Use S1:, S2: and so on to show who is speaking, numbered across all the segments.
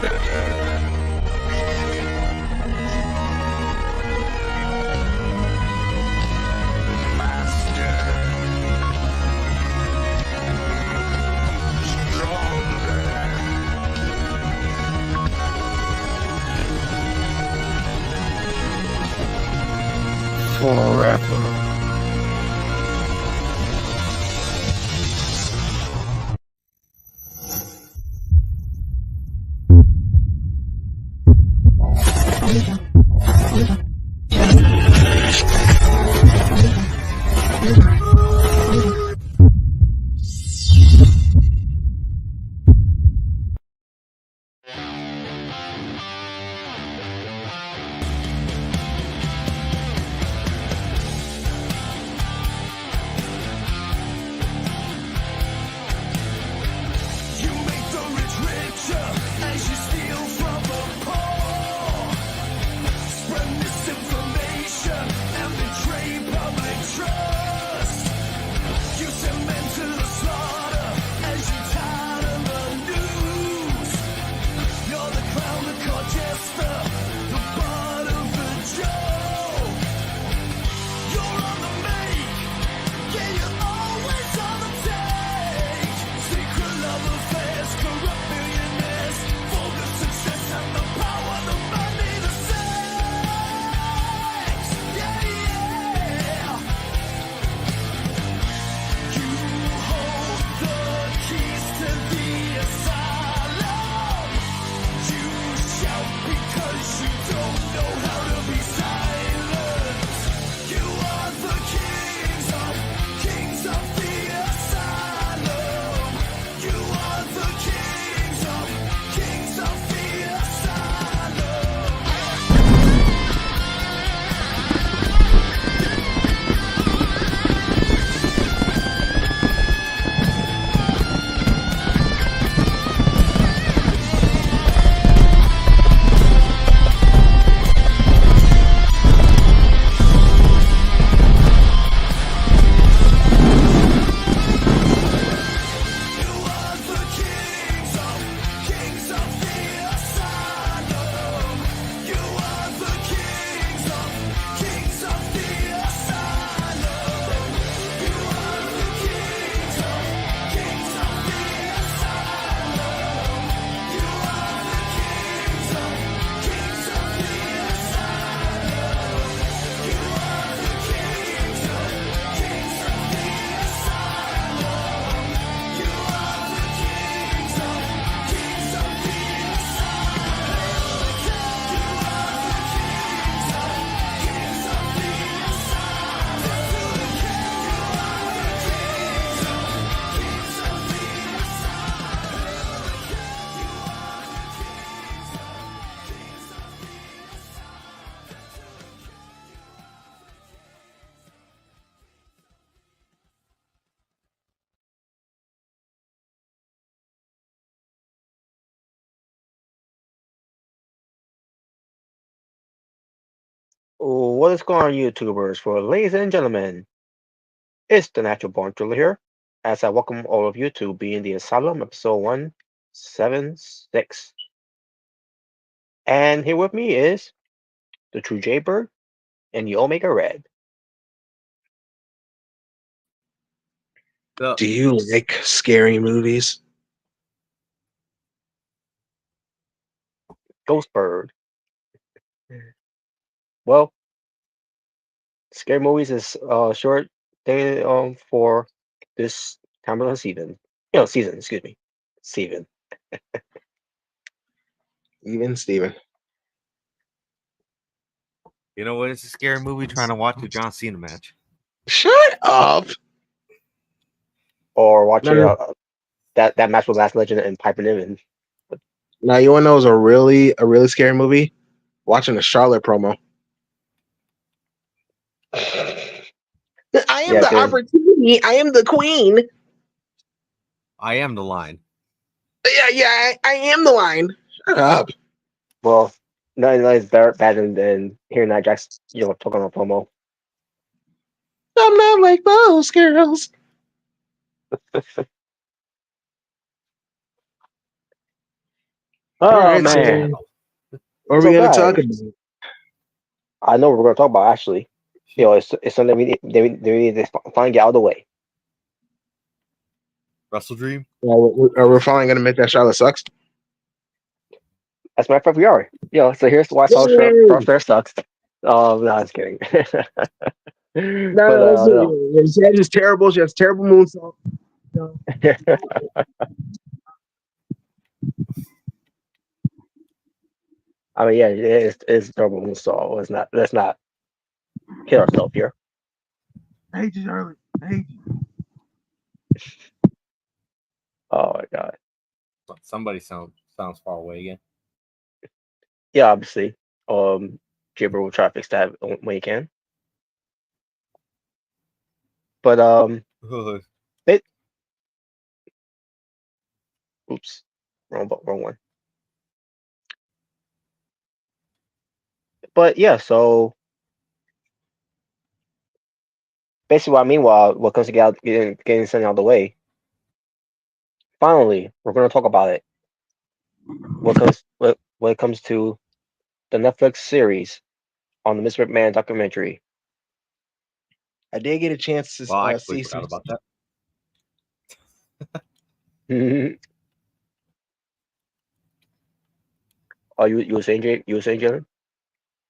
S1: Full rapper.
S2: What is going on, YouTubers? For ladies and gentlemen, it's the Natural Born Thriller here, as I welcome all of you to Being the Asylum, episode 176. And here with me is the True Jaybird and the Omega Red.
S1: Do you like scary movies?
S2: Ghostbird. Well, scary movies is short thing for this time of the season. Season, excuse me. Season.
S1: Even Steven.
S3: You know what? It's a scary movie trying to watch a John Cena match.
S1: Shut up.
S2: Or watching
S1: No,
S2: that match with Last Legend and Piper Niven.
S1: now you wanna know was a really scary movie? Watching the Charlotte promo. I am
S2: Yeah,
S1: the
S2: because
S1: opportunity. I am the queen.
S3: I am the line.
S1: Yeah, I am the line. Shut up.
S2: well, nothing is better than hearing that Jack's talking on a promo.
S1: I'm not like most girls. All
S2: Oh
S1: right, so
S2: man,
S1: what are we
S2: so
S1: gonna talk
S2: guys,
S1: about?
S2: I know what we're going to talk about. Actually, it's something we need to finally get out of the way.
S3: Russell Dream.
S1: We're finally gonna make that Charlotte sucks.
S2: As a matter of fact, we are. So here's why
S1: Yay!
S2: Fair sucks. No, I was kidding.
S1: No,
S2: But
S1: let's do
S2: no.
S1: it. She has just terrible. She has terrible moonsault. No.
S2: I mean, yeah, it's a terrible. So let's not hit ourselves here.
S1: I hate you, Charlotte. I hate you.
S2: Oh my god.
S3: Somebody sounds far away again.
S2: Yeah, obviously. Jibber will try to fix that when he can. But it. Oops, wrong one. But yeah, so basically, what I mean, what comes to getting something out of the way. Finally, we're going to talk about it. What comes to the Netflix series on the Mr. McMahon documentary.
S1: I did get a chance to
S3: Well, I
S1: see
S3: completely
S1: some.
S3: forgot about that.
S2: Oh, you were saying, Jalen?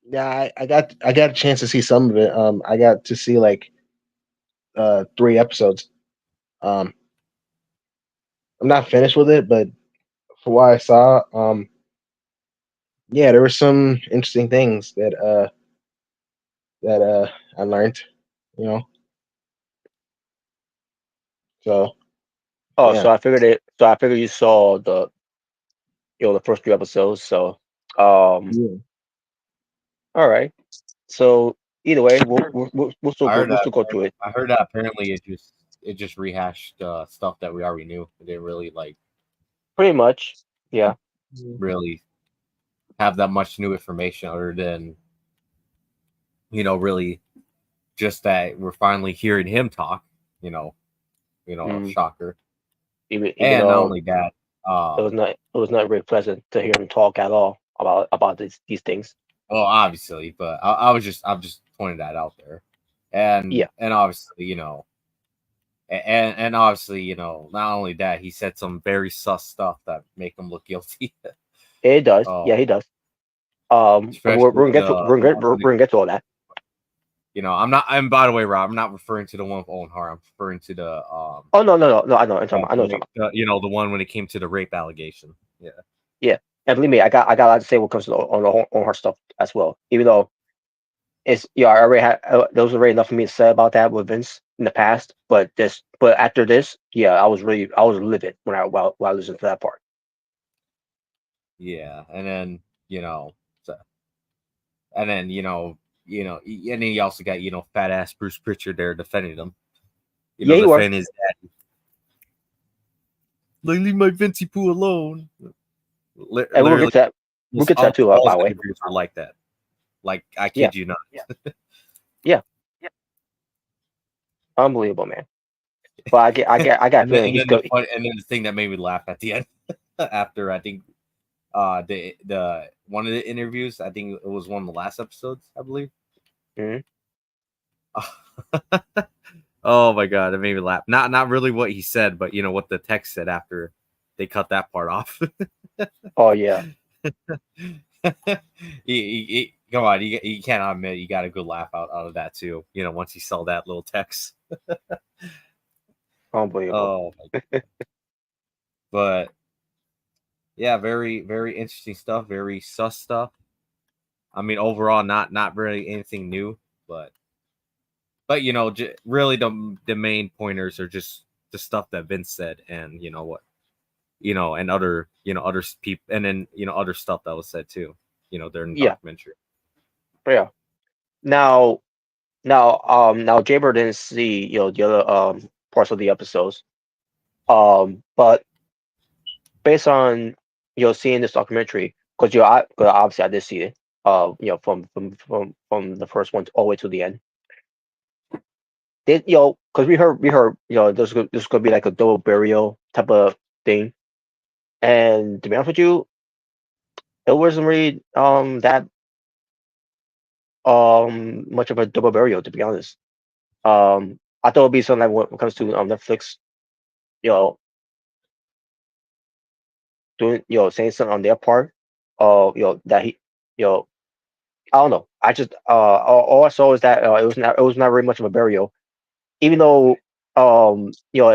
S1: Yeah, I got a chance to see some of it. I got to see like 3 episodes. Um, I'm not finished with it, but for what I saw, yeah, there were some interesting things that I learned. You know, so
S2: Oh,
S1: yeah,
S2: so I figured it. So I figured you saw the first 3 episodes. So,
S1: yeah.
S2: all right. So either way,
S3: I heard
S2: we'll
S3: that.
S2: still go through it.
S3: I heard that apparently it just rehashed stuff that we already knew. It didn't really
S2: Pretty much. Yeah.
S3: really have that much new information other than really just that we're finally hearing him talk. You know, a
S2: Mm,
S3: shocker.
S2: even
S3: And not
S2: though
S3: only that,
S2: it was not really pleasant to hear him talk at all about these things.
S3: well, obviously, but I'm just pointing that out there, and
S2: Yeah.
S3: and obviously, and obviously, not only that, he said some very sus stuff that make him look guilty.
S2: It does. Yeah, he
S3: um,
S2: does.
S3: Especially
S2: We're gonna get to all that.
S3: I'm not. And by the way, Rob, I'm not referring to the one with Owen Hart. I'm referring to the
S2: Oh no! I know. I know. What you're talking about.
S3: the one when it came to the rape allegation. Yeah.
S2: Yeah, and believe me, I got a lot to say when it comes to on her stuff as well. Even though I already had there was already enough for me to say about that with Vince in the past, but after this, yeah, I was livid while I listened to that part.
S3: Yeah, and then so, and then and then you also got fat ass Bruce Pritchard there defending him.
S2: Yeah, he was,
S3: Defending his dad. Like, leave my Vincey Pooh alone.
S2: and we'll get
S3: Literally,
S2: to that. We'll get to that too.
S3: all
S2: By
S3: his
S2: the way,
S3: interviews are like that. Like, I
S2: yeah,
S3: kid you not.
S2: yeah, unbelievable, man. But I got a
S3: And then,
S2: feeling
S3: and
S2: he's
S3: then the
S2: good.
S3: fun, and then the thing that made me laugh at the end, after I think the one of the interviews, I think it was one of the last episodes, I believe.
S2: Mhm.
S3: Oh my god, it made me laugh. Not really what he said, but what the text said after they cut that part off.
S2: Oh yeah,
S3: Come on, you can't admit you got a good laugh out of that too. Once you saw that little text.
S2: unbelievable.
S3: Oh, but yeah, very very interesting stuff. Very sus stuff. I mean, overall, not really anything new, but really the main pointers are just the stuff that Vince said, and what and other people, and then other stuff that was said too, during the
S2: Yeah,
S3: documentary.
S2: yeah. Now, now Jaber didn't see the other parts of the episodes. But based on seeing this documentary, because cause obviously I did see it. From the first one all the way to the end. Did because we heard this could be like a double burial type of thing. And to be honest with you, it wasn't really that much of a double burial, to be honest. I thought it'd be something like when it comes to Netflix, you know, doing saying something on their part, that he, you know, I don't know. I just all I saw is that it was not very much of a burial, even though it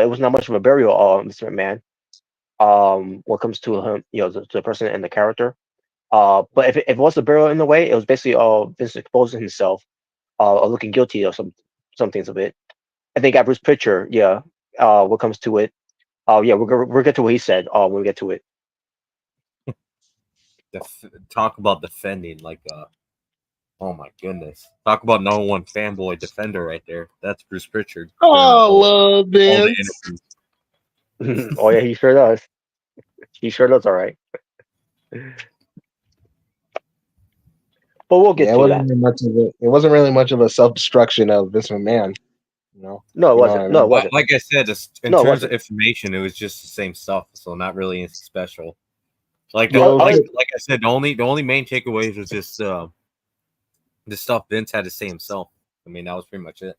S2: was not much of a burial. Mr. McMahon, when it comes to him, to the person and the character. But if it was a burial in a way, it was basically Vince exposing himself, or looking guilty of some things of it. I think at Bruce Pritchard, yeah. When it comes to it, yeah, we'll get to what he said. When we get to it.
S3: Talk about defending like oh my goodness. Talk about number one fanboy defender right there. That's Bruce Pritchard during
S1: Oh, love
S3: all the
S1: Vince.
S3: interviews.
S2: Oh yeah, he sure does. He sure does. All right. But we'll get
S1: Yeah, it
S2: to
S1: wasn't
S2: that.
S1: really much of a. It wasn't really much of a self destruction of Vince McMahon. You know,
S2: No, it
S1: you know what
S2: wasn't.
S1: I
S2: No, it
S1: mean.
S2: wasn't.
S3: Like I said, in
S2: No, it
S3: terms of
S2: wasn't.
S3: information, it was just the same stuff, so not really anything special. Like
S1: Yeah, it was
S3: like
S1: good.
S3: like I said, the only main takeaways was just the stuff Vince had to say himself. I mean, that was pretty much it.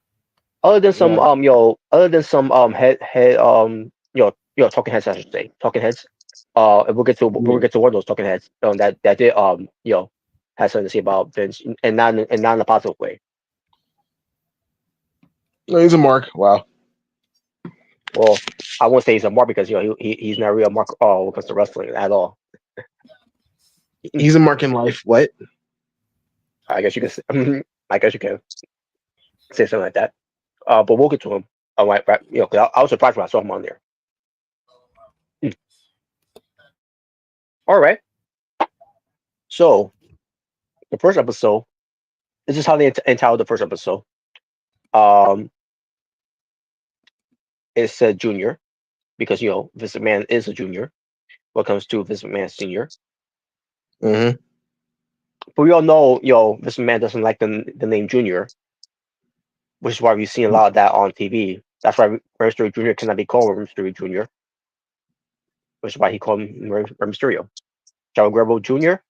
S2: Other than some
S1: Yeah.
S2: other than some head talking heads, I should say, talking heads. And we'll
S1: Yeah.
S2: get to one of those talking heads that did had something to say about Vince, and not in a positive way.
S1: No, he's a mark. Wow.
S2: Well, I won't say he's a mark because he's not a real mark when it comes to wrestling at all.
S1: He's a mark in life. What?
S2: I guess you can I guess you can say something like that. But we'll get to him. Right, 'cause I was surprised when I saw him on there. Hmm. All right. So the first episode. This is how they entitled the first episode. Um, it's a junior because Vince McMahon is a junior. When it comes to Vince McMahon senior,
S1: Mm-hmm.
S2: but we all know Vince McMahon doesn't like the name junior, which is why we've seen a lot of that on TV. That's why Mysterio Junior cannot be called Mysterio Junior, which is why he called him Mysterio. Chavo Guerrero Junior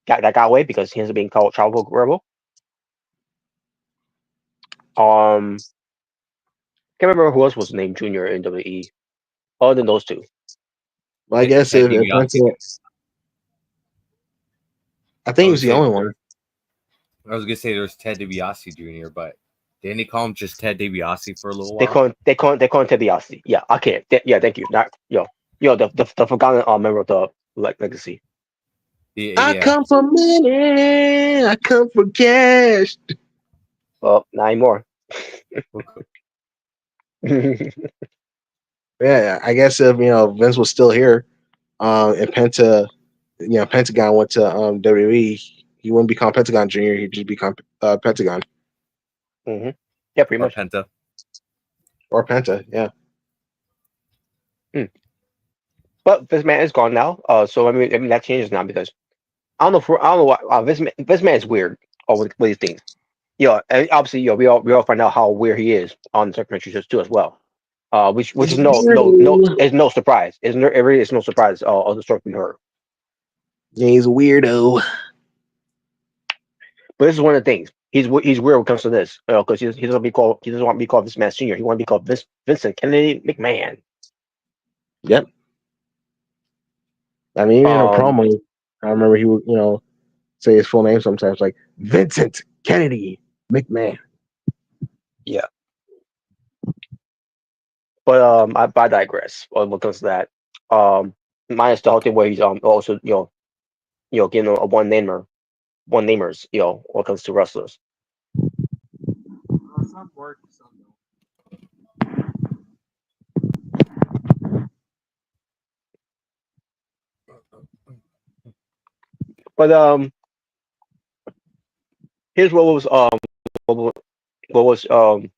S2: got away because he ends up being called Chavo Guerrero. Can't remember who else was named Junior in WWE other than those two.
S1: Well, I guess
S3: Ted
S1: if
S3: DiBiase.
S1: I think he was the only one.
S3: I was gonna say there's Ted DiBiase Jr., but didn't he call him just Ted DiBiase for a little
S2: They
S3: while?
S2: call him Ted DiBiase. Yeah, okay. Yeah, thank you. Not the forgotten member of the legacy.
S1: I
S3: Yeah.
S1: come for money. I come for cash.
S2: Well, not anymore.
S1: Yeah, I guess if Vince was still here, and Pentagon went to WWE, he wouldn't become Pentagon Junior. He'd just become Pentagon
S2: Yeah, pretty
S3: Or
S2: much.
S3: Penta.
S1: or Penta. Yeah.
S2: But this man is gone now. So I mean that changes now because I don't know why this man is weird. With these things. And obviously, we all find out how weird he is on the documentary too as well. Which
S1: He's
S2: is
S1: weirdo.
S2: is no surprise. It really is no surprise. Of the story we heard.
S1: Yeah, he's a weirdo.
S2: But this is one of the things. He's weird when it comes to this, because he doesn't want to be called Vince McMahon Senior. He want to be called Vincent Kennedy McMahon.
S1: Yep. I mean, even in a
S2: Um,
S1: promo, I remember he would, say his full name sometimes, like Vincent Kennedy McMahon.
S2: yeah. But I digress when it comes to that. Minus the whole thing where he's also getting a one namers when it comes to wrestlers.
S1: Some work, some don't.
S2: But here's what was, what was the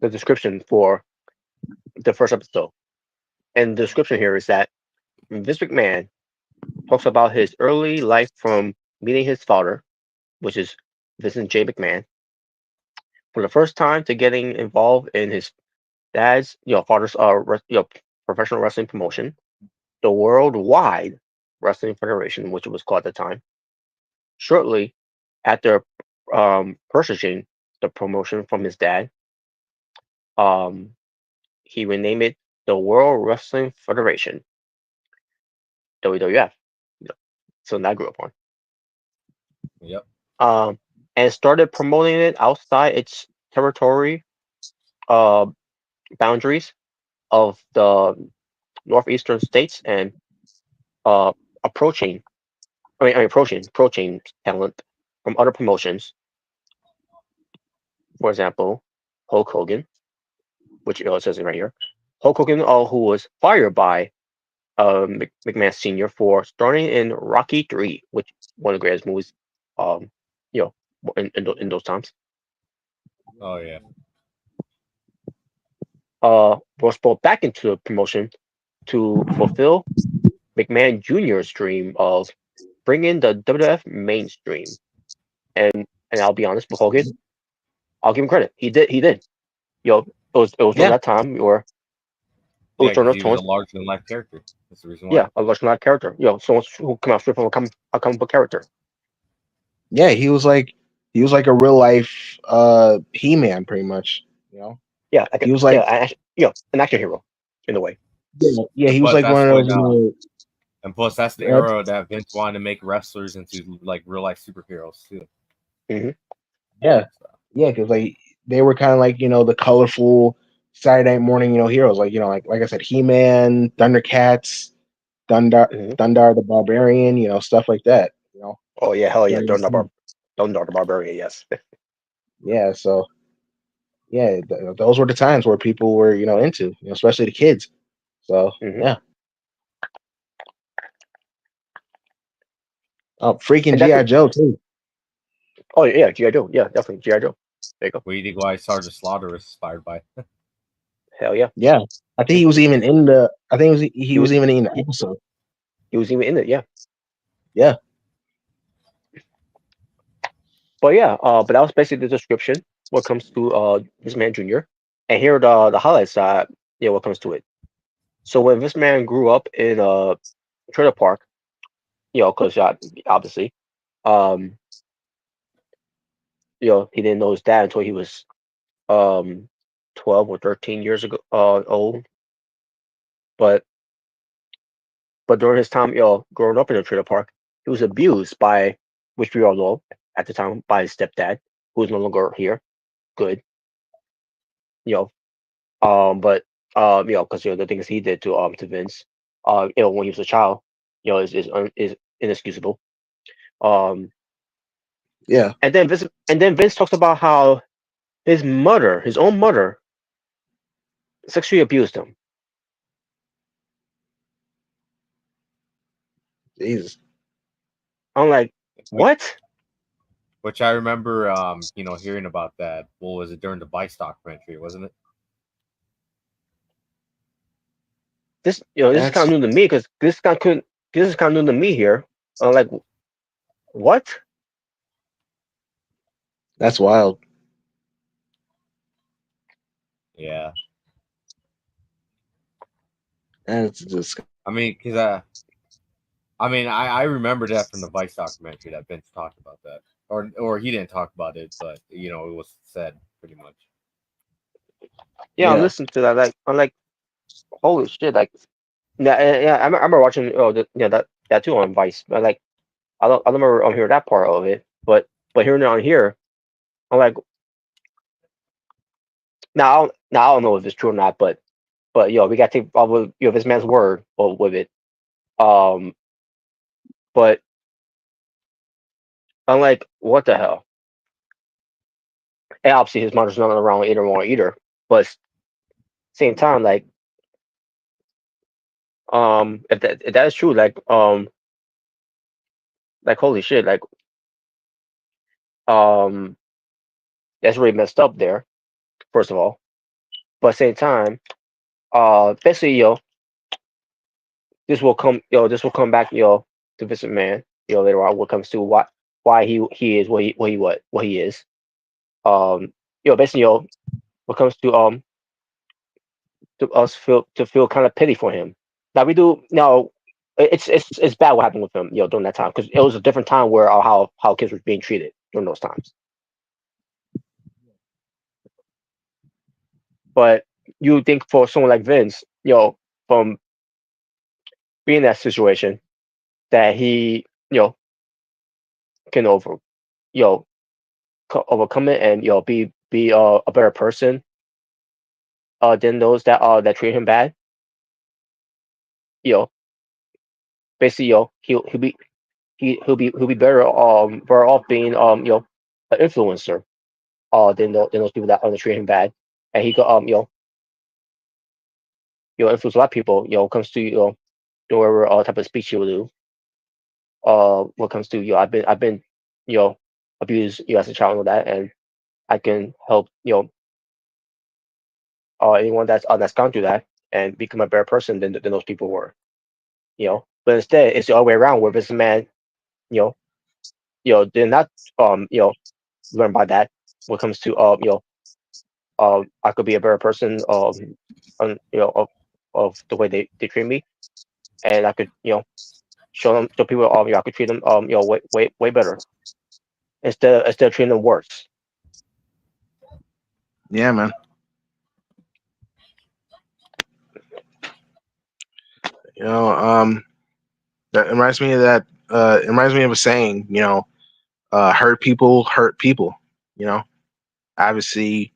S2: description for the first episode. And the description here is that Vince McMahon talks about his early life from meeting his father, which is Vincent J. McMahon, for the first time to getting involved in his dad's, father's, professional wrestling promotion, the Worldwide Wrestling Federation, which it was called at the time. Shortly after purchasing the promotion from his dad, um, he renamed it the World Wrestling Federation, WWF. So that I grew up on.
S3: Yep.
S2: And started promoting it outside its territory uh, boundaries of the northeastern states and uh, approaching, approaching talent from other promotions. For example, Hulk Hogan, which it says it right here. Hulk Hogan, who was fired by McMahon Sr. for starring in Rocky 3, which one of the greatest movies, um, you know, in those times.
S3: Oh yeah.
S2: Was brought back into the promotion to fulfill McMahon Jr.'s dream of bringing the WWF mainstream. And I'll be honest with Hogan, I'll give him credit. He did. It was during
S1: Yeah,
S2: that time where it was
S3: Yeah,
S2: during
S3: because
S2: those
S3: he was a
S2: tours.
S3: larger than life character. That's the reason
S2: Yeah,
S3: why.
S2: a legendary character. Someone who come out straight from a comic book character.
S1: yeah, he was like a real life He-Man, pretty much. You know,
S2: Yeah,
S1: he was like
S2: an action hero in a way.
S1: yeah,
S3: And
S1: he was
S3: plus,
S1: like one
S3: that's
S1: of
S3: when
S1: those.
S3: and plus that's the
S1: That's,
S3: era that Vince wanted to make wrestlers into like real life superheroes too.
S2: Hmm.
S1: yeah, yeah, because like they were kind of like the colorful Saturday morning heroes, like like I said, He-Man, Thundercats,
S2: Hmm.
S1: Thundar the Barbarian, stuff like that.
S2: Oh yeah, hell yeah,
S1: During this time.
S2: Dundar the Barbarian. Yes.
S1: Yeah, so yeah, those were the times where people were into, especially the kids. So
S2: Hmm.
S1: yeah, freaking
S2: And that's
S1: GI Joe too.
S2: oh yeah, GI Joe. Yeah, definitely GI Joe. There you go.
S3: Where you think why Sergeant Slaughter was inspired by?
S2: Hell yeah.
S1: Yeah, I think he was even in the. I think he
S2: He was
S1: was even in the episode.
S2: he was even in it. Yeah.
S1: Yeah,
S2: But yeah. But that was basically the description. What comes to this man Junior. And here are the highlights. Yeah, what comes to it. So when this man grew up in a trailer park, because obviously, um, he didn't know his dad until he was um 12 or 13 years ago old. But during his time, growing up in a trailer park, he was abused by, which we all know at the time, by his stepdad, who is no longer here. Good, you know. But because the things he did to Vince, when he was a child, is inexcusable. Um,
S1: yeah,
S2: and then Vince talks about how his mother, his own mother, sexually abused him.
S1: Jesus,
S2: I'm like,
S3: Which,
S2: what?
S3: which I remember, hearing about that. What was it during the Vice documentary? Wasn't it?
S2: This is kind
S1: that's
S2: of new to me because this is kind of new to me here. I'm like, what?
S1: that's wild.
S3: Yeah.
S1: That's just
S3: I mean, I remember that from the Vice documentary that Vince talked about that, or he didn't talk about it, but it was said pretty much.
S2: Yeah, I'm
S1: yeah,
S2: listening to that. Like, I'm like, holy shit! Like, yeah. I remember watching that too on Vice. But like, I don't remember hearing that part of it. But hearing it on here, I'm like, now I don't know if it's true or not. But we got to take this man's word with it. Um, but I'm like, what the hell? And obviously his mother's not around either. But same time, like, if that is true, like holy shit, like, um, that's really messed up there. First of all, but at the same time, basically, this will come back, to visit man, later on. What comes to why he is what he is. Basically, what comes to us feel kind of pity for him. Now we do now. it's bad what happened with him, during that time, because it was a different time where how kids were being treated during those times. But you think for someone like Vince, from being in that situation, that he can you know overcome it and be a better person than those that treat him bad. You know, basically, he'll be better off being an influencer than those people that treat him bad, and he could influence a lot of people. Comes to doing whatever type of speech he will do. What comes to I've been you know abused as a child and all that, and I can help anyone that's gone through that and become a better person than those people were. But instead it's the other way around where this man you know did not learn by that. When it comes to I could be a better person of the way they treat me, and I could show people I could treat them way better instead of treating them worse.
S1: Yeah, man. You know, that reminds me of that. It reminds me of a saying. Hurt people hurt people. You know, obviously,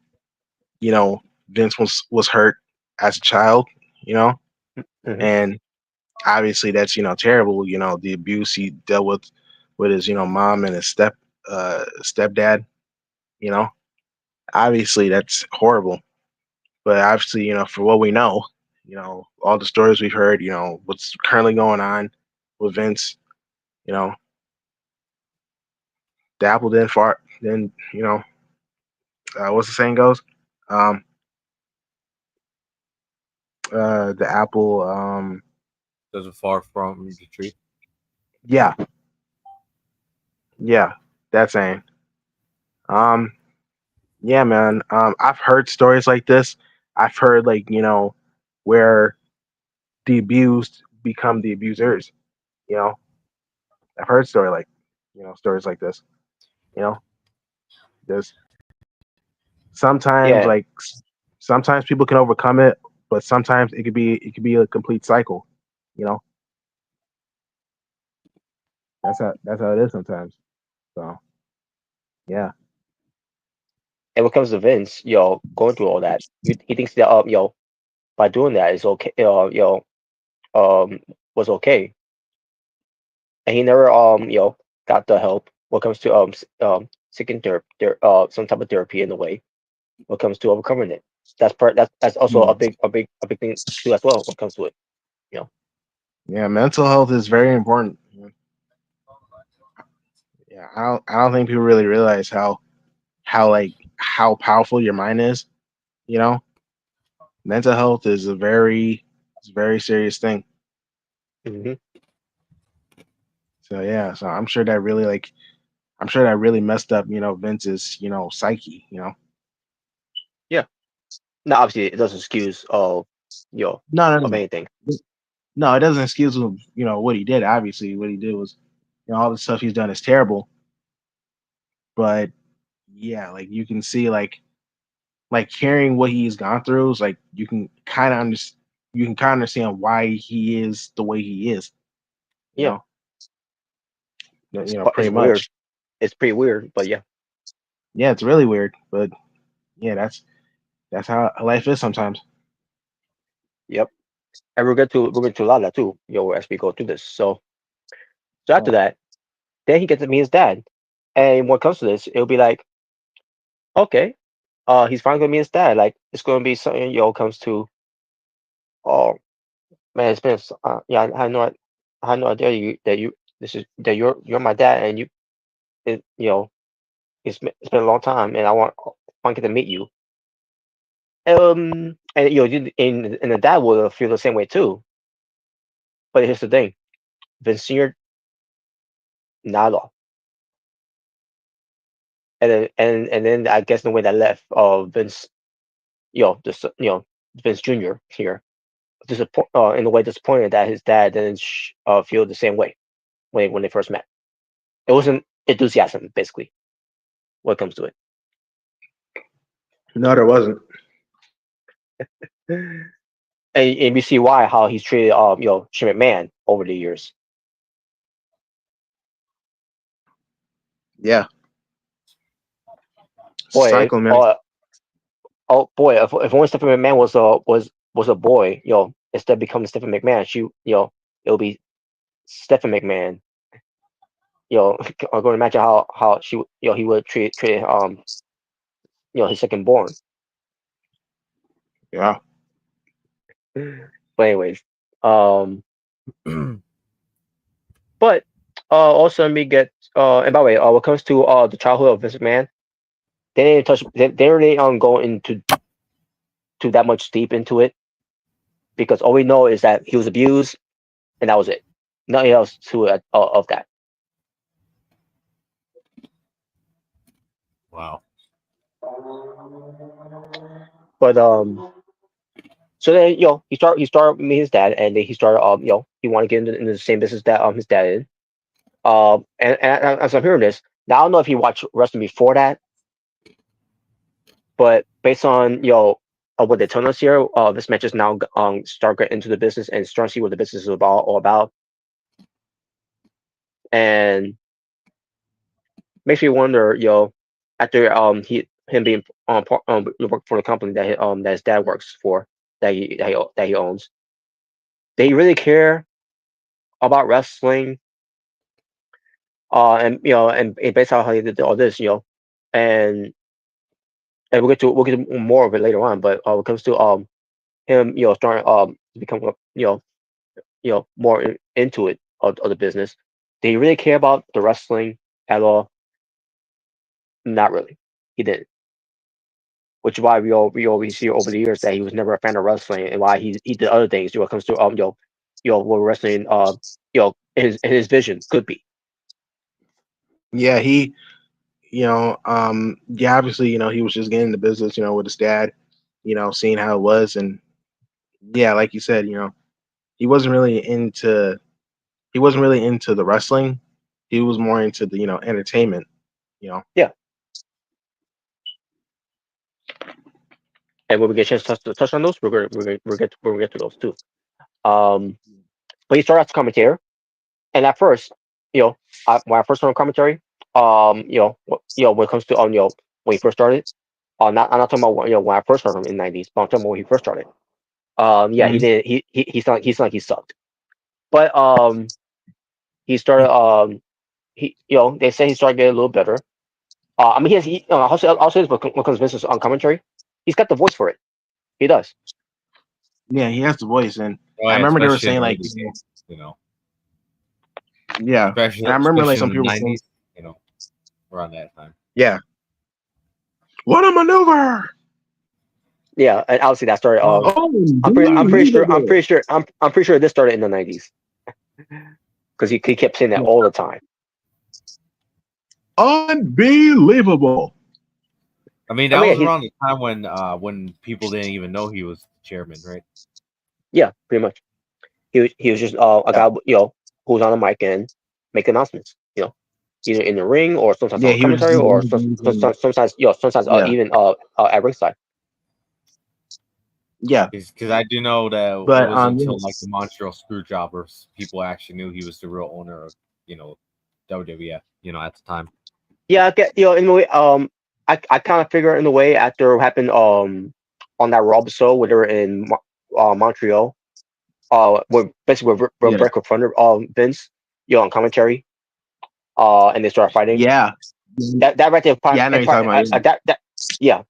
S1: Vince was hurt as a child. You know,
S2: Hmm.
S1: and obviously that's terrible. The abuse he dealt with his mom and his stepdad. You know, obviously that's horrible. But obviously, for what we know, all the stories we've heard, what's currently going on with Vince, you know, the apple didn't fart. Then, what's the saying goes? Um, the apple,
S3: Doesn't far from the tree.
S1: yeah, yeah, that saying. Um, yeah, man. I've heard stories like this. I've heard like, where the abused become the abusers. You know, I've heard stories like this. You know, there's sometimes
S2: Yeah,
S1: like sometimes people can overcome it, but sometimes it could be a complete cycle. You know, that's how it is sometimes. So yeah,
S2: and when it comes to Vince, going through all that, he thinks that by doing that is okay. Was okay, and he never got the help. When it comes to seeking some type of therapy in a way. When it comes to overcoming it, that's also
S1: Hmm.
S2: a big thing too as well. When it comes to it, you know.
S1: Yeah. Mental health is very important. Yeah, I don't think people really realize how powerful your mind is. You know, mental health is a very serious thing.
S2: Hmm.
S1: So yeah, so I'm sure that really messed up Vince's psyche.
S2: Yeah. Now, obviously, it doesn't excuse you know
S1: No, no,
S2: of
S1: no.
S2: anything.
S1: No, it doesn't excuse him. What he did. Obviously, what he did was, all the stuff he's done is terrible. But yeah, like you can see, like hearing what he's gone through is like you can kind of understand why he is the way he is. You
S2: Yeah,
S1: know,
S2: it's
S1: pretty
S2: weird.
S1: much.
S2: It's pretty weird, but yeah.
S1: Yeah, it's really weird, but yeah, that's how life is sometimes.
S2: Yep. And we'll get to a lot of that too, as we go through this. So after
S1: Oh,
S2: that, then he gets to meet his dad, and when it comes to this, it'll be like, okay, he's finally gonna meet his dad. Like it's gonna be something comes to. Oh man, it's been yeah. I had no idea you're my dad, and it, you know it's been a long time, and I want to get to meet you. And and the dad will feel the same way too. But here's the thing, Vince Senior, not at all. And then I guess the way that left Vince, Vince Junior here. in a way disappointed that his dad didn't feel the same way when they first met. It wasn't enthusiasm, basically, when it comes to it.
S1: No, there wasn't.
S2: And you see why how he's treated Shane McMahon over the years.
S1: Yeah,
S2: Boy,
S1: cycle, man.
S2: oh boy, if only Stephanie McMahon was a boy, instead of becoming Stephanie McMahon, it'll be Stephanie McMahon. I'm going to imagine how he would treat his second born.
S1: Yeah,
S2: But anyways, um, but also let me get and by the way, when it comes to the childhood of Vince McMahon, they didn't touch. They really go into that much deep into it because all we know is that he was abused and that was it. Nothing else to it of that.
S3: Wow.
S2: But so then he started meeting his dad, and then he started he wanted to get into the same business that his dad did. And as I'm hearing this now, I don't know if he watched wrestling before that, but based on what they told us here, this man just now start getting into the business and start to see what the business is all about, and makes me wonder, after him being work for the company that his dad works for, that he owns, they really care about wrestling, and based on how he did all this, and we'll get to more of it later on, but when it comes to him, starting to become more into it of the business, did he really care about the wrestling at all? Not really. He didn't. Which is why we always see over the years that he was never a fan of wrestling, and why he did other things. When it comes to what wrestling his vision could be.
S1: yeah. Yeah. Obviously, he was just getting into business, with his dad, seeing how it was, and yeah, like you said, he wasn't really into he wasn't really into the wrestling. He was more into the entertainment. You know.
S2: Yeah, and when we get a chance to touch on those, we're gonna get to those too. Um, but he started as a commentator, and at first, when I first heard commentary, when it comes to when he first started, I'm not talking about when I first heard him in the '90s, but I'm talking about when he first started. Yeah, he
S1: Mhm.
S2: did. He sounded like he sucked, but he started. They say he started getting a little better. I mean, I'll say this when it comes to business on commentary, he's got the voice for it. He does.
S1: Yeah, he has the voice, and
S3: Oh,
S1: I
S3: yeah,
S1: remember they were
S3: especially in
S1: saying
S3: the
S1: like,
S3: early days,
S1: yeah, and I remember like
S3: especially
S1: some
S3: in the
S1: people were saying,
S3: '90s, around that time.
S1: yeah, what a maneuver!
S2: Yeah, and obviously that started.
S3: Oh,
S2: I'm pretty sure this started in the '90s because he kept saying that all the time.
S1: Unbelievable.
S3: I mean,
S2: I
S3: that
S2: mean,
S3: was around the time when people didn't even know he was the chairman, right?
S2: yeah, pretty much. He was just a
S1: Yeah,
S2: guy who was on the mic and make announcements. Either in the ring or sometimes
S1: yeah,
S2: on
S1: he would just
S2: commentary
S1: do
S2: or
S1: anything.
S2: sometimes
S1: Yeah,
S2: even at ringside.
S1: yeah,
S3: Because I do know that it
S1: but
S3: was until like the Montreal Screwjobbers people actually knew he was the real owner of you know WWF. At the time.
S2: Yeah, I get in a way. I kind of figure in a way after what happened on that Raw episode where they were in Montreal, where basically where
S1: yeah,
S2: Bret confronted Vince, on commentary, and they started fighting.
S1: yeah,
S2: That right there,
S1: yeah. I know you're talking about.
S2: yeah,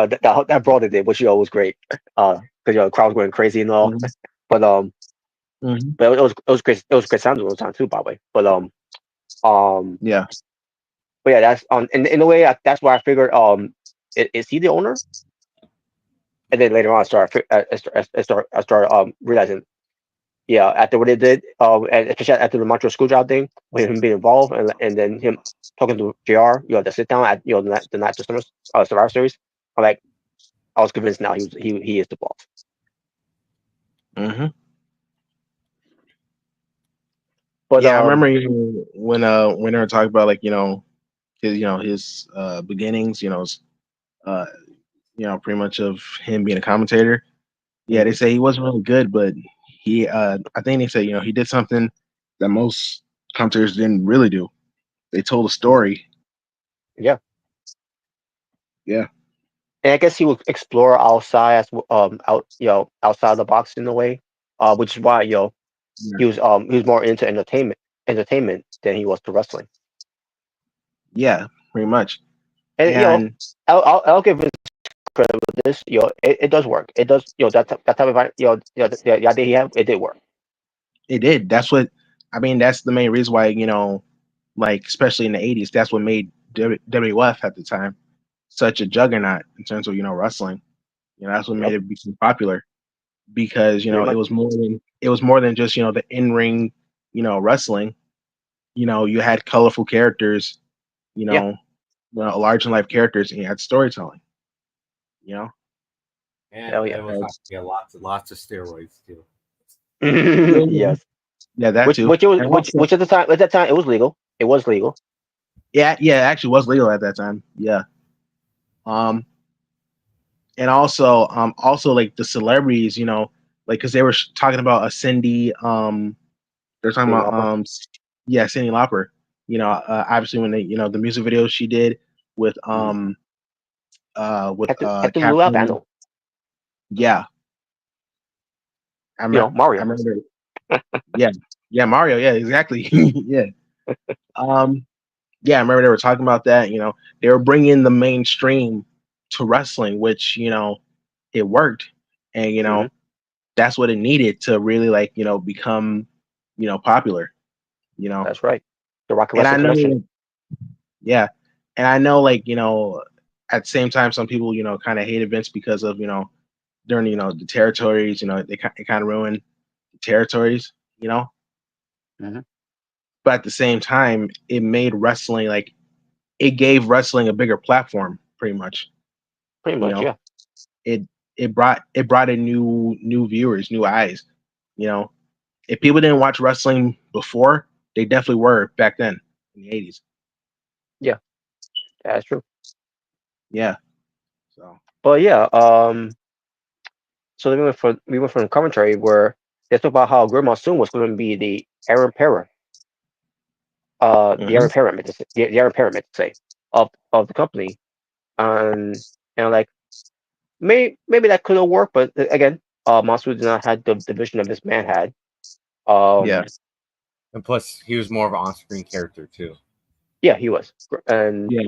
S2: that brawl they did, which was great, because the crowd was going crazy and all.
S1: Mhm,
S2: But
S1: mhm.
S2: it was great. It was great sound at the time too, by the way. Um,
S1: Yeah,
S2: but yeah, that's in a way that's why I figured is he the owner? And then later on, I started realizing, yeah, after what they did, and especially after the Montreal Screwjob thing, with him being involved, and then him talking to JR, the sit down at the night Survivor Series, I'm like, I was convinced now he is the boss.
S1: Hmm.
S2: But
S1: Yeah, I remember when they were talking about like his beginnings, uh pretty much of him being a commentator. Yeah, they
S2: mhm,
S1: say he wasn't really good, but I think they said he did something that most commentators didn't really do. They told a
S2: mhm,
S1: story.
S2: yeah,
S1: Yeah,
S2: and I guess he would explore outside as out outside the box in a way, which is why
S1: yeah,
S2: he was more into entertainment than he was to wrestling.
S1: yeah, pretty much.
S2: And
S1: And
S2: I'll give him credit with this. It does work. It does. That type of the idea he had, it did work.
S1: it did. That's what I mean. That's the main reason why like especially in the '80s, that's what made WWF at the time such a juggernaut in terms of wrestling. That's what made
S2: Yep,
S1: it become popular because
S2: pretty
S1: it
S2: much.
S1: was more than just the in ring wrestling. You had colorful characters, you
S2: Yeah,
S1: know, large in life characters, and you had storytelling. You know,
S3: And
S2: hell yeah.
S3: it was not
S1: That's-
S3: yeah, lots of steroids too.
S1: yeah,
S2: Yes.
S1: yeah, that
S2: Which
S1: too,
S2: which it was
S1: and also
S2: which at that time it was legal. It was legal.
S1: yeah, it actually was legal at that time. Yeah, um, and also like the celebrities, like because they were talking about a Cindy, they're talking
S2: Cyndi
S1: about
S2: Lauper.
S1: yeah, Cindy Lauper. Obviously when they the music video she did with
S2: Mhm. Hector Lou
S1: Captain.
S2: Albano.
S1: Yeah, I
S2: Mario.
S1: remember. Yeah, yeah, Mario. Yeah, exactly. Yeah. Um. Yeah, I remember they were talking about that. They were bringing the mainstream to wrestling, which it worked, and
S2: Hmm.
S1: that's what it needed to really like become popular. You know,
S2: That's right. The Rocket
S1: and I
S2: Wrestling Connection.
S1: know, yeah, and I know like at the same time some people kind of hated Vince because of during the territories. It kind of ruined the territories. You know,
S2: Hmm.
S1: but at the same time, it made wrestling like it gave wrestling a bigger platform, pretty much.
S2: Pretty
S1: You
S2: much,
S1: know,
S2: yeah.
S1: it it brought in new viewers, new eyes. You know, if people didn't watch wrestling before, they definitely were back then in the '80s.
S2: Yeah, that's true.
S1: Yeah. So.
S2: But yeah, so we went from commentary where they talk about how Grandma Soon was going to be the
S1: Hmm.
S2: Aaron Parent, the Aaron Parent, to say, of the company, and like maybe that could have worked, but again, Masu did not have the vision of this man had.
S1: Yeah.
S2: Um,
S3: And plus, he was more of an on-screen character too.
S2: yeah, he was, and
S1: Yeah.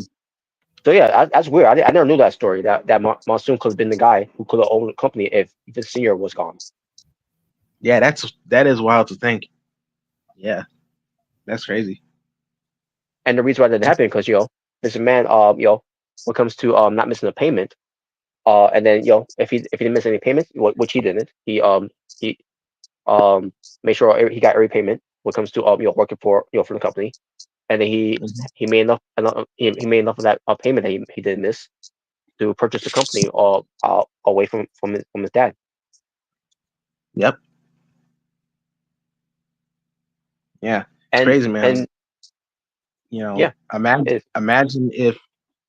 S2: so yeah, that's weird. I never knew that story. That Monsoon could have been the guy who could have owned the company if the senior was gone.
S1: Yeah. That is wild to think. Yeah. That's crazy.
S2: And the reason why that didn't happen because this man, when it comes to not missing a payment, and then if he didn't miss any payments, which he didn't, he um made sure he got every payment when it comes to working for the company, and then
S1: Hmm.
S2: he made he made enough of that payment that he did miss to purchase the company away from his dad.
S1: Yep. Yeah. It's
S2: and
S1: crazy, man.
S2: and yeah,
S1: Imagine if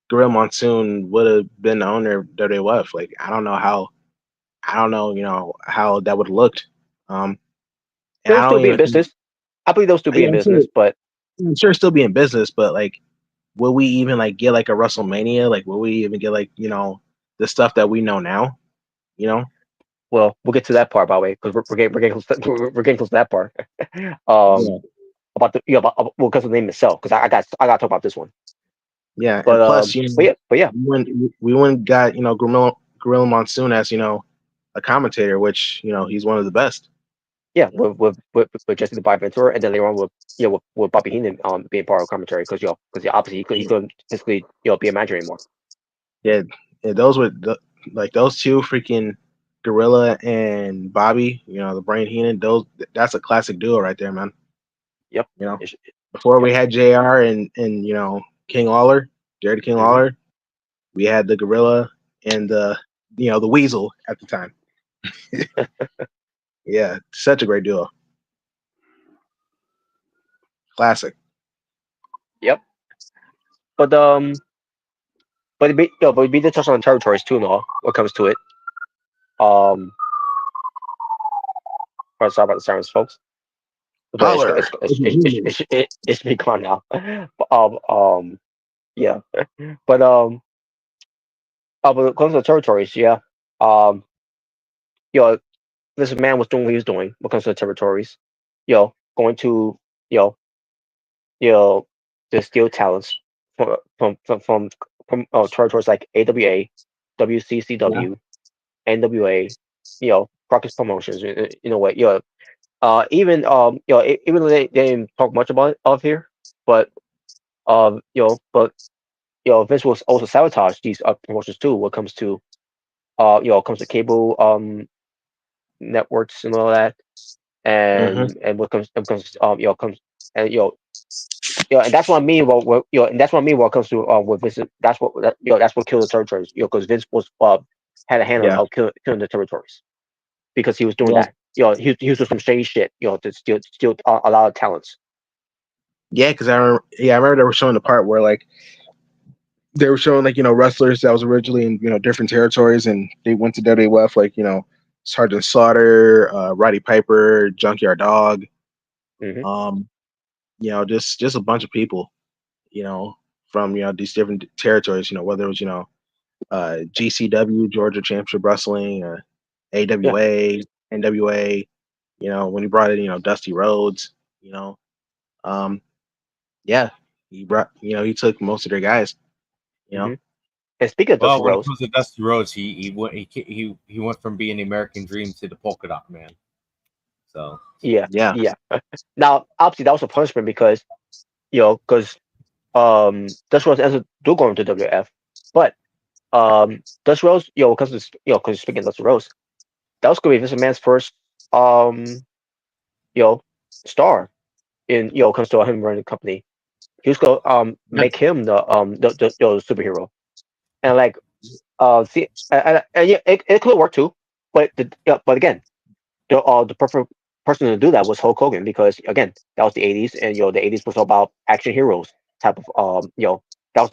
S1: Gorilla Monsoon would have been the owner of WWF. Like I don't know, how that would have looked. Um, and
S2: they'll
S1: I
S2: still
S1: don't
S2: be in
S1: even.
S2: business. I believe they'll still be
S1: Yeah,
S2: in business, but
S1: I'm sure still be in business, but like, will we even like get like a WrestleMania? Like, will we even get like the stuff that we know now? You know?
S2: well, we'll get to that part by the way because we're getting close we're getting close to that part. um,
S1: Yeah,
S2: about well, because of the name itself. Because I got to talk about this one.
S1: yeah.
S2: But
S1: And plus,
S2: yeah,
S1: we went got Gorilla Monsoon as a commentator, which he's one of the best.
S2: yeah, with Jesse the Body Ventura, and then later on with Bobby Heenan being part of commentary because obviously he couldn't physically be a manager anymore.
S1: Yeah, yeah. Like those two freaking Gorilla and Bobby. The Brain Heenan. That's a classic duo right there, man.
S2: Yep.
S1: You know,
S2: It's-
S1: before we
S2: Yep.
S1: had Jr. and King Lawler, Jared King
S2: Hmm.
S1: Lawler, we had the Gorilla and the Weasel at the time. Yeah, such a great duo. Classic.
S2: Yep. But but we did touch on territories too, and all when it comes to it. Um, sorry about the sirens, folks. But
S1: Holler.
S2: it's been gone now. Yeah. But but when it comes to territories, yeah. Um, you know, this man was doing what he was doing when it comes to the territories. Going to you know, to steal talents from territories like AWA,
S1: Yeah.
S2: WCCW, NWA, Rockets Promotions, in a way, even even though they didn't talk much about it out here, but but Vince will also sabotage these promotions too when it comes to comes to cable networks and all that,
S1: Hmm.
S2: and what comes comes and and that's what I mean. And that's what I mean. What comes to with Vince, that's what killed the territories. Because Vince was had a hand on
S1: Yeah.
S2: killing the territories because he was doing
S1: Yeah.
S2: that. He was doing some shady shit. To steal a lot of talents.
S1: Yeah, because I remember they were showing the part where like they were showing like wrestlers that was originally in different territories and they went to WWF like Sergeant Slaughter, Roddy Piper, Junkyard Dog,
S2: Hmm.
S1: um, just a bunch of people, you know, from these different territories, whether it was GCW, Georgia Championship Wrestling,
S2: Yeah.
S1: AWA, NWA, when he brought in Dusty Rhodes, you know, um, yeah, he brought he took most of their guys, you know.
S2: Hmm. And speaking of Dusty
S3: Well, when it
S2: Rhodes,
S3: comes to Dusty Rhodes, he went from being the American Dream to the Polka Dot Man. So
S2: yeah,
S1: Yeah.
S2: yeah. Now, obviously, that was a punishment because because Dusty Rhodes ended up do going to WF, but Dusty Rhodes, because speaking of Dusty Rhodes, that was going to be Vince McMahon's first um you know star in comes to him running the company. He was going to
S1: Yeah.
S2: make him the superhero, and like see, yeah, it could work too, but but again, the perfect person to do that was Hulk Hogan because again, that was the '80s, and the '80s was all about action heroes type of that was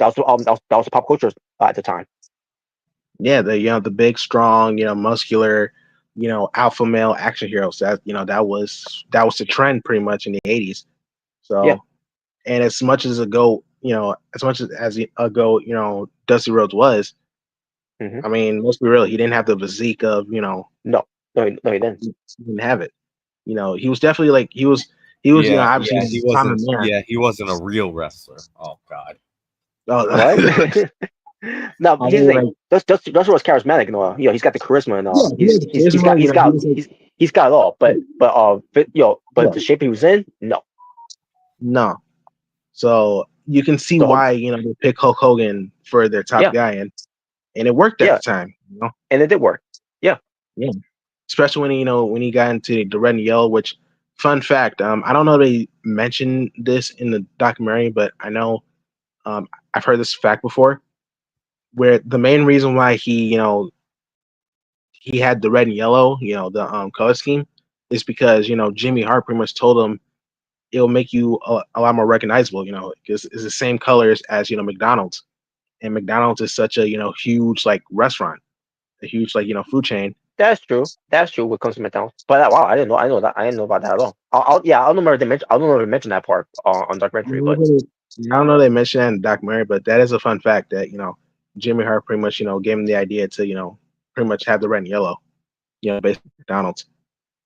S2: the pop culture at the time.
S1: Yeah, the the big, strong, muscular, alpha male action heroes. That that was the trend pretty much in the '80s.
S2: Yeah.
S1: So, and as much as a goat, as much as a goat, Dusty Rhodes was.
S2: Hmm.
S1: I mean, let's be real. He didn't have the physique of
S2: No, no, no, he didn't.
S1: he didn't have it. He was definitely like he was
S3: yeah,
S1: obviously
S3: yeah,
S1: a common man.
S3: he wasn't a real wrestler. Oh God.
S1: Oh,
S2: What? No,
S1: I
S2: here's the
S1: mean,
S2: thing.
S1: like
S2: Dusty was charismatic and all. He's got the charisma and
S1: yeah,
S2: all.
S1: he was charisma. He was like
S2: He's got it all. But
S1: yeah,
S2: the shape he was in, no.
S1: no. So you can see
S2: So
S1: why they pick Hulk Hogan for their top
S2: yeah,
S1: guy, and it worked at
S2: yeah,
S1: the time.
S2: and it did work. Yeah.
S1: Yeah, especially when when he got into the red and yellow. Which, fun fact, I don't know if they mentioned this in the documentary, but I know I've heard this fact before, where the main reason why he had the red and yellow, the color scheme, is because Jimmy Hart pretty much told him it'll make you a lot more recognizable, because it's the same colors as McDonald's, and McDonald's is such a huge like restaurant, a huge like food chain.
S2: That's true. That's true. When it comes to McDonald's, but wow, I didn't know. I know that. I didn't know about that at all. Yeah, I don't know if they mention. I don't know if they mentioned that part on
S1: I
S2: documentary, but
S1: don't know if they mentioned that in the documentary, but that is a fun fact that Jimmy Hart pretty much gave him the idea to pretty much have the red and yellow, based on McDonald's,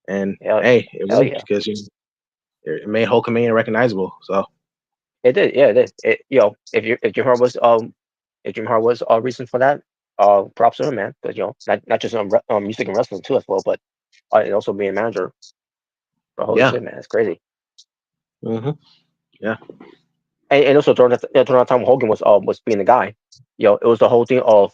S1: and
S2: hell,
S1: hey, it
S2: hell
S1: worked
S2: yeah,
S1: because it made Hulkamania recognizable. So
S2: it did. Yeah, it did. If Jim Hart was a reason for that, props to him, man. Because not just music and wrestling too as well, but and also being a manager. But holy
S1: yeah,
S2: shit, man, it's crazy.
S1: hmm yeah,
S2: And also during that time, Hogan was being the guy. It was the whole thing of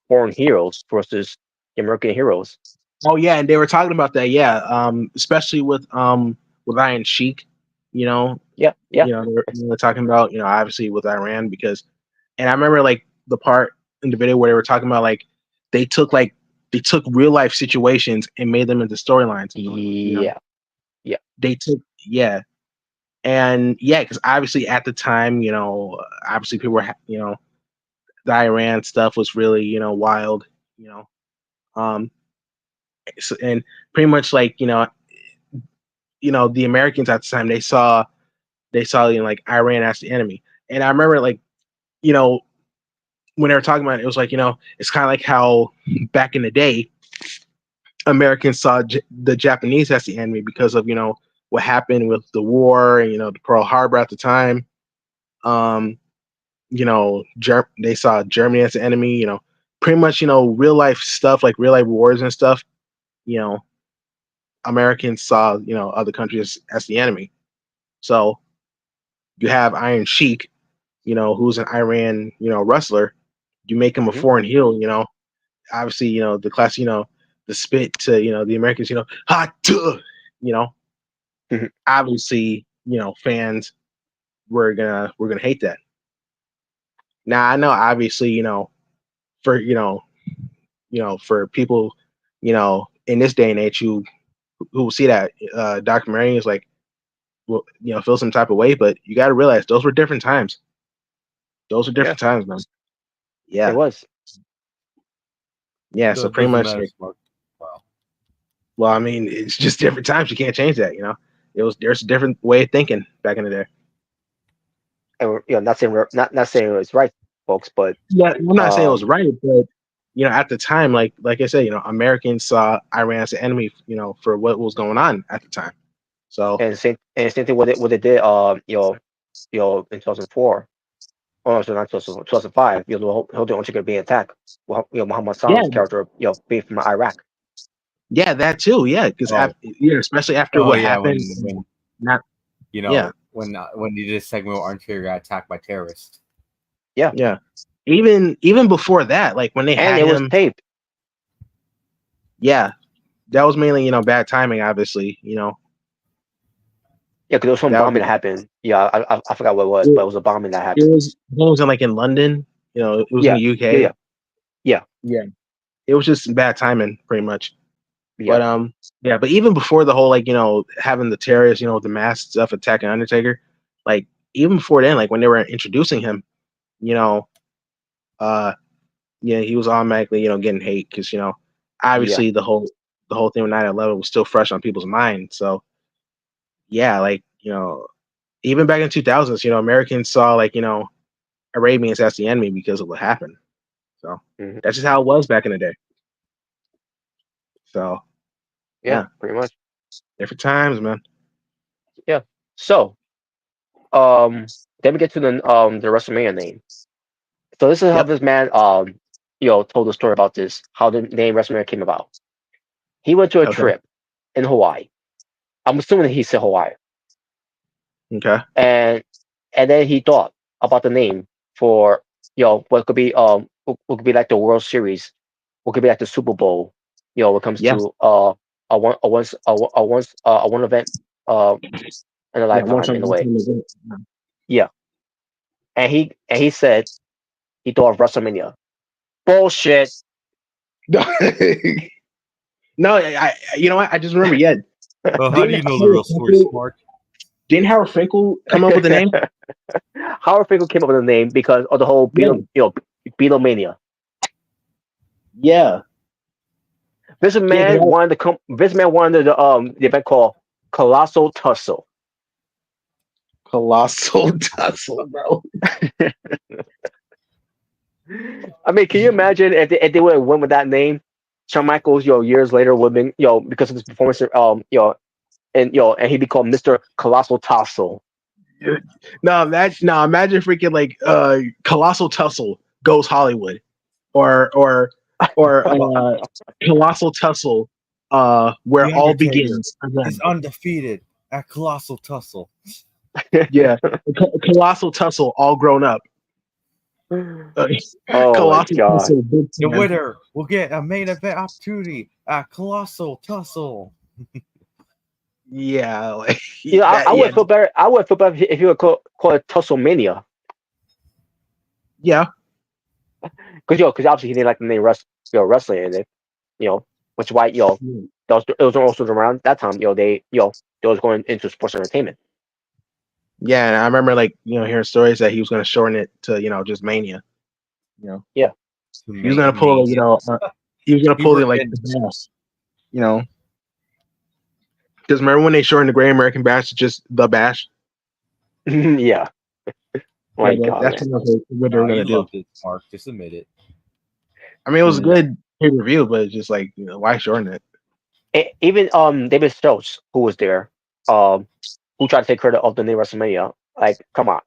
S2: foreign heroes versus American heroes.
S1: oh yeah, and they were talking about that, yeah, especially with Iron Sheik, you know,
S2: Yeah, yeah.
S1: they were talking about obviously with Iran, because, and I remember like the part in the video where they were talking about like they took like they took real life situations and made them into storylines. You know,
S2: Yeah, yeah.
S1: they took and yeah, because obviously at the time, obviously people were the Iran stuff was really wild, you know, um, and pretty much like the Americans at the time they saw like Iran as the enemy, and I remember like you know when they were talking about it, it was like it's kind of like how back in the day Americans saw the Japanese as the enemy because of what happened with the war and the Pearl Harbor at the time. Um, they saw Germany as the enemy. Pretty much real life stuff like real life wars and stuff. You know, Americans saw other countries as the enemy. So you have Iron Sheik, who's an Iran wrestler. You make him a
S2: Hmm.
S1: foreign heel. Obviously the class the spit to the Americans hot duh, you know
S2: Hmm.
S1: obviously fans we're gonna hate that. Now I know obviously for for people in this day and age who will see that documentary is like feel some type of way, but you got to realize those were different times. Those are
S2: Yeah,
S1: different times, man.
S2: it
S1: Yeah,
S2: was.
S1: yeah. So pretty
S3: Doesn't
S1: much
S3: matter,
S1: like,
S3: Smart. Wow.
S1: well, I mean, it's just different times. You can't change that. There's a different way of thinking back in the day.
S2: And not saying not saying it was right, folks, but
S1: Yeah, I'm not saying it was
S2: um,
S1: right, but at the time, like I said, Americans saw Iran as an enemy, for what was going on at the time. So
S2: and same thing what they did in 2004. Oh, so not 2005. The whole thing on being attacked. Well, Muhammad
S1: yeah,
S2: Saleh's character, being from Iraq.
S1: yeah, that too. Yeah, because
S3: Oh,
S1: especially after
S3: oh
S1: what
S3: yeah.
S1: happened.
S3: When
S1: Not yeah,
S3: when you did a segment where Armchair got attacked by terrorists.
S2: Yeah,
S1: yeah. Even before that, like when they
S2: and
S1: had
S2: it was
S1: him,
S2: taped.
S1: yeah, that was mainly bad timing. Obviously,
S2: Yeah, because there was some
S1: that was
S2: bombing that happened. Yeah, I forgot what it was, but
S1: it,
S2: it was a bombing that
S1: it
S2: happened.
S1: was it was in like in London. It was in
S2: Yeah,
S1: the
S2: yeah,
S1: UK.
S2: yeah, yeah,
S1: Yeah, it was just bad timing, pretty much.
S2: yeah.
S1: But yeah. But even before the whole like having the terrorists, with the mask stuff attacking Undertaker, like even before then, like when they were introducing him, you know, uh, yeah, he was automatically getting hate because
S2: Yeah.
S1: obviously the whole thing with 9/11 was still fresh on people's minds. So yeah, like even back in 2000s, Americans saw like Arabians as the enemy because of what happened. So
S2: Hmm.
S1: that's just how it was back in the day. So
S2: Yeah,
S1: yeah,
S2: pretty much.
S1: different times, man.
S2: Yeah. So, then we get to the WrestleMania name. So this is how
S1: Yep.
S2: this man told the story about this, how the name WrestleMania came about. He went to a
S1: Okay.
S2: trip in Hawaii. I'm assuming he said Hawaii,
S1: Okay.
S2: and then he thought about the name for what could be what could be like the World Series, what could be like the Super Bowl. When it comes
S1: Yes.
S2: to a one event uh in a
S1: Yeah. Once
S2: lifetime
S1: I'm
S2: in a way. Yeah, and he said he thought of WrestleMania. Bullshit.
S1: no, you know what? I just remember. Yeah,
S3: Well, how do
S1: didn't
S3: you know the
S1: Howard
S3: real story,
S1: Finkel,
S3: Smart?
S1: didn't Howard Finkel come up with the name?
S2: Howard Finkel came up with the name because of the whole
S1: Yeah.
S2: Beatlemania.
S1: Yeah. Yeah.
S2: This man wanted the event called Colossal Tussle.
S1: Colossal tussle, bro.
S2: I mean, can you imagine if they would have went with that name? Shawn Michaels, years later would have been, because of his performance, and he'd be called Mr. Colossal Tussle.
S1: Imagine freaking like Colossal Tussle goes Hollywood, or Colossal Tussle, where
S3: The
S1: all
S3: Undertaker
S1: begins
S3: is
S1: again.
S3: undefeated at Colossal Tussle.
S1: Yeah, Colossal Tussle, all grown up. Uh,
S2: Oh my
S1: Colossal
S2: god.
S1: Tussle, big
S3: The
S1: time.
S3: winner will get a main event opportunity at Colossal Tussle.
S1: Yeah, like
S2: I
S1: that.
S2: would
S1: Yeah,
S2: feel better. I would feel better if you would call it Tusslemania.
S1: yeah,
S2: Because obviously he didn't like the name wrestling in it. which is why those are also around that time. They was going into sports entertainment.
S1: Yeah, and I remember like hearing stories that he was going to shorten it to just Mania. You know,
S2: Yeah,
S3: To
S1: he was going to pull
S3: Mania.
S1: he was going to
S3: He
S1: pull the
S3: freaking
S1: bash. Because remember when they shortened the Great American Bash to just the Bash?
S2: yeah.
S1: Yeah,
S2: My God,
S1: that's
S2: man.
S1: what they were
S3: you
S1: going to do.
S3: loved it, Mark. Just admit it.
S1: I mean, it was a
S2: No.
S1: good pay per view, but it's just like why shorten it?
S2: Even David Schultz, who was there, who tried to take credit of the name WrestleMania. Like, come on,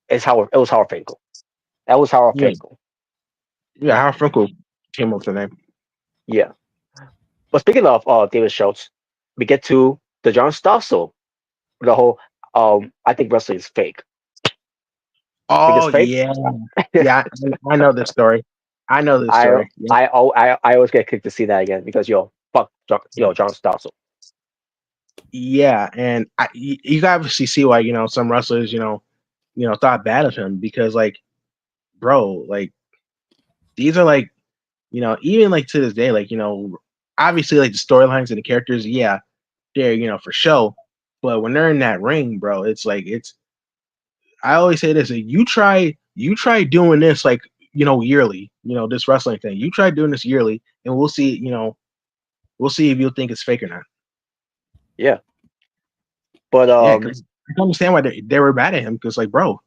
S2: it was Howard Finkel. That was Howard
S1: Yeah,
S2: Finkel.
S1: yeah. How Finkel came up with the name.
S2: Yeah. But speaking of David Schultz, we get to the John Stossel. The whole I think wrestling is fake. Think it's
S1: Oh
S2: fake.
S1: yeah, yeah. I know this story. I know this
S2: I
S1: story. Yeah,
S2: I always get kicked to see that again because fuck John Stossel.
S1: yeah. And you can obviously see why some wrestlers thought bad of him because like bro like these are like even like to this day like obviously like the storylines and the characters yeah they're for show, but when they're in that ring bro it's like it's I always say this like, you try doing this like yearly this wrestling thing you try doing this yearly and we'll see we'll see if you'll think it's fake or not.
S2: Yeah, but
S1: Yeah, because I can understand why they were mad at him because like bro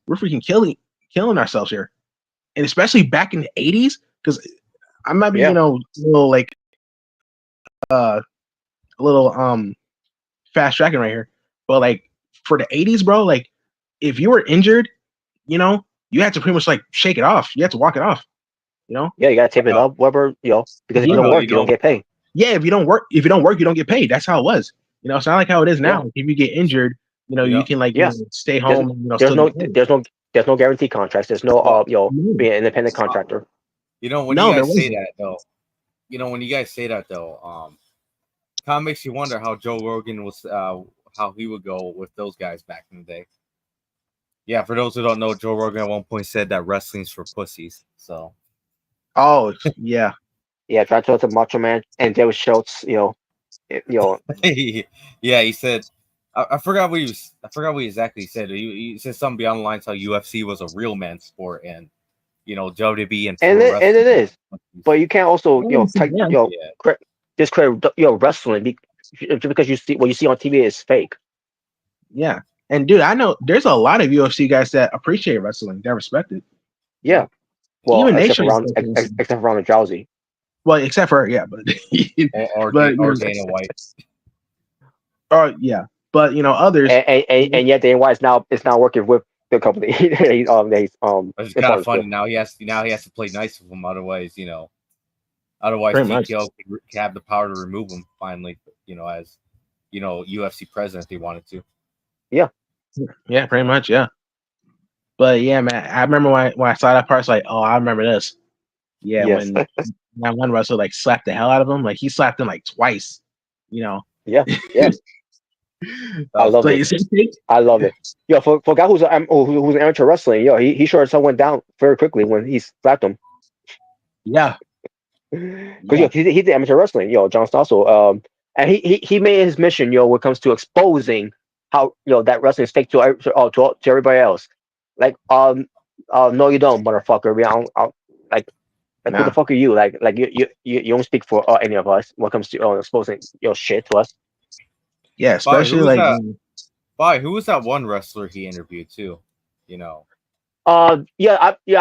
S1: we're freaking killing ourselves here and especially back in the 80s because I might be
S2: yeah,
S1: a little like uh a little fast tracking right here. But like for the 80s, bro, like if you were injured, you had to pretty much like shake it off. You had to walk it off, you know?
S2: yeah. You gotta tape it
S3: Uh,
S2: up, whatever. Because if
S3: I
S2: you don't
S3: really
S2: work, you don't
S3: don't.
S2: get paid.
S1: Yeah, if you don't work, you don't get paid. That's how it was. It's not like how it is
S2: Yeah,
S1: now. If you get injured,
S3: You
S1: you
S3: know.
S1: can like
S2: yeah.
S1: stay
S2: There's
S1: home and
S2: there's
S1: still
S2: no
S1: get paid.
S2: there's no there's no guarantee contracts. There's no
S3: Well,
S1: No,
S2: being an independent contractor.
S3: when you
S1: no, there
S3: guys say
S1: wasn't.
S3: that though, when you guys say that though, kind of makes you wonder how Joe Rogan was, how he would go with those guys back in the day. Yeah, for those who don't know, Joe Rogan at one point said that wrestling's for pussies. So
S1: Oh yeah.
S2: Yeah, try to talk to Macho Man and David Schultz.
S3: yeah, he said. I forgot what he was. I forgot what exactly he said. He said something beyond the lines how UFC was a real man's sport and WWE and
S2: And
S3: pro
S2: it
S3: wrestling.
S2: is, but you can't also
S1: Yeah.
S3: Yeah,
S2: discredit wrestling just because you see what you see on TV is fake.
S1: Yeah. And dude, I know there's a lot of UFC guys that appreciate wrestling, that respect it.
S2: Yeah, well,
S1: Even they should respect it.
S2: Except for Ronda Rousey.
S1: Well, except for yeah, but but
S3: or Dana White.
S1: yeah, but others.
S2: And yet Dana White is now working with the company.
S3: It's
S2: in
S3: kind of
S2: partnership.
S3: funny now. He has to play nice with him. Otherwise, otherwise
S1: Pretty much.
S3: TKO can have the power to remove him finally. As UFC president, if he wanted to.
S2: Yeah,
S1: Yeah, pretty much. Yeah, but yeah, man, I remember when I saw that part. It's like, oh, I remember this. Yeah,
S2: yes,
S1: when that one wrestler like slapped the hell out of him, like he slapped him like twice. You know,
S2: yeah, yeah.
S3: That
S2: I
S3: was
S2: loved
S1: like
S2: it.
S1: you see,
S2: I love it. Yo, for a guy who's an amateur wrestling, he sure as hell went down very quickly when he slapped him.
S1: yeah,
S2: Because
S1: yeah,
S2: he did amateur wrestling, John Stossel. And he made his mission, when it comes to exposing how that wrestling is fake to everybody else. Like, no, you don't, motherfucker. Like who the
S1: nah,
S2: fuck are you? Like you don't speak for any of us when it comes to exposing your shit to us.
S1: yeah,
S3: Bobby, who
S1: especially
S3: was
S1: like
S3: that? Bobby, who was that one wrestler he interviewed too?
S2: I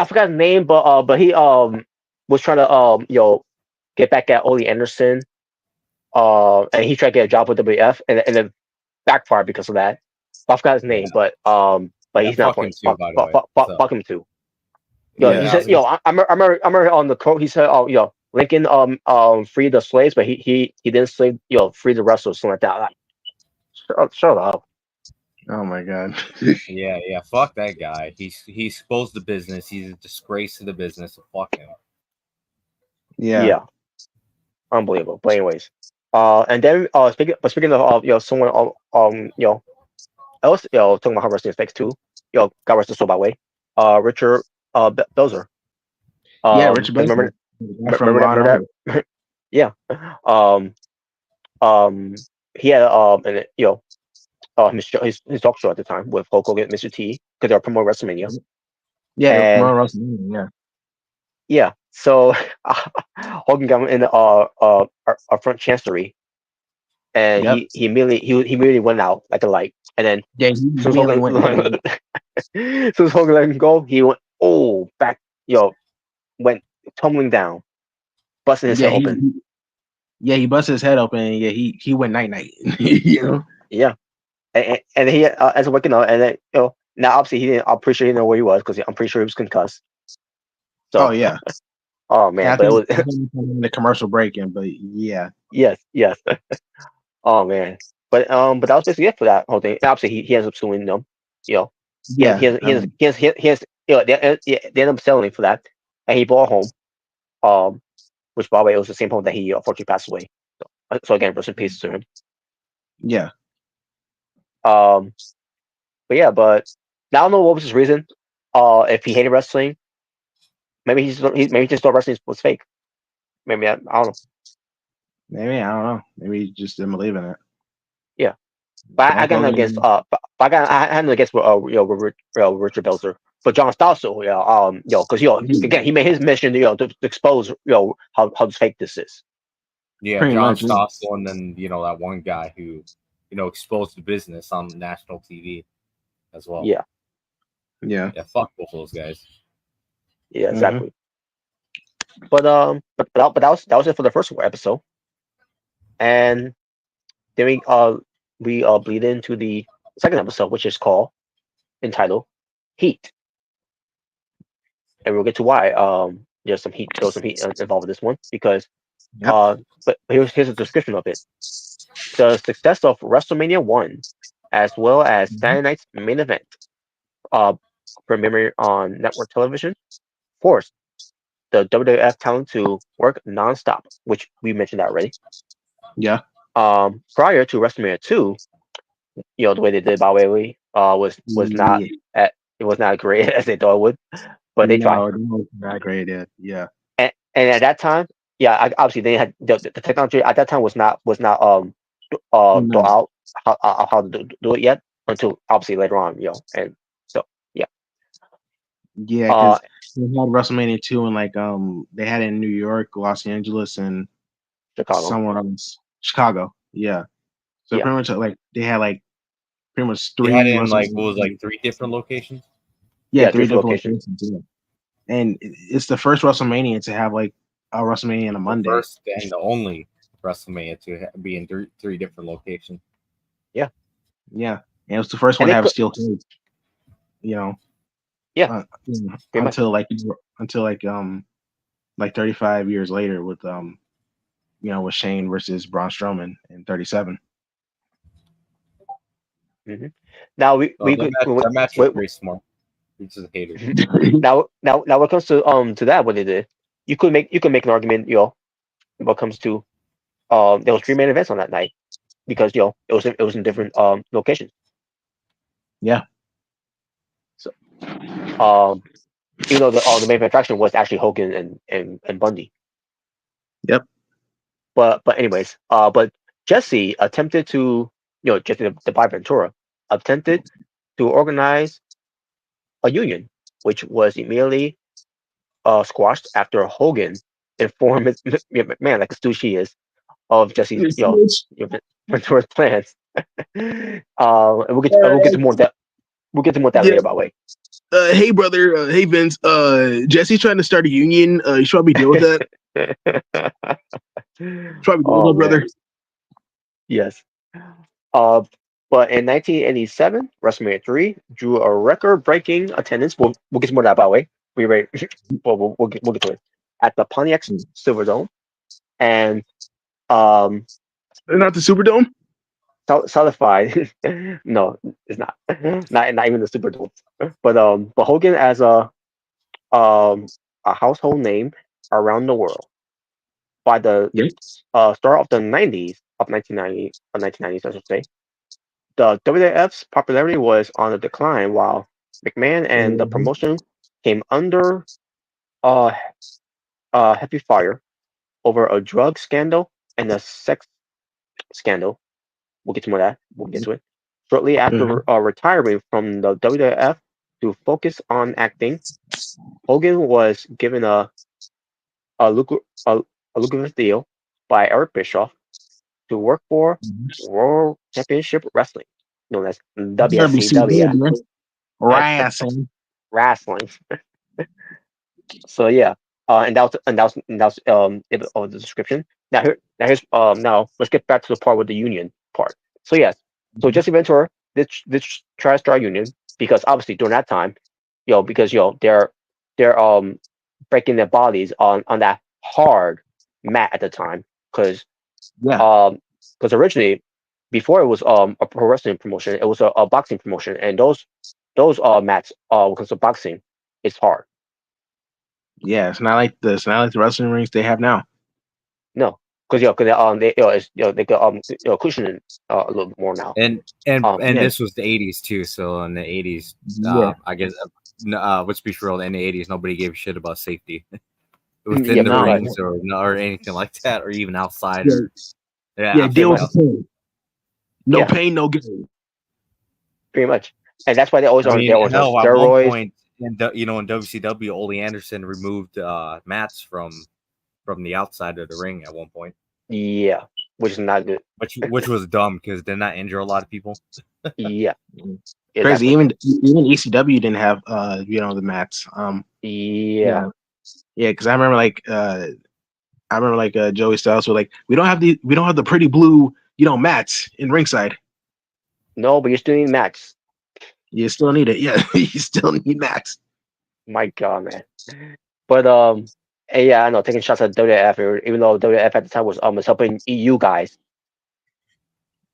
S2: forgot his name, but he was trying to get back at Ole Anderson. And he tried to get a job with WF, and then backfired because of that. I forgot his
S3: Yeah,
S2: name, but
S3: yeah,
S2: he's not
S3: fuck him
S2: playing.
S3: too. By the way, so
S2: Fuck him too.
S1: yeah,
S2: He
S3: yeah, I
S2: said,
S3: was gonna,
S2: I remember on the quote he said, oh, Lincoln freed the slaves, but he didn't slave, free the wrestlers, something like that. Shut up.
S1: oh my god,
S3: yeah, fuck that guy. He exposed the business. He's a disgrace to the business. So fuck him.
S1: yeah,
S2: Yeah, unbelievable. But anyways, and then speaking of someone else talking about how wrestling is fake too. God rest his soul by the way. Richard Belzer.
S1: yeah, Richard
S2: Because
S1: Benson, the guy from
S2: remember
S1: Law and
S2: that
S1: Order.
S2: Yeah. Um. He had and his talk show at the time with Hulk Hogan and Mr. T because they were promoting WrestleMania.
S1: Yeah, they're
S2: And
S1: promoting WrestleMania. Yeah,
S2: yeah, so Hogan got him in our front chancery, and
S1: yep,
S2: he immediately went out like a light, and then
S1: yeah. He
S2: as soon as
S1: immediately
S2: Hogan
S1: went down.
S2: as soon as Hogan let him go, he went back, went tumbling down, busting his
S1: Yeah,
S2: head open.
S1: he busted his head open. And yeah, he went night night. You know.
S2: Yeah, and he as a waking up, and then now obviously he didn't. I'm pretty sure he didn't know where he was because I'm pretty sure he was concussed.
S1: Oh
S2: So,
S1: yeah,
S2: oh
S1: and
S2: man,
S1: I
S2: but it
S1: think
S2: was
S1: the commercial break-in. But yeah,
S2: yes. Oh man, but that was basically it for that whole thing. And obviously, he ends up suing them. You know,
S1: yeah,
S2: they end up selling for that, and he bought a home. Which by the way, it was the same home that he unfortunately passed away. So again, rest in peace to him.
S1: yeah.
S2: Um, but I don't know what was his reason. If he hated wrestling, maybe he just thought wrestling was fake. Maybe I don't know.
S1: Maybe I don't know. Maybe he just didn't believe in it.
S2: Yeah, but I
S1: Hulk
S2: got nothing against
S1: Hogan.
S2: I had nothing against Richard Belzer. But John Stossel, because again he made his mission, to expose how fake this is.
S3: Yeah,
S1: Pretty
S3: John
S1: much.
S3: Stossel, and then that one guy who exposed the business on national TV as well.
S2: Yeah,
S1: Yeah.
S3: Yeah, fuck both those guys.
S2: yeah,
S1: Hmm.
S2: exactly. But that was it for the first episode, and then we bleed into the second episode, which is entitled Heat, and we'll get to why. There was some heat involved with this one because
S1: Yep.
S2: but here's a description of it. The success of WrestleMania 1, as well as
S1: Mhm.
S2: Saturday night's main event, uh, premiering on network television, forced the WWF talent to work nonstop, which we mentioned already.
S1: Yeah.
S2: Prior to WrestleMania 2, the way they did Bow Wei was not
S1: Yeah.
S2: it was not great as they thought it would, but they tried.
S1: No, it was not great. Yeah.
S2: And at that time, yeah, obviously they had the technology at that time was not thought
S1: No.
S2: out how to do it yet until obviously later on, and so yeah,
S1: Yeah,
S2: uh,
S1: because they had WrestleMania 2 and like they had it in New York, Los Angeles, and
S2: Chicago,
S1: somewhere else, Chicago. Yeah. So
S2: yeah,
S1: pretty much like they had like pretty much
S3: They had
S1: three
S3: it in like what was
S1: WrestleMania.
S3: three different locations.
S1: Yeah,
S2: yeah,
S1: three
S2: different
S1: different
S2: locations,
S1: locations. Yeah. And it's the first WrestleMania to have like a WrestleMania on a
S3: The
S1: Monday.
S3: first and the only WrestleMania to be in three different locations.
S2: yeah,
S1: Yeah. And it was the first
S2: and
S1: one to
S2: they
S1: have a
S2: could,
S1: steel cage, you know,
S2: yeah, pretty much,
S1: until like 35 years later with with Shane versus Braun Strowman in 37.
S2: hmm Now
S3: Oh,
S2: we could
S3: that match was
S2: wait,
S3: pretty smart. He's just a hater.
S2: now when it comes to that what they did, you could make an argument, when it comes to there was three main events on that night because it was in different locations.
S1: Yeah.
S2: So um even though the main attraction was actually Hogan and Bundy.
S1: Yep.
S2: But anyways, but Jesse attempted to Jesse the Body Ventura attempted to organize a union, which was immediately squashed after Hogan informed McMahon, like a stooge he is, of Jesse's Ventura's plans. And we'll get to more that we'll get to more that
S1: Yeah.
S2: later. By the way.
S1: Hey brother, hey Vince. Jesse's trying to start a union. You should probably deal with that. Probably deal with
S2: Oh
S1: that,
S2: man,
S1: brother.
S2: yes. Uh, but in 1987, WrestleMania 3 drew a record-breaking attendance. We'll get to more of that by the way. We ready? We'll get to it at the Pontiac Silverdome, and um,
S1: Not the Superdome.
S2: solidified. No, it's not. Not even the Superdome. But Hogan as a household name around the world by the
S1: Yeah.
S2: start of the 90s of 1990s, I should say. The WWF's popularity was on the decline, while McMahon and the
S1: Mhm.
S2: promotion came under heavy fire over a drug scandal and a sex scandal. We'll get to more of that. We'll get to it. Shortly
S1: Hmm.
S2: after retiring from the WWF to focus on acting, Hogan was given a, lucra- a, a lucrative deal by Eric Bischoff to work for World Championship Wrestling, known as WCW
S1: WCW
S2: Wrestling. So yeah, and that was it of the description. Now let's get back to the part with the union part. So yes, so Jesse Ventura did try to start a union because obviously during that time, because they're breaking their bodies on that hard mat at the time because
S1: Yeah,
S2: um because originally before it was a pro wrestling promotion, it was a boxing promotion, and those mats because of boxing, it's hard.
S1: yeah. It's not like the wrestling rings they have now.
S2: No, because they it's, they got cushion it a little bit more now.
S3: And
S1: Yeah,
S3: this was the '80s too. So in the '80s,
S1: yeah.
S3: I guess let's be real. In the '80s, nobody gave a shit about safety
S2: Yeah,
S3: within the
S2: pretty
S1: No,
S2: much,
S3: rings or anything like that, or even outside,
S1: yeah,
S3: or yeah,
S1: yeah.
S2: pretty
S1: Deal with
S3: absolutely
S2: much,
S1: the
S3: nothing.
S1: pain. No
S2: yeah,
S1: pain, no gain.
S2: pretty much, and that's why
S3: I mean,
S2: they're always on
S3: hell, at one
S2: steroids.
S3: point in WCW, Ole Anderson removed mats from the outside of the ring at one point,
S2: Yeah, which is not good.
S3: which was dumb because did not injure a lot of people.
S2: Yeah,
S1: Crazy.
S2: exactly.
S1: Even ECW didn't have the mats.
S2: Yeah,
S1: Yeah, yeah. Because I remember like Joey Styles were like, we don't have the pretty blue mats in ringside.
S2: no, but you're still in max.
S1: You still need it. Yeah, you still need mats.
S2: My God, man. But yeah, I know taking shots at WF, even though WF at the time was helping EU guys.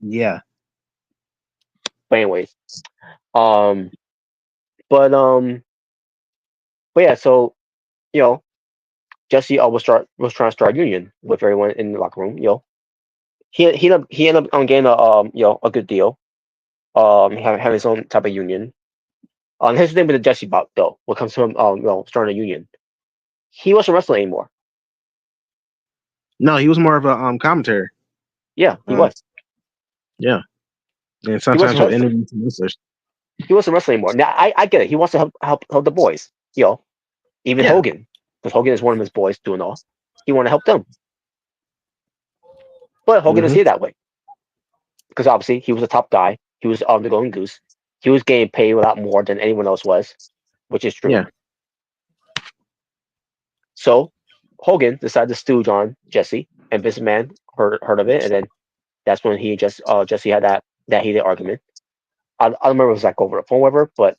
S1: Yeah.
S2: But anyways, um, but um, but yeah, so you know, Jesse was trying to start a union with everyone in the locker room. He ended up on getting a good deal. Having his own type of union. Here's the thing with the Jesse bout though. What comes to him, starting a union, he wasn't wrestling anymore.
S1: No, he was more of a commentator.
S2: Yeah, he
S1: Um,
S2: was.
S1: yeah, and
S2: He
S1: sometimes
S2: wasn't
S1: he'll
S2: wrestling.
S1: interview some wrestlers.
S2: He wasn't wrestling anymore. Now I get it. He wants to help the boys. Even
S1: Yeah.
S2: Hogan, because Hogan is one of his boys doing all. He want to help them, but Hogan didn't
S1: Hmm.
S2: see it that way because obviously he was a top guy. He was the golden goose. He was getting paid a lot more than anyone else was, which is true.
S1: Yeah.
S2: So Hogan decided to stooge on Jesse, and Vince McMahon heard of it, and then that's when Jesse had that heated argument. I don't remember if it was like over the phone, whatever, but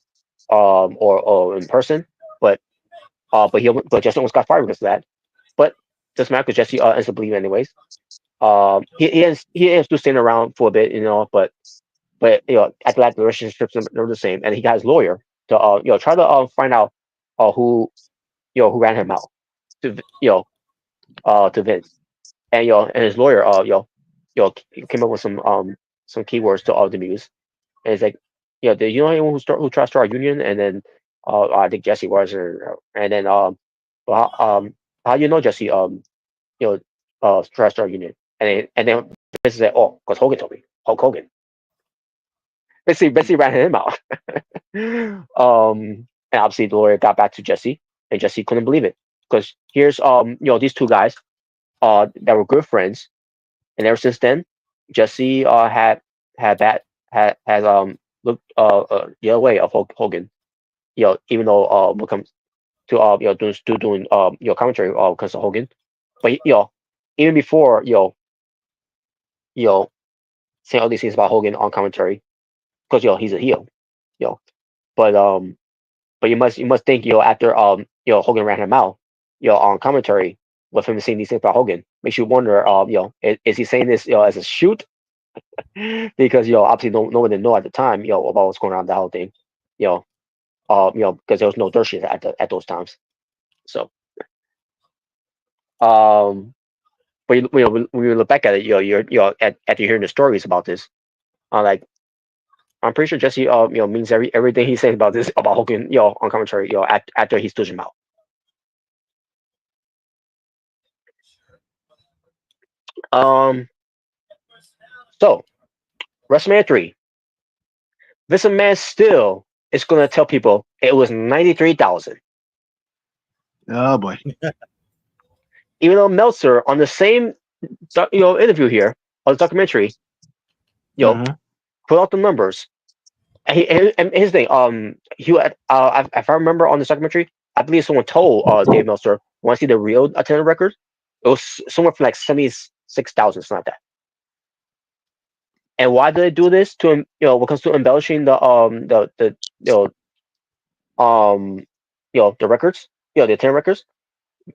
S2: or in person, but but Jesse almost got fired because of that. But doesn't matter because Jesse ends up leaving anyways. He ends up staying around for a bit, but after that the relationships are the same, and he got his lawyer to try to find out who who ran him out to to Vince, and and his lawyer came up with some keywords to the muse, and it's like, do you know anyone who tried to start a union? And then I think Jesse was, and then well, how do you know Jesse you know tried to start a union? And then Vince said, oh, because Hogan told me, Hulk Hogan. Basically ran him out. And obviously the lawyer got back to Jesse, and Jesse couldn't believe it because here's these two guys that were good friends, and ever since then, Jesse had bad had has looked the other way of Hogan. Even though when it comes to doing commentary because of Hogan, but even before you know saying all these things about Hogan on commentary because he's a heel, you know. But you must think after Hogan ran him out on commentary with him saying these things about Hogan makes you wonder is he saying this as a shoot because obviously no one didn't know at the time about what's going on the whole thing you know because there was no dirt sheet at those times. So um but when you look back at it, after hearing the stories about this, like I'm pretty sure Jesse means everything he's saying about this about Hogan on commentary after he stood him out. Um. So WrestleMania 3. Vince McMahon still is going to tell people it was 93,000.
S1: Oh boy.
S2: Even though Meltzer on the same interview here on the documentary,
S1: Hmm.
S2: put out the numbers. And his thing, if I remember on the documentary, I believe someone told Dave Meltzer, want to see the real attendance record? It was somewhere from like 76,000, something like that. And why do they do this? To when it comes to embellishing the um the records, the attendance records.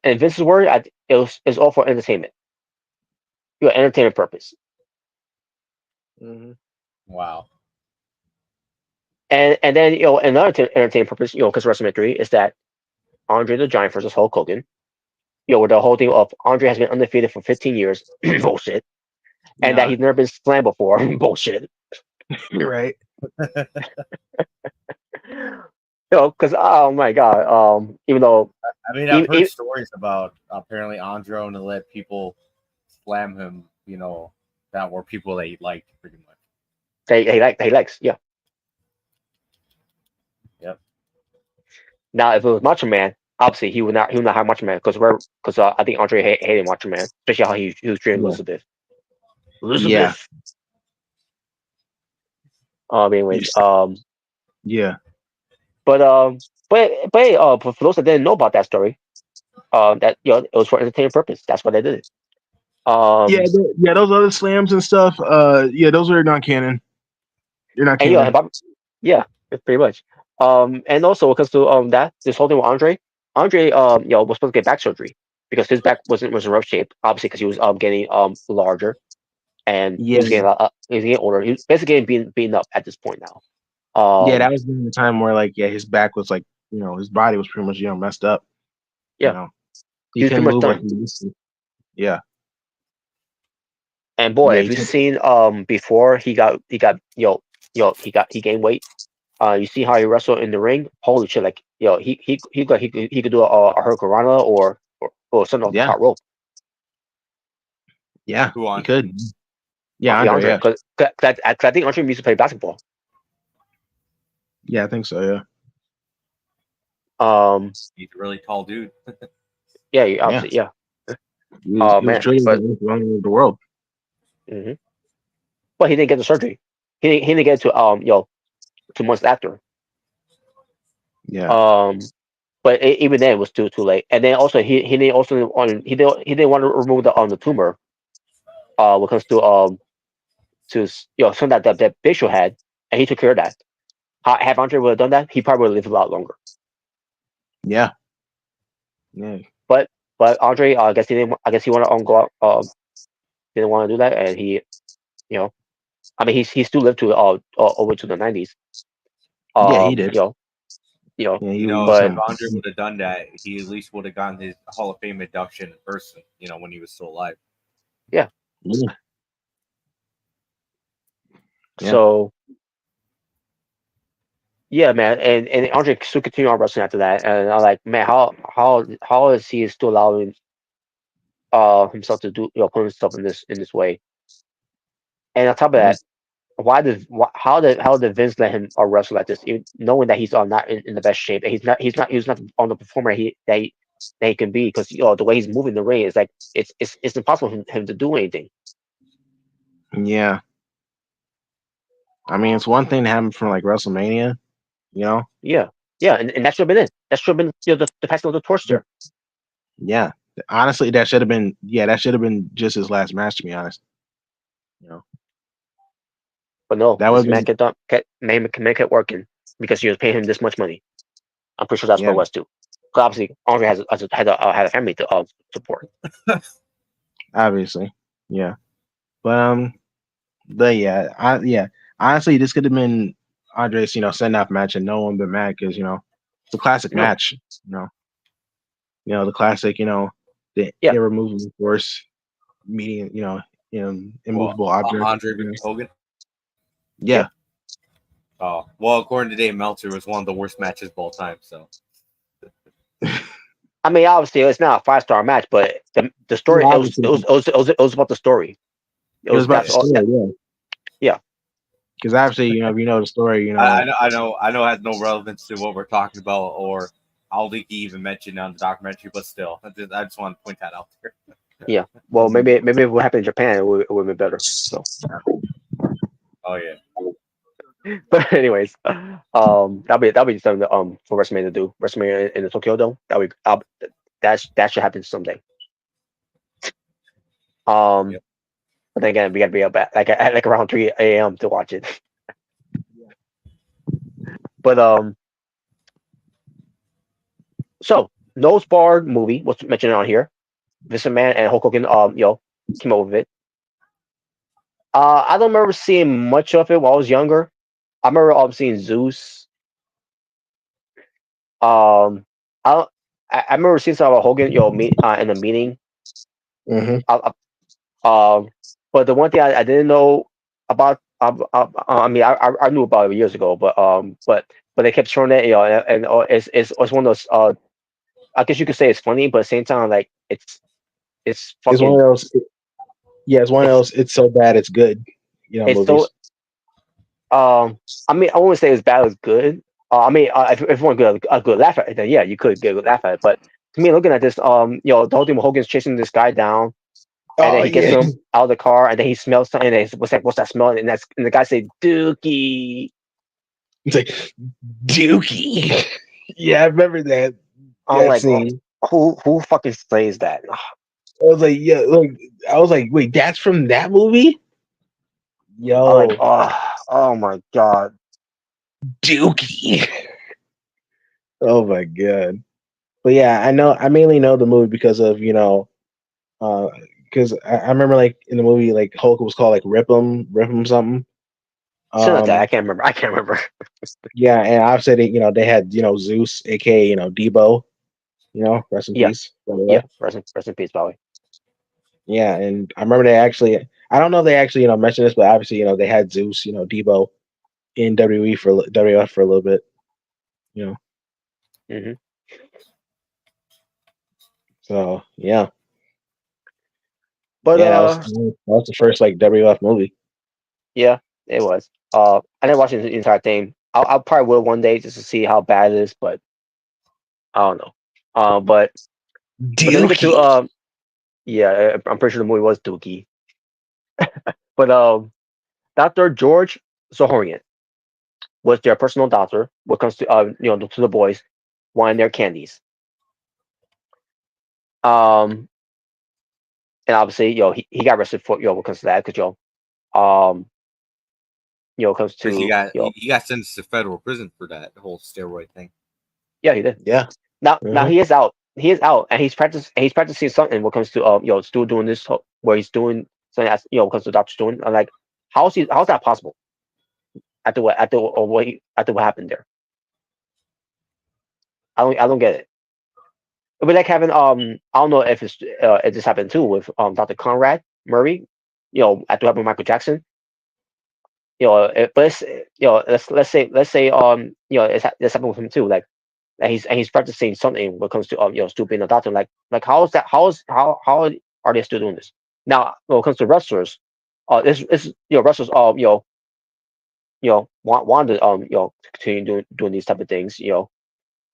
S2: And Vince's word, it's all for entertainment, entertainment purpose.
S1: Hmm.
S3: Wow.
S2: And then another entertainment purpose, because WrestleMania 3 is that Andre the Giant versus Hulk Hogan. With the whole thing of Andre has been undefeated for 15 years, bullshit, and that
S1: Nah.
S2: he's never been slammed before, bullshit.
S1: You're right.
S2: Because oh my god, even though
S3: I mean, I've heard
S2: even,
S3: stories about apparently Andre to let people slam him. That were people that he liked pretty much.
S2: he likes, yeah.
S3: Yep.
S2: Now, if it was Macho Man, obviously he would not have Macho Man because I think Andre hated Macho Man, especially how he was treating
S1: Yeah.
S2: Elizabeth.
S1: Yeah.
S2: Elizabeth. Anyways,
S1: Yes. Yeah.
S2: but for those that didn't know about that story, that it was for entertainment purpose. That's why they did it.
S1: Yeah.
S2: Um,
S1: Yeah. Those other slams and stuff. Yeah. Those are not canon. They're not
S2: and
S1: canon.
S2: yeah, pretty much. And also because to this whole thing with Andre was supposed to get back surgery because his back was in rough shape, obviously because he was getting larger and he
S1: Yeah.
S2: was getting older. He was basically getting beaten up at this point now.
S1: Yeah. That
S2: Um,
S1: was during the time where like his back was like his body was pretty much messed up. You
S2: yeah,
S1: know he
S2: he was
S1: couldn't
S2: pretty much
S1: move like
S2: done.
S1: he used to. Yeah.
S2: And boy,
S1: Yeah.
S2: if you've seen before he gained weight. You see how he wrestled in the ring. Holy shit! Like he could do a hurricanrana or something off the
S1: Yeah.
S2: top rope.
S1: Yeah.
S3: Who
S1: He
S3: on?
S1: could. Yeah.
S2: Yeah,
S1: Andre.
S2: Andre,
S1: Yeah.
S2: because I think Andre used to play basketball.
S1: Yeah. I think so. Yeah.
S2: Um,
S3: He's a really tall dude.
S2: yeah,
S1: Yeah.
S2: obviously, yeah.
S1: He
S2: Oh
S1: was
S2: man,
S1: truly
S2: but
S1: the world.
S2: mhm. But he didn't get the surgery. He didn't get to 2 months after.
S1: Yeah.
S2: Um, but even then it was too late. And then also he didn't also on he didn't want to remove the tumor. When it comes to something that Big Show had, and he took care of that. Have Andre would have done that, he probably would have lived a lot longer.
S1: Yeah. Yeah.
S2: But Andre, I guess he didn't. I guess he want to go out. Didn't want to do that, and you know, I mean, he still lived to over to the 90s.
S1: Yeah. He did.
S2: You know, you know,
S1: Yeah. He was.
S3: If
S2: but
S3: Andre would have done that, he at least would have gotten his Hall of Fame induction in person. When he was still alive.
S2: yeah.
S1: Yeah. Yeah.
S2: So yeah, man, and Andre still continued on wrestling after that, and I'm like, man, how is he still allowing himself to do put himself in this way? And on top of
S1: Yeah.
S2: that, how did Vince let him wrestle like this, even knowing that he's not in the best shape, and he's not on the performer that he can be, because the way he's moving the ring is like it's impossible for him to do anything.
S1: Yeah. I mean, it's one thing to have him from like WrestleMania, you know?
S2: Yeah, yeah, and that should have been it. That should have been the passing of the torch there.
S1: Yeah. Honestly, that should have been just his last match, to be honest. You know,
S2: But no,
S1: that
S2: this
S1: would
S2: man
S1: be,
S2: kept working because he was paying him this much money. I'm pretty sure that's what
S1: yeah,
S2: it was too. Because obviously Andre had a family to support.
S1: obviously. Yeah. But yeah, yeah. Honestly, this could have been Andres, send off match and no one but mad because, it's a classic
S2: No,
S1: match, you know, the classic, the
S2: yeah,
S1: irremovable force meeting,
S3: Well,
S1: immovable object.
S3: Andre versus Hogan.
S2: yeah.
S1: Yeah.
S3: Oh, well, according to Dave Meltzer, it was one of the worst matches of all time. So
S2: I mean, obviously it's not a 5-star match, but The
S1: Yeah,
S2: story,
S1: obviously,
S2: it was about the story. It
S1: it was
S2: was
S1: about
S2: that's
S1: the
S3: Yeah.
S2: all.
S1: story. Yeah,
S2: Yeah,
S1: because obviously, if you know the story,
S3: I know it has no relevance to what we're talking about, or I don't think he even mentioned on the documentary, but still, I just want to point that out there.
S2: yeah. Well, maybe if what happened in Japan, it would have been better. So,
S3: Oh yeah,
S2: but anyways, that'll be something for WrestleMania to do. WrestleMania in the Tokyo Dome. That should happen someday. Um,
S3: yep.
S2: but then again, we gotta be up at like around 3 a.m. to watch it. But so Nose Bar movie was mentioned on here. Vincent Man and Hulk Hogan came up with it. I don't remember seeing much of it while I was younger. I remember seeing Zeus. Um, I I remember seeing some of Hogan meet in a meeting.
S1: hmm
S2: Uh, um, but the one thing I didn't know about I mean I knew about it years ago, but they kept showing it, and it's one of those I guess you could say it's funny, but at the same time like it's
S1: it's one of
S2: fucking
S1: those. Yeah, it's one of
S2: it's
S1: those. It's so bad, it's good.
S2: it's so
S1: Movies.
S2: I mean, I wouldn't say it's bad as good. I mean, if you want to get a good laugh at it, then yeah, you could get a good laugh at it. But to me, looking at this, the whole thing with Hogan's chasing this guy down, and
S1: Oh
S2: then he gets
S1: yeah,
S2: him out of the car, and then he smells something, and what's that smell? And the guy say Dookie.
S1: it's like Dookie. Yeah, I remember
S2: I'm
S1: that
S2: like, oh,
S1: scene.
S2: who fucking says that?
S1: I was like, yeah, like I was like, wait, that's from that movie?
S2: I'm like,
S1: Yo,
S2: oh my god.
S1: Dookie. Oh my god. But yeah, I mainly know the movie because of uh, because I remember like in the movie like Hulk was called like Rip 'em something.
S2: Something like that. I
S1: Um,
S2: can't remember. I can't remember.
S1: yeah, and I've said it, they had Zeus, aka Debo, rest in
S2: Yeah,
S1: peace, by the
S2: yeah.
S1: way.
S2: Rest in peace, Bowie.
S1: Yeah, and I remember they actually, I don't know if they actually mentioned this, but obviously they had Zeus, Debo in WWE for WF for a little bit, you know.
S2: Hmm.
S1: So yeah,
S2: But
S1: yeah, that was the first like WF movie.
S2: yeah, it was. I didn't watch the entire thing. I'll probably will one day just to see how bad it is, but I don't know. But then we get to
S1: Dookie.
S2: yeah, I'm pretty sure the movie was Dookie. But Dr. George Zohorian was their personal doctor when it comes to to the boys wanting their candies. Um, and obviously, he got arrested for when it comes to that because um, comes
S3: Because he
S2: to
S3: got he got sentenced to federal prison for that whole steroid thing.
S2: yeah, he did.
S1: Yeah.
S2: Now
S1: Uh-huh.
S2: he is out. He is out, and he's practicing something when it comes to still doing this where he's doing something as when it comes to doctor doing. I'm like, how's that possible after what happened there? I don't get it. It'd be like having I don't know if this happened too with Dr. Conrad Murray, after having Michael Jackson. But let's say this happened with him too. Like and he's practicing something when it comes to still being a doctor. Like how is that? How are they still doing this now? When it comes to wrestlers, this wrestlers want to continue doing these type of things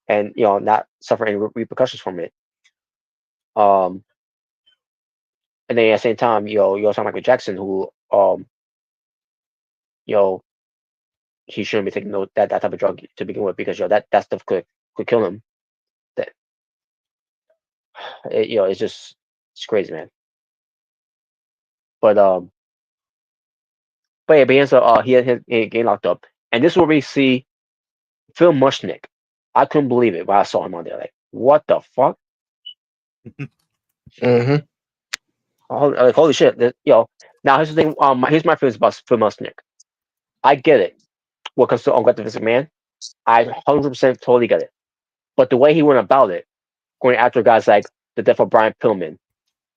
S2: and not suffer any repercussions from it. Um, and then at the same time, you also have Michael Jackson, who you know, he shouldn't be taking that type of drug to begin with because that stuff could kill him. That it's just it's crazy, man. But yeah, but he getting locked up, and this is where we see Phil Mushnick. I couldn't believe it when I saw him on there. Like, what the fuck?
S1: Mm-hmm.
S2: Like, holy shit! Now here's the thing. Here's my feelings about Phil Mushnick. I get it. What comes to Uncle Vince McMahon, I 100% totally get it. But the way he went about it, going after guys like the death of Brian Pillman,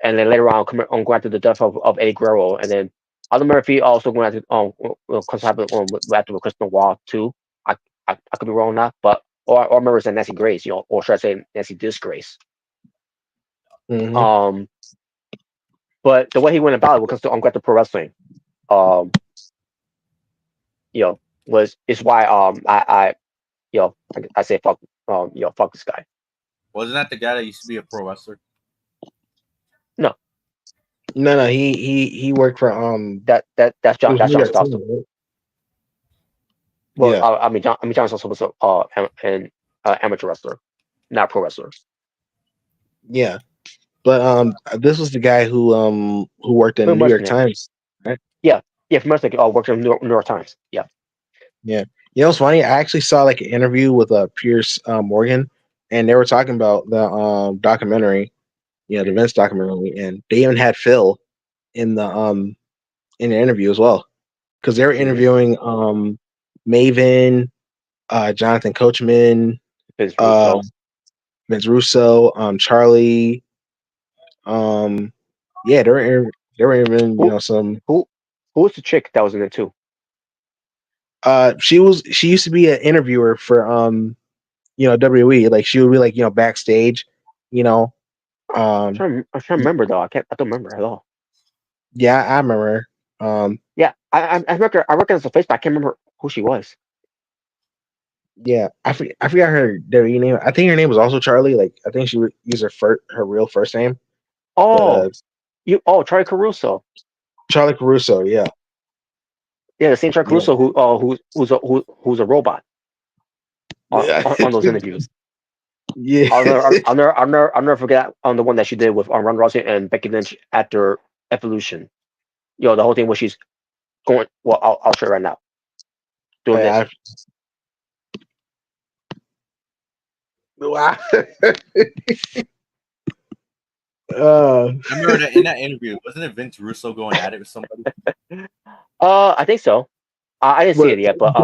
S2: and then later on going after the death of Eddie Guerrero, and then I don't remember if he also going after because happened after Chris Benoit too. I, I could be wrong on that, but or remember it's Nancy Grace, or should I say Nancy Disgrace?
S1: Mm-hmm.
S2: Um, But the way he went about it when it comes to Uncut Pro Wrestling, um, you know, was is why I say fuck fuck this guy.
S3: Wasn't that the guy that used to be a pro wrestler?
S2: No,
S1: No, he worked for it was
S2: That's
S1: New
S2: John
S1: York
S2: Stossel.
S1: Times, right?
S2: Well,
S1: Yeah,
S2: John Stossel was an amateur wrestler, not pro wrestler.
S1: yeah. But this was the guy who worked in
S2: From
S1: New York
S2: Mercenary.
S1: Times, right?
S2: Yeah, yeah, from Mercenary. Worked in New York Times. Yeah.
S1: Yeah. You know what's funny? I actually saw like an interview with Pierce Morgan, and they were talking about the documentary, the Vince documentary, and they even had Phil in the interview as well, because they were
S2: Mm-hmm.
S1: interviewing Maven, Jonathan Coachman,
S2: Vince
S1: uh,
S2: Russo.
S1: Vince Russo, Charlie. Yeah, they were even
S2: Who
S1: some.
S2: who who was the chick that was in it too?
S1: She used to be an interviewer for WWE. Like she would be like backstage, you know. Um,
S2: I'm trying to remember though. I don't remember at all.
S1: yeah, I remember. Um,
S2: Yeah, I recognize the face, but I can't remember who she was.
S1: yeah, I forgot her WWE name. I think her name was also Charlie. Like I think she would use her real first name, but
S2: Oh, Charlie Caruso.
S1: Charlie Caruso. Yeah,
S2: Yeah, the same Charlie
S1: yeah,
S2: Caruso who's a robot on those interviews.
S1: yeah.
S2: I'll never forget on the one that she did with Ronda Rousey and Becky Lynch after Evolution. The whole thing where she's going. Well, I'll show you right now. Doing this.
S1: I, wow.
S3: I remember that in that interview, wasn't it Vince Russo going at it with somebody?
S2: I think so. I didn't see
S1: What?
S2: it yet, but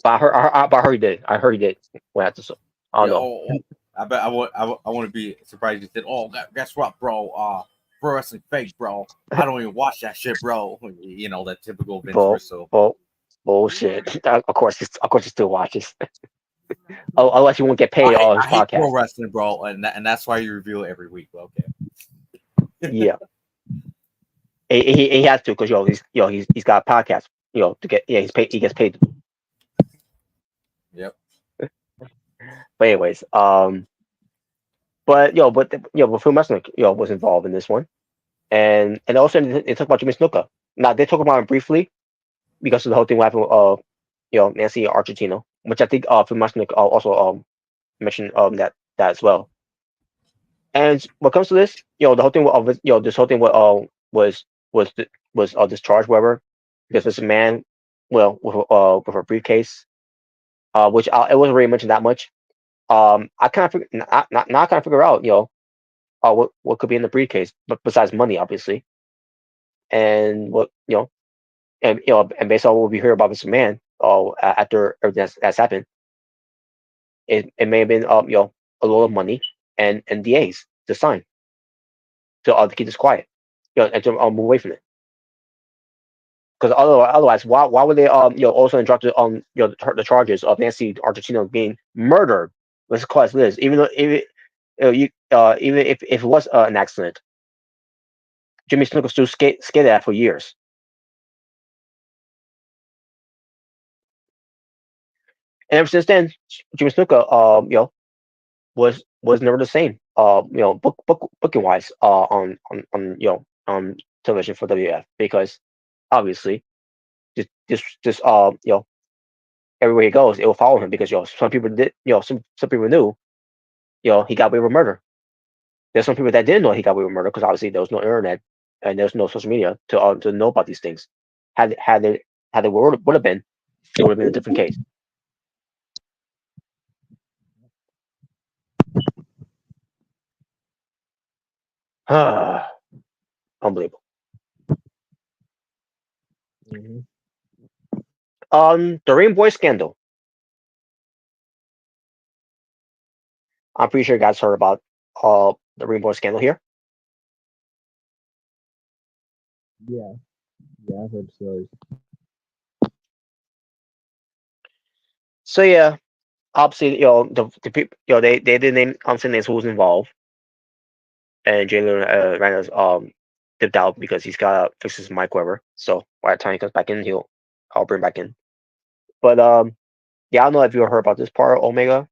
S2: I heard he did. I heard he did. When after so, I don't
S3: Yeah,
S2: know.
S3: I bet I want to be surprised. He said, "Oh, guess what, bro? Pro wrestling fake, bro. I don't even watch that shit, bro." You know that typical Vince
S2: Bull,
S3: Russo.
S2: bull, bullshit. Of course, he still watches. Oh, unless you won't get paid all his
S3: I hate pro
S2: podcast.
S3: wrestling, bro, and that's why you review it every week. Okay.
S2: Yeah, he has to because he's got a podcast. To get he's paid. He gets paid.
S3: Yep.
S2: But anyways, but Phil Messner was involved in this one, and also they talk about Jimmy Snuka. Now they talk about him briefly because of the whole thing with Nancy Argentino, which I think Phil Messner also mentioned that as well. And when it comes to this, the whole thing with this whole thing was was discharged, whatever, because this man, with a briefcase, which it wasn't really mentioned that much. I kind of now I kind of figure out, what could be in the briefcase, but besides money, obviously, and and based on what we hear about this man, after everything that's happened, it may have been a lot of money and DAs to sign to keep this quiet, and to move away from it. Because otherwise, why would they also drop the charges of Nancy Argentino being murdered? Let's call it Liz, even though even if it was an accident, Jimmy Snuka still skated that for years. And ever since then, Jimmy Snuka, was never the same. Booking wise, on television for WF, because obviously this everywhere he goes, it will follow him, because some people did, some people knew, he got away with murder. There's some people that didn't know he got away with murder, because obviously there was no internet and there's no social media to know about these things. Had there would have been, it would have been a different case. Unbelievable.
S1: Mhm.
S2: The Rain Boy scandal. I'm pretty sure you guys heard about the Rain Boy scandal here.
S1: Yeah, yeah, I've heard stories.
S2: So yeah, obviously, the people, they did name, say names who was involved, and Jalen Reynolds dipped out because he's gotta fix his mic, whatever. So by the time he comes back in, I'll bring back in. But yeah, I don't know if you heard about this part, Omega.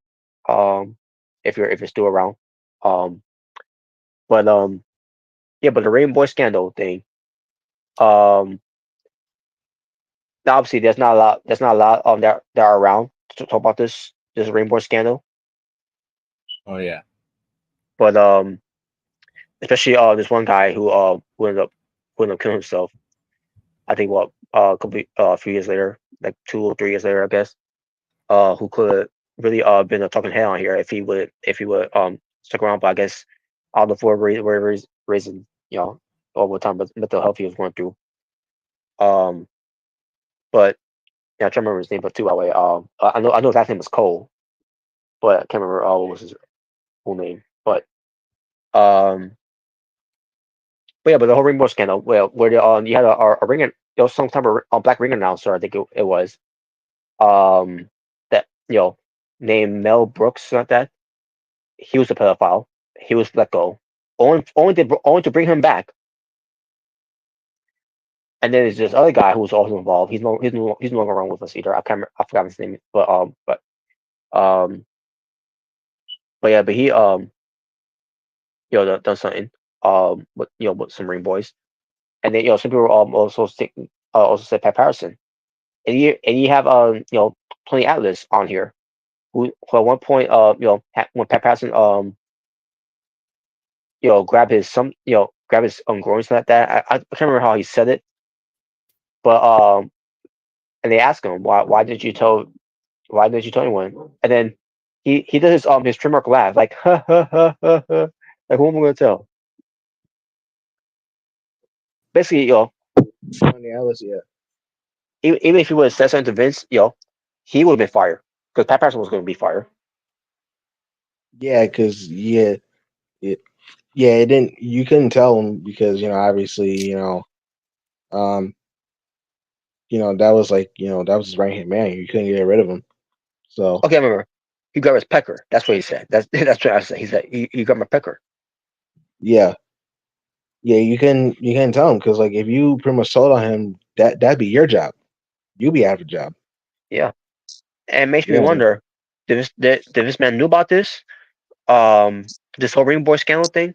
S2: If you're still around. Um, but yeah, but the Rainbow Scandal thing. Now obviously there's not a lot. There's not a lot that are around to talk about this Rainbow Scandal.
S3: Oh yeah.
S2: But especially this one guy who ended up killing himself. I think what a few years later, like 2 or 3 years later, I guess. Who could really been a talking head on here if he would stuck around. But I guess I don't know for whatever reason, all the time, but mental health he was going through. But yeah, I can't remember his name, but too by the way. I know his last name was Cole, but I can't remember what was his full name. But yeah, but the whole Rainbow Scandal, well, where you had a ring, it was some type of a black ring announcer, I think it was, that named Mel Brooks, something like that. He was a pedophile. He was let go, only to bring him back. And then there's this other guy who was also involved. He's no longer around with us either. I forgot his name, um, but yeah, but he done something with some Marine boys, and then some people also said Pat Patterson, and you have Tony Atlas on here, who at one point when Pat Patterson grab his groins like that. I can't remember how he said it, but and they ask him why didn't you tell anyone? And then he does his trademark laugh like ha ha ha ha ha, like who am I gonna tell? Basically,
S1: Tony Ellis, yeah.
S2: even if he would have said something to Vince, he would have been fired because Pat Patterson was going to be fired.
S1: Yeah, because it, yeah, it didn't. You couldn't tell him because obviously um, that was like that was his right hand man. You couldn't get rid of him. So
S2: Okay, I remember. He grabbed his pecker. That's what he said. That's what I said. He said he grabbed my pecker.
S1: yeah, yeah, you can tell him because like if you pretty much told on him, that'd be your job. You'll be out of a job.
S2: Yeah, and it makes me
S1: Yeah,
S2: wonder: did this man knew about this whole Ring Boy scandal thing,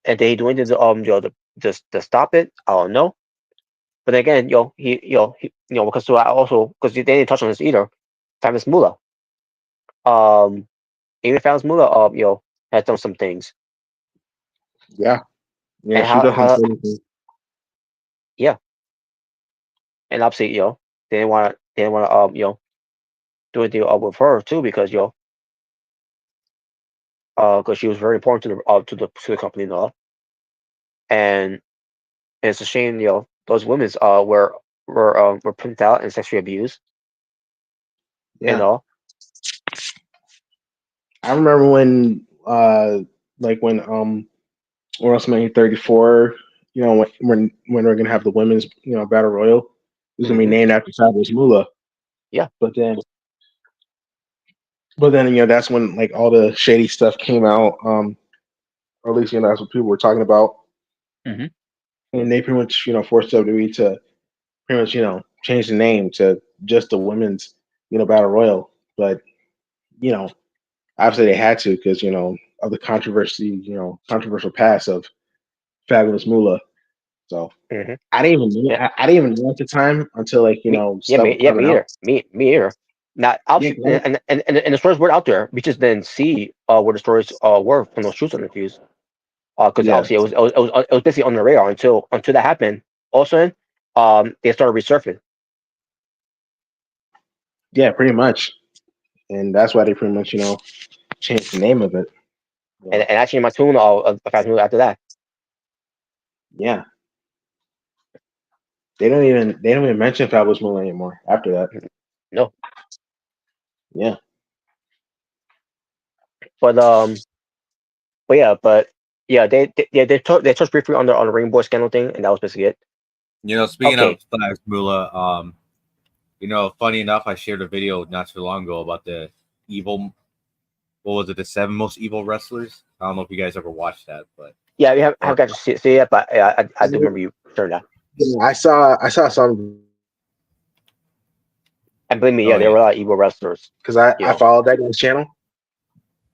S2: and did he do anything to stop it? I don't know. But again, because they didn't touch on this either. Famous Mullah, um, even Famous Mullah, has done some things,
S1: yeah, yeah.
S2: and
S1: She doesn't say anything.
S2: yeah, and obviously, they didn't want to, do a deal with her too because because she was very important to the company and all, and it's a shame, those women's were pimped out and sexually abused and
S1: Yeah,
S2: all.
S1: I remember when like when WrestleMania 34, when we're gonna have the women's battle royal, it was gonna be
S2: Hmm.
S1: named after Fabulous Moolah.
S2: Yeah.
S1: But then that's when like all the shady stuff came out. Or at least that's what people were talking about,
S2: Hmm.
S1: and they pretty much forced WWE to pretty much change the name to just the women's battle royal. But you know obviously they had to because of the controversy, controversial past of Fabulous Moolah. So
S2: Hmm.
S1: I didn't even know.
S2: Yeah.
S1: I didn't even know at the time until like stuff was coming
S2: Me
S1: out.
S2: either. Me either. Now,
S1: Yeah,
S2: obviously, and the stories were out there. We just didn't see where the stories were from those truth interviews. Because
S1: yeah,
S2: obviously it was basically on the radar until that happened. All of a sudden, they started resurfacing,
S1: yeah, pretty much, and that's why they pretty much changed the name of it. So,
S2: and actually my tune of Fast Movie after that.
S1: yeah, they don't even mention Fabulous Moolah anymore after that.
S2: No,
S1: Yeah,
S2: but they touched briefly on the Rainbow Scandal thing, and that was basically it.
S3: Speaking
S2: Okay.
S3: of Flash Moolah, funny enough, I shared a video not too long ago about the evil. What was it? The 7 most evil wrestlers. I don't know if you guys ever watched that, but
S2: Yeah, we have
S3: Or
S2: got to see it, but I do remember you sharing that.
S1: Yeah, I saw some
S2: And believe me, yeah,
S3: oh
S2: there
S3: yeah.
S2: were a lot of evil wrestlers.
S1: because I
S2: You
S1: I
S2: know,
S1: followed that guy's channel.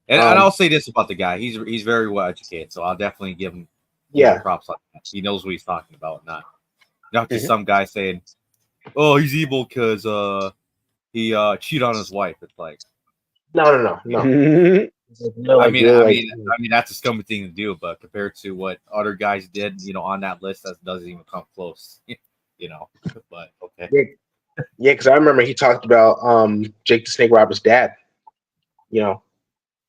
S3: And
S1: Um,
S3: I'll say this about the guy: he's very well educated, so I'll definitely give him
S1: yeah,
S3: props like that. He knows what he's talking about, not just
S2: Mhm.
S3: some guy saying, "Oh, he's evil because he cheated on his wife." It's like,
S1: no. They're
S3: I
S1: like
S3: mean,
S1: you're
S3: I
S1: like
S3: mean, I mean that's a scummy thing to do, but compared to what other guys did, on that list, that doesn't even come close. But okay.
S1: yeah, yeah. Because I remember he talked about Jake the Snake Roberts' dad. You know,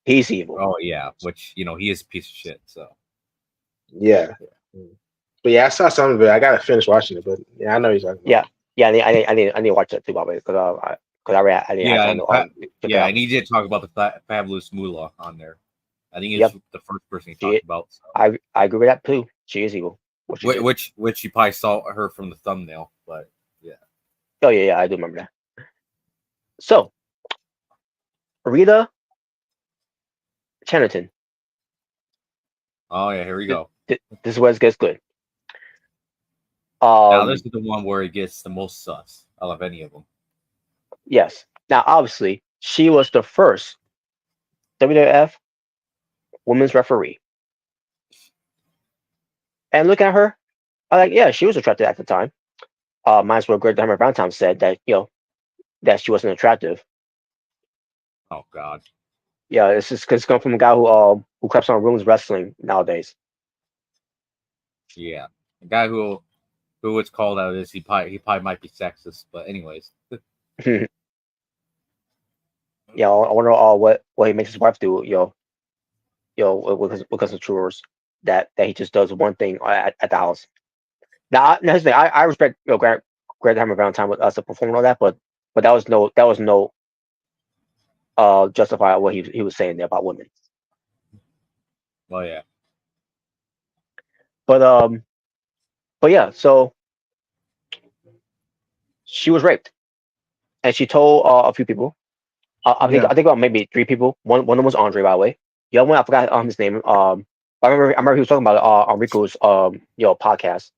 S2: he's evil.
S3: Oh yeah, which he is a piece of shit. So
S1: yeah. But yeah, I saw some of it. I gotta finish watching it, but yeah, I know he's talking about.
S2: Yeah, yeah. I need to watch that too, by the way, because I didn't have
S3: yeah,
S2: time
S3: and
S2: to check it
S3: yeah,
S2: out.
S3: and he did talk about the fabulous Moolah on there. I think he's
S2: Yep,
S3: the first person he
S2: she.
S3: talked about. So.
S2: I agree with that too. She is evil. What she did.
S3: Which you probably saw her from the thumbnail, but yeah.
S2: Oh yeah, I do remember that. So Rita Chatterton.
S3: Oh yeah, here we
S2: This,
S3: go.
S2: this is where it gets good.
S3: Now this
S2: Um,
S3: is the one where it gets the most sus out of any of them.
S2: yes. Now, obviously, she was the first WWF women's referee, and look at her. I like, yeah, she was attractive at the time. Might as well Greg Hammer Valentine said that that she wasn't attractive.
S3: Oh god.
S2: Yeah, it's just because it's come from a guy who claps on rooms wrestling nowadays.
S3: Yeah. The guy who it's called out is he probably might be sexist, but anyways.
S2: Yeah, I wonder what he makes his wife do. Because of chores that he just does one thing at the house. Now here's the thing. I respect Greg Hammer Valentine with us to perform and all that, but that was no justify what he was saying there about women.
S3: Well yeah.
S2: But but yeah, so she was raped, and she told a few people.
S1: Yeah,
S2: I think about maybe three people. One of them was Andre, by the way. The other one I forgot his name. I remember he was talking about on Rico's podcast.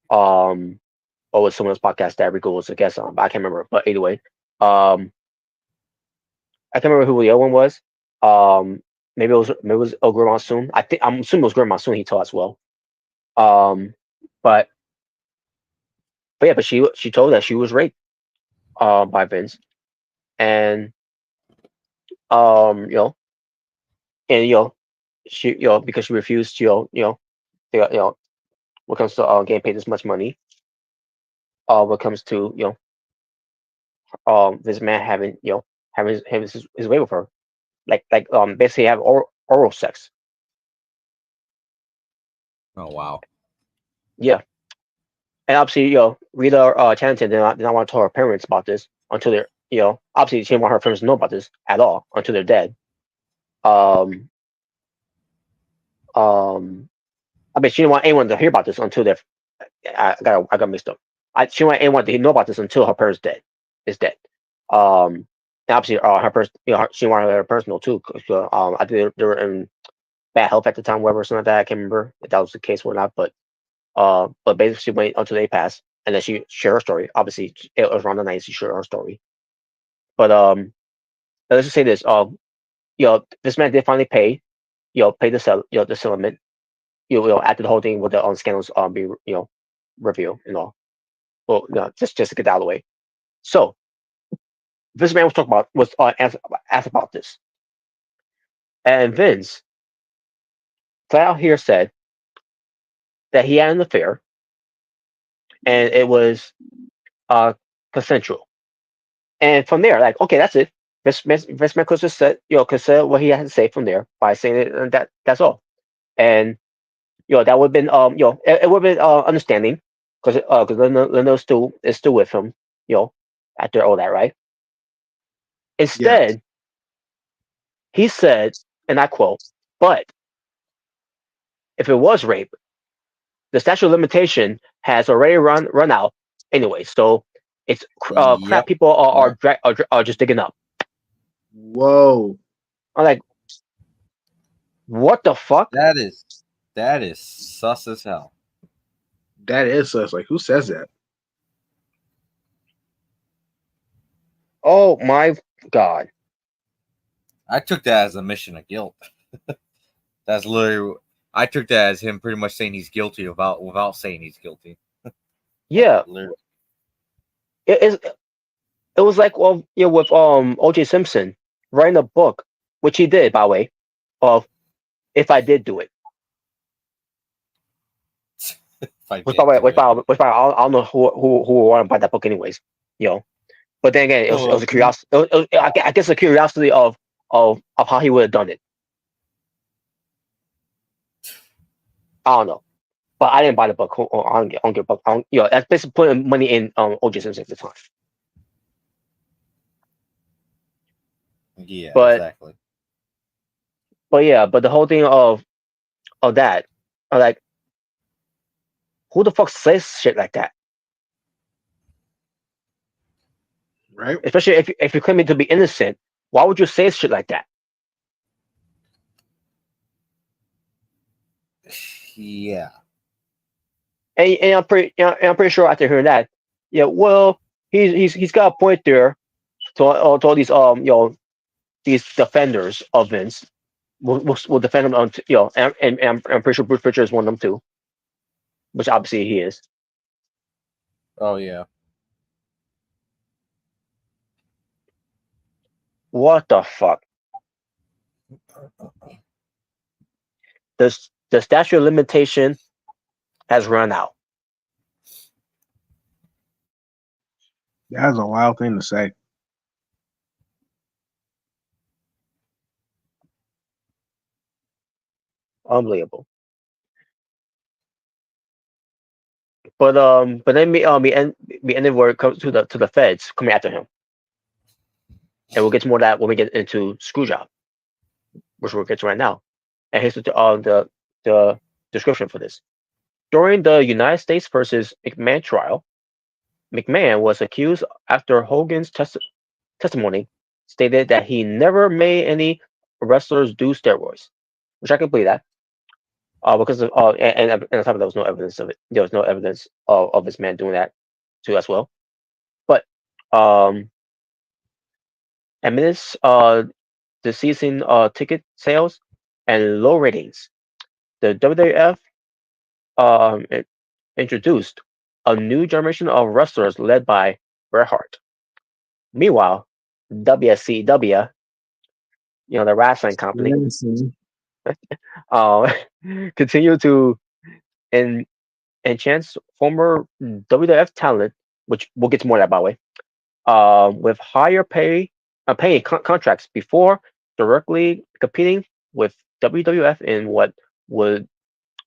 S2: Or was someone's podcast that Rico was a guest on, but I can't remember. But anyway, I can't remember who the other one was. Um, maybe it was Ogre Monsoon. I'm assuming it was Ogre Monsoon. He told as well. Um, but but yeah, but she told that she was raped by Vince, and um you know and she because she refused to when it comes to getting paid this much money, when it comes to this man having his way with her, basically have oral sex.
S3: Oh wow.
S2: Yeah, and obviously Rita Channing did not want to tell her parents about this until they're obviously she didn't want her parents to know about this at all until they're dead. Um um I mean she didn't want anyone to hear about this until they're I got mixed up. She didn't want anyone to know about this until her parents is dead. Um and obviously her person she wanted her personal too, 'cause, I think they were in bad health at the time, whatever, something like that. I can't remember if that was the case or not, but basically she waited until they passed, and then she shared her story. Obviously, it was around the night she shared her story. But let's just say this: this man did finally pay the settlement. After the whole thing with the scandals be revealed and all. Well, just to get that out of the way. So this man was asked about this, and Vince flat out here said that he had an affair, and it was uh consensual. And from there, like, okay, that's it. Vince McMahon could just said, could say what he had to say from there by saying it, and that's all. And that would have been, it would have been understanding because Linda is still with him, you know, after all that, right?
S1: yeah,
S2: Instead, he said, and I quote, "But if it was rape, the statute of limitation has already run out anyway. So it's crap
S3: Yep.
S2: people are,
S3: Yep.
S2: are just digging up."
S1: whoa,
S2: I'm like, what the fuck?
S3: That is That is sus as hell.
S1: That is us. Like, who says that?
S2: Oh my god.
S3: I took that as a mission of guilt. That's literally. I took that as him pretty much saying he's guilty without saying he's guilty.
S2: Yeah,
S3: Literally.
S2: it, it was like, well, with O.J. Simpson writing a book, which he did, by the way, of if I did do it.
S3: If I
S2: Which by
S3: did
S2: the way,
S3: do it.
S2: I don't know who would want to buy that book anyways. You know, but then again, it was
S3: Oh,
S2: a curiosity. I guess a curiosity of how he would have done it. I don't know, but I didn't buy the book. I don't get a book. That's basically putting money in O.J. Simpson at the time.
S3: yeah,
S2: But
S3: exactly.
S2: yeah, but the whole thing of that, like, who the fuck says shit like that?
S1: Right?
S2: Especially if you're claiming to be innocent, why would you say shit like that?
S3: Yeah.
S2: And I'm pretty sure after hearing that, yeah, well, he's got a point there to all these these defenders of Vince. Will defend him on and I'm pretty sure Bruce Pritchard is one of them too, which obviously he is.
S3: Oh yeah.
S2: What the fuck? The statute of limitation has run out.
S1: That's a wild thing to say.
S2: Unbelievable. But then we ended where it comes to the feds coming after him, and we'll get to more of that when we get into Screwjob, which we'll get to right now. And here's the description for this. During the United States versus McMahon trial, McMahon was accused after Hogan's testimony stated that he never made any wrestlers do steroids, which I can believe that. Because of and on top of that, there was no evidence of it. There was no evidence of this man doing that too as well. But um, amidst the season ticket sales and low ratings, the WWF introduced a new generation of wrestlers led by Bret Hart. Meanwhile, WCW, the wrestling company, uh, continued to en- enchant former WWF talent, which we'll get to more of that by the way, with higher paying contracts before directly competing with WWF in what would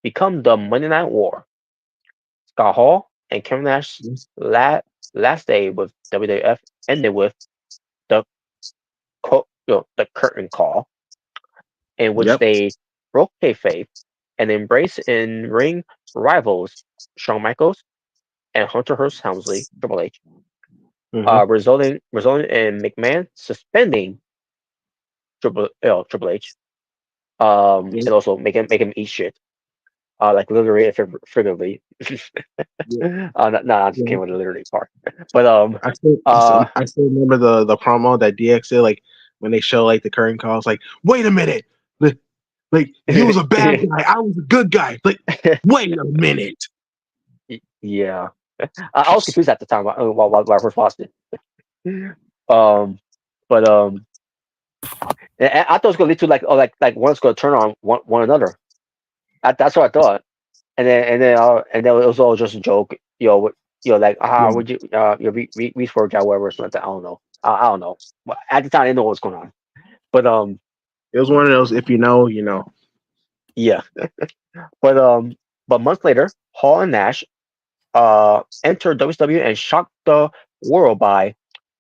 S2: become the Monday Night War. Scott Hall and Kevin Nash's last day with WWF ended with the the curtain call, in which
S1: Yep.
S2: they broke kayfabe and embraced in ring rivals Shawn Michaels and Hunter Hearst Helmsley, Triple H,
S1: Hmm.
S2: resulting in McMahon suspending Triple H,
S1: Yep.
S2: and also make him eat shit, like literally and figuratively.
S1: Yep.
S2: I just came
S1: Yep.
S2: with the literally part, but uh,
S1: I still remember the promo that DX did, like when they show like the curtain calls, like, wait a minute, like you was a bad guy, I was a good guy. Like, wait a minute.
S2: yeah, I was confused at the time while I first watched it. Um, but and I thought it was gonna lead to like one's gonna turn on one another. That's what I thought. And then it was all just a joke. Like,
S1: Yeah.
S2: would you reach for a guy, whatever, something like that. I don't know. I don't know. But at the time, I didn't know what was going on. But
S1: It was one of those, if you know, you know.
S2: yeah. But months later, Hall and Nash entered WCW and shocked the world by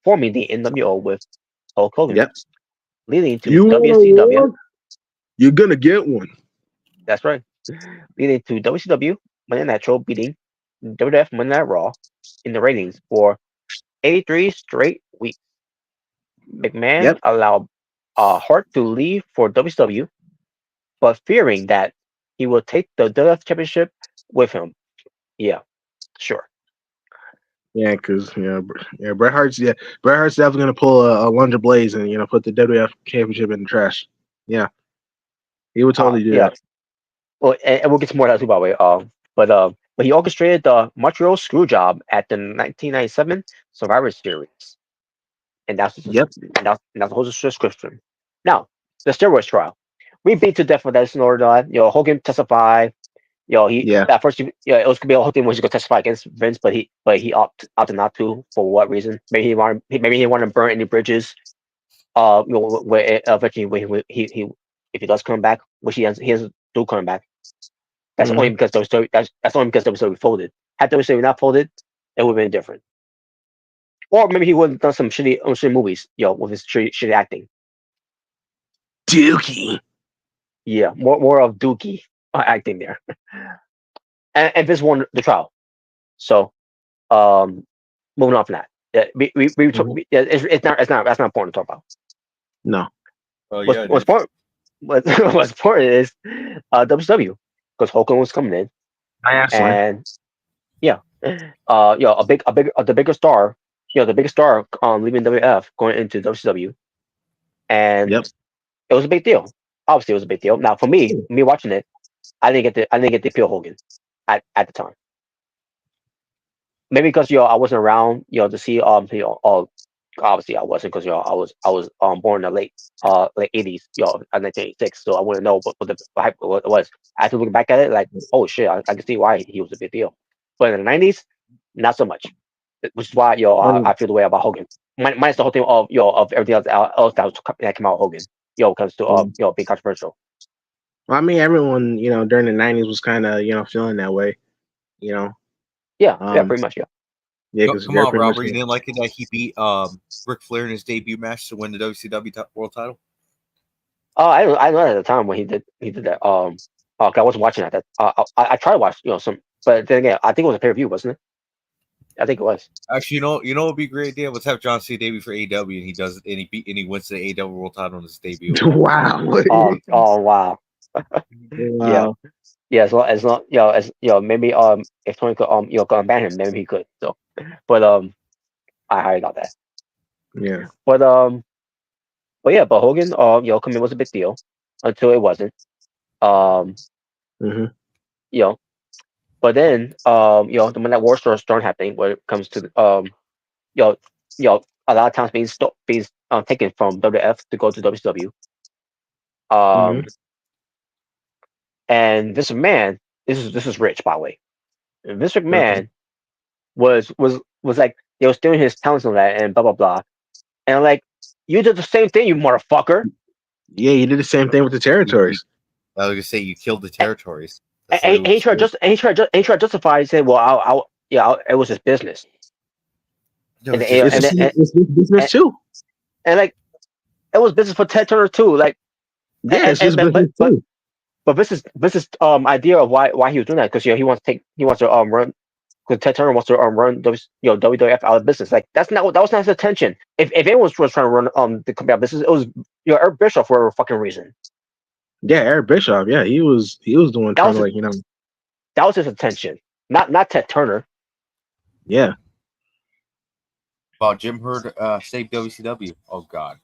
S2: forming the NWO with Hulk Hogan,
S1: Yep.
S2: leading to
S1: You want a
S2: WCW.
S1: war? You're gonna get one.
S2: That's right. Leading to WCW Monday Night Nitro beating WWF Monday Night Raw in the ratings for 83 straight weeks. McMahon
S1: Yep.
S2: allowed Hart to leave for WCW, but fearing that he will take the WWF Championship with him. Yeah, sure.
S1: Yeah, because yeah, Bret Hart's Bret Hart's definitely gonna pull a Lunger Blaze and put the WWF Championship in the trash. Yeah, he would totally do
S2: Yeah.
S1: that.
S2: Well, and we'll get to more of that too, by the way. But he orchestrated the Montreal Screwjob at the 1997 Survivor Series, and
S1: Yep.
S2: that's the whole description. Now, the steroids trial. We beat to death for that in order that Hogan testified. He
S1: Yeah.
S2: at first, it was gonna be a whole thing was going to testify against Vince, but he opted not to for what reason? Maybe he wanted to burn any bridges. Where eventually when he if he does come back, which he has do coming back. That's only
S1: Hmm.
S2: because that's only because WWE folded. Had WWE not folded, it would have been different. Or maybe he would have done some shitty movies, with his shitty acting.
S1: Dookie.
S2: Yeah, more of Dookie acting there. And Vince won the trial. So, um, moving on from that. Yeah,
S1: Hmm.
S2: it's not that's not important to talk about.
S1: No.
S3: Oh
S2: What's
S3: yeah, it
S2: what's
S3: is.
S2: important what's important is WCW, because Hogan was coming in,
S1: Aslan.
S2: and yeah, the bigger star, leaving WF going into WCW, and
S1: Yep.
S2: it was a big deal. Obviously, it was a big deal. Now, for me watching it, I didn't get the appeal Hogan at the time. Maybe because I wasn't around, to see obviously I wasn't, because I was born in the late 80s, 1986, so I wouldn't know what it was. After looking back at it, like, oh shit, I can see why he was a big deal. But in the 90s, not so much. Which is why I feel the way about Hogan. Minus the whole thing of everything else that came out of Hogan. Comes to being controversial.
S1: Well, I mean, everyone during the '90s was kind of feeling that way. You know.
S2: Yeah,
S1: Um.
S2: pretty much, yeah.
S1: Yeah, because
S3: Come
S1: they're
S3: on,
S1: pretty much.
S3: Robert. You didn't like it that he beat Ric Flair in his debut match to win the WCW World Title?
S2: I know at the time when he did that. 'Cause I wasn't watching that. I tried to watch some, but then again, I think it was a pay per view, wasn't it? I think it was.
S3: Actually, what would be a great idea? Let's have John Cena debut for AEW, and he wins the AEW World Title on his debut.
S1: Wow.
S2: Oh wow. Yeah.
S1: Wow.
S2: Yeah. As long as maybe if Tony could go and ban him, maybe he could. So, but I highly doubt that.
S1: Yeah.
S2: But yeah, but Hogan coming in was a big deal until it wasn't. Um
S1: Hmm.
S2: you know but then when that war started happening, when it comes to you know, a lot of times being taken from WF to go to WCW.
S1: Hmm.
S2: Um, and this man, this is rich, by the way. And Vince
S1: Okay.
S2: McMahon was like, was stealing his talents on that and blah blah blah. And I'm like, you did the same thing, you motherfucker.
S1: Yeah, you did the same thing with the
S3: You-
S1: territories.
S3: I was gonna say you killed the
S2: And,
S3: territories. That's
S2: and,
S3: literally
S2: and
S3: what
S2: he tried
S3: you did.
S2: just and he tried to justify. He said, well, it was his business.
S3: No,
S2: And
S3: it's just
S2: and and, and,
S1: It's his business
S2: and,
S1: too.
S2: and like, it was business for Ted Turner too. Like,
S1: Yeah, it's his
S2: but
S1: business too.
S2: this is idea of why he was doing that, because he wants to run, because Ted Turner wants to run WWF out of business. Like, that was not his intention. If anyone was trying to run the company out of business, it was Eric Bischoff for a fucking reason.
S1: Yeah, Eric Bischoff. Yeah, he was doing
S2: That
S1: trying
S2: was
S1: to
S2: his, that was his intention, not Ted Turner.
S1: yeah.
S3: about Jim Herd saved WCW. Oh God.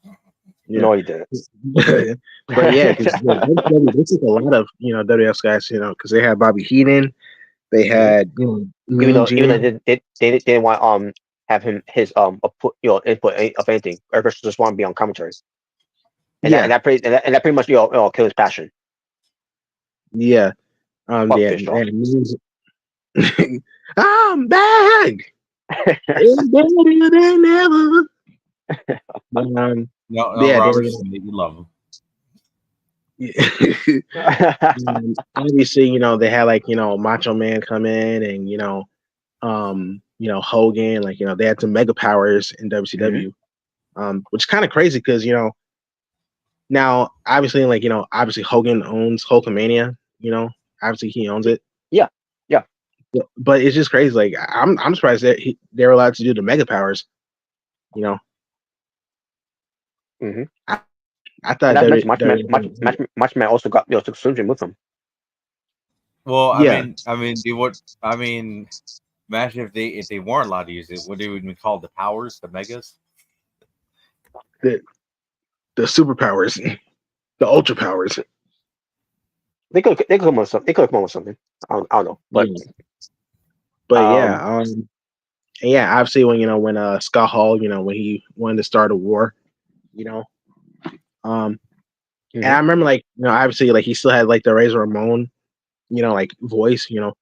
S1: Yeah.
S2: No, he didn't.
S1: But yeah, because they took a lot of WF guys, because they had Bobby Heenan, they
S2: Mhm.
S1: had
S2: Even
S1: Mean
S2: though
S1: Gene.
S2: they didn't want have him his input of anything. Eric Bischoff just wanted to be on commentary,
S1: Yeah,
S2: and that pretty much killed his passion.
S1: yeah,
S2: Fuck
S1: yeah.
S2: Bischoff.
S1: I'm back. It's better than ever. But,
S3: No,
S1: yeah,
S3: Robert, just made you love him.
S1: obviously, they had like Macho Man come in, and Hogan, like they had some mega powers in
S2: Mhm.
S1: WCW, which is kind of crazy because now obviously like obviously Hogan owns Hulkamania, obviously he owns it,
S2: Yeah, yeah.
S1: but it's just crazy. Like I'm surprised that they're allowed to do the mega powers. You know,
S2: Hmm.
S1: I
S2: And
S1: thought
S2: not to
S1: that
S2: mention, Matchman also got took Sunjin with him.
S3: Well,
S1: Yeah,
S3: they would. I mean, imagine if they weren't allowed to use it. What they would even call the powers, the megas.
S1: the the superpowers, the ultra powers.
S2: They could come up with something. They could come up with something. I don't know, but
S1: Yeah. But yeah,
S2: um,
S1: and yeah, obviously when when Scott Hall, when he wanted to start a war, you know, um, and
S2: mhm,
S1: I remember like obviously like he still had like the Razor Ramon, like voice, you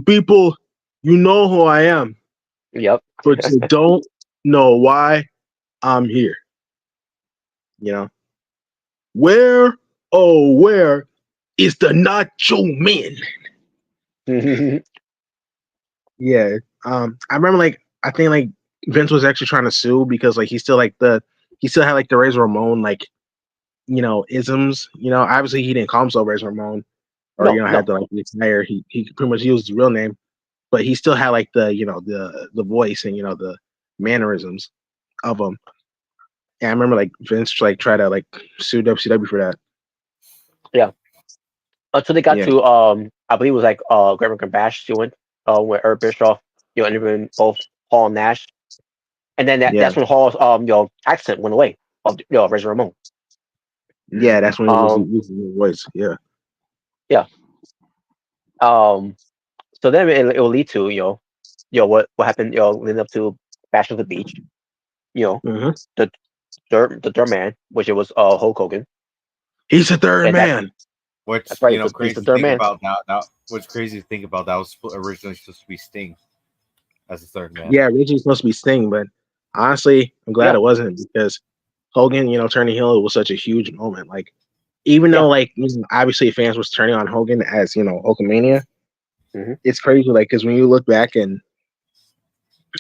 S1: people, you know who I am,
S2: yep.
S1: but you don't know why I'm here. You know, where, oh, where is the Nacho Man? Yeah. I remember like I think like Vince was actually trying to sue because like he still had like the Razor Ramon like isms. Obviously he didn't call himself Razor Ramon or
S2: No,
S1: had
S2: no.
S1: to like retire. He pretty much used his real name, but he still had like the the voice and the mannerisms of him. And I remember like Vince like tried to like sue WCW for that.
S2: Yeah. Until they got
S1: Yeah,
S2: to I believe it was like Great American Bash doing where Eric Bischoff interviewing both Hall and Nash, and then
S1: yeah,
S2: that's when Hall's accent went away of Razor Ramon.
S1: yeah. That's when he was
S2: Um,
S1: using his voice. Yeah.
S2: yeah. Um, so then it will lead to what happened leading up to Bash of the Beach. You know
S1: Hmm.
S2: the third man, which it was Hulk Hogan,
S1: He's a third
S2: and
S1: man.
S2: that's
S3: Which
S2: right. He's
S3: crazy
S2: the
S3: to
S2: third
S3: think
S2: man.
S3: about. That what's crazy to think about. That was originally supposed to be Sting as the third man.
S1: Yeah, originally supposed to be Sting, but honestly, I'm glad
S2: Yeah,
S1: it wasn't because Hogan, turning heel was such a huge moment. Like, even
S2: yeah.
S1: though like obviously fans was turning on Hogan as Hulkamania,
S2: Hmm.
S1: it's crazy. Like, because when you look back and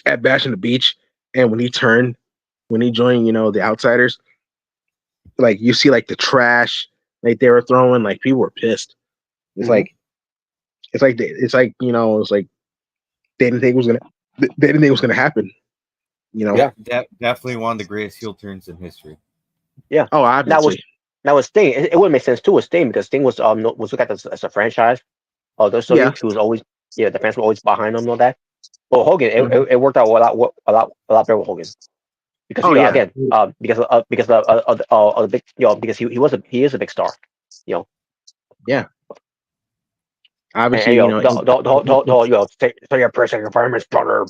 S1: at Bash on the Beach, and when he joined, the Outsiders, like you see like the trash like they were throwing, like people were pissed. It's
S2: Hmm.
S1: like it's like they didn't think it was gonna they didn't think it was gonna happen. You know?
S2: Yeah,
S3: Definitely one of the greatest heel turns in history.
S2: yeah.
S1: Oh,
S2: Now was
S1: obviously.
S2: now with Sting, it wouldn't make sense too with Sting because Sting was looked at as a franchise.
S1: Yeah.
S2: WWE, he was always the fans were always behind him and all that. Well, Hogan,
S1: Mhm.
S2: it worked out a lot better with Hogan because
S1: Oh yeah.
S2: again of the big because he is a big star, you know,
S1: Yeah.
S2: and
S1: Obviously, say your press your environment's brother.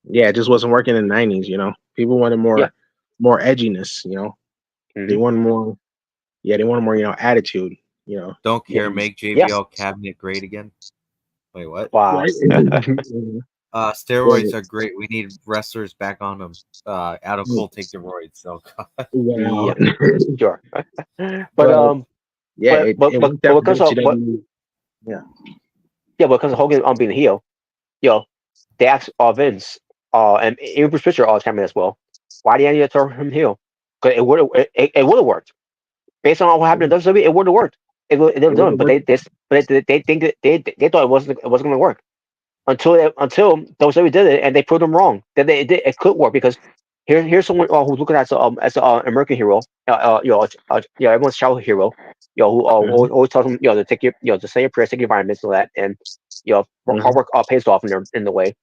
S1: yeah, it just wasn't working in the '90s. People wanted
S2: Yeah.
S1: more edginess. They
S2: Hmm.
S1: wanted more. Yeah, they wanted more. Attitude.
S3: Don't
S2: Yeah.
S3: care. Make
S2: Yeah.
S3: JBL cabinet great again. Wait, what?
S2: Wow.
S1: Right.
S3: Steroids
S1: Right.
S3: are great. We need wrestlers back on them. Adam Cole take the roids. So
S1: Wow.
S2: Yeah. Sure. But
S1: But yeah, it worked out for
S2: because of
S1: WCW. Yeah.
S2: because of Hogan being a heel, you know, they asked Vince and even Bruce Prichard all the time as well. Why didn't you turn him heel? Because it would have worked based on what happened in WWE. It would have worked. It would
S1: It
S2: have
S1: would
S2: done,
S1: have
S2: but
S1: worked.
S2: they think they thought it wasn't going to work until WWE did it and they proved them wrong. That it could work because here's someone who's looking at as an American hero, everyone's childhood hero, who
S1: Mhm.
S2: always tells them to take your to say your prayers, take your vitamins and all that, and hard
S1: Mhm.
S2: work pays off in the way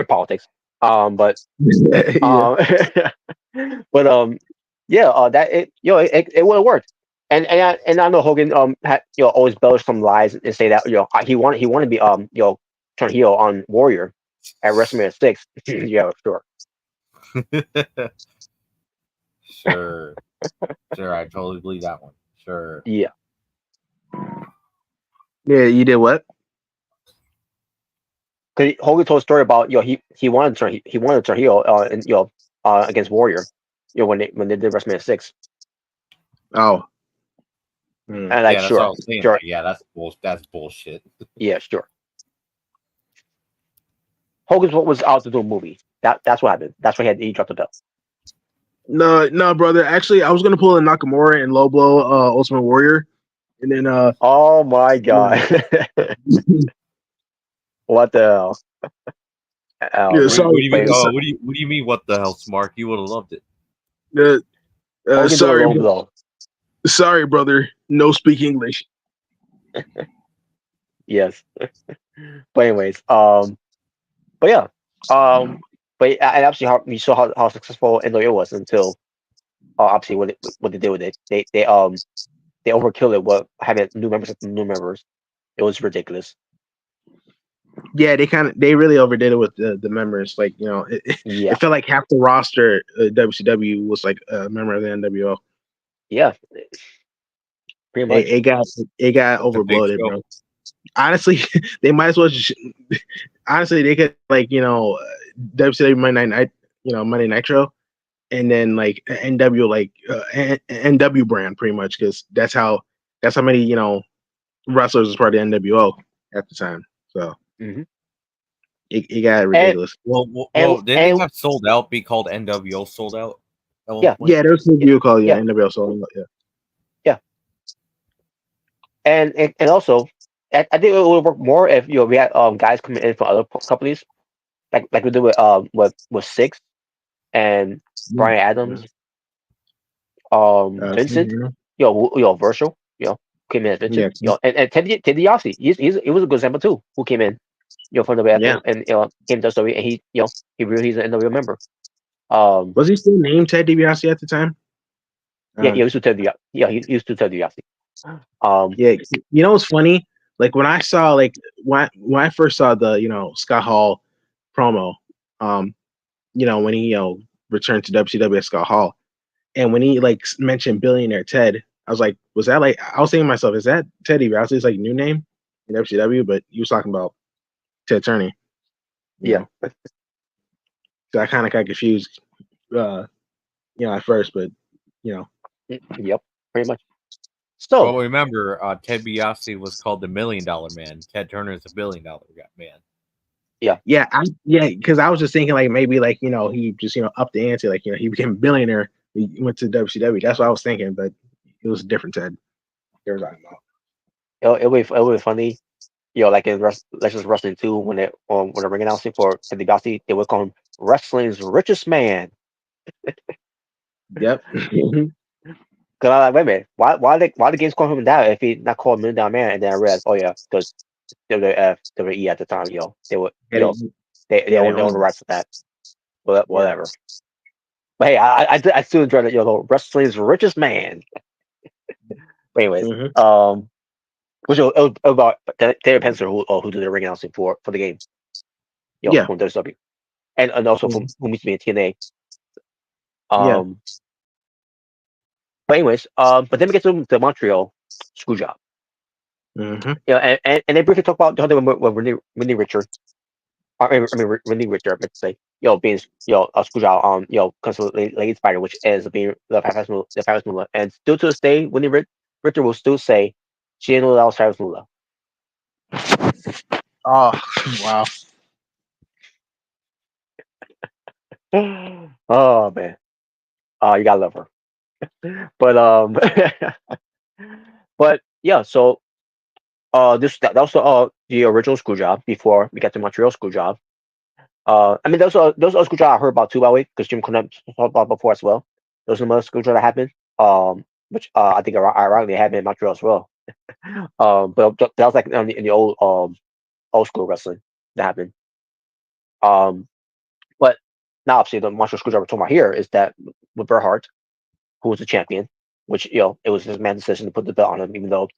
S2: politics. But
S1: Yeah.
S2: um, but yeah, that it would have worked. And I know Hogan had always embellished some lies and say that he wanted to be turn heel on Warrior at WrestleMania 6. Yeah, sure.
S3: sure, sure, I totally believe that one. Sure.
S2: Yeah,
S1: Yeah. You did what?
S2: because Hogan told a story about he wanted to turn heel and against Warrior, when they did WrestleMania 6,
S1: Oh. Mm.
S2: and like
S3: Yeah, that's what I
S2: sure,
S3: was saying.
S2: sure,
S3: Like, yeah, that's bullshit.
S2: yeah, sure. Hogan's what was out to do a movie. That's what happened. That's why he dropped the belt.
S1: No, no, brother. Actually, I was gonna pull in Nakamura and Low Blow, Ultimate Warrior, and then
S2: Oh my god. What the hell?
S1: yeah.
S3: What do
S1: Sorry,
S3: you mean?
S2: Wait,
S3: Oh, what do you mean? What the hell, Smart? You would have loved it.
S1: uh,
S2: Hogan doing a
S1: sorry,
S2: low blow.
S1: sorry, brother. No speak English.
S2: Yes. But anyways, but yeah, but and obviously how you saw how successful NWO was until obviously what they did with it. They overkill it with having new members after new members. It was ridiculous.
S1: Yeah, they really overdid it with the members. Like it
S2: Yeah,
S1: felt like half the roster WCW was like a member of the NWO.
S2: yeah, pretty
S1: It,
S2: much.
S1: it got it got
S3: The Big
S1: overbloated,
S3: Show.
S1: bro. Honestly, they might as well. Honestly, they could like WCW Monday Nitro, and then like NW NW brand pretty much because that's how many wrestlers was part of the NWO at the time. So
S2: Hmm.
S1: it got
S2: And
S1: ridiculous.
S3: Didn't they
S2: and
S3: have Sold Out be called NWO Sold Out at one
S2: yeah,
S3: point?
S1: Yeah, there's a
S2: yeah,
S1: review called
S2: yeah,
S1: NWO. So yeah,
S2: yeah, and also, I think it would work more if we had guys coming in from other companies, like we did with Six and
S1: yeah,
S2: Brian
S1: yeah.
S2: Adams, Vincent,
S1: Steve,
S2: Virtual, came in as Vincent,
S1: yeah,
S2: and Ted DiBiase, he was a good example too, who came in, from the
S1: yeah.
S2: bathroom and came to WWE, and he really he's an NWO member. Um,
S1: Was he still named Ted DiBiase at the time?
S2: yeah,
S1: Um,
S2: he used to Ted DiBiase. Um,
S1: yeah, what's funny? Like when I first saw the Scott Hall promo, um, when he returned to WCW as Scott Hall, and when he like mentioned Billionaire Ted, I was like, was that like I was thinking to myself, is that Ted DiBiase's like new name in WCW? But he was talking about Ted Turney, you
S2: yeah,
S1: know. So I kind of got confused, uh, at first, but you know,
S2: yep, pretty much. So,
S3: Well, remember, Ted DiBiase was called the $1 million Man. Ted Turner is a $1 billion man.
S2: yeah,
S1: because I was just thinking like maybe like he just upped the ante, like he became a billionaire. He went to WCW. That's what I was thinking, but it was a different Ted. They were talking about.
S2: it would be funny, like in Legends of Wrestling 2, when the ring announcing for Ted DiBiase, they would call him wrestling's richest man.
S1: Yep.
S2: Cause I'm like, wait a minute, why the games call him that if he not called $1 million Man? And then I realized, oh yeah, because WWF, WWE at the time, they would,
S1: Yeah, they,
S2: they
S1: yeah, they
S2: own
S1: own
S2: the
S1: it.
S2: rights to that.
S1: Yeah.
S2: Whatever. But hey, I still enjoy it. Wrestling's richest man. But anyways,
S1: Hmm.
S2: it was about David Penzer who did the ring announcing for the game,
S1: Yeah.
S2: from WCW, and also from
S1: Mhm.
S2: who used to be in TNA.
S1: Yeah.
S2: Um, but anyways, but then we get to the Montreal screw job.
S1: Hmm.
S2: And they briefly talk about how they were with Renee Richard. I mean, Renee Richard, I meant to say, being, a screw job, constantly lady spider, which is being the Paris Mula. And still to this day, Richard will still say she didn't know that was Paris Mula.
S1: Oh, wow.
S2: Oh man, you gotta love her. But but yeah, so that was the original screw job before we got the Montreal screw job. I mean, those are screw job I heard about too, by the way, because Jim Cornette talked about before as well. Those are another screw job that happened. Which I think ironically happened in Montreal as well. But that was like in the old school wrestling that happened. Um, but now obviously the Montreal screw job we're talking about here is that with Bret Hart, who was the champion, which it was his man's decision to put the belt on him, even though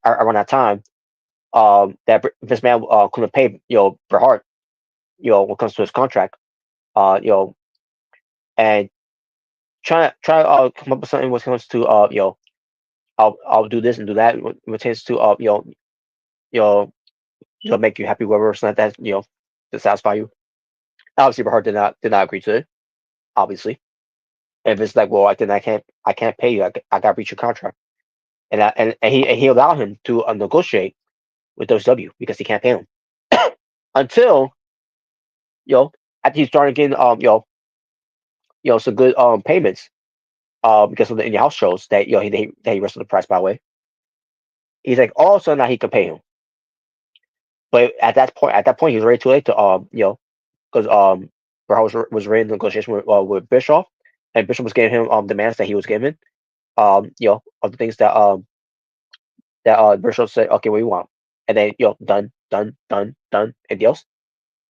S2: around that time, that Vince McMahon couldn't pay Bret Hart, when it comes to his contract, and try to come up with something when it comes to I'll do this and do that when it pertains to make you happy, whatever, something like that, to satisfy you. Obviously, Bret Hart did not agree to it. Obviously, if it's like, well, I can't pay you, I got to breach your contract, and he allowed him to negotiate with WCW because he can't pay him until you know after he started getting some good payments because of the in house shows that he wrestled the price, by the way. He's like, all of a sudden now he can pay him, but at that point he was already too late to because Bret Hart was ready in negotiation with Bischoff, and Bischoff was giving him demands that he was given, of the things that Bischoff said, okay, what do you want? And then done, done, done, done, and else.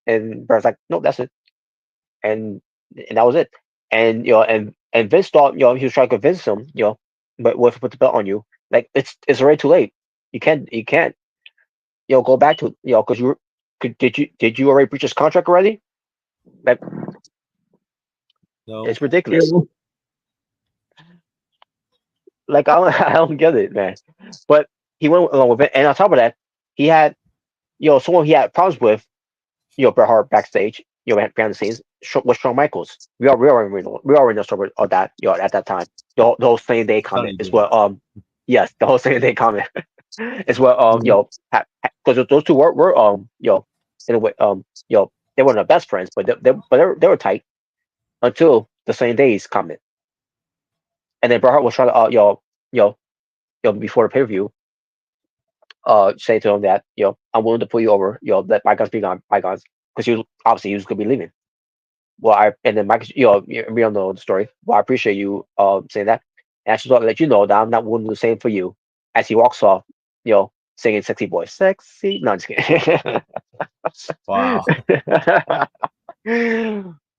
S2: And Bret's like, no, that's it. And that was it. And and Vince thought he was trying to convince him, but what if I put the belt on you? Like it's already too late. You can't go back to because did you already breach this contract already? Like
S3: No.
S2: it's ridiculous.
S1: Yeah.
S2: Like I don't, I don't get it, man. But he went along with it, and on top of that, he had someone he had problems with, Bret Hart backstage, behind the scenes, was Shawn Michaels. We already know story of that, at that time. The whole same day comment
S3: Sonny
S2: is
S3: did.
S2: what yes, the whole same day comment is what because those two were in a way they weren't the best friends, but they were tight until the same day's comment, and then Bret Hart was trying to before the pay per view say to him that I'm willing to put you over, let bygones be bygones, because he was gonna be leaving. Well, and then Mike, we all know the story. Well, I appreciate you saying that. And I just want to let you know that I'm not willing to do the same for you. As he walks off, singing "Sexy Boy," sexy. No, I'm just kidding.
S3: Wow.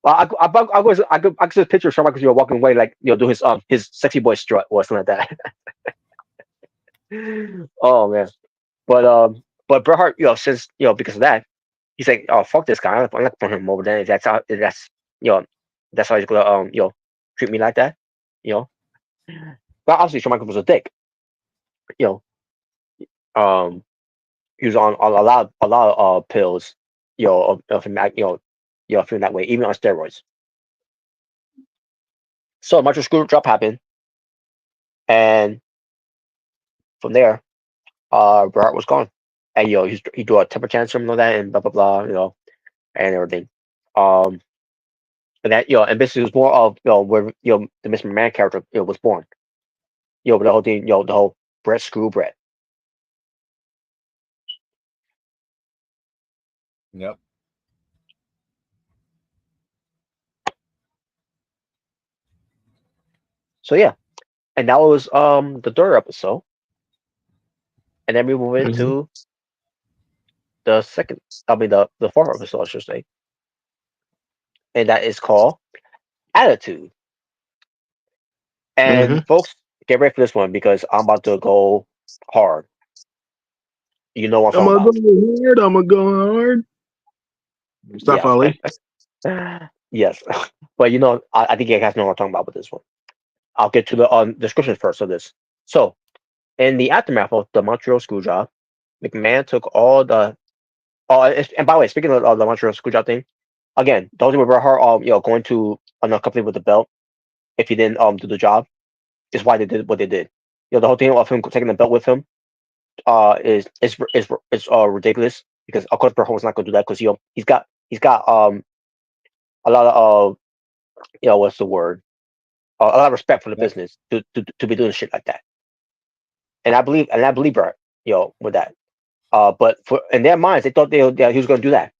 S2: Well, I could just picture Shawn Michaels, walking away like do his "Sexy Boy" strut or something like that. Oh man, but Bret Hart, since because of that, he's like, oh fuck this guy, I'm not putting him over there. If you know that's how he's gonna treat me like that, you know. But obviously, Shawn Michaels was a dick, you um, he was on a lot of pills, of him, feeling that way, even on steroids. So a much screw drop happened, and from there, Bret Hart was gone, and he drew a temper tantrum and all that, and blah blah blah, and everything. Um, and that and basically it was more of where the Miss McMahon character was born. But the whole thing, the whole Brett screw Brett.
S3: Yep.
S2: So yeah, and that was the third episode, and then we move
S1: Mhm.
S2: into the second. I mean the fourth episode, I should say, and that is called Attitude.
S1: Mhm.
S2: And folks, get ready for this one because I'm about to go hard. You know what
S1: I'm
S2: I'm
S1: gonna
S2: talking
S1: go hard. I'm gonna go hard. Stuff
S2: about.
S1: Ali.
S2: Yeah, yes, but I think you guys know what I'm talking about with this one. I'll get to the description first of this. So, in the aftermath of the Montreal Screwjob, McMahon took all the. Oh, and by the way, speaking of the Montreal Screwjob thing, again, those who were hard, going to another company with the belt if he didn't do the job is why they did what they did. The whole thing of him taking the belt with him is ridiculous because of course Bret Hart's not going to do that because he's got a lot of what's the word, a lot of respect for the
S3: Yep.
S2: business to be doing shit like that. And I believe Bret, with that. But for in their minds, they thought he was going to do that,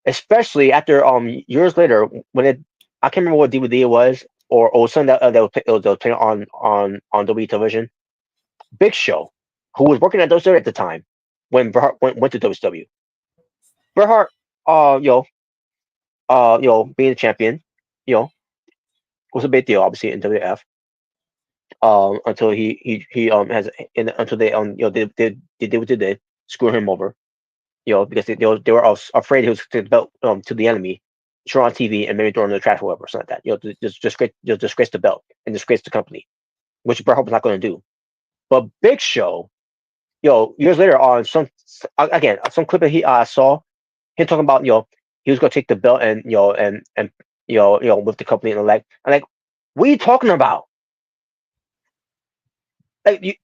S2: especially after years later when I can't remember what DVD it was or something that was playing on WWE television. Big Show, who was working at WWE at the time when Bret Hart went to WCW. Bret Hart, being the champion, you know, was a big deal, obviously in WF. Until until they they did what they did, screw him over, because they were afraid he was to the belt to the enemy, show on TV and maybe throw him in the trash or whatever, something like that. Disgrace the belt and disgrace the company, which Bret Hart was not going to do. But Big Show, years later on some clip that he saw him talking about he was going to take the belt and and with the company and like what are you talking about? Like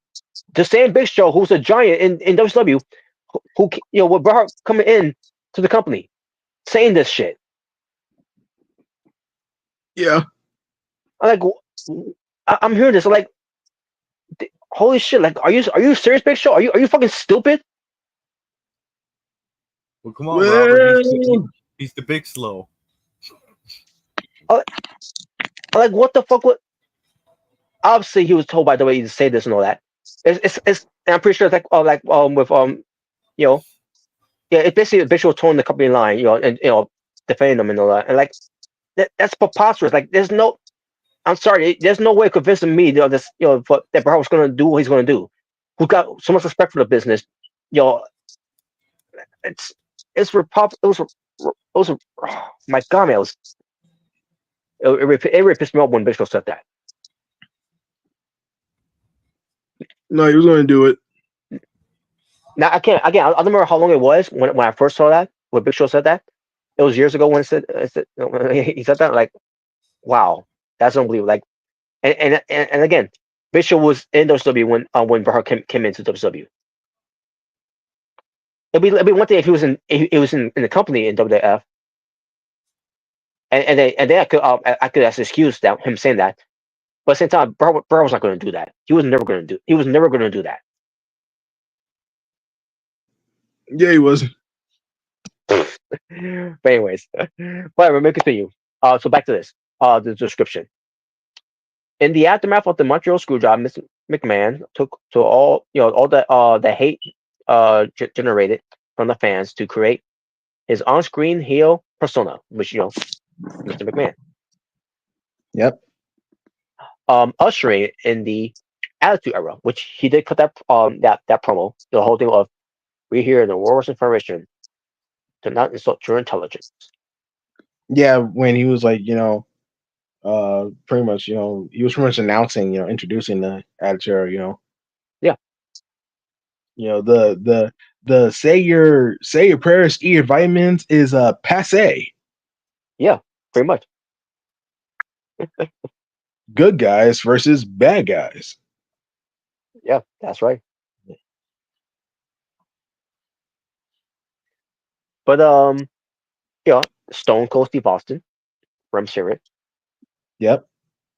S2: the same Big Show who's a giant in WCW, who with Bret Hart coming in to the company saying this shit.
S1: Yeah.
S2: I'm like, I'm hearing this. I'm like, holy shit! Like, are you serious, Big Show? Are you fucking stupid?
S3: Well, come on, Robert.
S1: Well.
S3: He's the big slow.
S2: I'm like, what the fuck? What? Obviously, he was told by the way to say this and all that. And I'm pretty sure it's like with you know, yeah, it's basically a visual tone the company line, and defending them and all that, and like that's preposterous. Like, there's no, I'm sorry, there's no way convincing me, this, that Bart was going to do what he's going to do. Who got so much respect for the business, you know, it's it's repub, oh my god, man, it really pissed me off when Bishop said that.
S1: No, he was going to do it.
S2: Now I can't, again, I don't remember how long it was when I first saw that, when Big Show said that. It was years ago when he said that. Like, wow, that's unbelievable. Like, and again, Bishop was in WWE when Bret Hart came into WWE. It'd be one thing if he was in the company in WWF, and then I could ask excuse that him saying that. But at the same time, Bret was not going to do that. He was never going to do. He was never going to do that.
S1: Yeah, he was.
S2: But anyways, but let me continue. So back to this. The description. In the aftermath of the Montreal Screwjob, Mr. McMahon took to all the hate generated from the fans to create his on-screen heel persona, which Mr. McMahon.
S1: Yep.
S2: Ushering in the Attitude Era, which he did cut that promo, the whole thing of we here in the War Wrestling Federation to not insult your intelligence.
S1: Yeah, when he was like, pretty much, he was pretty much announcing, introducing the Attitude Era,
S2: Yeah.
S1: The say your prayers, eat your vitamins is passe.
S2: Yeah, pretty much.
S1: Good guys versus bad guys.
S2: Yeah, that's right. But Stone Cold Steve Austin, Rem's favorite.
S1: Yep.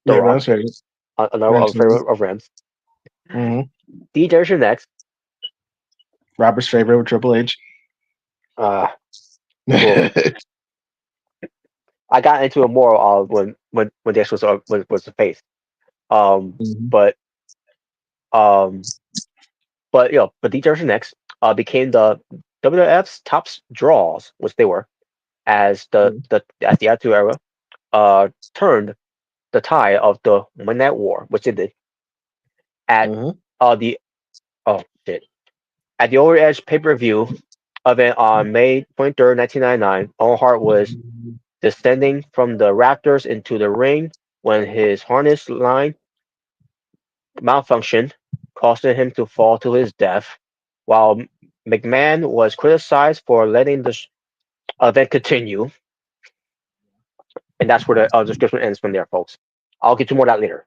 S2: The
S1: Yeah,
S2: Rock,
S1: Ram's favorite.
S2: another favorite of Rem's.
S1: Mm-hmm.
S2: D. Generation Next.
S1: Robert's favorite with Triple H.
S2: Cool. I got into it more when Dash was the face.
S1: Mm-hmm.
S2: Um, but but D. Generation Next became the WWF's top draws, which they were, as the Attitude Era turned the tide of the Monday Night War, which it did at
S1: Mm-hmm.
S2: the oh shit at the Over Edge pay-per-view event on May 23rd, 1999. Owen Hart was descending from the rafters into the ring when his harness line malfunctioned, causing him to fall to his death. While McMahon was criticized for letting the event continue, and that's where the description ends from there, folks. I'll get to more of that later.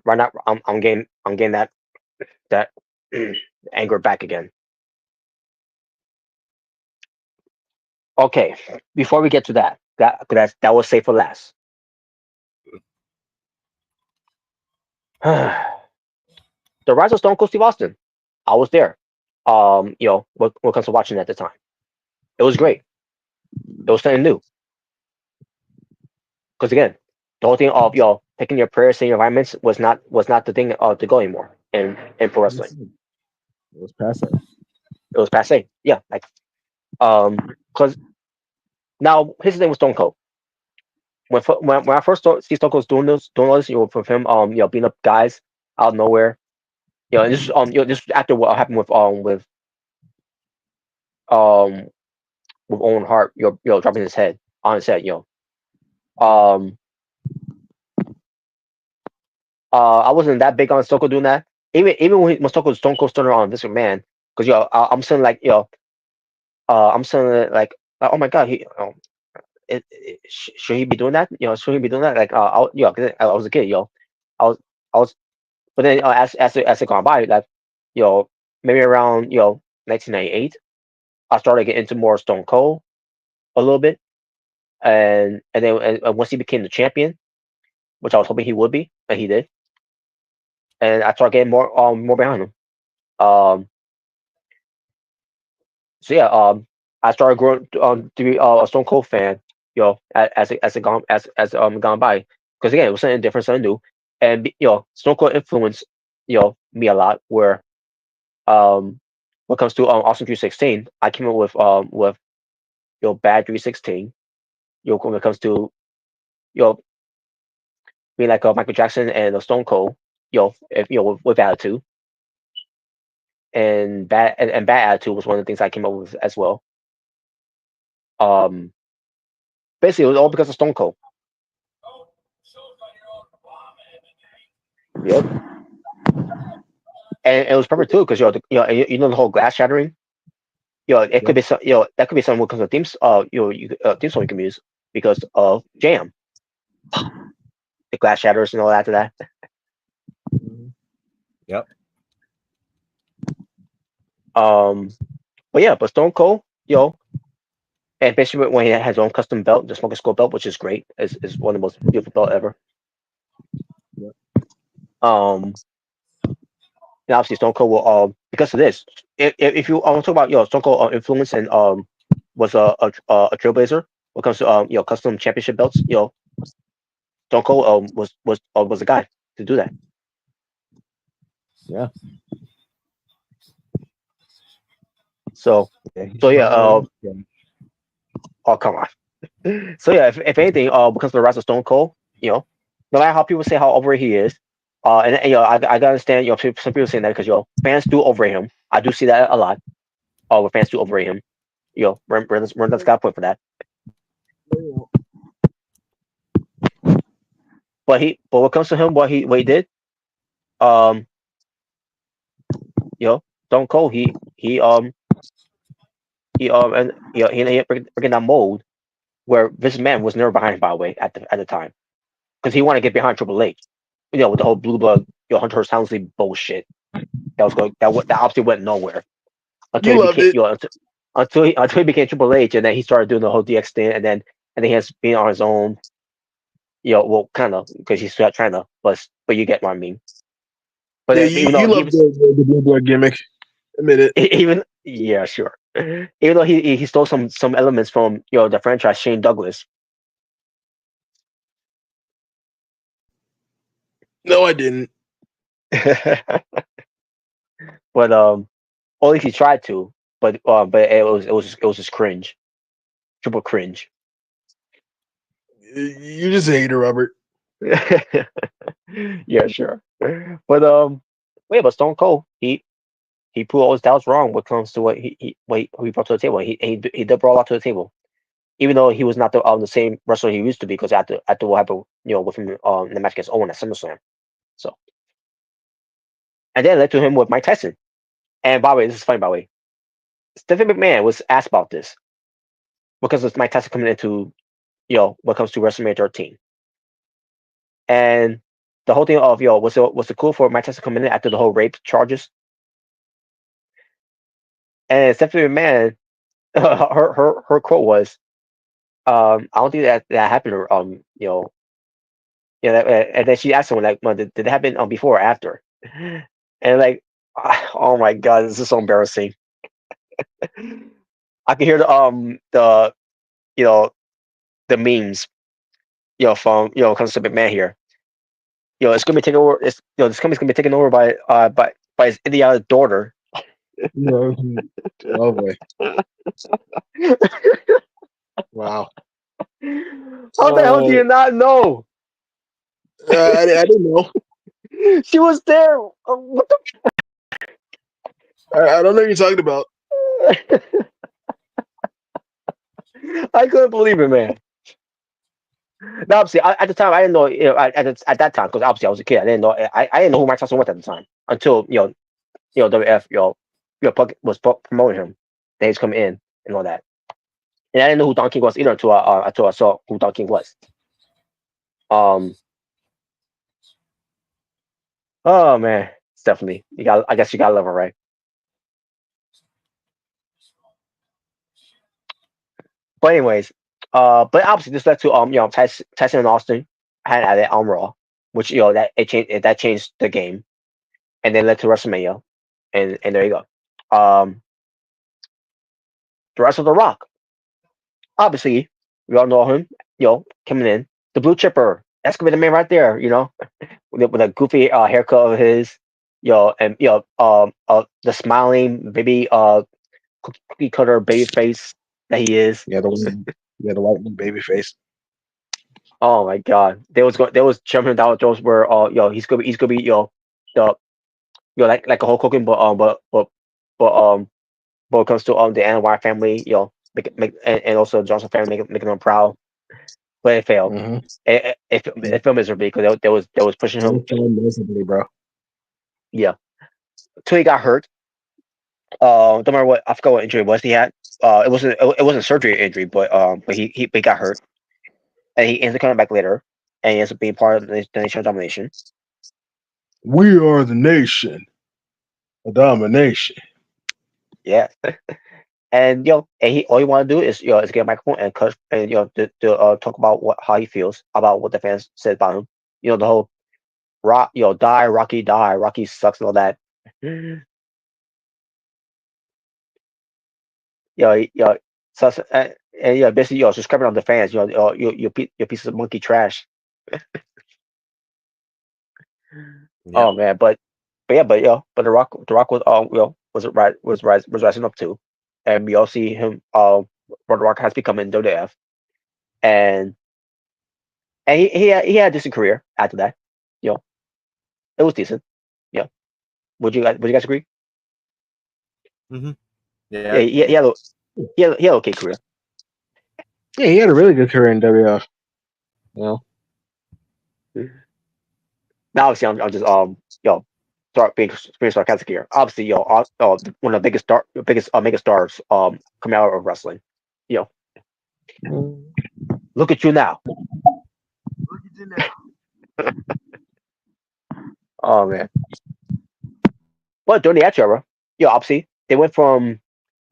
S2: Right now, I'm getting that anger back again. Okay, before we get to that was safe for last. The Rise of Stone Cold Steve Austin. I was there. When it comes to watching at the time, it was great. It was something new. Because again, the whole thing of taking your prayers, saying your environments was not the thing to go anymore in pro wrestling.
S1: It was passe.
S2: It was passe. Yeah, like because now here's the thing with Stone Cold. When I first see Stone Cold doing all this, from him beating up guys out of nowhere, and this after what happened um with Owen Hart, dropping his head on his head, um I wasn't that big on Stone Cold doing that. Even when Stone Cold Stunner on Vince McMahon, because I'm saying like I'm saying oh my god, should he be doing that? Should he be doing that? Like, 'cause I was a kid, I was, but then as it gone by, like, maybe around 1998, I started getting into more Stone Cold a little bit, and then once he became the champion, which I was hoping he would be, and he did, and I started getting more behind him. Um, so yeah, I started growing to be a Stone Cold fan, as it gone by, because again, it was something different, something new, and Stone Cold influenced me a lot. Where um when it comes to Austin 316, I came up with Bad 316. When it comes to being like Michael Jackson and Stone Cold, if with attitude, and bad attitude was one of the things I came up with as well. Um, Basically, it was all because of Stone Cold. Yep, and it was perfect too because the whole glass shattering. It could
S3: Yep.
S2: be some, that could be something when it comes to themes. Theme song you can use because of Jam, the glass shatters and all that after that.
S3: Yep.
S2: Um, but Stone Cold, and basically when he had his own custom belt, the Smoking Skull belt, which is great, is one of the most beautiful belt ever.
S3: Yep.
S2: Um, and obviously Stone Cold will because of this. If you talk about Stone Cold influence and was a trailblazer when it comes to custom championship belts, Stone Cold was the guy to do that.
S3: Yeah.
S2: So
S3: Yeah. He's
S2: so yeah,
S3: running. Yeah.
S2: oh come on. So yeah, if anything, because of the rise of Stone Cold, no matter how people say how over he is, and I gotta understand, some people saying that because fans do overrate him. I do see that a lot. Where fans do overrate him. Brendan's got a point for that. But what comes to him, what he did, um, Stone Cold, and he ended up breaking that mold where Vince McMahon was never behind him, by the way, at the time, because he wanted to get behind Triple H, with the whole blue blood, Hunter Hearst Helmsley bullshit that obviously went nowhere until
S1: You
S2: he
S1: loved
S2: became
S1: it.
S2: until he became Triple H, and then he started doing the whole DX thing, and then he has been on his own, well, kind of because he's not trying to, but you get what I mean. But
S1: Yeah,
S2: even though
S1: you
S2: he
S1: loved
S2: was
S1: the blue blood gimmick. Admit it.
S2: even yeah, sure, even though he stole some elements from the franchise Shane Douglas.
S1: No, I didn't.
S2: But or at least he tried to, but it was just cringe, triple cringe.
S1: You just a hater, Robert.
S2: Yeah, sure. But Stone Cold, he proved all his doubts wrong when it comes to what he brought to the table. He did brought a lot to the table, even though he was not the same wrestler he used to be because after what happened with him in the match against Owen at SummerSlam. So and then it led to him with Mike Tyson. And by the way, this is funny. By the way, Stephanie McMahon was asked about this because of Mike Tyson coming into when it comes to WrestleMania 13. And the whole thing of was it cool for Mike Tyson coming in after the whole rape charges? And Stephanie McMahon, her quote was, "I don't think that happened." And then she asked him like, well, did it happen before or after?" And like, oh my god, this is so embarrassing. I can hear the you know the memes from comes to McMahon here. It's gonna be taken over. This company's gonna be taken over by his idiotic daughter.
S1: No. Oh boy. Wow.
S2: How the hell do you not know?
S1: I didn't know.
S2: She was there. What
S1: I don't know what you're talking about.
S2: the? I couldn't believe it, man. Now, obviously, at the time, I didn't know. At that time, because obviously I was a kid, I didn't know. I didn't know who Mike Tyson was at the time until WF was promoting him. Then he's coming in and all that, and I didn't know who Don King was either until I saw who Don King was. Um. Oh man, Stephanie, I guess you gotta love her, right? But anyways, but obviously this led to Tyson and Austin had at it on Raw, which that changed the game, and then led to WrestleMania, and there you go. The rest of The Rock, obviously we all know him, coming in the blue chipper. That's gonna be the man right there, with a goofy haircut of his. and the smiling baby cookie cutter baby face that he is.
S1: Yeah, the white baby face.
S2: Oh my god, there was jumping down those where he's gonna be the like a Hulk Hogan, but when it comes to the NY family, and also Johnson family making them proud, but it failed.
S1: Mm-hmm.
S2: It failed miserably because there was pushing him.
S1: Bro.
S2: Yeah, till he got hurt. Don't remember what I forgot what injury it was he had. It wasn't surgery injury, but he got hurt, and he ends up coming back later, and he ends up being part of the Nation of Domination.
S1: We are the nation of domination.
S2: Yeah, and and he all he want to do is is get a microphone and cut and to talk about how he feels about what the fans said about him. The whole rock, die, Rocky sucks and all that. So and basically subscribing on the fans. You piece of monkey trash.
S3: Yep.
S2: Oh man, but yeah, but the Rock was was rising up too, and we all see him. What the Rock has become in WWF, and he had a decent career after that. You know, it was decent. Yeah, would you guys agree?
S3: Mm-hmm. Yeah.
S2: Yeah, he had okay career.
S1: Yeah, he had a really good career in WF. You know,
S2: Now obviously I'm just start being sarcastic here. Obviously, one of the biggest mega stars coming out of wrestling. You know, look at you now.
S1: look at you now.
S2: Oh man. Well, during the Attitude Era, obviously they went from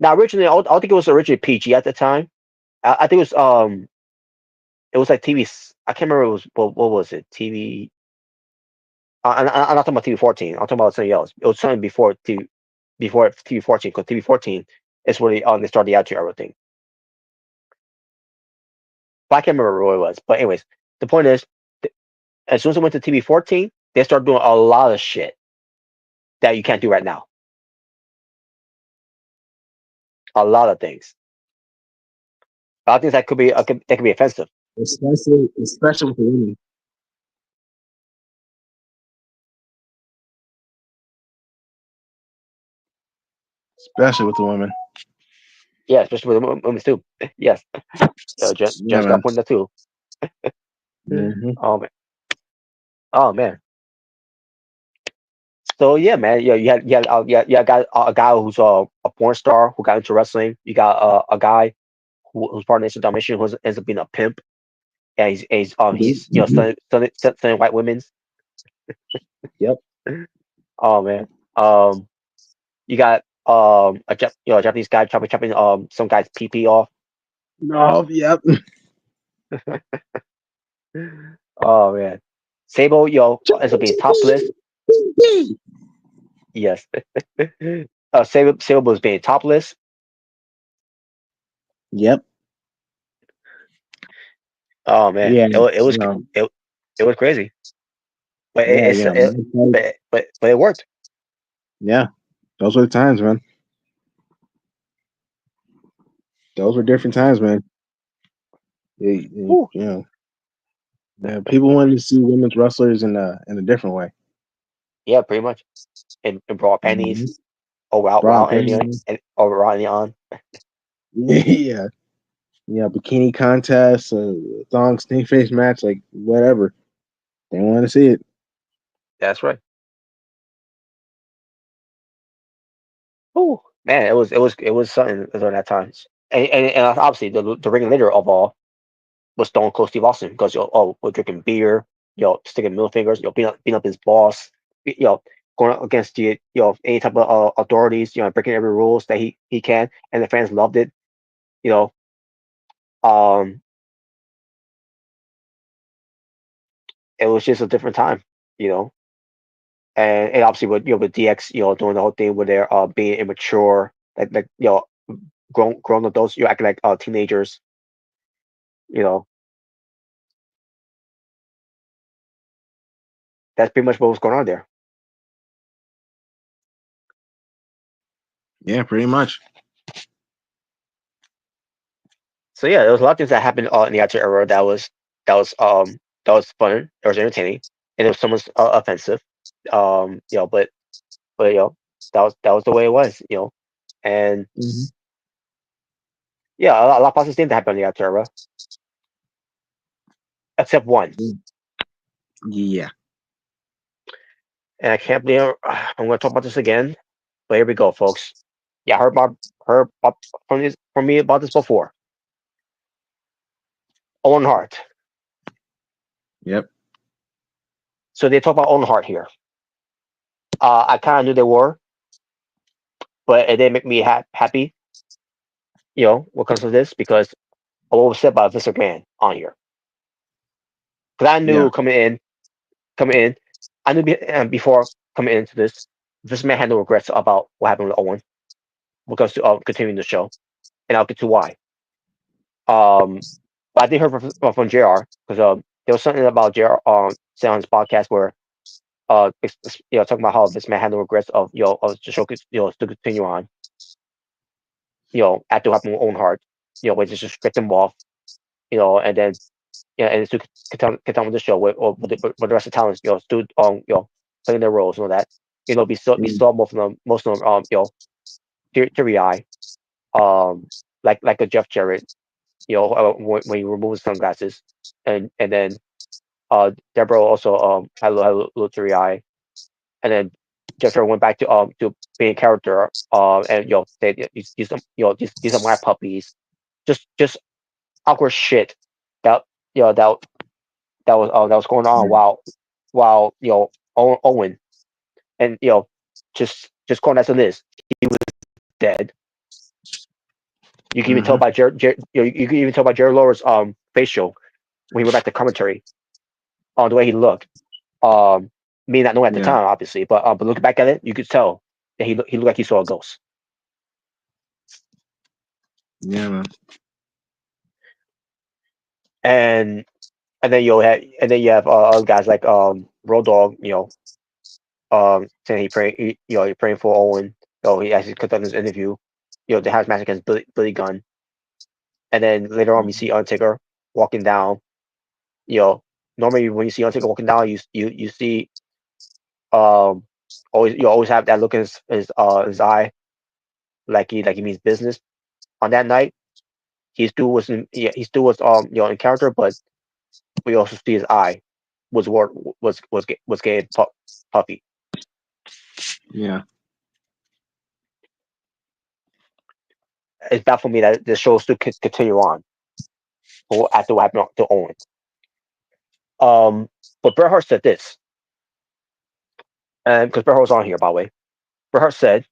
S2: now originally. I don't think it was originally PG at the time. I think it was like TV. I can't remember. It was what was it? TV. I'm not talking about TV 14. I'm talking about something else. It was something before TV 14 because TV 14 is where they started the Attitude Era thing. But I can't remember what it was. But anyways, the point is, as soon as I went to TV 14, they started doing a lot of shit that you can't do right now. A lot of things. A lot of things that could be offensive.
S1: Especially with the women. Especially with the women.
S2: Yeah, especially with the women too. Yes,
S1: Yeah,
S2: Jen's got
S1: man.
S2: a point there too.
S1: Mm-hmm.
S2: Oh man. Oh man. So yeah, man. You got a guy who's a porn star who got into wrestling. You got a guy who's part of Nation of Domination who ends up being a pimp, and he's stunning white women's.
S1: Yep.
S2: Oh man. You got a Japanese guy chopping some guy's pee pee off.
S1: No. Yep.
S2: Oh man. Sable ends up being topless. Yes. Sable was being topless.
S1: Yep.
S2: Oh man,
S1: Yeah.
S2: it was
S1: You know,
S2: it was crazy, but
S1: yeah. You know.
S2: but it worked.
S1: Yeah. Those were the times, man. Those were different times, man.
S2: Whew.
S1: You know. Yeah. People wanted to see women's wrestlers in a different way.
S2: Yeah, pretty much. In bra
S1: Mm-hmm.
S2: panties or
S1: Bra
S2: without
S1: and
S2: any
S1: panties.
S2: or without any on.
S1: Yeah. Yeah. Bikini contests, thong snake face match, like whatever. They want to see it.
S2: That's right. Oh man, it was something during that time. And obviously the ringleader of all was Stone Cold Steve Austin because we're drinking beer, sticking middle fingers, beating up his boss, going against the any type of authorities, breaking every rules that he can, and the fans loved it. You know, um, it was just a different time. You know, and obviously with DX, doing the whole thing where they're being immature, like grown adults, you acting like teenagers. You know, that's pretty much what was going on there.
S1: Yeah, pretty much.
S2: So yeah, there was a lot of things that happened in the Attitude Era that was that was fun, that was entertaining, and it was somewhat offensive. You know, but you know, that was the way it was, you know. And
S1: Hmm.
S2: yeah, a lot of positive things that happened in the Attitude Era, except one.
S1: Yeah.
S2: And I can't believe I'm going to talk about this again. But here we go, folks. Yeah, I heard about, from me about this before. Owen Hart.
S1: Yep.
S2: So they talk about Owen Hart here. I kind of knew they were, but it didn't make me happy, you know, what comes to this because of what was said by Mr. McMahon on here. Because I
S1: Yeah.
S2: knew coming in, I knew before coming into this man had no regrets about what happened with Owen when it comes to continuing the show, and I'll get to why. Um, but I did hear from JR because there was something about JR saying on his podcast where you know, talking about how this man had no regrets of, you know, of the show you know, to continue on, you know, after what happened with Owen Hart, you know, where they just stripped him off, you know, and then yeah, and to continue with the show with the rest of the talents, you know, stood you know, playing their roles and all that. You know, we
S1: Mm.
S2: saw most of them, you know, teary eye, um, like a Jeff Jarrett, you know, when he removed his sunglasses, and then Deborah also had a little teary eye, and then Jeff Jarrett went back to being a character, and you know, these you know, these are my puppies, just awkward shit that, you know, that was going on
S1: Yeah.
S2: while you know, Owen, and you know, just calling as it is, dead. You can even tell
S1: Hmm.
S2: by you know, you can even tell by Jared Lower's facial when he went back to commentary on the way he looked. Um, me not knowing at the
S1: Yeah.
S2: time, obviously, but looking back at it, you could tell that he looked like he saw a ghost.
S1: Yeah, man.
S2: And and then you have other guys like Road Dogg, you know, saying you know, he praying for Owen. Oh, he actually conducted this interview. You know, the house match against Billy Gunn, and then later on we see Undertaker walking down. You know, normally when you see Undertaker walking down, you see um always, you always have that look in his eye, like he means business. On that night, he still was you know, in character, but we also see his eye was what was getting puffy.
S1: Yeah.
S2: It's bad for me that the show still continue on after what happened to Owen. Um, but Bret Hart said this, and because Bret Hart was on here, by the way, Bret Hart said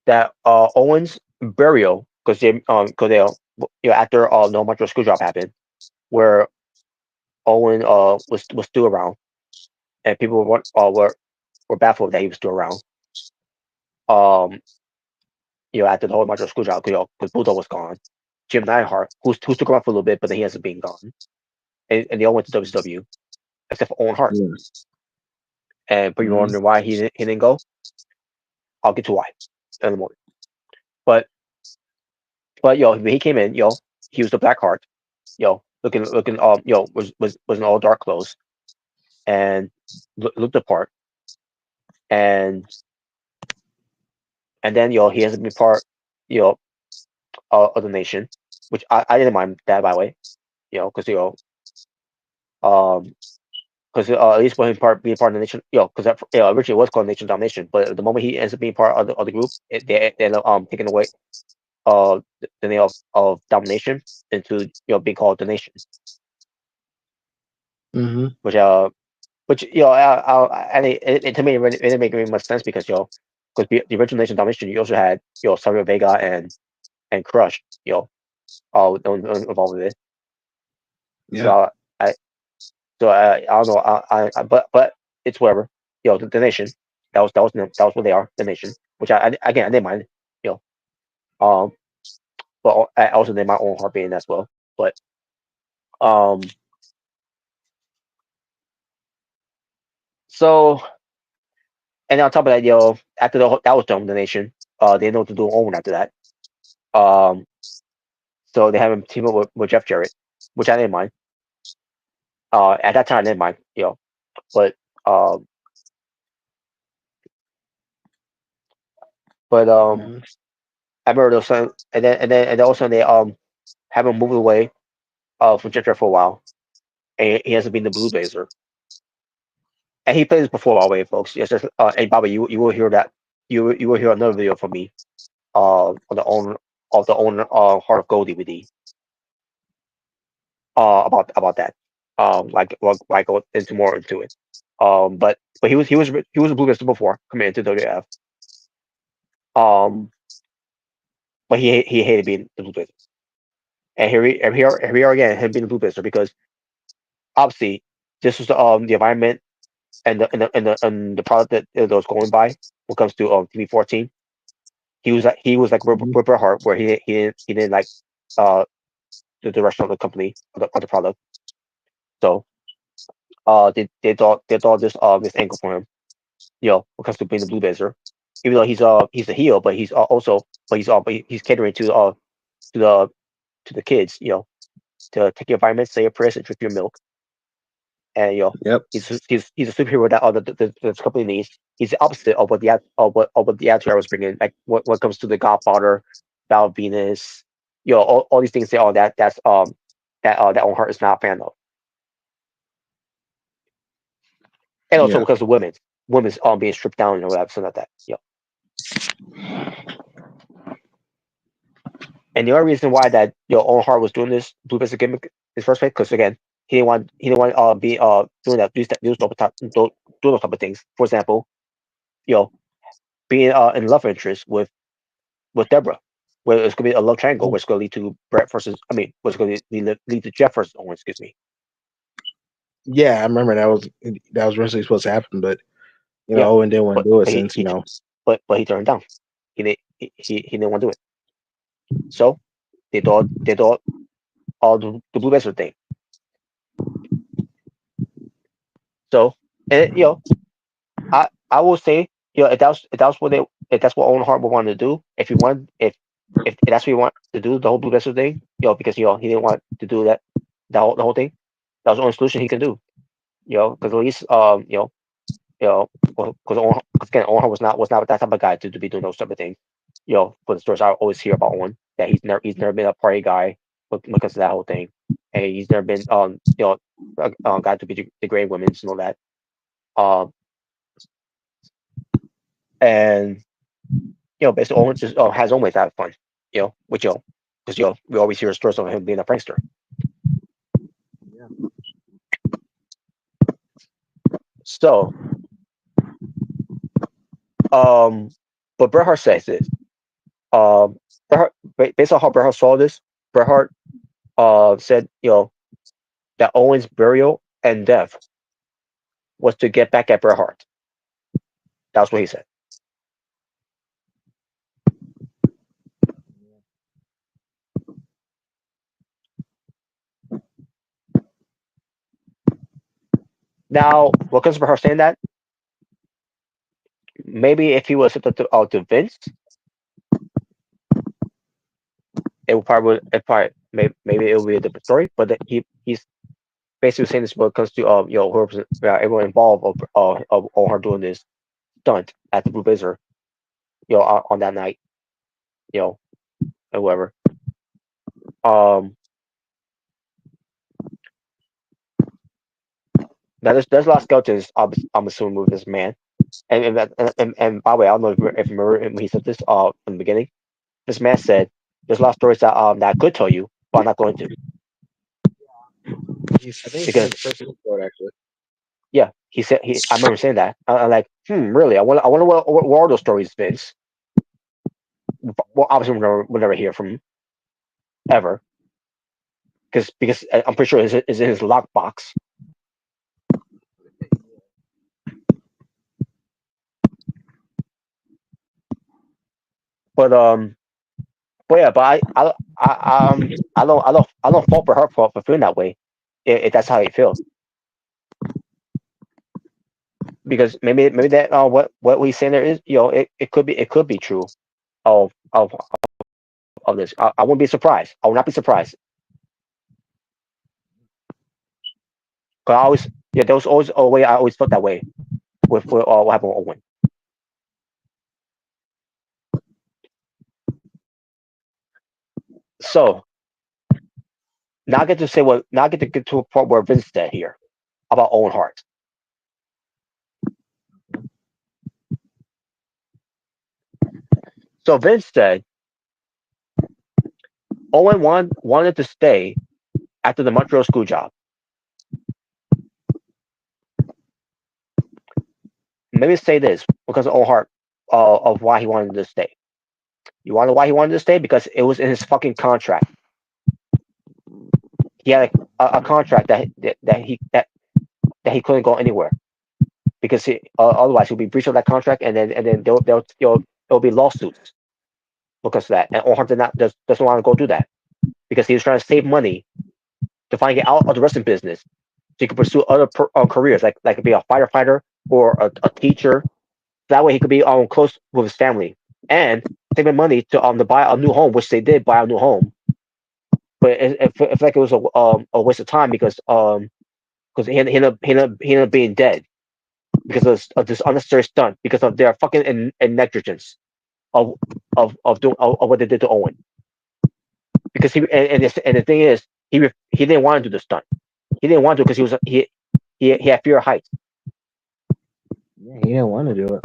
S2: that Owen's burial, because they you know, after No Macho Screwjob happened, where Owen was still around, and people were baffled that he was still around. Um, you know, after the whole Macho Screwjob, you know, because Bulldog was gone, Jim Neidhart, who stuck around for a little bit, but then he hasn't been gone, and they all went to WCW except for Owen Hart.
S1: Yeah.
S2: And people
S1: Hmm.
S2: wondering why he didn't go. I'll get to why in a moment. But yo, when he came in, yo, he was the Black Heart, yo, looking yo, was in all dark clothes and looked the part, and then yo, he hasn't been part, you know, of the nation, which I didn't mind that, by the way, you know, because um because at least when he being part of the nation, you know, because you know, originally it was called Nation Domination, but the moment he ends up being part of the group, they end up taking away the name of domination into, you know, being called the nation,
S1: Hmm.
S2: which which, you know, and to me it didn't make much sense because, you know, because the original nation domination, you also had, you know, Savio Vega and Crush, you know, all involved with it.
S1: Yeah.
S2: So I I don't know, but it's whatever, you know, the nation, that was what they are, the nation, which again I didn't mind, you know, but I also did my own heart being as well, but um so. And on top of that, yo, after that was done with the nation, they know what to do on Owen after that. Um, so they have him team up with Jeff Jarrett, which I didn't mind. At that time, I didn't mind, but um, but I remember those, and then all of a sudden they have him move away from Jeff Jarrett for a while, and he hasn't been the Blue Blazer. And he played this before, by the way, folks. Yes, and Bobby, you will hear that. You will hear another video from me on the owner of the owner Heart of Gold DVD about that. Like go into more into it. But he was a Blue Blazer before coming into WF. Um, but he hated being the Blue Blazer. And here we are again, him being the Blue Blazer because obviously this was the environment and the product that was going by when it comes to TV 14. He was like with Bret Hart, where he didn't like uh the direction of the company of the product. So they thought this angle for him, when it comes to being the Blue Blazer. Even though he's a heel, but he's catering to the to the kids, to take your vitamins, say your prayers, and drink your milk. And
S1: Yep.
S2: he's a superhero that the company needs. He's the opposite of what the Attitude Era was bringing. Like when it comes to the Godfather, Val Venus, all these things. That Owen Hart is not a fan of. And also
S1: Yeah.
S2: because of women's being stripped down and whatever, something like that. And the only reason why that Owen Hart was doing this Blue Blazer gimmick in the first place, because again, he didn't want be doing that doing those type of things. For example, you know being in love interest with Deborah, where it's gonna be a love triangle, which is gonna lead to Brett versus what's gonna lead to Jeff versus Owen. Excuse me.
S1: Yeah, I remember that was originally supposed to happen, but
S2: Yeah,
S1: Owen didn't want
S2: but
S1: to do it
S2: but
S1: since
S2: he turned it down. He didn't want to do it. So they thought all the Blue Blazer thing. So and I will say, if that's what Owen Hart would want to do, if that's what he want to do, the whole Blue Blazer thing, because he didn't want to do that the whole thing, that was the only solution he can do. Because at least because again, Owen Hart was not that type of guy to be doing those type of things. For the stories I always hear about Owen, that he's never been a party guy when it comes to that whole thing, and he's never been a guy to be degrade women and all that. Um, and basically Owen just has always had fun, which because we always hear stories of him being a prankster.
S1: Yeah.
S2: So, but Bret Hart says this. Bret Hart, based on how Bret Hart saw this, Bret Hart said, that Owen's burial and death was to get back at Bret Hart. That's what he said. Now, what comes to Bret Hart saying that? Maybe if he was to Vince, maybe it would be a different story. But he's basically saying this when it comes to whoever, everyone involved of Owen Hart doing this stunt at the Blue Blazer, on that night, and whoever. Um, Now there's a lot of skeletons. I'm assuming with this man, and by the way, I don't know if you remember when he said this in the beginning. This man said there's a lot of stories that I could tell you, but I'm not going to,
S1: I think it's in
S2: because
S1: the first episode actually.
S2: yeah, he said I remember saying that. I'm like, really? I wonder what are those stories, Vince? Well, obviously we'll never hear from him ever, because I'm pretty sure it's in his lockbox. But yeah, but I don't fault for her for feeling that way, if that's how you feel, because maybe that what he's saying there is, it could be true. of this. I wouldn't be surprised. I would not be surprised. 'Cause I always, yeah, there was always a way. I always felt that way with what happened with Owen. So now I get to say what. Now I get to a part where Vince said here about Owen Hart. So Vince said Owen wanted to stay after the Montreal school job. Maybe say this because of Owen Hart, of why he wanted to stay. You want to know why he wanted to stay? Because it was in his fucking contract. He had a contract that he couldn't go anywhere because otherwise he'll be breach of that contract, and then there'll be lawsuits because of that. And Owen Hart doesn't want to go do that because he was trying to save money to finally get out of the wrestling business so he could pursue other careers like be a firefighter or a teacher. That way he could be close with his family and saving money to buy a new home, which they did buy a new home. But it felt like it was a waste of time because he ended up being dead because of this unnecessary stunt because of their fucking negligence of of what they did to Owen. Because and the thing is he didn't want to do the stunt. He didn't want to because he had fear of heights.
S1: Yeah, he didn't want to do it.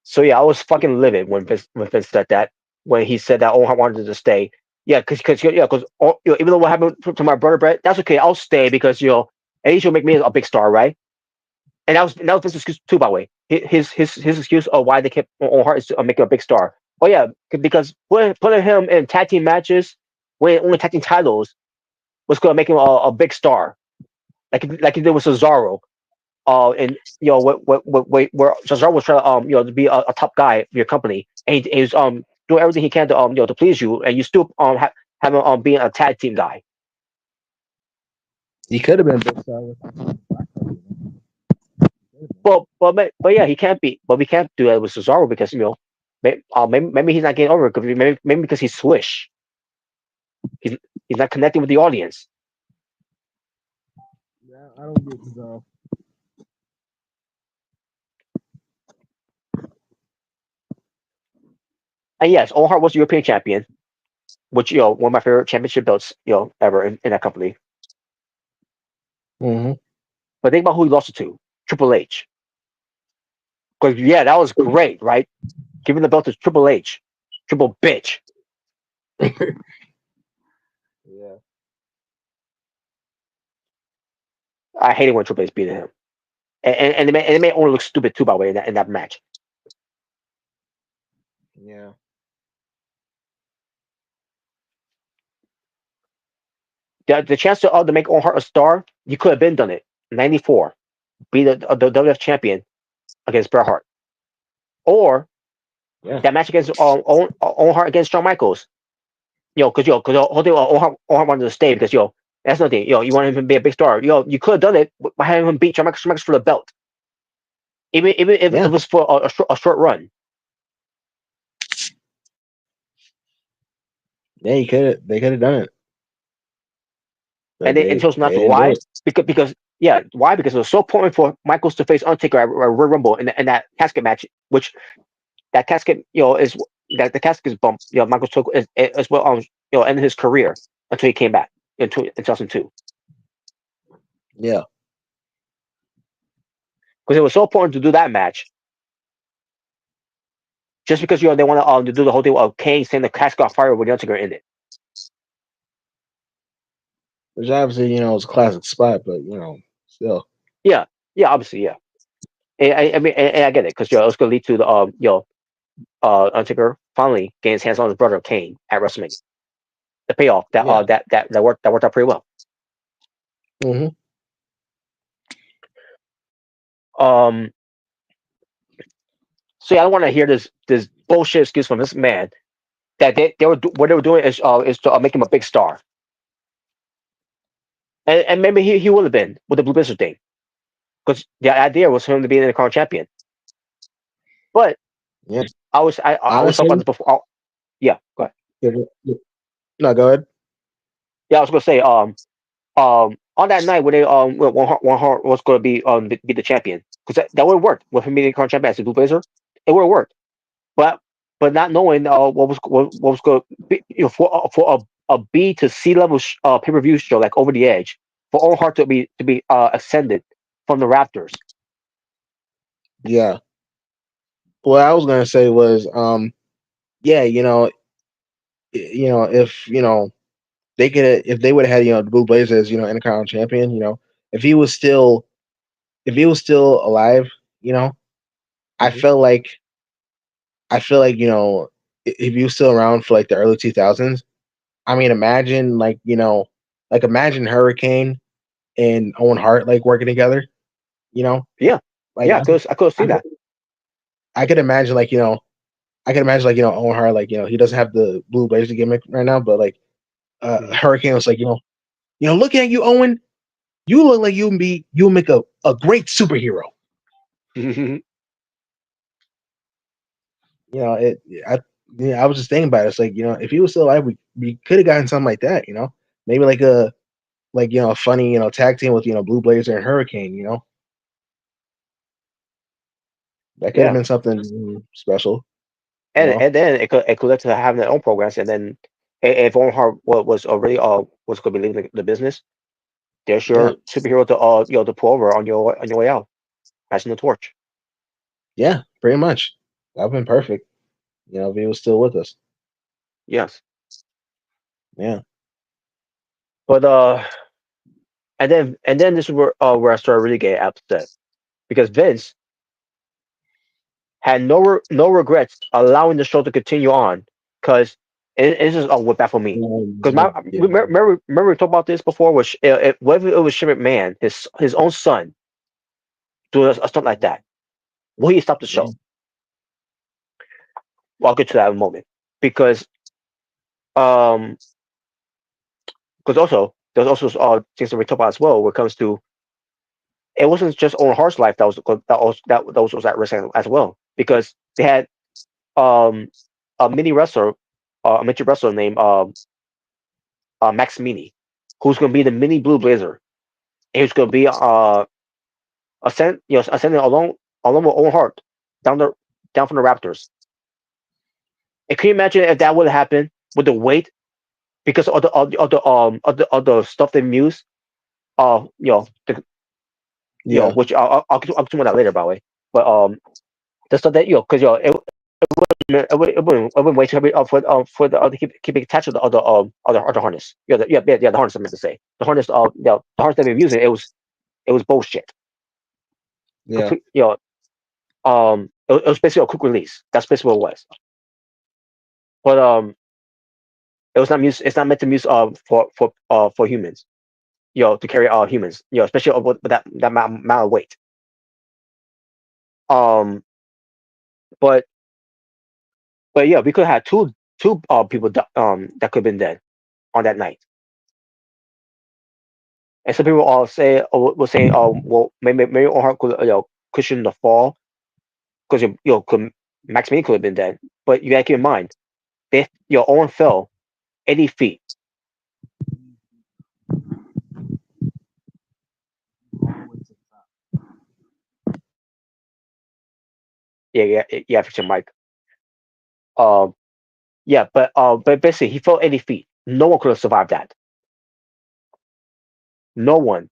S2: So yeah, I was fucking livid when Vince said that. When he said that Owen wanted to stay. Yeah, because even though what happened to my brother Brett, that's okay. I'll stay because at least you'll make me a big star, right? And that was Vince's excuse too, by the way. His excuse of why they kept Owen Hart is to make him a big star. Oh yeah, because putting him in tag team matches, winning only tag team titles, was going to make him a big star, like he did with Cesaro. And where Cesaro was trying to to be a top guy for your company, and he's doing everything he can to to please you, and you still have him being a tag team guy.
S1: He could have been big star with
S2: But yeah, he can't be. But we can't do that with Cesaro because maybe he's not getting over it. Maybe because he's swish. He's he's not connecting with the audience.
S1: Yeah, I don't get Cesaro.
S2: And yes, Owen Hart was European champion, which one of my favorite championship belts ever in that company.
S1: Mm-hmm.
S2: But think about who he lost it to: Triple H. Because yeah, that was great, right? Giving the belt to Triple H, Triple Bitch.
S1: Yeah.
S2: I hated when Triple H beat him, and it made Owen look stupid too, by the way, in that match.
S1: Yeah.
S2: The chance to make Owen Hart a star, you could have been done it. 94, be the WWF champion against Bret Hart, or
S1: Yeah.
S2: that match against Owen Hart against Shawn Michaels. Because the whole thing Owen Hart wanted to stay because that's nothing. You want him to be a big star. You could have done it by having him beat Shawn Michaels for the belt, even if
S1: Yeah.
S2: it was for a short run.
S1: Yeah, they could have done it. But
S2: And they chose not
S1: they
S2: to.
S1: didn't do
S2: Why?
S1: it.
S2: Because yeah, why? Because it was so important for Michaels to face Undertaker at Royal Rumble in that casket match, which that casket is that the casket is bumped. Michaels took as well ended his career until he came back in 2002.
S1: Yeah.
S2: Because it was so important to do that match. Just because they want to do the whole thing of Kane saying the casket on fire with the Undertaker in it.
S1: Which obviously, it's a classic spot, but still.
S2: Yeah, yeah, obviously, yeah. And I mean, and I get it because it's going to lead to the Undertaker finally getting his hands on his brother Kane at WrestleMania. The payoff
S1: Yeah.
S2: that worked out pretty well.
S1: Mm-hmm.
S2: Um, so yeah, I don't want to hear this bullshit excuse from this man that what they were doing is to make him a big star, and maybe he would have been with the Blue Blizzard thing. because the idea was for him to be an Intercontinental champion. But
S1: Yeah.
S2: I was talking about
S1: Honestly,
S2: this before. Oh, yeah, go ahead.
S1: yeah, no, go ahead.
S2: Yeah, I was gonna say on that night when they when one Heart was gonna be the champion, because that would have worked with him being the Intercontinental champion as a Blue Blazer. It would have worked, but not knowing what was going to be, for a B to C level pay per view show like Over the Edge, for Owen Hart to be ascended from the Raptors.
S1: Yeah. What I was gonna say was, yeah, if they could, if they would have had, the Blue Blazers, Intercontinental champion, if he was still, alive, I
S2: Hmm.
S1: felt like, if he was still around for like the early 2000s, I mean, imagine like, imagine Hurricane and Owen Hart like working together, you know,
S2: Yeah,
S1: like
S2: yeah, I could see
S1: I could,
S2: that.
S1: I could imagine like, I can imagine like, Owen Hart, like, he doesn't have the Blue Blazer gimmick right now, but like,
S2: Hmm.
S1: Hurricane was like, looking at you, Owen, you look like you'll make a great superhero. It. I was just thinking about it. It's like, if he was still alive, we could have gotten something like that. Maybe like a funny tag team with Blue Blazer and Hurricane. That could have
S2: Yeah,
S1: been something special. You
S2: and
S1: know.
S2: then it could lead to having their own programs, and then if Owen Hart was already was going to be leaving the business, there's
S1: Yeah.
S2: your superhero to to pull over on your way out, passing the torch.
S1: Yeah. Pretty much. That'd been perfect. If he was still with us.
S2: Yes,
S1: Yeah.
S2: but and then this is where I started really getting upset because Vince had no regrets allowing the show to continue on because it just what baffled me because
S1: Yeah.
S2: remember we talked about this before which whether it was Shane McMahon his own son doing a stunt like that, will he stop the
S1: Yeah.
S2: show? Well, I'll get to that in a moment because um also there's also things that we talk about as well when it comes to it wasn't just Owen Hart's life that was at risk as well because they had um a mini wrestler a midget wrestler named Max Mini, who's going to be the mini Blue Blazer. And he's going to be ascending along with Owen Hart down the down from the Raptors. And can you imagine if that would have happened with the weight because of the stuff they used?
S1: Yeah.
S2: Which I'll talk about that later, by the way. But the stuff that because it wouldn't wait for the keep it attached to the other harness. The harness I meant to say the harness the harness that they're using it was bullshit.
S1: Yeah.
S2: Complete, it was basically a quick release. That's basically what it was. But it was not used. It's not meant to be used for humans. To carry humans. Especially with that amount of weight. Um, but yeah, we could have had two people that could have been dead on that night. And some people all say were saying, well, maybe Owen could cushion the fall because Max Payne could have been dead. But you gotta keep in mind, they Owen fell 80 feet. Yeah, fix your mic. Um, yeah, but basically he fell 80 feet. No one could have survived that. No one.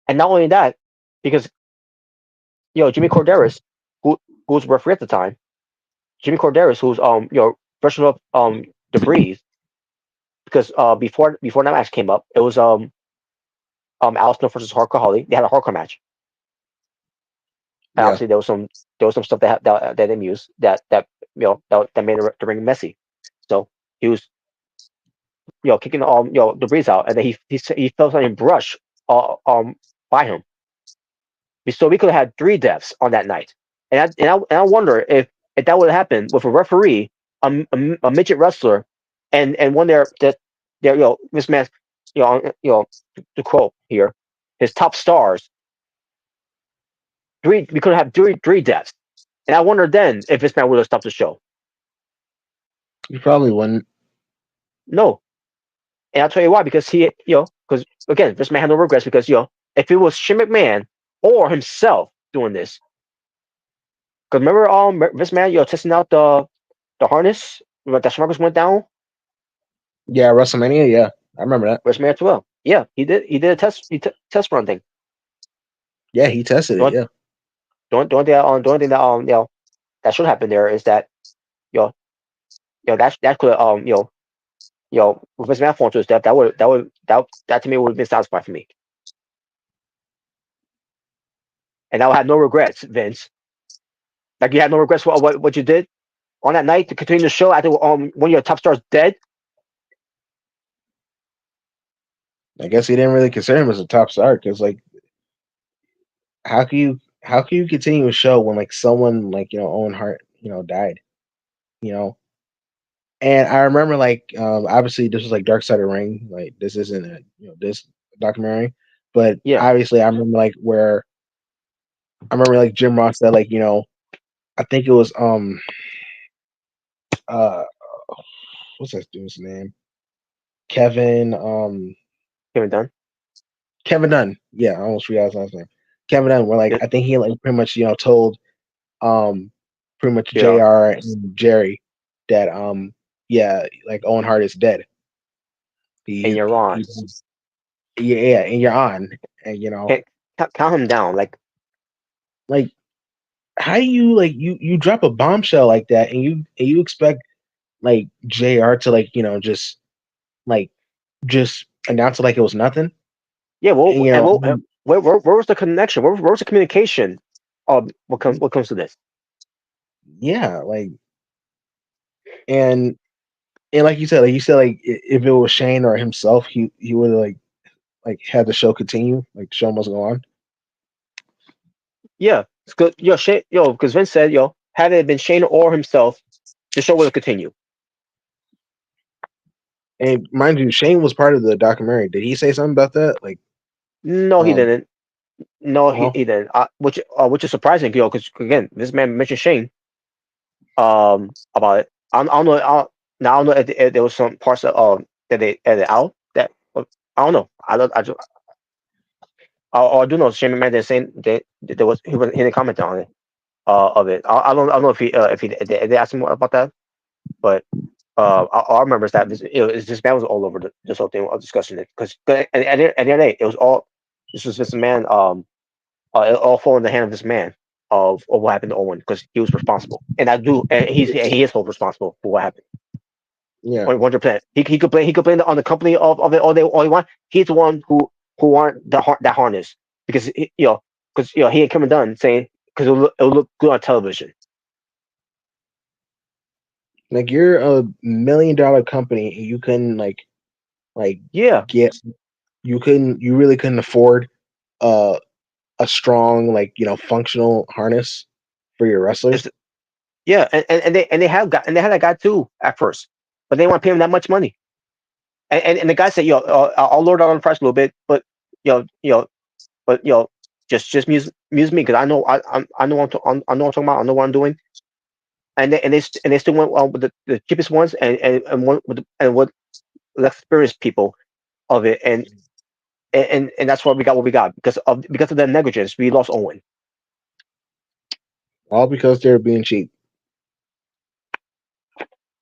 S2: And not only that, because Jimmy Corderas, who was referee at the time, Jimmy Corderas, who's brushing up debris because before that match came up, it was Al Snow versus Hardcore Holly. They had a hardcore match. And
S1: Yeah.
S2: obviously there was some stuff that they didn't use that that made the ring messy. So he was kicking debris out, and then he felt something brush by him. So we could have had three deaths on that night, and I wonder if that would have happened with a referee, a midget wrestler, and one there that there Miss Man. to quote here, his top stars, we could have three deaths. And I wonder then if this man would have stopped the show.
S1: You probably wouldn't.
S2: No, and I'll tell you why. Because because again, this man had no regrets. Because if it was Shane McMahon or himself doing this, because remember, this man, testing out the harness that Smarcus went down,
S1: Yeah, WrestleMania. Yeah, I remember that.
S2: WrestleMania 12. Yeah, he did a test run thing.
S1: Yeah, he tested it.
S2: The
S1: Yeah.
S2: the only thing that that should happen there is that you know, that could if this man falling to his death, that to me would have been satisfied for me, and I would have no regrets, Vince. Like you had no regrets for what you did on that night to continue the show after one of your top stars dead.
S1: I guess he didn't really consider him as a top star because, like, how can you continue a show when like someone like Owen Hart died, you know? And I remember like obviously this was like Dark Side of the Ring, like this isn't a this documentary, but
S2: Yeah,
S1: obviously I remember like where I remember like Jim Ross said like I think it was uh what's that dude's name? Kevin
S2: Kevin Dunn.
S1: Kevin Dunn. Yeah, I almost forgot his last name. Kevin Dunn. Where like
S2: Yeah,
S1: I think he like pretty much told um pretty much
S2: yeah,
S1: JR and Jerry that yeah, like Owen Hart is dead.
S2: and you're on.
S1: He's yeah, yeah, and you're on. And
S2: Can't count him down. Like
S1: like how do you like you drop a bombshell like that and you expect like JR to like like just announce it like it was nothing?
S2: yeah, well,
S1: And
S2: and where was the connection? Where was the communication? What comes to this?
S1: yeah, like and like you said like if it was Shane or himself, he would have like had the show continue, like the show must go on.
S2: Yeah, it's good. Shane, because Vince said, had it been Shane or himself, the show would have continued.
S1: And mind you, Shane was part of the documentary. Did he say something about that? Like,
S2: No, he
S1: um,
S2: didn't. No,
S1: no,
S2: he didn't. Which is surprising, because again, this man mentioned Shane about it. I don't know. Now I don't know if there was some parts that they edited out. That I don't know. I don't. I do know Shane McMahon did saying that there was he didn't comment on it of it. I don't know if they asked him about that, but all I remember is that this man was all over this whole thing of discussing it, because at the end of the day, it was all this was just a man it all fall in the hand of this man of what happened to Owen, because he was responsible, and he is held responsible for what happened.
S1: yeah.
S2: 100%. He could blame on the company of it all he want. He's the one who want that harness, because he had Kevin Dunn saying, because it would look good on television.
S1: Like you're a $1 million company, and you couldn't like
S2: Yeah,
S1: get you really couldn't afford uh a strong like functional harness for your
S2: it's
S1: wrestlers.
S2: yeah, and they had that guy too at first, but they want to pay him that much money. And the guy said, I'll lower down the price a little bit, but you know, you know, but just muse me, because I know I know what I'm talking about. I know what I'm doing. And they still went with the cheapest ones, and one with and what less experienced people of it, and that's why we got what we got, because of their negligence. We lost Owen.
S1: All because they're being cheap.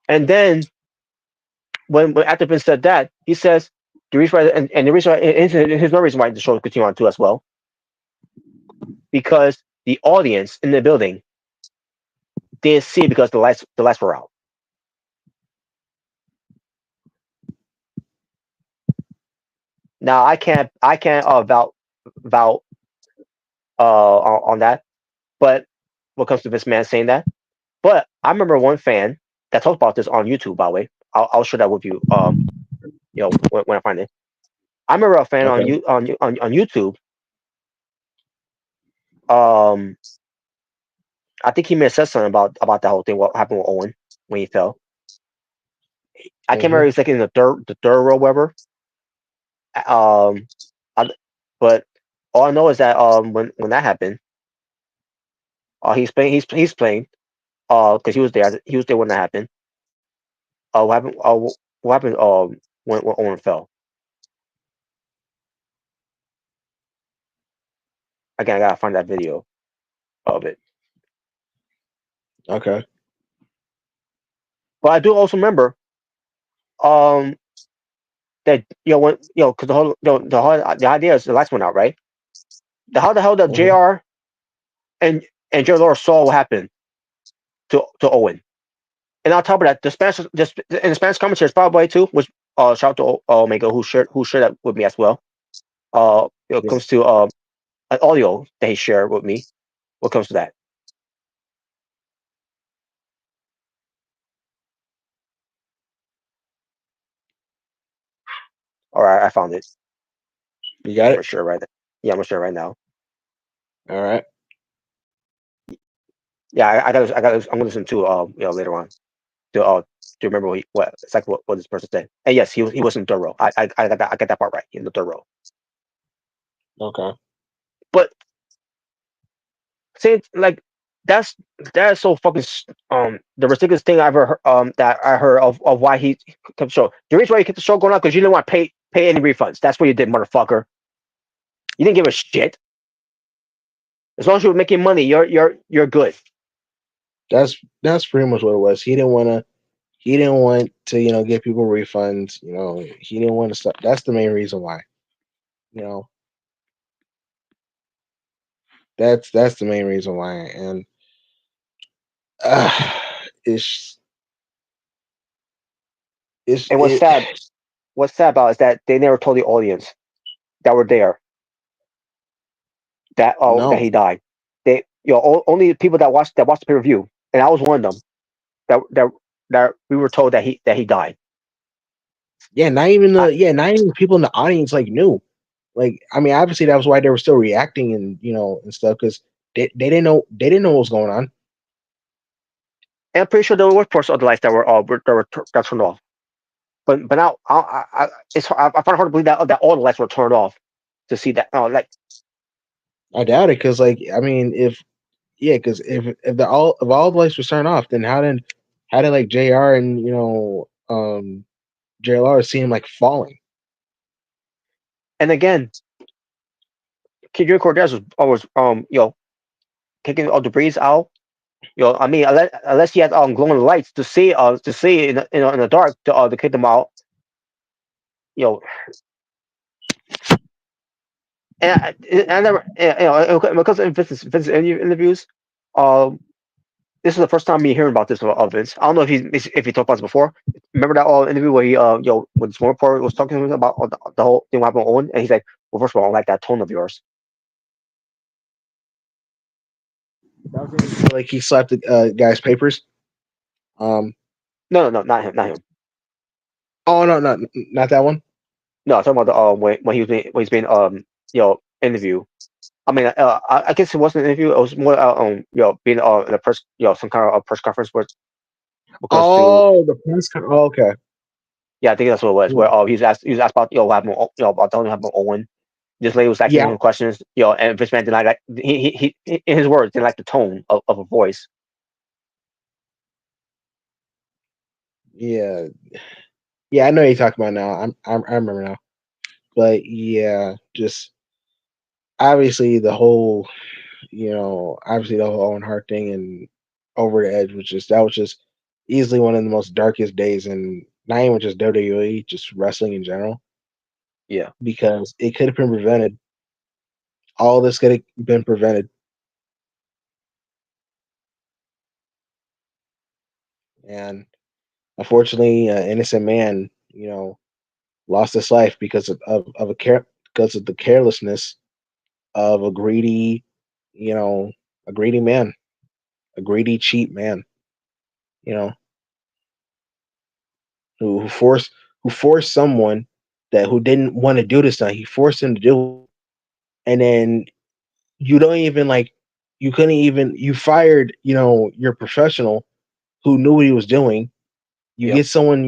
S2: And then when after Vince said that, he says the reason why, and the reason why, and here's no reason why the show will continue on too as well, because the audience in the building didn't see it, because the lights were out. Now I can't vouch on that, but what comes to this man saying that. But I remember one fan that talked about this on YouTube. By the way, I'll share that with you. When I find it. I remember a fan
S1: Okay.
S2: on YouTube. Um, I think he may have said something about that whole thing. What happened with Owen when he fell? I can't remember.
S1: Hmm.
S2: He was like in the third row, whatever. Um, I, but all I know is that when that happened, he's playing because he was there when that happened. What happened? What happened? When Owen fell. Again, I gotta find that video of it.
S1: Okay.
S2: But I do also remember um that when because the whole the idea is the lights went out, right? How the hell did
S1: Hmm.
S2: Jr. and Jerry Lawler saw what happened to Owen? And on top of that, the Spanish just in the Spanish commentaries probably too, which shout out to Omega who shared that with me as well. It
S1: Yeah.
S2: comes to an audio that he shared with me. What comes to that? All right, I found it.
S1: You got
S2: I'm
S1: it.
S2: gonna share it right. Yeah, I'm gonna share it right now.
S1: All right.
S2: Yeah, I got. I'm gonna listen to later on to remember what exactly what this person said. And yes, he was in third row. I got that part right in the third row.
S1: Okay.
S2: But saying like that's that's so fucking the ridiculous thing I ever heard, that I heard of why he kept the show. The reason why he kept the show going on because you didn't want to pay any refunds. That's what you did, motherfucker. You didn't give a shit. As long as you were making money, you're good.
S1: That's pretty much what it was. He didn't want to. He didn't want to, give people refunds. He didn't want to stop. That's the main reason why. You know, that's the main reason why. And uh, it's it's
S2: And
S1: it.
S2: what's sad about it is that they never told the audience that were there that
S1: No,
S2: he died. They only the people that watched the pay per view, and I was one of them that we were told that he died.
S1: yeah, not even the people in the audience like knew. Like, I mean, obviously that was why they were still reacting and and stuff because they didn't know what was going on.
S2: And I'm pretty sure there were parts of the lights that that turned off. But now I find it hard to believe that all the lights were turned off to see that. Oh, like
S1: I doubt it because, like, I mean, because if all the lights were turned off, then how did like Jr. and JLR see him like falling?
S2: and again, Kid Cortez was always kicking all debris out. I mean, unless he had glowing lights to see in the dark to kick them out. You know, and I never because of Vince's interviews. Um, this is the first time me hearing about this of Vince. I don't know if he talked about this before. Remember that interview where he when this one reporter was talking to him about the whole thing what happened with Owen, and he's like, "Well, first of all, I don't like that tone of yours."
S1: That was like he slapped the guy's papers. Um.
S2: No, not him, not him.
S1: Oh no, not that one.
S2: No, I'm talking about the when he's being interview. I mean, I guess it wasn't an interview. It was more being in a press some kind of a press conference where it comes to
S1: Oh, the press con. Oh, okay.
S2: yeah, I think that's what it was.
S1: Yeah.
S2: Where he was asked about what happened about telling him about Owen. This lady was asking
S1: Yeah.
S2: him questions, and Vince McMahon didn't like he in his words didn't like the tone of a voice.
S1: Yeah. Yeah, I know what you're talking about now. I remember now. But yeah, just obviously obviously the whole Owen Hart thing and Over the Edge was just easily one of the most darkest days in not even just WWE, just wrestling in general,
S2: Yeah,
S1: because it could have been prevented. All this could have been prevented, and unfortunately, an innocent man, lost his life because of the carelessness of you know, a greedy man, a greedy, cheap man, you know, who forced someone who didn't want to do this thing. He forced him to do it, and then you don't even like you couldn't even you fired your professional who knew what he was doing. You
S2: yep.
S1: get someone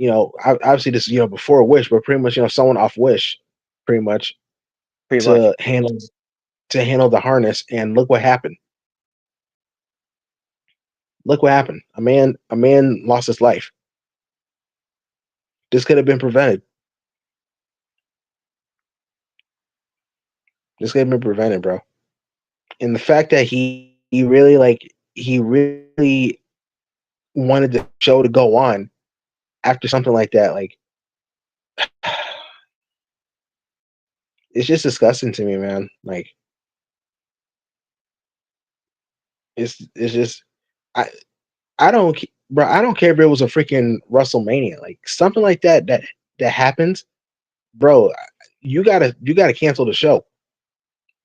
S1: Obviously this before Wish, but pretty much someone off Wish, pretty much
S2: pretty much.
S1: to handle the harness, and look what happened. Look what happened. A man lost his life. This could have been prevented. This could have been prevented, bro. And the fact that he really wanted the show to go on after something like that, like it's just disgusting to me, man. Like it's just I I don't bro. I don't care if it was a freaking WrestleMania, like something like that happens, bro. You gotta cancel the show.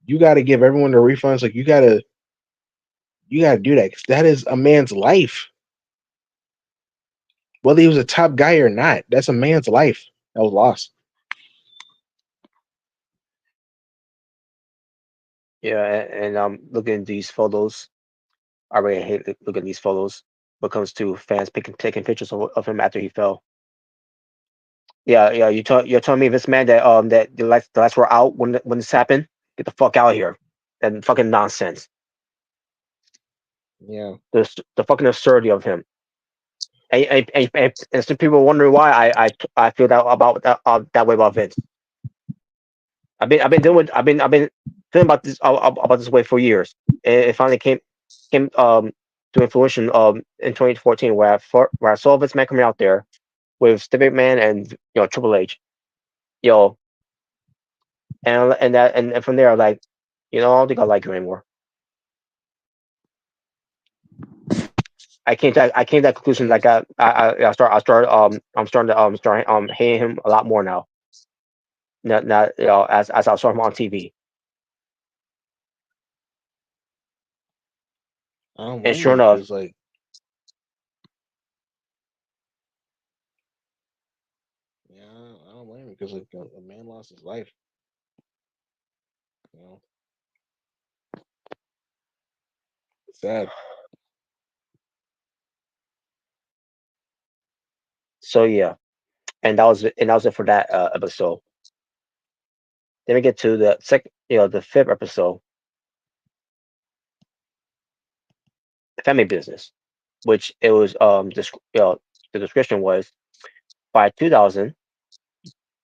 S1: You gotta give everyone the refunds. Like you gotta do that, 'cause that is a man's life. Whether he was a top guy or not, that's a man's life that was lost.
S2: Yeah, and looking at these photos. I really hate looking at these photos when it comes to fans taking pictures of him after he fell. Yeah, yeah. You're telling me this man that that the lights were out when this happened? Get the fuck out of here! That fucking nonsense.
S1: Yeah.
S2: The fucking absurdity of him. And some people wondering why I feel that way about Vince. I've been feeling about this way for years. And it finally came to fruition in 2014 where I saw Vince McMahon coming out there with Steve McMahon and Triple H, you know, and from there I'm like, I don't think I like you anymore. I came to that conclusion. Like I'm starting to start hating him a lot more now. Not as I saw him on TV.
S1: I don't
S2: And
S1: blame
S2: sure
S1: you
S2: enough,
S1: because like yeah, I don't blame you because like a man lost his life. You know, it's sad.
S2: so yeah, and that was it for that episode. Then we get to the fifth episode, family business, which it was the description was by 2000,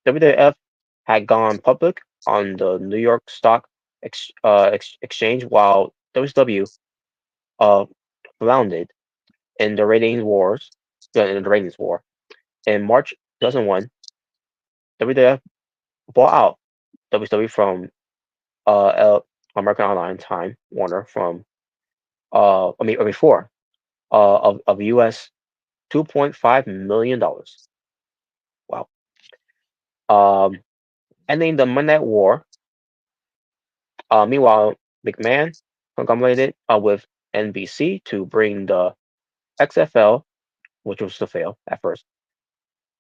S2: WWF had gone public on the New York Stock Exchange, while WCW uh floundered in the ratings wars, in the ratings war. In March 2001, WWF bought out WCW from American Online Time Warner from before of US $2.5 million. Wow. Um, Ending the Monday Night War. Meanwhile, McMahon conglomerated with NBC to bring the XFL, which was to fail at first,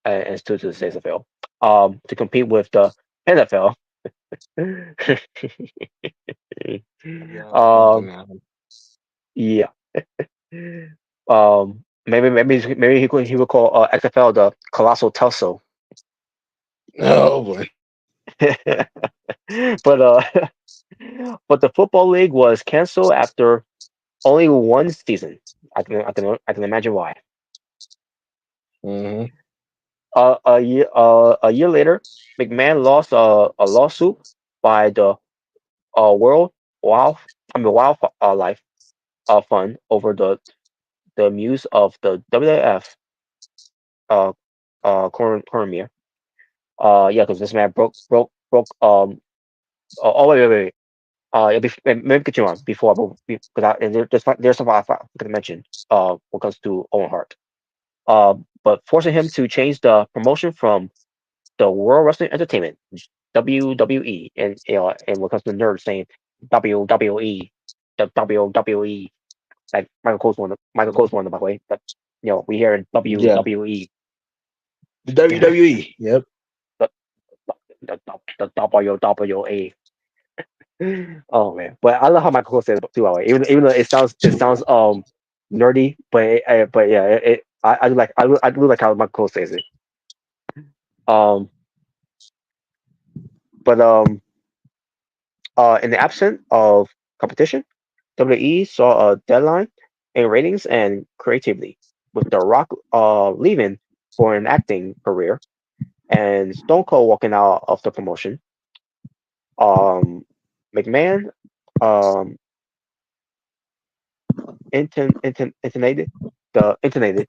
S2: and still to this day is a fail, to compete with the NFL.
S1: Yeah, I know that
S2: um,
S1: now.
S2: yeah. Maybe he would call XFL the Colossal Telso.
S1: Oh boy.
S2: but but the football league was canceled after only one season. I can imagine why.
S1: Hmm.
S2: A year later, McMahon lost a lawsuit by the World Wildlife Fund over the use of the WWF uh corner. Yeah, because this man broke. Oh, wait. Maybe get you on before, because there's something I forgot to mention. When it comes to Owen Hart. But forcing him to change the promotion from the World Wrestling Entertainment WWE, and when it comes to nerds saying WWE, the WWE, like Michael Cole's one, by the way, but we hear
S1: Yeah,
S2: WWE,
S1: the
S2: the
S1: WWE. Yep.
S2: the WWE. Oh man, but I love how Michael Cole says it too. By the way, even though it sounds nerdy, but yeah, I do like how Michael Cole says it. Um, but in the absence of competition, WWE saw a deadline in ratings and creativity, with The Rock leaving for an acting career and Stone Cold walking out of the promotion. McMahon um, intonated the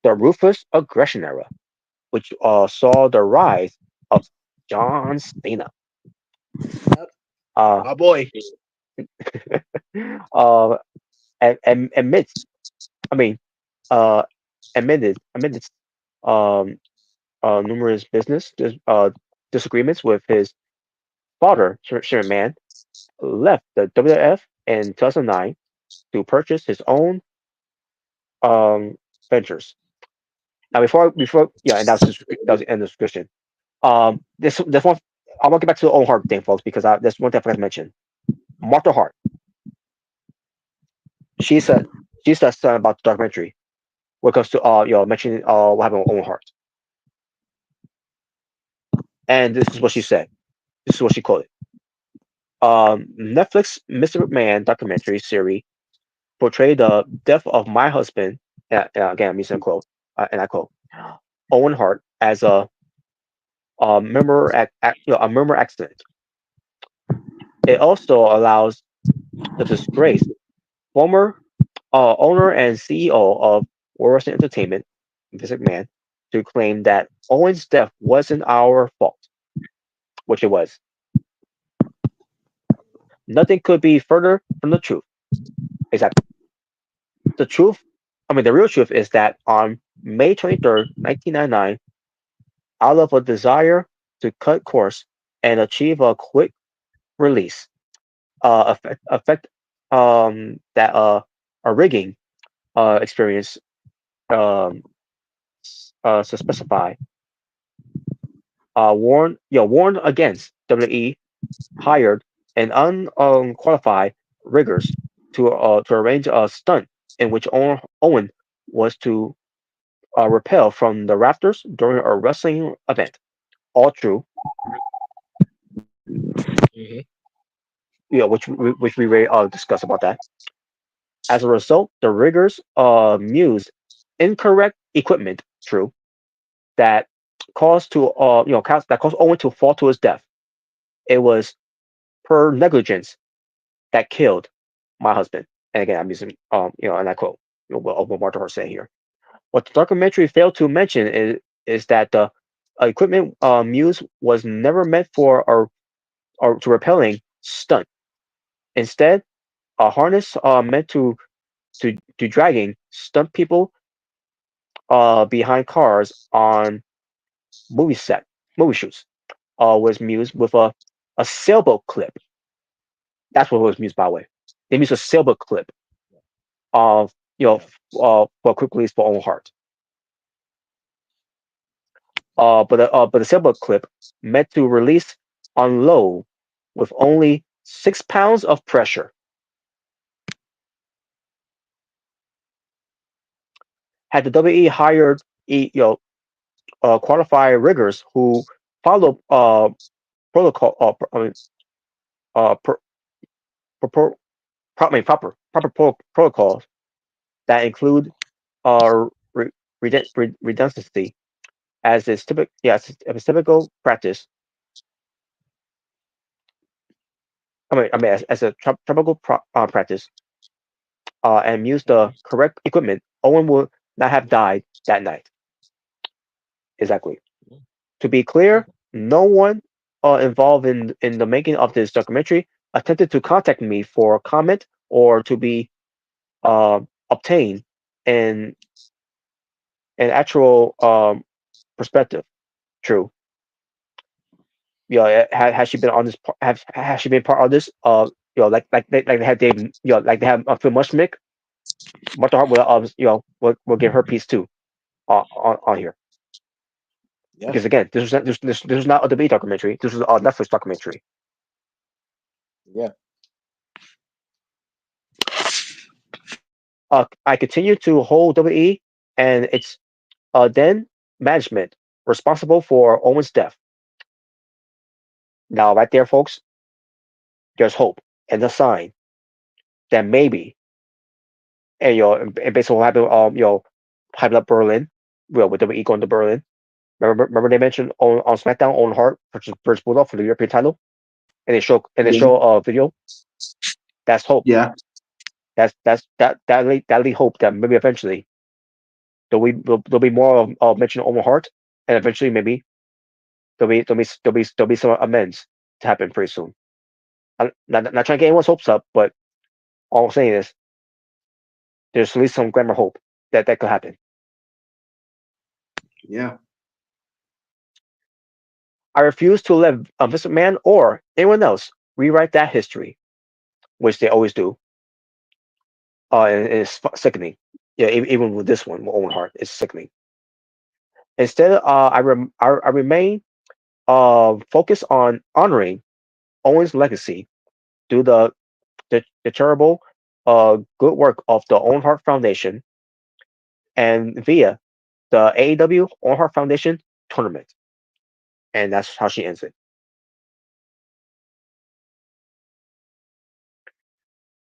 S2: ruthless aggression era, which saw the rise of John Cena.
S1: Yep.
S2: Uh,
S1: My boy.
S2: uh, admits, I mean, uh, admitted um, numerous disagreements with his father, Sharon Man, left the WWF in 2009 to purchase his own um, ventures. Now, before yeah, and that was the end of the description. This one, I want to get back to the Owen Hart thing, folks, because there's one thing I forgot to mention. Martha Hart, she said she said something about the documentary when it comes to mentioning what happened with Owen Hart, and this is what she said. This is what she quoted. Netflix Mr. McMahon documentary series portrayed the death of my husband. Again, I'm using a quote, and I quote Owen Hart as a member accident. It also allows the disgraced former owner and CEO of Western Entertainment, Vince McMahon, to claim that Owen's death wasn't our fault, which it was. Nothing could be further from the truth. Exactly. The truth, the real truth is that on May 23rd, 1999, out of a desire to cut course and achieve a quick release, affect that a rigging experience um, to specify warned against WWE hired an unqualified riggers to arrange a stunt in which Owen was to rappel from the rafters during a wrestling event. All true,
S1: Hmm.
S2: which we already discussed about that. As a result, the riggers used incorrect equipment. True, that that caused Owen to fall to his death. It was per negligence that killed my husband. And again, I'm using and I quote what Martin Hart saying here. What the documentary failed to mention is that the equipment used was never meant for or to repelling stunt. Instead, a harness meant to dragging stunt people behind cars on movie set movie shoots was used with a sailboat clip. That's what it was used by the way. They used a sailboat clip of
S3: Yeah.
S2: for quick release for Owen Hart. But the sailboat clip meant to release on low with only 6 pounds of pressure. Had the WE hired qualified riggers who follow protocol, uh, pro, pro, protocols that include re, redundancy as typical practice. As a tropical practice, and use the correct equipment, Owen would not have died that night. Exactly. To be clear, no one involved in the making of this documentary attempted to contact me for comment or to be uh, obtained an actual perspective. True. Has she been on this? Has she been part of this? Like they have Dave. Like they have Phil Mushnick. Martha Hart will, will give her piece too on here
S1: Yeah.
S2: because again, this was not a debate documentary. This was a Netflix documentary.
S1: Yeah.
S2: I continue to hold WE and its then management responsible for Owen's death. Now, right there, folks, there's hope and a sign that maybe, and and based on what happened, hyping up Berlin, with WWE going to Berlin. Remember they mentioned on SmackDown Owen Hart versus Bulldog for the European title, and they
S1: Yeah.
S2: show a video. That's hope.
S1: Yeah.
S2: That lead hope that maybe eventually there'll be more of mention of Owen Hart, and eventually maybe there'll be some amends to happen pretty soon. I'm not trying to get anyone's hopes up, but all I'm saying is there's at least some glimmer of hope that could happen.
S1: Yeah.
S2: I refuse to let Vince McMahon or anyone else rewrite that history, which they always do. And it's sickening. Yeah, even with this one, with Owen Hart, it's sickening. Instead, I remain focused on honoring Owen's legacy through the terrible good work of the Owen Hart Foundation and via the AEW Owen Hart Foundation tournament. And that's how she ends it.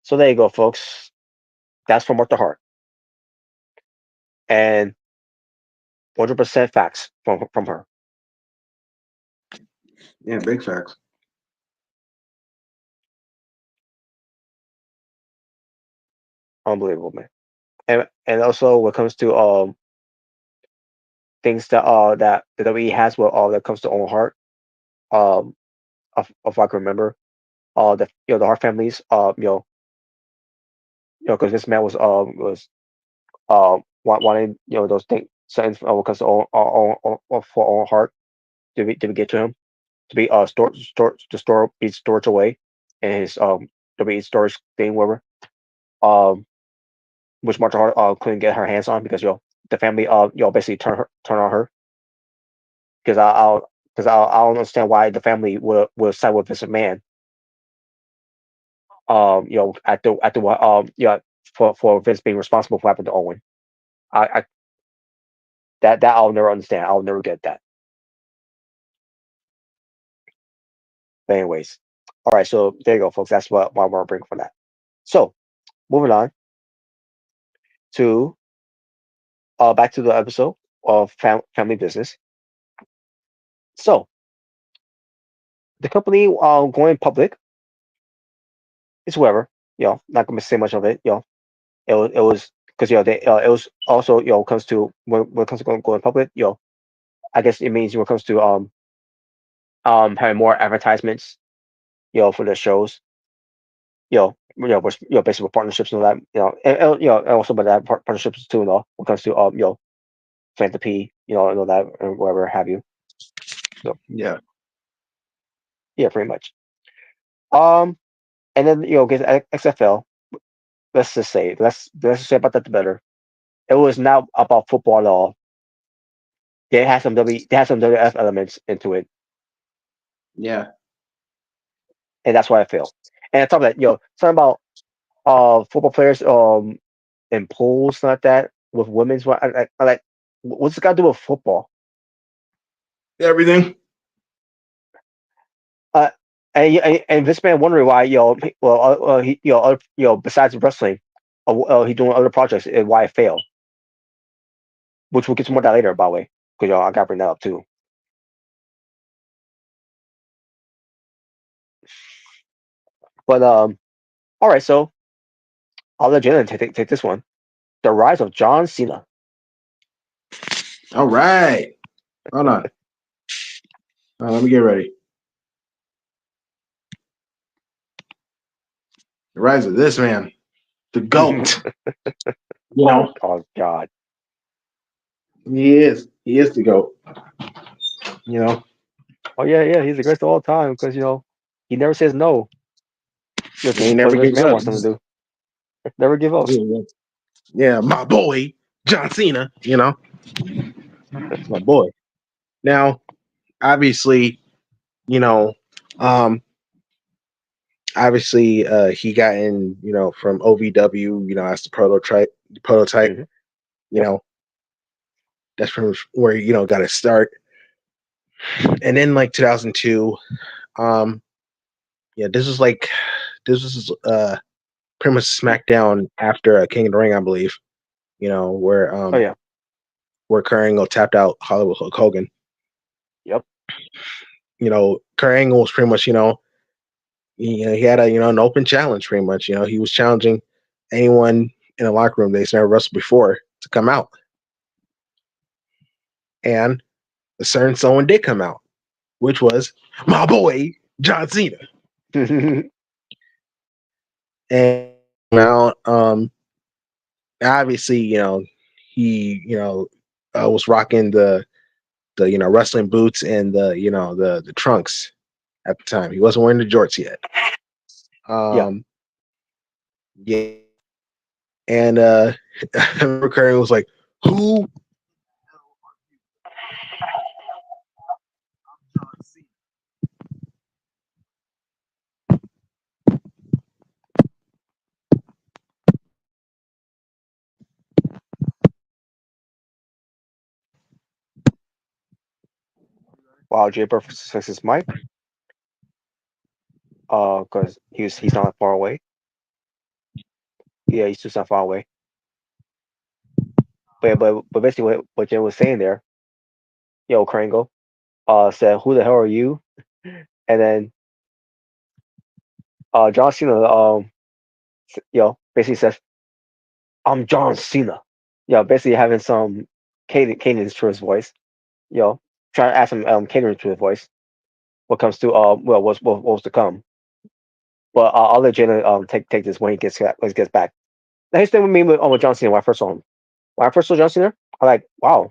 S2: So there you go, folks. That's from Heart to Heart. And 100% facts from her.
S1: Yeah. Big facts.
S2: Unbelievable, man. And also when it comes to things that the WWE has with all that comes to Owen Hart, um of I can remember, the the Hart families, because this man was wanting those things certain when it comes to for Owen Hart to get to him to be be stored away in his WWE storage thing, whatever. Um, which Martha Hart couldn't get her hands on because the family basically turn on her because I don't understand why the family will side with Vince McMahon. At the for Vince being responsible for what happened to Owen. I that I'll never understand. I'll never get that. But anyways, all right. So there you go, folks. That's what I want to bring from that. So moving on to back to the episode of family business. So the company going public is whoever. Not gonna say much of it. It was because they it was also comes to when it comes to going public. I guess it means when it comes to having more advertisements. For the shows. Basically with partnerships and all that. And also by that partnerships too and all when it comes to philanthropy. And all that or whatever have you. So
S1: Yeah.
S2: yeah, pretty much. Um, and then get XFL. Let's just say about that the better. It was not about football at all. They had some WF elements into it,
S1: Yeah.
S2: and that's why I feel. And on top of that, something about football players in pools like that with women's. I like what's it got to do with football?
S1: Everything.
S2: Uh, and this man wondering why he besides wrestling, he doing other projects and why it failed. Which we'll get to more of that later, by the way, because I got to bring that up too. But all right, so I'll let Jalen take this one. The rise of John Cena.
S1: All right. Hold on. Let me get ready. The rise of this man, the GOAT.
S2: Oh God.
S1: He is. He is the GOAT.
S2: Oh yeah, he's the greatest of all time because he never says no.
S1: He
S2: To
S1: never
S2: what Vince
S1: gives
S2: Man
S1: up.
S2: wants him to do. Never give up.
S1: Yeah, my boy, John Cena, my boy. Now, obviously, you know, um, he got in, from OVW, as the prototype,
S2: Mhm.
S1: you know, that's from where, got to start. And then like 2002, um, yeah, this was pretty much SmackDown after King of the Ring, I believe. You know,
S2: Oh yeah.
S1: where Kurt Angle tapped out Hollywood Hulk Hogan.
S2: Yep.
S1: You know, Kurt Angle was pretty much, he had a an open challenge pretty much. You know, he was challenging anyone in the locker room that's never wrestled before to come out, and a certain someone did come out, which was my boy John Cena. And now, obviously, he was rocking the wrestling boots and the trunks at the time. He wasn't wearing the jorts yet.
S2: Yeah.
S1: Yeah, and I remember Curry was like, "Who?"
S2: Wow, Jay Bird fixed his mic. Because he's not far away. Yeah, he's just not far away. But basically what Jay was saying there, Krangle, said, "Who the hell are you?" And then John Cena, basically says, "I'm John Cena." Basically having some cadence to his voice. You know, trying to add some catering to his voice. What comes to what was to come. But I'll let Jalen take this when he gets back. Now here's the thing with me with John Cena when I first saw him. When I first saw John Cena, I like, wow,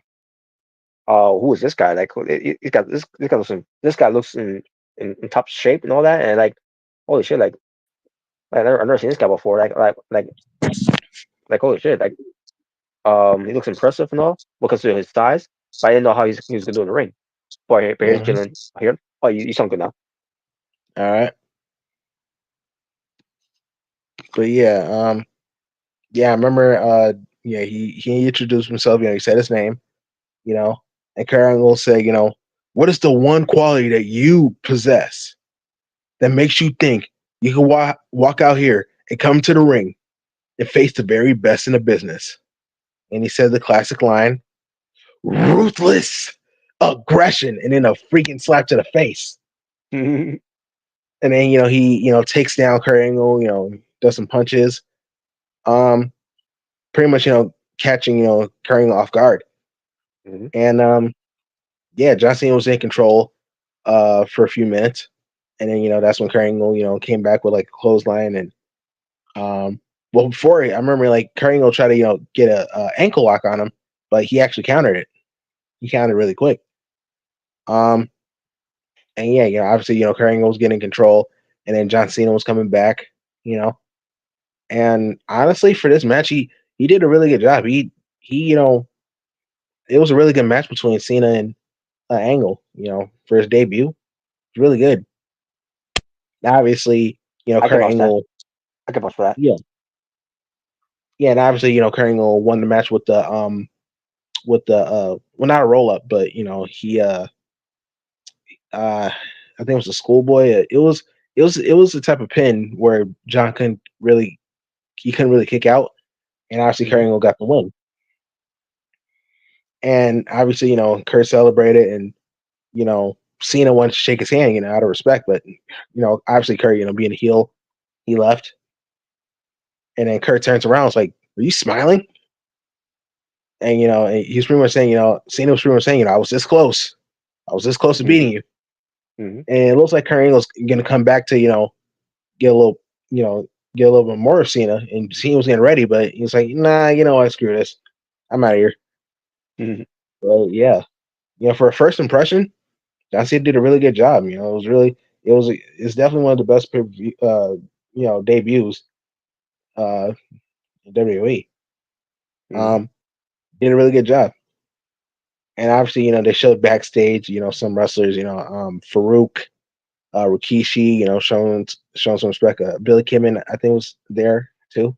S2: who is this guy? Like, he's got this guy looks in top shape and all that, and like, holy shit, like, I've never seen this guy before. Like holy shit, like, he looks impressive and all because of his size, but I didn't know how he was gonna do in the ring. But here's
S1: Mhm.
S2: Jalen here. Oh, you sound good now.
S1: All right, but yeah, yeah, I remember. Yeah, he introduced himself. You know, he said his name. You know, and Kurt Angle said, what is the one quality that you possess that makes you think you can walk out here and come to the ring and face the very best in the business? And he said the classic line, ruthless aggression, and then a freaking slap to the face. And then, he, takes down Kurt Angle, does some punches. Um, Pretty much, catching, Kurt Angle off guard.
S2: Mhm.
S1: And yeah, John Cena was in control for a few minutes. And then, that's when Kurt Angle, came back with like a clothesline. And well, before I remember like Kurt Angle tried to, get a ankle lock on him, but he actually countered it. He countered really quick. Um, and yeah, obviously, Kurt Angle was getting control, and then John Cena was coming back, you know. And honestly, for this match, he did a really good job. He it was a really good match between Cena and Angle, for his debut. Really good. Obviously,
S2: I can
S1: Kurt
S2: vouch that.
S1: Angle,
S2: I can vouch for that.
S1: yeah, yeah, and obviously, Kurt Angle won the match with the well, not a roll up, but he I think it was a schoolboy. It was the type of pin where John couldn't really kick out, and obviously Kurt
S2: Hmm.
S1: Angle got the win. And obviously, Kurt celebrated, and Cena wanted to shake his hand, out of respect, but obviously Kurt, being a heel, he left, and then Kurt turns around, was like, "Are you smiling?" And and he's pretty much saying, Cena was pretty much saying, I was this close to
S2: Hmm.
S1: beating you,
S2: Hmm.
S1: and it looks like Kurt Angle's gonna come back to get a little, get a little bit more of Cena, and Cena was getting ready, but he was like, "Nah, what? Screw this, I'm out of here."
S2: Hmm.
S1: Well, yeah, for a first impression, John Cena did a really good job. It's definitely one of the best debuts uh in WWE.
S2: Hmm.
S1: Um, did a really good job, and obviously, they showed backstage, some wrestlers, Farouk, Rikishi, showing some respect. Billy Kidman, I think, was there too.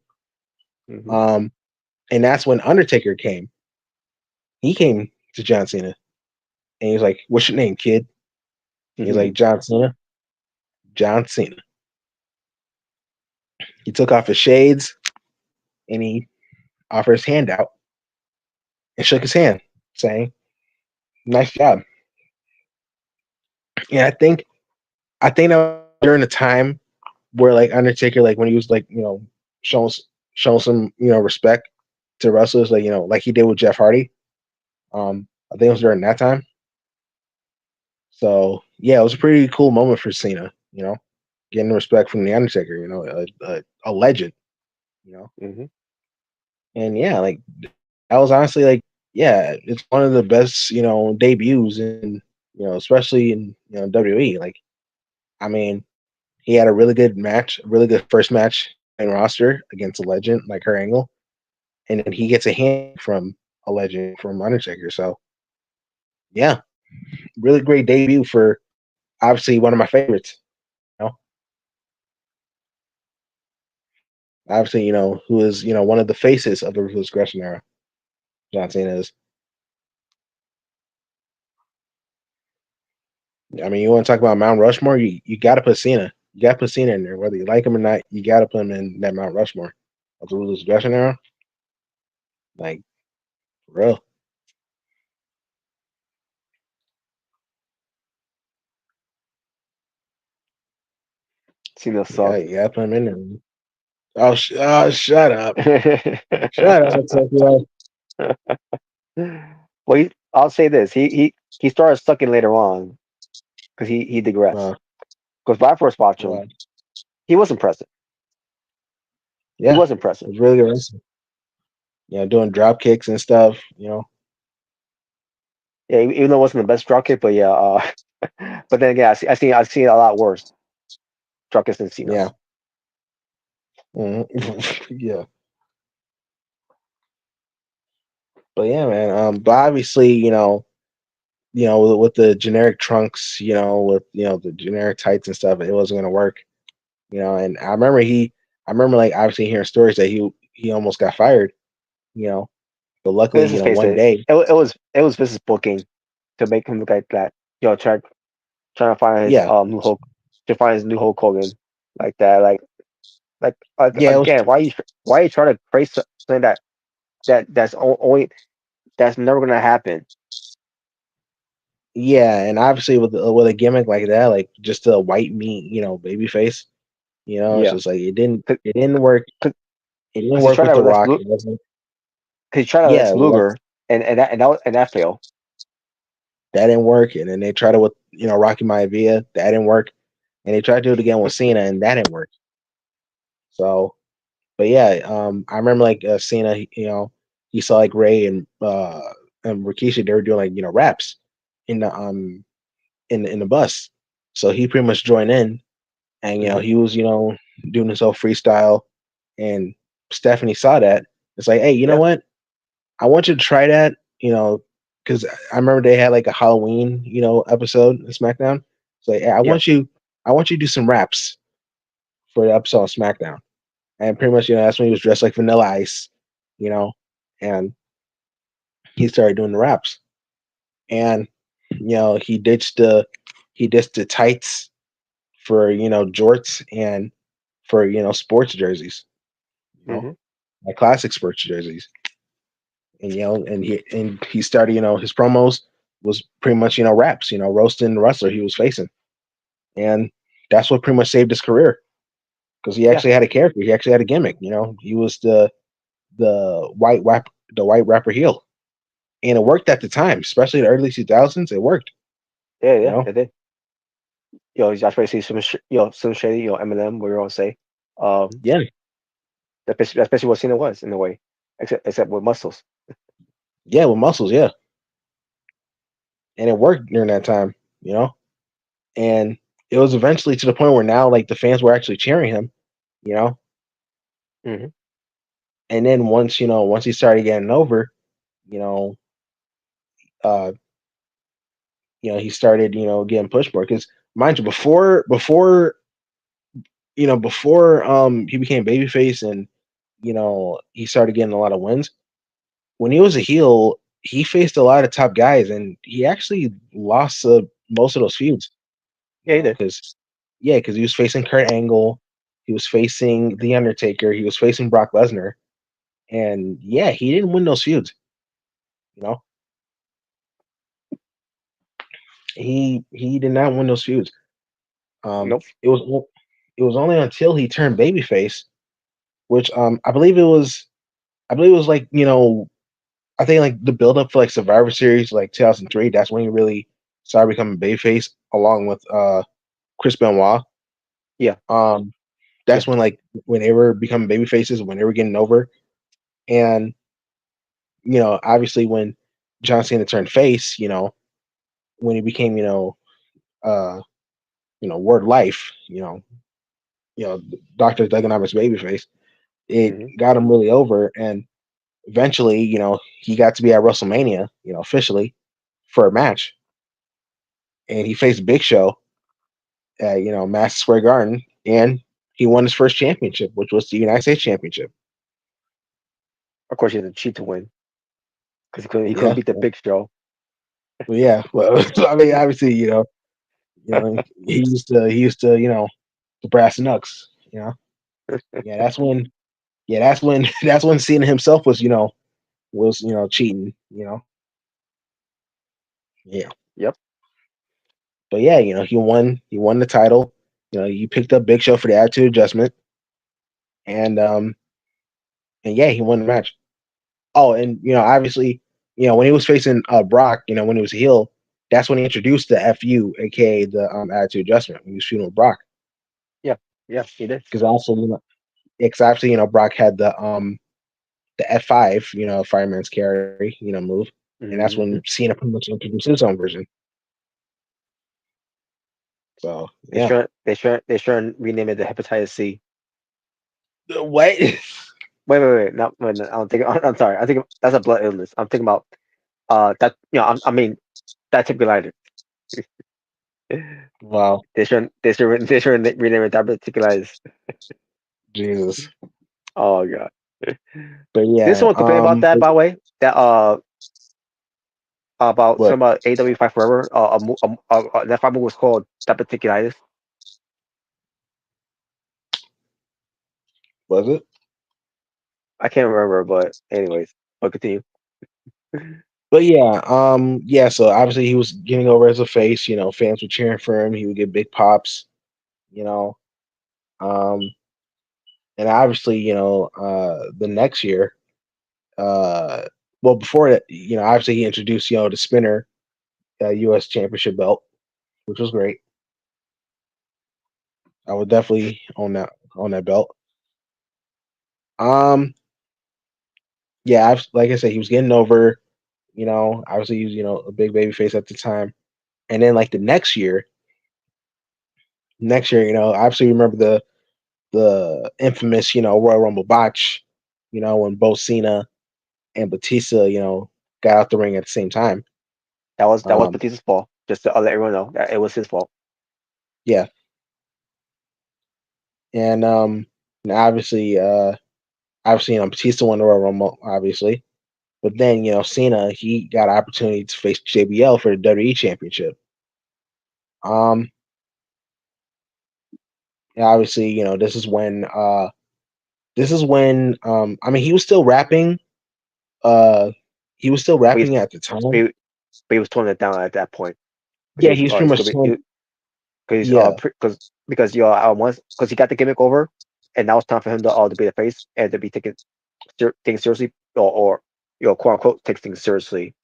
S2: Hmm.
S1: Um, and that's when Undertaker came. He came to John Cena, And he's like, "What's your name, kid?" And he's
S2: Hmm.
S1: like, "John Cena." John Cena. He took off his shades and he offered his hand out and shook his hand, saying, "Nice job." And I think that was during the time where like Undertaker, like when he was like showing showing some respect to wrestlers, like like he did with Jeff Hardy. I think it was during that time. So yeah, it was a pretty cool moment for Cena. Getting respect from the Undertaker. A legend. You know,
S2: Hmm.
S1: and yeah, like that was honestly like yeah, it's one of the best debuts in especially in WWE. Like I mean, he had a really good match, a really good first match in roster against a legend like Kurt Angle, and then he gets a hand from a legend from Undertaker. So yeah, really great debut for obviously one of my favorites. You know, obviously who is one of the faces of the Ruthless Aggression era. John Cena is. I mean, you want to talk about Mount Rushmore? You got to put Cena. You got to put Cena in there, whether you like him or not. You got to put him in that Mount Rushmore of the Ruthless Aggression era. Like, for real.
S2: Cena
S1: You
S2: sucked.
S1: got to put him in there. Oh, shut up. Shut up, Tokyo.
S2: Well, I'll say this: he started sucking later on because he digressed.
S1: Uh,
S2: Because when I first watched him,
S1: uh,
S2: he was impressive. He
S1: yeah,
S2: was
S1: it
S2: impressive.
S1: was really good wrestling. Doing drop kicks and stuff.
S2: Yeah, even though it wasn't the best drop kick, but yeah. But then again, I seen a lot worse drop kicks than
S1: Yeah.
S2: Cena's.
S1: Mhm. Yeah. But yeah, man. But obviously, with the generic trunks, with the generic tights and stuff, it wasn't gonna work. And I remember like obviously hearing stories that he almost got fired. You know, but luckily,
S2: Let's just face
S1: one
S2: it.
S1: day,
S2: It was business booking to make him look like that. Trying to find his
S1: yeah,
S2: new Hulk Hogan like that. Like
S1: yeah, it was,
S2: again, why you trying to create something that's only that's never gonna happen?
S1: yeah, and obviously with a gimmick like that, like just a white meat, baby face, it's
S2: Yeah,
S1: just like
S2: because
S1: it didn't work. It didn't
S2: he
S1: work
S2: tried
S1: with
S2: that
S1: The
S2: with
S1: Rock. It wasn't,
S2: He tried that with
S1: yeah,
S2: Lex Luger, and that failed.
S1: that didn't work. And then they tried it with Rocky Maivia, that didn't work. And they tried to do it again with Cena, and that didn't work. So, but yeah, I remember like Cena, he saw like Ray and Rikishi, they were doing like raps in the in the bus. So he pretty much joined in, and
S2: Hmm.
S1: he was doing his whole freestyle, and Stephanie saw that. It's like, hey, you know
S2: Yeah,
S1: what? I want you to try that. Because I remember they had like a Halloween episode in SmackDown. It's like, hey,
S2: yeah.
S1: I want you to do some raps for the episode of SmackDown. And pretty much, that's when he was dressed like Vanilla Ice, you know, and he started doing the raps. And he ditched the tights for jorts and for sports jerseys, you know,
S2: Hmm.
S1: like classic sports jerseys. And and he started his promos was pretty much raps, roasting the wrestler he was facing, and that's what pretty much saved his career because he
S2: Yeah,
S1: actually had a character, he actually had a gimmick, he was the the white rapper heel, and it worked at the time, especially in the early 2000s. It worked,
S2: yeah,
S1: you
S2: yeah.
S1: know.
S2: It did. That's why I see some shady, Eminem, we all say, um,
S1: Yeah,
S2: that's basically what Cena was in a way, except with muscles.
S1: yeah, with muscles, yeah, and it worked during that time, and it was eventually to the point where now like the fans were actually cheering him, you know.
S2: Hmm.
S1: And then once he started getting over, you know, uh, he started getting pushed more because mind you, before he became babyface and he started getting a lot of wins. When he was a heel, he faced a lot of top guys, and he actually lost most of those feuds.
S2: Yeah, he did.
S1: Because he was facing Kurt Angle, he was facing The Undertaker, he was facing Brock Lesnar, and yeah, he didn't win those feuds. You know, he did not win those feuds.
S2: Nope.
S1: It was only until he turned babyface, which I believe it was like I think like the build up for like Survivor Series like 2003. That's when he really started becoming babyface, along with Chris Benoit.
S2: Yeah.
S1: Um,
S2: Yeah.
S1: that's when like when they were becoming baby faces, when they were getting over, and obviously when John Cena turned face, when he became uh Word Life, Doctor Thugonomics babyface, it
S2: Hmm.
S1: got him really over, and eventually he got to be at WrestleMania, officially for a match, and he faced Big Show at Madison Square Garden, and he won his first championship, which was the United States Championship.
S2: Of course, he had to cheat to win because he couldn't
S1: Yeah,
S2: beat the Big Show.
S1: well, yeah. Well, I mean, obviously, he used to, the brass knucks. Yeah, that's when, that's when Cena himself was, cheating. Yeah,
S2: Yep.
S1: but yeah, he won the title. You picked up Big Show for the Attitude Adjustment, and yeah, he won the match. Oh, and obviously, when he was facing Brock, when he was a heel, that's when he introduced the FU, aka the Attitude Adjustment, when he was shooting with Brock.
S2: Yeah. Yeah. He did.
S1: Because also, because obviously, Brock had the F5, fireman's carry, move, and that's when
S2: Hmm.
S1: Cena pretty much introduced his own version. So
S2: They
S1: yeah,
S2: should. They should rename it the Hepatitis C.
S1: what?
S2: Wait. No, wait, no, I'm thinking. I'm sorry. I think that's a blood illness. I'm thinking about that. I mean that typical.
S1: Wow,
S2: They should rename it diverticulitis.
S1: Jesus.
S2: Oh god.
S1: But
S2: This
S1: yeah,
S2: one to play about that, by the way. That about
S1: what
S2: some AW Fight Forever. That fight movie was called diverticulitis.
S1: was it?
S2: I can't remember, but anyways, I'll continue.
S1: But yeah, yeah. So obviously he was getting over as a face. Fans were cheering for him. He would get big pops. You know, um, and obviously, the next year, uh, well, before that, obviously he introduced, the spinner U.S. Championship belt, which was great. I would definitely own that belt. Um, yeah, like I said, he was getting over. Obviously he was a big baby face at the time, and then like the next year, I obviously remember the infamous Royal Rumble botch, when both Cena and Batista, got out the ring at the same time.
S2: That was
S1: Um,
S2: Batista's fault. Just to let everyone know that it was his fault.
S1: yeah, and and obviously, Batista won the Royal Rumble, obviously, but then Cena, he got an opportunity to face JBL for the WWE Championship. Um, and obviously, this is when I mean uh he was still
S2: But
S1: rapping at the time.
S2: he, but he was toning it down at that point
S1: Yeah,
S2: because
S1: he was pretty
S2: he's
S1: much
S2: gonna be
S1: telling,
S2: because
S1: yeah,
S2: because once because he got the gimmick over, and now it's time for him to be the face and to be taken things seriously, or quote unquote take things seriously,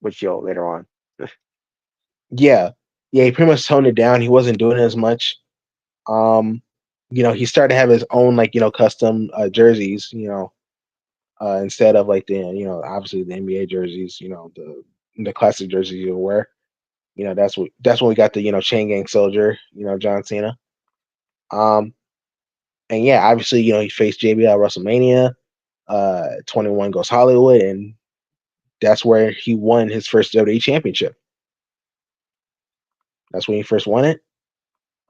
S2: which later on.
S1: yeah, yeah, he pretty much toned it down. He wasn't doing it as much. Um, he started to have his own like custom jerseys, instead of like the obviously the NBA jerseys, the classic jerseys you wear. That's when we got the chain gang soldier, John Cena. Um, and yeah, obviously he faced JBL at WrestleMania. 21 goes Hollywood, and that's where he won his first WWE championship. That's when he first won it,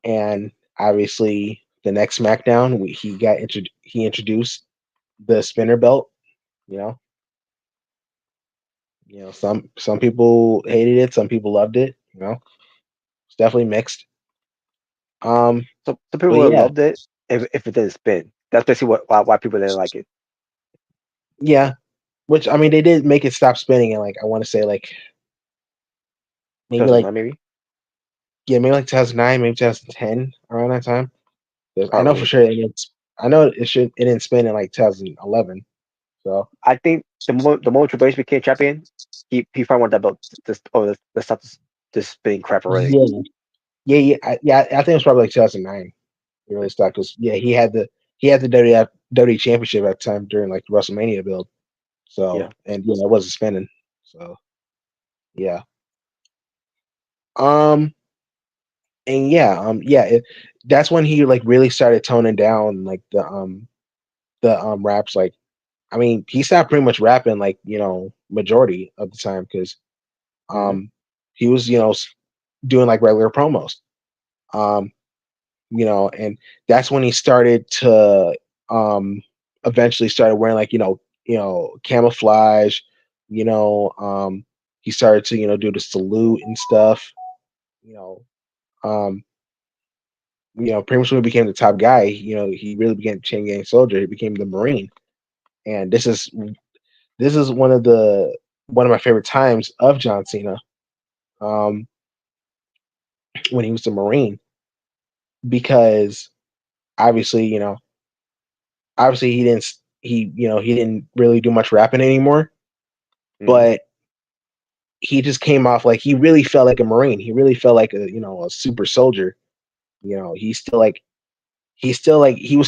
S1: and obviously the next SmackDown he introduced the spinner belt. You know, Some people hated it, some people loved it. It's definitely mixed. Um,
S2: Some people
S1: but
S2: would have
S1: yeah,
S2: loved it if it didn't spin. That's basically why people didn't like it.
S1: yeah. Which I mean, they did make it stop spinning, and like I want to say like maybe like
S2: 2009 maybe.
S1: yeah, maybe like 2009, maybe 2010 around that time. 'Cause I know for
S2: Probably.
S1: sure I know it didn't spin in like 2011. So
S2: I think the moment Triple H became champion, he finally wanted that belt to stop this spinning crap already.
S1: yeah, yeah. I think it was probably like 2009. He really stopped because yeah, he had the WWE championship at the time during like the WrestleMania build. So
S2: Yeah.
S1: and it wasn't spinning. So yeah. Um and yeah, that's when he like really started toning down like the raps. Like I mean, he stopped pretty much rapping like majority of the time because
S2: Hmm.
S1: um he was doing like regular promos. Um and that's when he started to um eventually started wearing like camouflage. You know, he started to do the salute and stuff. You know, um, pretty much when he became the top guy, he really became the chain gang soldier. He became the Marine, and this is one of my favorite times of John Cena. Um, when he was the Marine, because obviously, obviously he didn't really do much rapping anymore,
S2: Hmm.
S1: but he just came off like he really felt like a Marine. He really felt like a super soldier. He was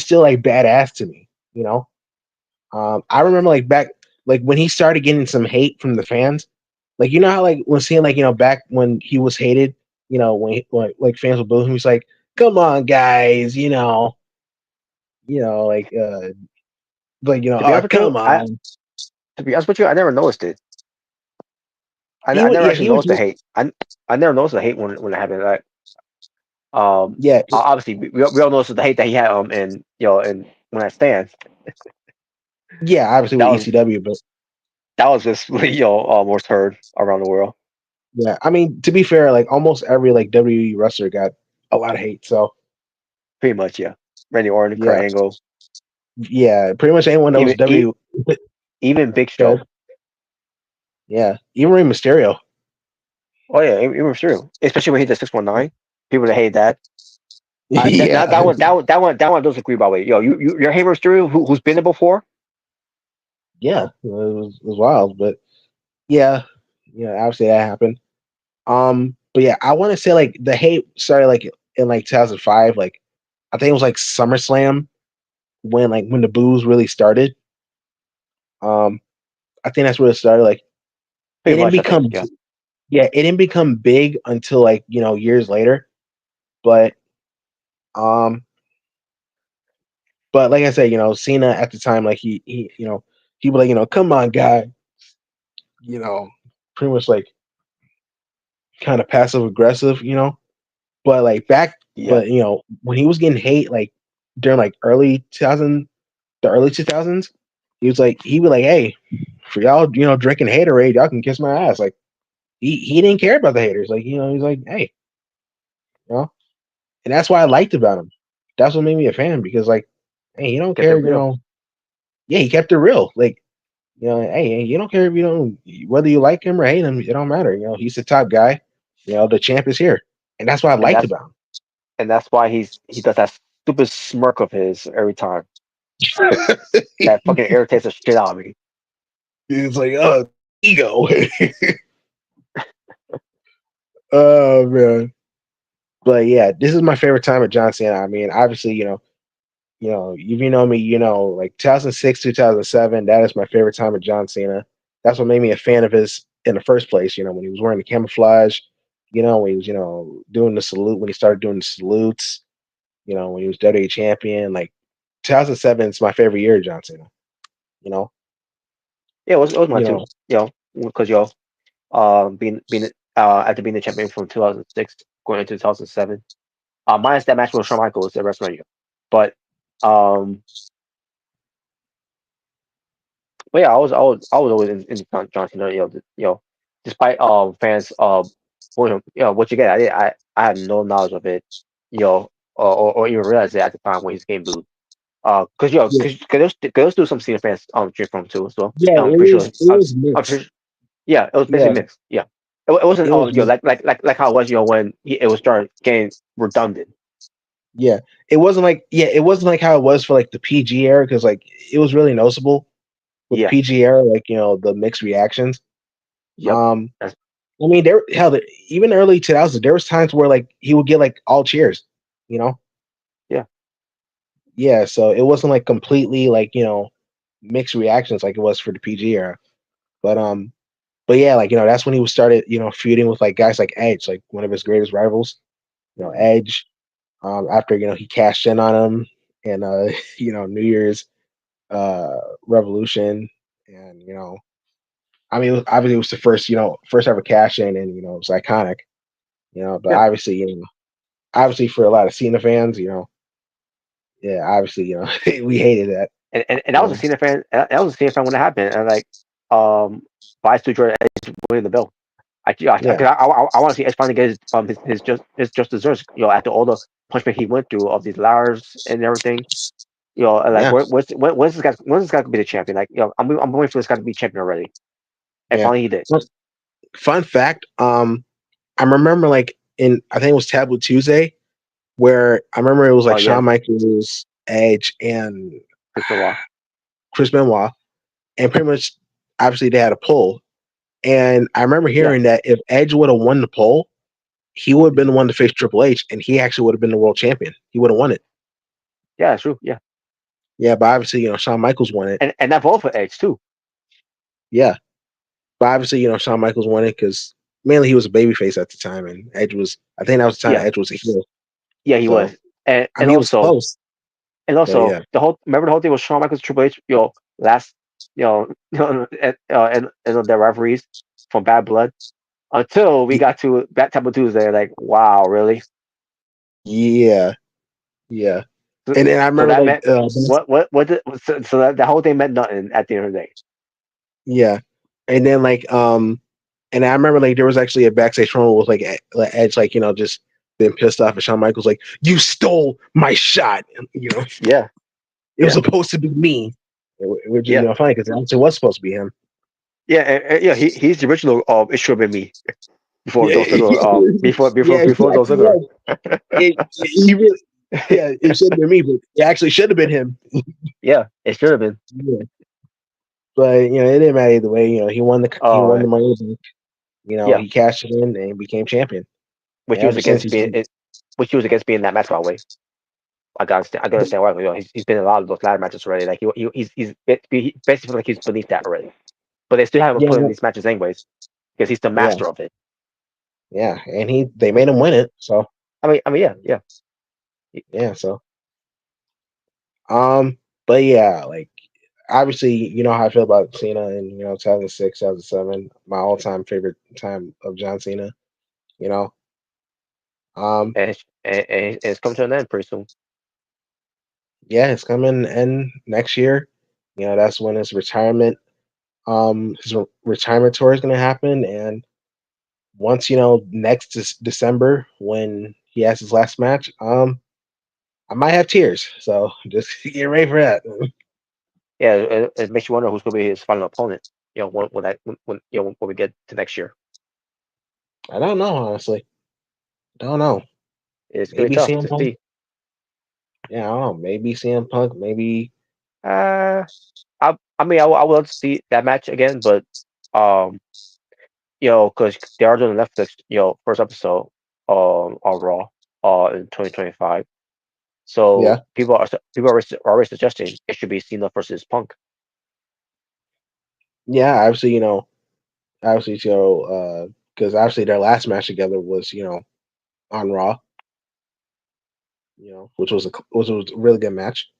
S1: still like badass to me. I remember like back like when he started getting some hate from the fans. Like how like when seeing like back when he was hated, when like fans would boo him, he's like, "Come on, guys," like
S2: To be
S1: "Oh,
S2: honest with you,
S1: come on."
S2: I never noticed it.
S1: He
S2: I
S1: would,
S2: never
S1: yeah,
S2: actually
S1: he was
S2: noticed the
S1: just,
S2: hate. I never noticed the hate when it happened. Like,
S1: yeah,
S2: obviously we all noticed the hate that he had and and when I stand
S1: yeah, obviously
S2: that
S1: with
S2: was
S1: ECW, but
S2: just most heard around the world.
S1: yeah, I mean, to be fair, like almost every like WWE wrestler got a lot of hate. So
S2: Pretty much, yeah. Randy Orton, Kurt
S1: yeah,
S2: Angle,
S1: yeah, pretty much anyone that was
S2: even
S1: W.
S2: even Big Show.
S1: Good, yeah, even Rey Mysterio.
S2: Oh yeah, even Mysterio, especially when he did 619. People that hate that. Now
S1: Yeah,
S2: that one does agree by the way. You're a Hammer Mysterio who's been there before.
S1: yeah, it was wild, but yeah, obviously that happened. But yeah, I want to say like the hate started like in like 2005. Like I think it was like SummerSlam when the booze really started. Um, I think that's where it started. Like it
S2: Pretty
S1: didn't
S2: much, I think.
S1: become
S2: Yeah,
S1: yeah, it didn't become big until like years later. But um, but like I said, Cena at the time, like he was like come on, guy, you know, pretty much like kind of passive aggressive, But like
S2: yeah,
S1: when he was getting hate like during like the early 2000s, he was like, hey, for y'all, drinking haterade, y'all can kiss my ass. Like he didn't care about the haters. Like he's like, hey, you know, and that's what I liked about him. That's what made me a fan because like, hey, he don't
S2: kept it
S1: care,
S2: real,
S1: Yeah, he kept it real. Like, hey, you don't care if you don't whether you like him or hate him, it don't matter. He's the top guy. The champ is here, and that's what I
S2: and
S1: liked
S2: that's
S1: about
S2: why he does that stupid smirk of his every time.
S1: him.
S2: That fucking irritates the shit out of me.
S1: He's like, oh, ego. Oh man, but yeah, this is my favorite time at John Cena. I mean, obviously, if you know me, like 2006, 2007, that is my favorite time of John Cena. That's what made me a fan of his in the first place. When he was wearing the camouflage, when he was, doing the salute, when he started doing the salutes, when he was WWE champion, like 2007 is my favorite year of John Cena. You know,
S2: Yeah, it was mine
S1: you
S2: too.
S1: know,
S2: Because being after being the champion from 2006 going into 2007. Minus that match with Shawn Michaels at WrestleMania, but um, But yeah, I was always in John Cena. Despite fans for him, what you get, I had no knowledge of it, or even realize it at the time when he's getting booed. Cause
S1: Yeah,
S2: there's still some Cena fans cheer for him too. So
S1: yeah,
S2: I'm pretty sure.
S1: it was
S2: I'm pretty
S1: mixed.
S2: Yeah, it was
S1: Yeah,
S2: basically mixed. Yeah, it wasn't
S1: it was mixed.
S2: like how it was when it was started getting redundant.
S1: Yeah, it wasn't like how it was for like the PG era because like it was really noticeable with the
S2: Yeah.
S1: PG era, like the mixed reactions.
S2: Yep.
S1: Um,
S2: That's
S1: I mean, even early 2000s, there was times where like he would get like all cheers, you know.
S2: yeah.
S1: Yeah, so it wasn't like completely like mixed reactions like it was for the PG era. But but yeah, like that's when he was started feuding with like guys like Edge, like one of his greatest rivals. Edge. After he cashed in on him and New Year's uh Revolution, and I mean obviously it was the first ever cash in, and it was iconic. But
S2: Yeah.
S1: obviously for a lot of Cena fans, yeah, obviously we hated that.
S2: And
S1: You
S2: that was a
S1: know,
S2: Cena fan. That was a Cena fan when it happened. And like, Vice to Jordan Edge winning the belt.
S1: yeah,
S2: I want to see Edge finally get his just desserts. After all the punishment he went through of these ladders and everything. And like
S1: yeah,
S2: when's this guy gonna be the champion? Like, I'm waiting for this guy to be champion already. And
S1: yeah.
S2: finally he did.
S1: Fun fact, I remember like in I think it was Taboo Tuesday where I remember it was
S2: Oh
S1: like
S2: yeah,
S1: Shawn Michaels, Edge, and
S2: Chris Benoit.
S1: Chris Benoit, and pretty much obviously they had a poll. And I remember
S2: Yeah.
S1: hearing that if Edge would have won the poll, he would have been the one to face Triple H, and he actually would have been the world champion. He would have won it.
S2: Yeah, true. Yeah.
S1: Yeah, but obviously Shawn Michaels won it.
S2: And that vote for Edge too.
S1: Yeah, but obviously Shawn Michaels won it because mainly he was a babyface at the time, and Edge was. I think that was the time
S2: Yeah.
S1: Edge was a heel.
S2: Yeah, he
S1: So
S2: was. And
S1: I mean, it was close. But yeah,
S2: the whole thing was Shawn Michaels Triple H, last and their referees from Bad Blood until we got to that Temple Tuesday. Like, wow, really?
S1: yeah, yeah.
S2: So,
S1: And then I
S2: so
S1: remember
S2: that
S1: like
S2: meant what did, so that whole thing meant nothing at the end of the day.
S1: yeah, and then like and I remember like there was actually a backstage promo with like Edge like just been pissed off at Shawn Michaels like you stole my shot.
S2: Yeah,
S1: It was
S2: yeah,
S1: supposed to be me, which is
S2: yeah,
S1: funny because it was supposed to be him.
S2: yeah, yeah. He's the original. It should have been me before
S1: Yeah,
S2: Joe Ziggler.
S1: yeah,
S2: Before
S1: he
S2: Joe
S1: actually
S2: Ziggler.
S1: was. He really, yeah, it should have been me, but it actually should have been him.
S2: Yeah, it should have been.
S1: Yeah. But it didn't matter either way. He won
S2: Uh,
S1: the money.
S2: yeah,
S1: He cashed it in and became champion.
S2: which
S1: And
S2: he was
S1: ever since
S2: against
S1: he's been,
S2: being that match by the way. I can understand why. He's been in a lot of those ladder matches already. Like he basically feels like he's beneath that already. But they still haven't
S1: yeah,
S2: put in these matches anyways because he's the
S1: yeah,
S2: master of it.
S1: yeah, and they made him win it. So
S2: Yeah, yeah,
S1: yeah, so but yeah, like obviously how I feel about Cena in 2006, 2007, my all time favorite time of John Cena. You know, um,
S2: and it's come to an end pretty soon.
S1: yeah, it's coming in next year. That's when his retirement retirement tour is going to happen, and once next December when he has his last match, I might have tears. So just get ready for that.
S2: Yeah, it makes you wonder who's going to be his final opponent. When we get to next year,
S1: I don't know, honestly. Don't know.
S2: it's going to be
S1: Maybe
S2: tough
S1: CM
S2: to
S1: Punk.
S2: see.
S1: Yeah, I don't know. Maybe CM Punk. Maybe.
S2: Uh, I would love to see that match again, but um, because they are doing Netflix, first episode on Raw, in 2025. So
S1: Yeah.
S2: people are already suggesting it should be Cena versus Punk.
S1: Yeah. Obviously, because obviously their last match together was on Raw. Which was a really good match.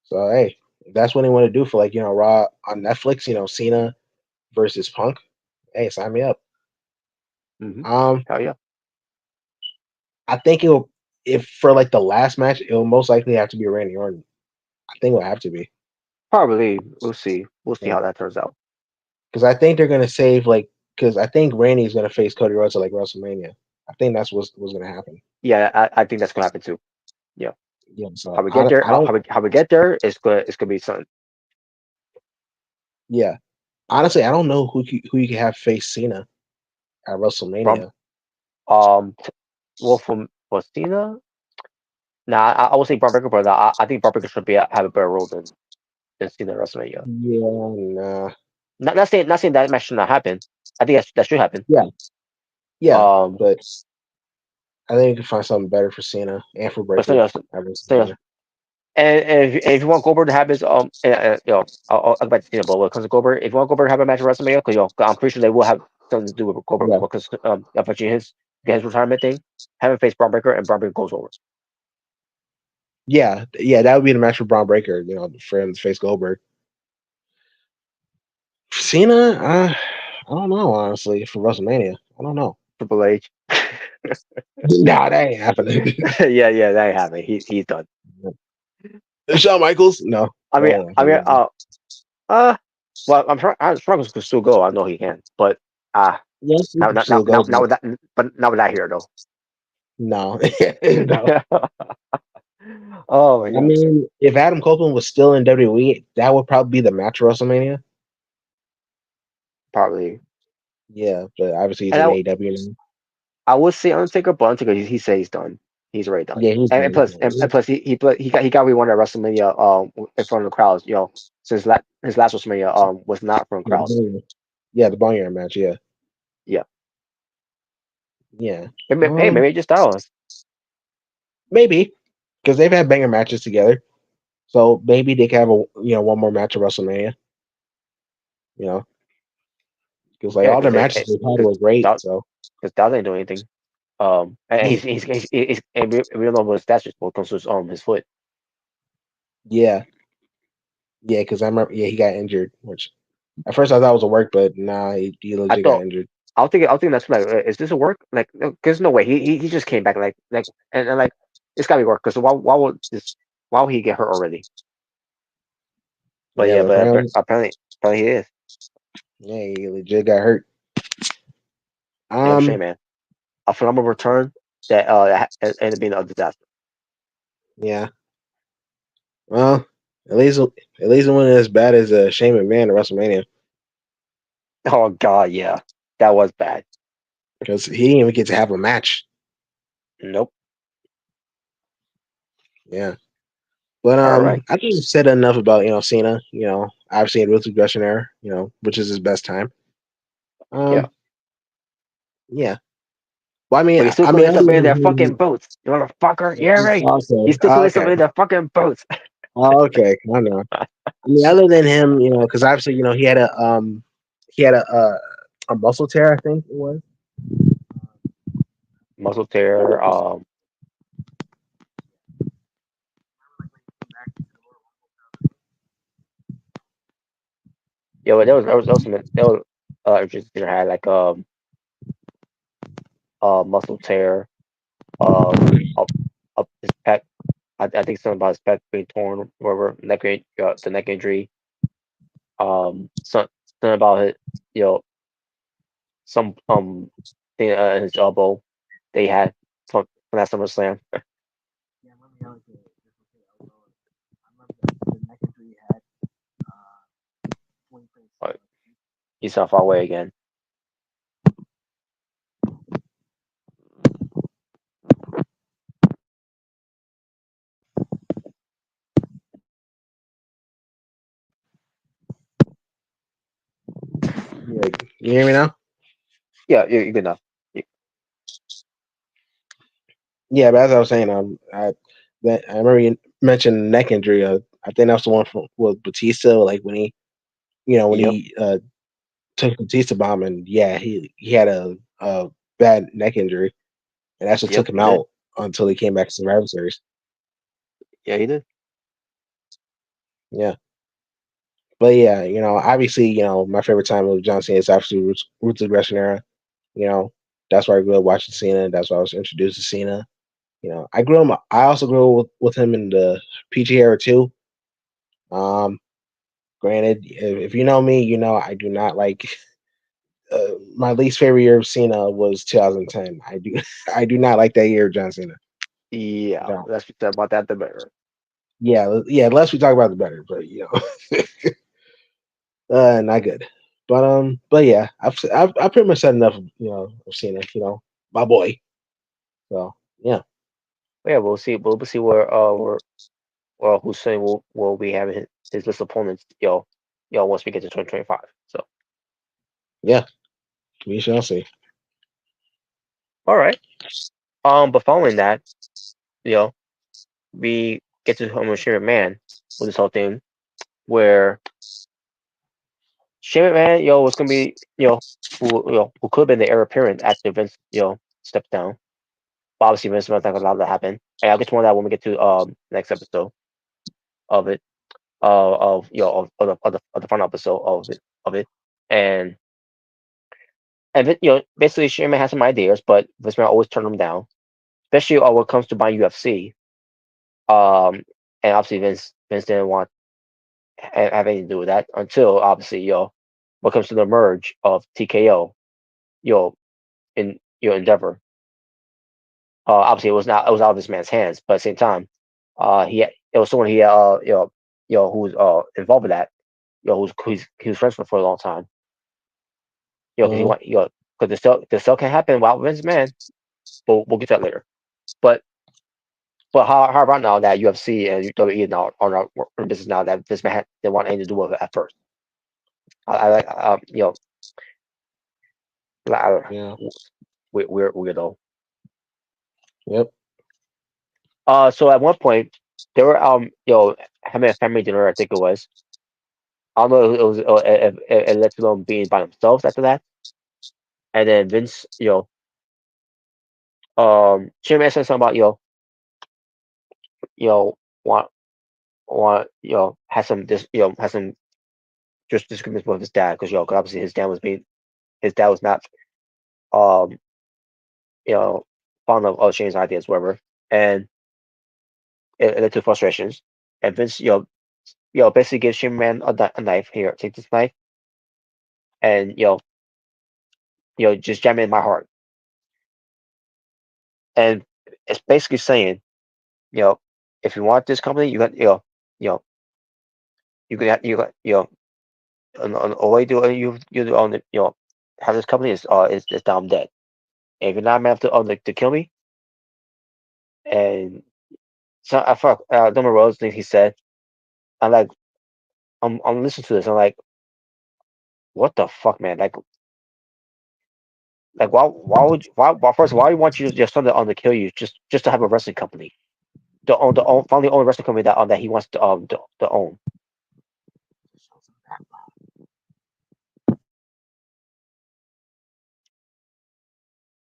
S1: So hey, if that's what they want to do for like Raw on Netflix. Cena versus Punk. Hey, sign me up.
S2: Mm-hmm.
S1: Um,
S2: Hell yeah.
S1: I think it'll if for like the last match, it'll most likely have to be Randy Orton. I think it'll have to be.
S2: Probably. We'll see. We'll see how that turns out.
S1: Because I think they're gonna save like because I think Randy's gonna face Cody Rhodes at like WrestleMania. I think that's what's gonna happen.
S2: Yeah, I think that's gonna happen too. Yeah.
S1: Yeah,
S2: How
S1: so
S2: we get there?
S1: I don't.
S2: How we get there? It's gonna be something.
S1: Yeah, honestly, I don't know who you can have face Cena at
S2: From
S1: WrestleMania.
S2: well, for Cena, nah, I would say Braun Breaker, but I think Braun Breaker should have a better role than Cena at WrestleMania.
S1: Yeah, nah.
S2: Not saying that match should not happen. I think that should happen.
S1: Yeah, yeah,
S2: Um,
S1: but I think you can find something better for Cena and for
S2: but
S1: Breaker
S2: still,
S1: at
S2: still,
S1: WrestleMania.
S2: and if you want Goldberg to have his you know, I'll back to Cena, but when it comes to Goldberg, if you want Goldberg to have a match at WrestleMania, because I'm pretty sure they will have something to do with Goldberg
S1: Yeah,
S2: because unfortunately his retirement thing, having faced Braun Breaker and Braun Breaker goes over.
S1: yeah, that would be the match for Braun Breaker. For him to face Goldberg. Cena, I don't know honestly for WrestleMania. I don't know.
S2: Triple H.
S1: Nah, that ain't happening.
S2: Yeah, that ain't happening. He's done.
S1: Shawn Michaels, no,
S2: I
S1: that
S2: mean,
S1: ain't
S2: I mean,
S1: happening.
S2: uh, well, I'm sure Michaels can still go. I know he can, but
S1: Yes, you can still go,
S2: now
S1: but
S2: with that, but not with that here though.
S1: no, no.
S2: Oh my
S1: I
S2: god,
S1: mean, if Adam Copeland was still in WWE, that would probably be the match for WrestleMania.
S2: probably.
S1: Yeah, but obviously he's
S2: And
S1: in AEW now.
S2: I would say Undertaker, but Undertaker, he said he's done. He's already done.
S1: Yeah, he's
S2: And
S1: done.
S2: plus, and plus, he got rewon at WrestleMania in front of the crowds. You know, since his last WrestleMania was not from
S1: Yeah,
S2: crowds.
S1: yeah, the Boneyard match. Yeah,
S2: Yeah.
S1: yeah.
S2: Hey, maybe it just Styles.
S1: Maybe because they've had banger matches together, so maybe they can have one more match at WrestleMania. You know, because like
S2: Yeah,
S1: all their matches they've had were great. So
S2: because Styles ain't doing anything. And and we don't know what his stats is when it comes to his foot.
S1: yeah, yeah. Because I remember, yeah, he got injured. Which at first I thought it was a work, but nah, he
S2: I
S1: legit got
S2: thought
S1: injured.
S2: I'll think that's like, is this a work? Like, there's no way he just came back and like it's gotta be work because why would he get hurt already? But
S1: Yeah,
S2: yeah,
S1: but
S2: but
S1: apparently,
S2: apparently he is.
S1: yeah, he legit got hurt.
S2: Damn shame,
S1: Um,
S2: man. A phenomenal return that ended up being a disaster.
S1: yeah. Well, at least it wasn't as bad as Shane McMahon at WrestleMania
S2: Oh god, yeah, that was bad.
S1: because he didn't even get to have a match.
S2: Nope.
S1: Yeah. But
S2: All right.
S1: I think we've said enough about Cena. Obviously in Ruthless Aggression era, which is his best time.
S2: Yeah,
S1: Um, yeah. Well, I mean,
S2: but he still
S1: I
S2: couldn't
S1: mean,
S2: let
S1: other
S2: somebody in
S1: than
S2: their fucking
S1: him,
S2: boats. You motherfucker. Yeah, right. He
S1: okay,
S2: still couldn't let somebody in their fucking boats.
S1: okay, I know. I mean, other than him, because obviously, he had a muscle tear, I think it was.
S2: Muscle tear. Yeah, but there was some interesting. Had like muscle tear. Up his pec. I think something about his pec being torn. Whatever the neck injury. Something about it. You know, some thing in his elbow. They had from that SummerSlam.
S1: Yeah, let me know. I remember the neck injury he had when he played
S2: But he's not far away again.
S1: You hear me now?
S2: Yeah, you're good enough.
S1: Yeah, but as I was saying, I remember you mentioned neck injury. I think that's the one from with Batista, like when
S2: Yep,
S1: he took Batista bomb, and yeah, he had a bad neck injury, and that's what
S2: yep,
S1: took him
S2: he did.
S1: out until he came back to Survivor Series.
S2: Yeah, he did.
S1: Yeah, but yeah, obviously, my favorite time of John Cena is actually Roots Aggression era. You know, that's where I grew up watching Cena. That's why I was introduced to Cena. I also grew up with him in the PG era too. Um, Granted, if you know me, you know I do not like. My least favorite year of Cena was 2010. I do I do not like that year of John Cena. I
S2: Yeah,
S1: don't.
S2: let's be said about that the better.
S1: Yeah, yeah. The less we talk about, the better. But not good. But yeah, I've pretty much said enough. Of Cena. My boy. So yeah,
S2: Yeah, we'll see. We'll see where Hussein will be having his list of opponents. Once we get to 2025. So
S1: yeah. We shall see.
S2: all right. But following that, you know, we get to Shane McMahon with this whole thing where Shane McMahon, was gonna be, who could have been the heir apparent after Vince, stepped down. But obviously Vince was not gonna allow that to happen. And I'll get to more of that when we get to next episode of it. Of of the final episode of it. And basically Shane McMahon has some ideas, but Vince McMahon always turned them down, especially when it comes to buying UFC. And obviously Vince didn't want have anything to do with that until obviously what comes to the merge of TKO, you know, in Endeavor. Obviously it was out of this man's hands, but at the same time, it was someone who was involved with that, he was friends with for a long time, because he
S1: Mhm.
S2: want because the sale can happen without Vince McMahon, but we'll get to that later. But how about now that UFC and WWE now are in business now that Vince McMahon didn't want anything to do with it at first? I like I,
S1: Yeah.
S2: we're weirdo.
S1: Yep.
S2: So at one point they were having a family dinner. I think it was. I don't know if it was it led to them being by themselves after that. And then Vince, Jim said something about you know want has some has some just disagreements with his dad because 'cause obviously his dad was not um you know fond of Shane's ideas whatever, and it led to frustrations. And Vince basically gives Shane Man a knife. Here, take this knife and just jam it in my heart. And it's basically saying, you know, if you want this company, you got, you know, you got, all you do, you do on the, have this company is down dead. And if you're not enough to kill me, and so I fuck, number Rose thing he said, I'm like, I'm listening to this, I'm like, what the fuck, man? Like, why would you, why first, why you want your son to kill you just to have a wrestling company, finally own a wrestling company that he wants to own.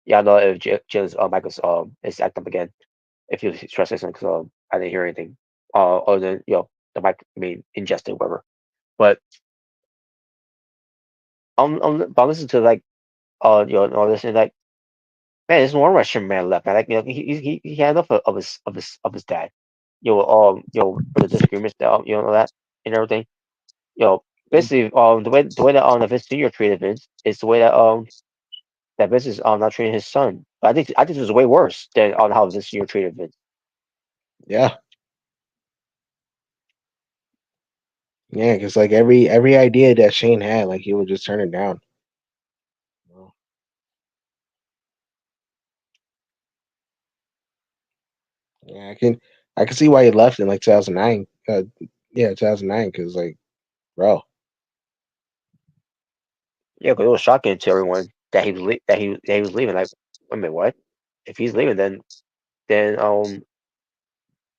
S2: Yeah, I know if Jill's Michael's is acting up again. If he was stressing because I didn't hear anything. Other than the mic being ingested, whatever. But I'm listening to like all this and like, man, there's one Russian man left, man. Like he had enough of his dad. For the disagreements, that and everything. Basically the way that the Vince Senior treated Vince is the way that Vince is not treating his son. But I think this is way worse than on how Vince Senior treated Vince.
S1: Yeah. Yeah. Because like every idea that Shane had, like he would just turn it down. Well, yeah, I can see why he left in like 2009. Yeah, 2009. Because like, bro.
S2: Yeah, because it was shocking to everyone that he was leaving. Like, wait a minute, what? If he's leaving, then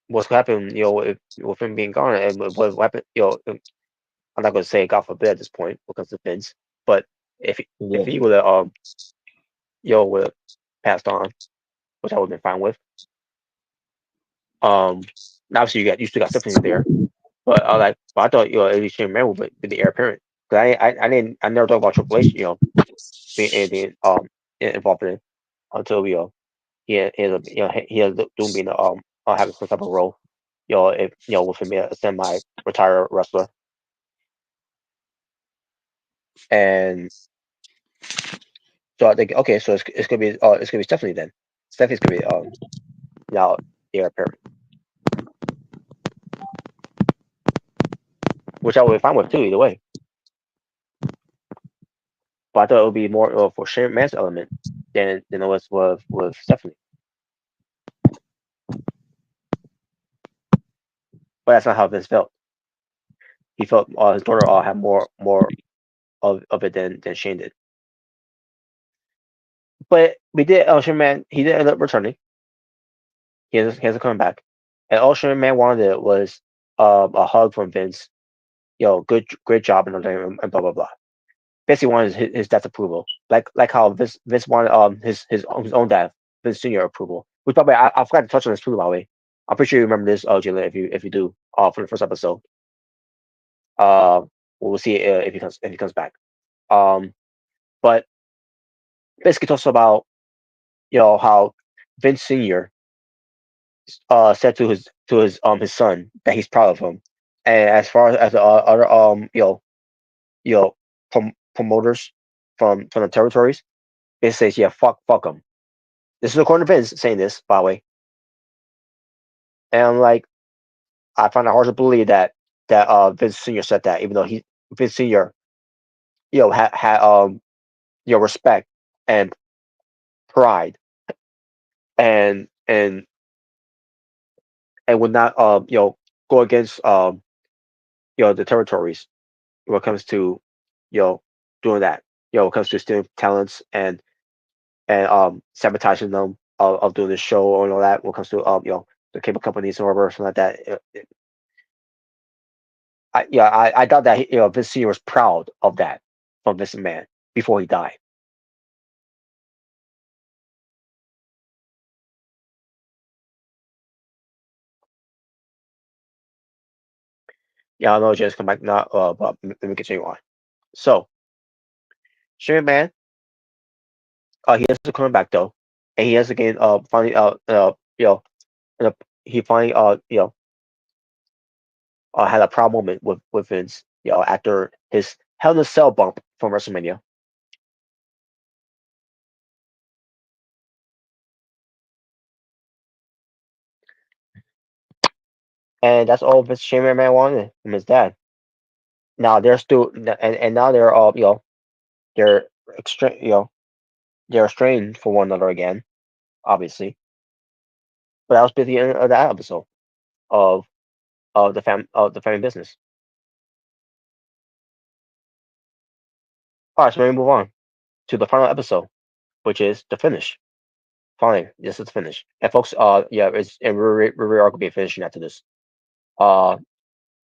S2: what's gonna happen? With him being gone, and what happened? I'm not gonna say God forbid at this point because of Vince, but if
S1: Yeah.
S2: he would have would have passed on, which I would have been fine with. Um, Obviously you still got Stephanie there, but but I thought at least Shane McMahon would be the heir apparent. Because I never thought about Triple H being anything involved in it until he has doing being having some type of role, if with him being a semi retired wrestler. And so I think, okay, so it's gonna be Stephanie then. Stephanie's gonna be now the heir apparent, which I would be fine with too, either way. But I thought it would be more for Sharon Man's element than it was with Stephanie. But that's not how Vince felt. He felt his daughter had more of it than Shane did. But we did Sharon Man. He did end up returning. He hasn't come back. And all Sharon Man wanted was a hug from Vince. Yo, great job and everything, and blah blah blah. Basically wanted his dad's approval, like how Vince wanted his own dad, Vince Senior approval. Which, by the way, I forgot to touch on this too. By the way, I'm pretty sure you remember this, Jalen. If you do, from the first episode, uh, we'll see if he comes back. But basically talks about how Vince Senior said to his son that he's proud of him, and as far as the other you know promoters from the territories, it says yeah fuck them. This is according to Vince saying this, by the way. And I'm like, I find it hard to believe that Vince Senior said that, even though Vince Senior had respect and pride and and would not go against the territories when it comes to doing that. When it comes to stealing talents and sabotaging them of doing the show and all that. When it comes to the cable companies or whatever, something like that. I thought that Vince Senior was proud of that from Vince McMahon before he died. Yeah, I know Jay's come back now, but let me continue on. So, Shane McMahon, he has to come back though, and he has again finally uh, he finally had a proud moment with Vince, after his Hell in a Cell bump from WrestleMania. And that's all Vince Shane McMahon wanted from his dad. Now they're still and now they're all they're they're estranged for one another again, obviously. But that was basically the end of that episode of the family business. All right, so we move on to the final episode, which is the finish. Finally, this is the finish. And folks, we're all gonna be finishing after this. Uh,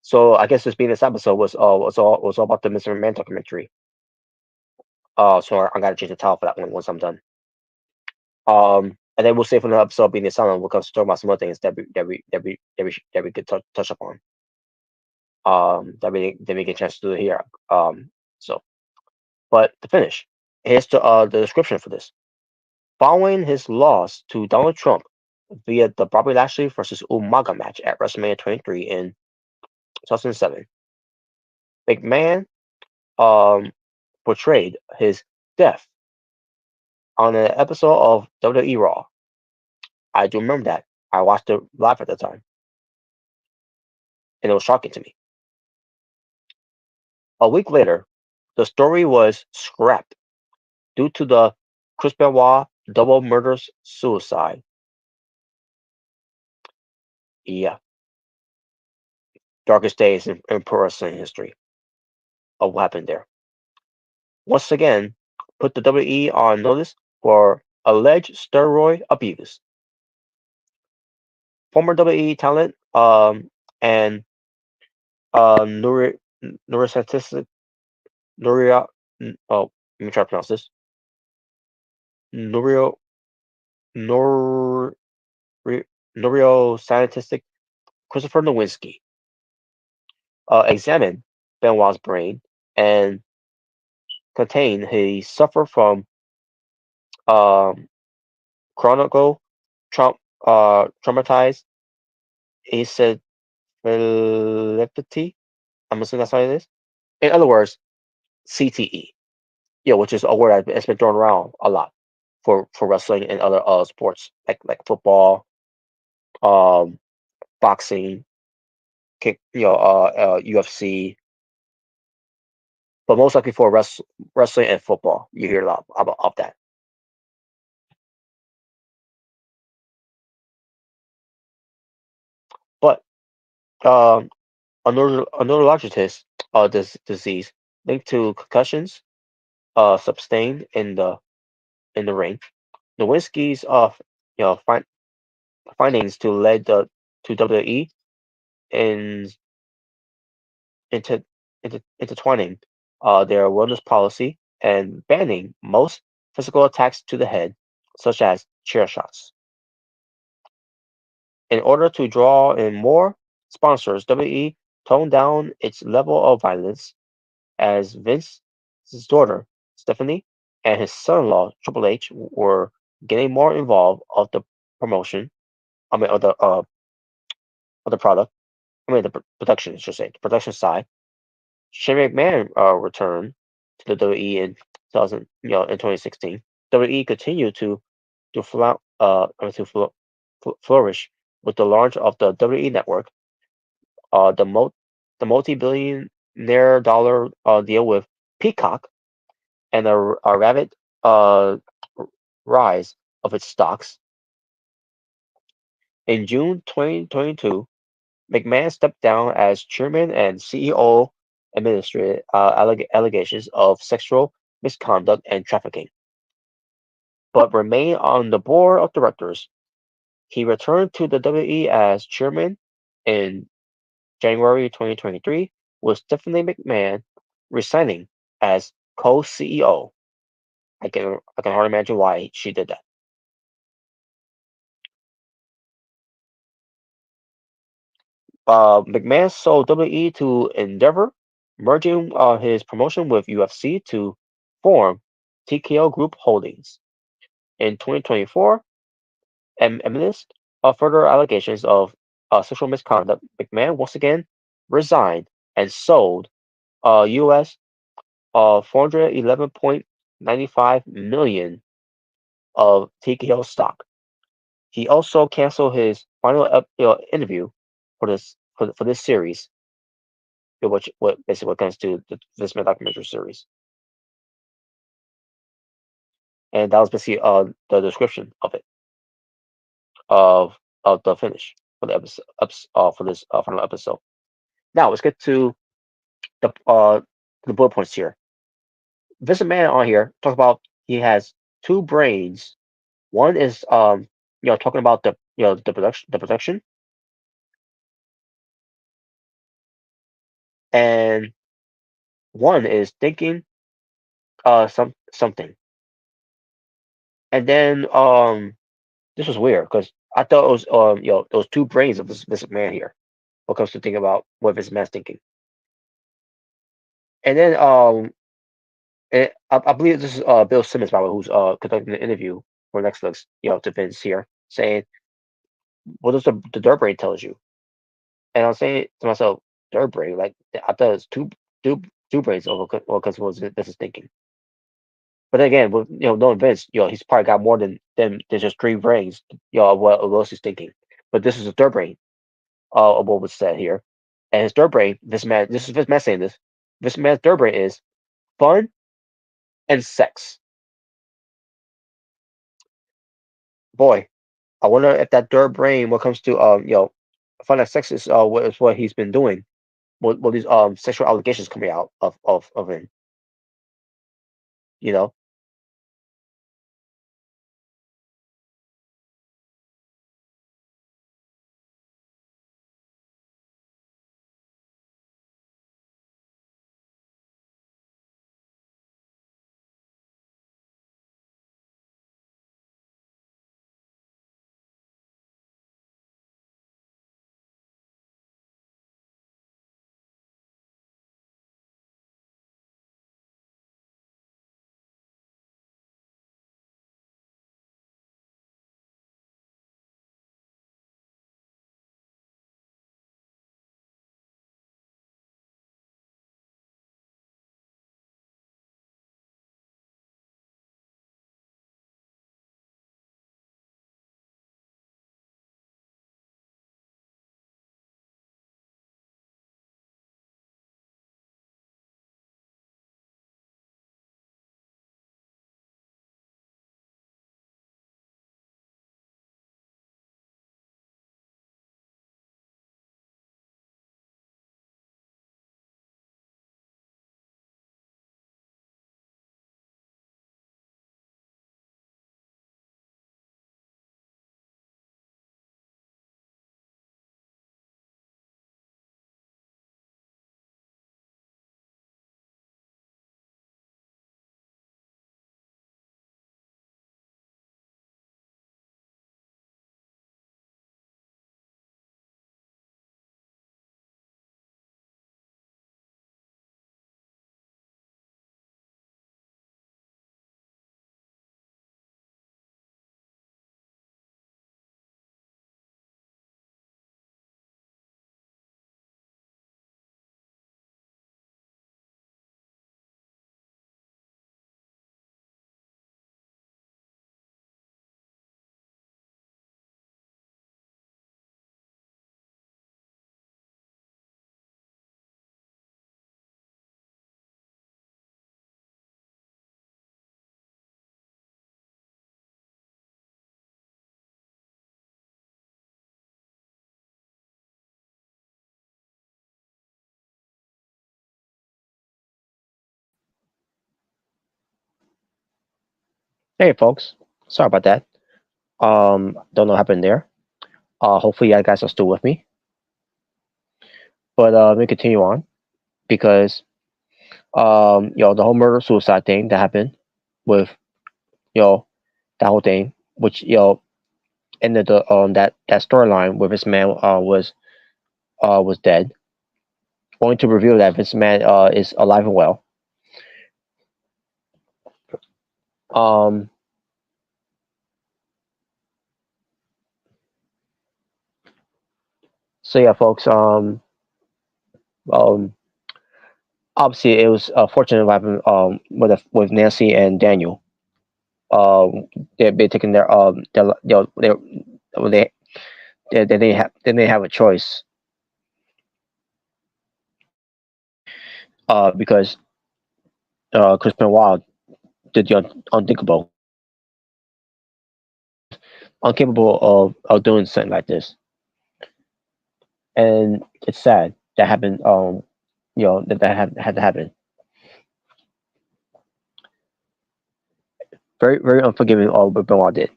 S2: so I guess this episode was all about the Mr. Man documentary. So I gotta change the title for that one once I'm done. And then we'll save for another episode being the Asylum. We'll come to talk about some other things that we could touch upon. That we get a chance to do it here. So, but the finish. Here's the description for this. Following his loss to Donald Trump via the Bobby Lashley versus Umaga match at WrestleMania 23 in 2007, McMahon portrayed his death on an episode of WWE Raw. I do remember that. I watched it live at the time, and it was shocking to me. A week later, the story was scrapped due to the Chris Benoit double murders suicide. Yeah, darkest days in pro wrestling history of what happened there. Once again, put the WWE on notice for alleged steroid abuse. Former WWE talent and neuroscientist Nuria oh let me try to pronounce this Nurio Nor neuroscientist Christopher Nowinski examined Benoit's brain and contained he suffered from um, chronic traumatized encephalopathy. I'm assuming that's what it is. In other words, CTE, which is a word that's been thrown around a lot for wrestling and other sports like football, um, boxing, UFC, but most likely for wrestling and football. You hear a lot about of that. But um, a neurologitis this disease linked to concussions sustained in the ring. Nowinski's findings to led to WWE in into intertwining their wellness policy and banning most physical attacks to the head, such as chair shots. In order to draw in more sponsors, WWE toned down its level of violence as Vince's daughter, Stephanie, and his son-in-law, Triple H, were getting more involved of the promotion, of the product, the production, I should say, the production side. Shane McMahon returned to the WWE in 2016. WWE continued to flourish with the launch of the WWE Network, uh, the mo- the multi-billionaire dollar deal with Peacock, and a rapid uh, rise of its stocks. In June 2022, McMahon stepped down as chairman and CEO amidst allegations of sexual misconduct and trafficking, but remained on the board of directors. He returned to the WWE as chairman in January 2023, with Stephanie McMahon resigning as co-CEO. I can hardly imagine why she did that. McMahon sold WWE to Endeavor, merging his promotion with UFC to form TKO Group Holdings. In 2024, amidst further allegations of sexual misconduct, McMahon once again resigned and sold US 411.95 million of TKO stock. He also canceled his final interview for this series, which what comes to the this documentary series, and that was basically the description of it of the finish for the episode for this final episode. Now let's get to the bullet points here. Vincent Man on here talk about he has two brains. One is talking about the production, and one is thinking something. And then this was weird because I thought it was those two brains of this man here. What comes to think about what this man's thinking, and then I believe this is Bill Simmons, probably, who's conducting the interview for Netflix, to Vince here, saying, "What does the dirt brain tells you?" And I'm saying to myself, "Dirt brain, like I thought it's two brains over what this is thinking." But then again, with knowing Vince, he's probably got more than just three brains, of what else he's thinking. But this is a third brain, of what was said here. And his third brain, this is Vince man saying this. This man's third brain is fun and sex. Boy, I wonder if that third brain, when it comes to fun and sex, is what he's been doing. What these sexual allegations coming out of him. You know, Hey, folks. Sorry about that. Don't know what happened there. Hopefully, you guys are still with me. But let me continue on because the whole murder suicide thing that happened with you know that whole thing, which ended that storyline where this man was dead, only to reveal that this man is alive and well. Um, so yeah, folks. Um, Obviously, it was fortunate what happened with Nancy and Daniel. They've been taking they they didn't have a choice because Chris Benoit did the unthinkable. He was incapable of doing something like this, and it's sad that happened. Had to happen. Very very unforgiving. What Benoit did,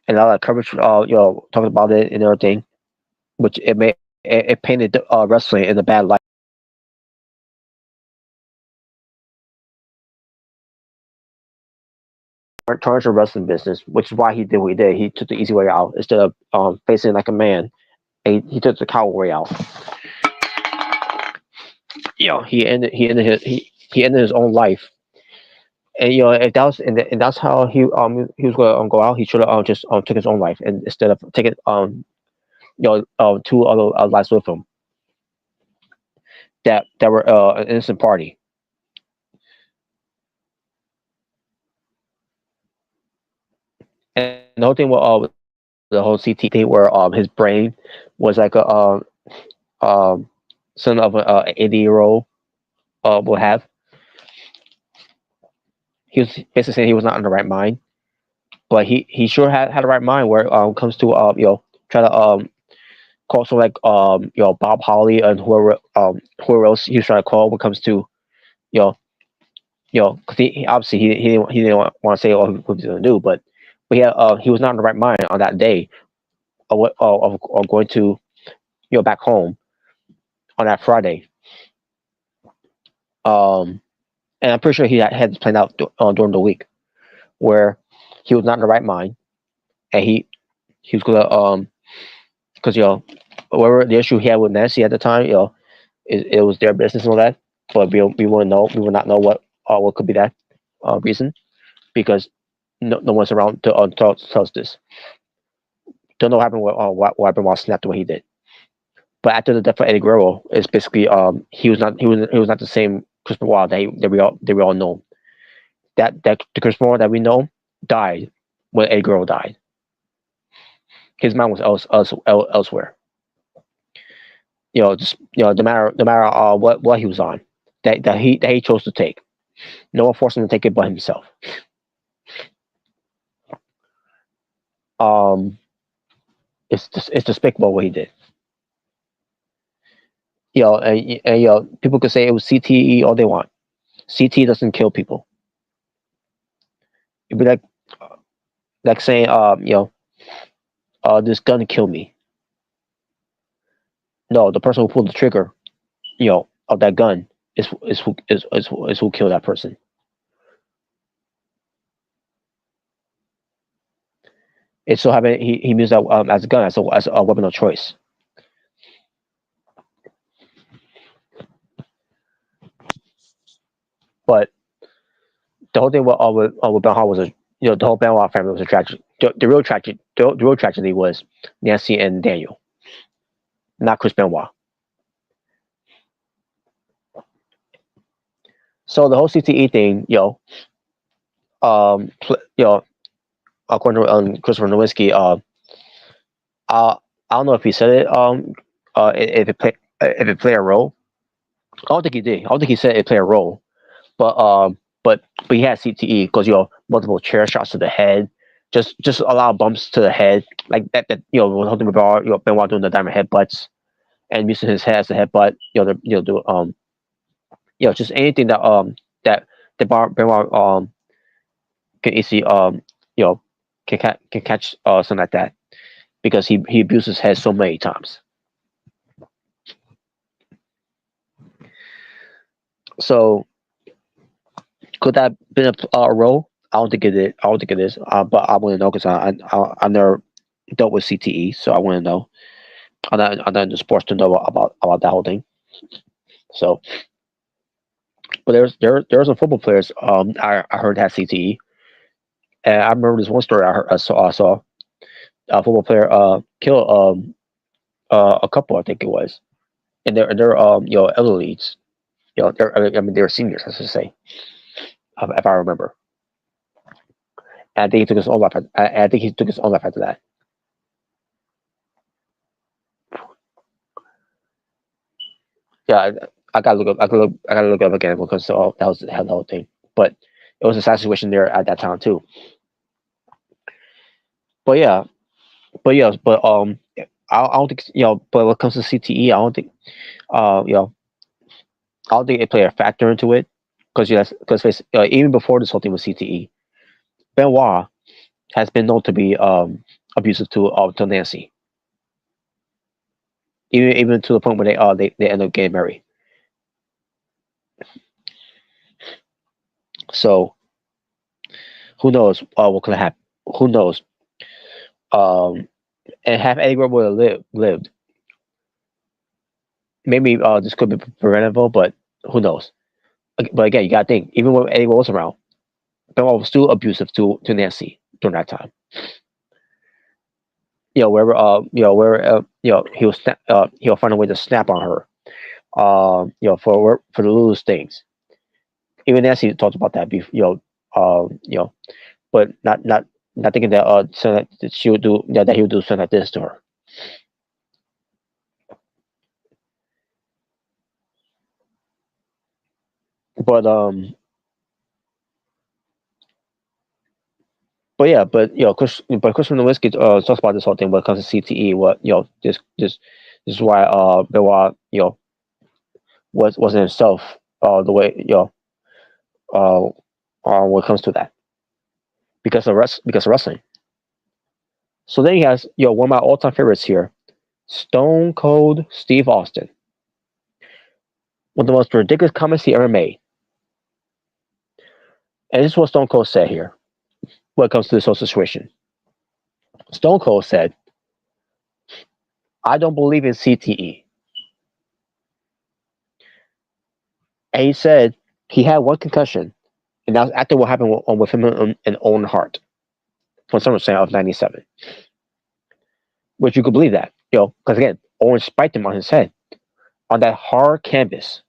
S2: and a lot of coverage. Talking about it and everything, which it painted wrestling in a bad light. Tarnish the wrestling business, which is why he did what he did. He took the easy way out instead of facing like a man. He took the coward way out. He ended his own life. And if that was and that's how he was going to go out. He should have just took his own life, and instead of taking two other lives with him that were an innocent party. And the whole thing with the whole CT thing where his brain was like a um son of an 80-year-old will have. He was basically saying he was not in the right mind, but he sure had the right mind where comes to try to call so like Bob Holly and whoever else he was trying to call when it comes to you know because he obviously he didn't want to say what he was going to do, but yeah he was not in the right mind on that day of going to back home on that Friday. Um, and I'm pretty sure he had this planned out during the week where he was not in the right mind and he was gonna because whatever the issue he had with Nancy at the time, it was their business and all that, but we wouldn't know, we would not know what could be that reason because no one's around to tell us this. Don't know what happened what happened while snapped the way he did. But after the death of Eddie Guerrero, it's basically he was not the same Chris Benoit that we all know. That the Chris Benoit that we know died when Eddie Guerrero died. His mind was elsewhere. Just no matter what he was on, that he chose to take. No one forced him to take it but himself. Um, it's despicable what he did. People could say it was CTE all they want. CTE doesn't kill people. It'd be like saying this gun killed me. No, the person who pulled the trigger, of that gun is who killed that person. It so happened he used that as a gun as a weapon of choice. But the whole thing with Ben Hart was the whole Benoit family was a tragedy. The real tragedy was Nancy and Daniel, not Chris Benoit. So the whole CTE thing, according to Christopher Nowinski, I don't know if he said it, if it played a role. I don't think he did. I don't think he said it played a role, but he had CTE because multiple chair shots to the head, just a lot of bumps to the head, like that when holding about Benoit doing the diamond headbutts and using his head as a headbutt, just anything that Benoit can easily can catch something like that because he abused his head so many times. So could that been a role? I don't think it is. I don't think it is. But I want to know because I never dealt with CTE, so I want to know. I'm not in the sports to know about that whole thing. So, but there are some football players I heard had CTE, and I remember this one story I saw a football player kill a couple, I think it was, and they're elderly, I mean they're seniors, I should say, if I remember. And I think he took his own life. I think he took his own life after that. Yeah, I gotta look up. I gotta look up again because that was the whole thing. But it was a sad situation there at that time too. But yeah, but I don't think But when it comes to CTE, I don't think it played a factor into it because even before this whole thing with CTE, Benoit has been known to be abusive to Nancy, even to the point where they end up getting married. So who knows what could happen? Who knows? Um, and have Eddie Guerrero lived, maybe this could be preventable, but who knows? But again, you gotta think. Even when Eddie was around, Benoit was still abusive to Nancy during that time. He'll find a way to snap on her. For the littlest things. Even Nancy talked about that before. But not thinking that that she would do that he would do something like this to her. But but yeah, Chris Nowinski talks about this whole thing when it comes to CTE. What this is why Benoit wasn't himself the way uh, when it comes to that because of wrestling. So then he has one of my all time favorites here, Stone Cold Steve Austin. One of the most ridiculous comments he ever made. And this is what Stone Cold said here when it comes to this whole situation. Stone Cold said, I don't believe in CTE. And he said he had one concussion, and that was after what happened with him and Owen Hart from SummerSlam of '97. Which you could believe that, because again, Owen spiked him on his head on that hard canvas.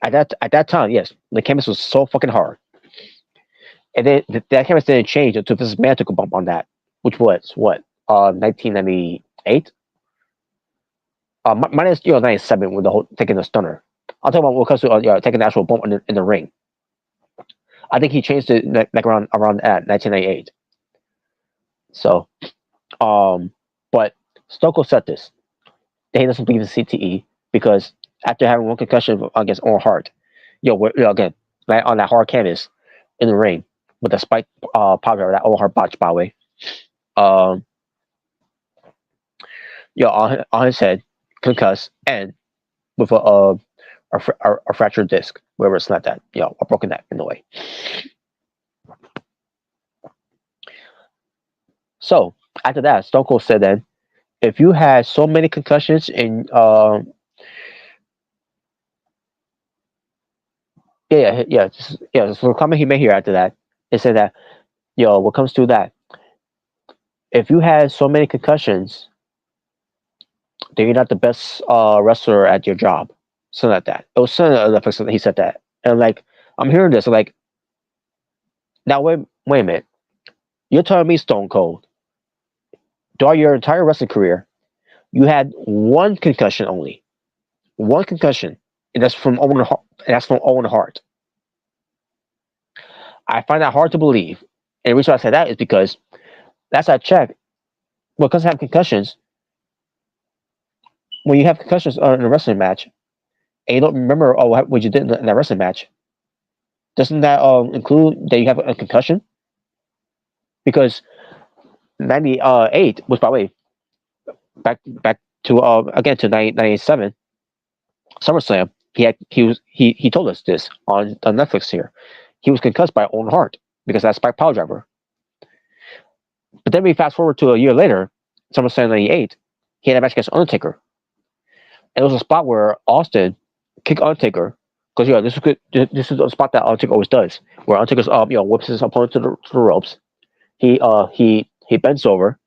S2: At that time, yes, the canvas was so fucking hard. And then that canvas didn't change until this man took a bump on that, which was what 1998. Minus 97 with the whole taking the stunner. I'm talking about when it comes to taking the actual bump in the ring. I think he changed it like around at 1998. So, but Stone Cold said this. That he doesn't believe in CTE because after having one concussion against Owen Hart, again, like on that hard canvas in the ring with the spike powder that Owen Hart botched, by the way. On his head, concussed, and with a fractured disc, wherever it's not that, a broken neck in the way. So after that, Stone Cold said then, if you had so many concussions in so the comment he made here after that, it said that, what comes to that, if you had so many concussions, then you're not the best wrestler at your job. Something like that. It was something of the effect that he said that. And like, I'm hearing this, like, now wait a minute. You're telling me, Stone Cold, throughout your entire wrestling career, you had one concussion only. One concussion. And that's from Owen Hart. I find that hard to believe. And the reason I say that is because last I checked, because I have concussions, when you have concussions in a wrestling match, and you don't remember what you did in that wrestling match, doesn't that include that you have a concussion? because 98 was, by the way, back to again to 1997 SummerSlam. He told us this on Netflix here. He was concussed by Owen Hart because of that spike power driver. But then we fast forward to a year later, SummerSlam '98. He had a match against Undertaker, and it was a spot where Austin kicked Undertaker because this is good. This is a spot that Undertaker always does, where Undertaker's whips his opponent to the ropes. He bends over,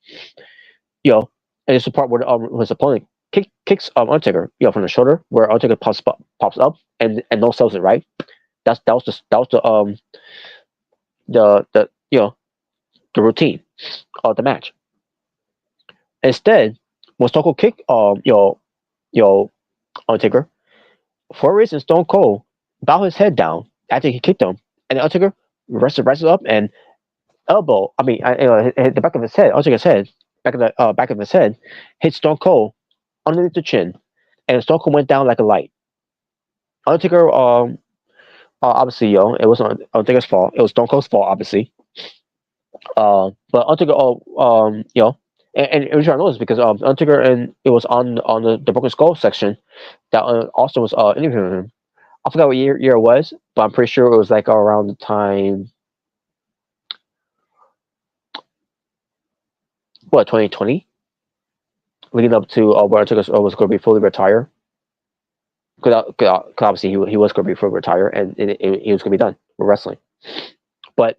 S2: and it's the part where his opponent kicks Undertaker, from the shoulder, where Undertaker pops up and no sells it, right. That was the routine of the match. Instead, when Stone Cold kicked Undertaker, for a reason, Stone Cold bowed his head down after he kicked him, and the Undertaker rises up and elbow. I mean, hit the back of his head, Undertaker's head, back of his head, hit Stone Cold underneath the chin, and Stone Cold went down like a light. Undertaker, obviously, it wasn't Undertaker's fault. It was Stone Cold's fault, obviously. But Undertaker, and the reason I know this because Undertaker, and it was on the Broken Skull section that Austin was interviewing him. I forgot what year it was, but I'm pretty sure it was like around the time, 2020, leading up to where Undertaker was going to be fully retired. Because obviously he was going to be fully retired, and he was going to be done with wrestling. But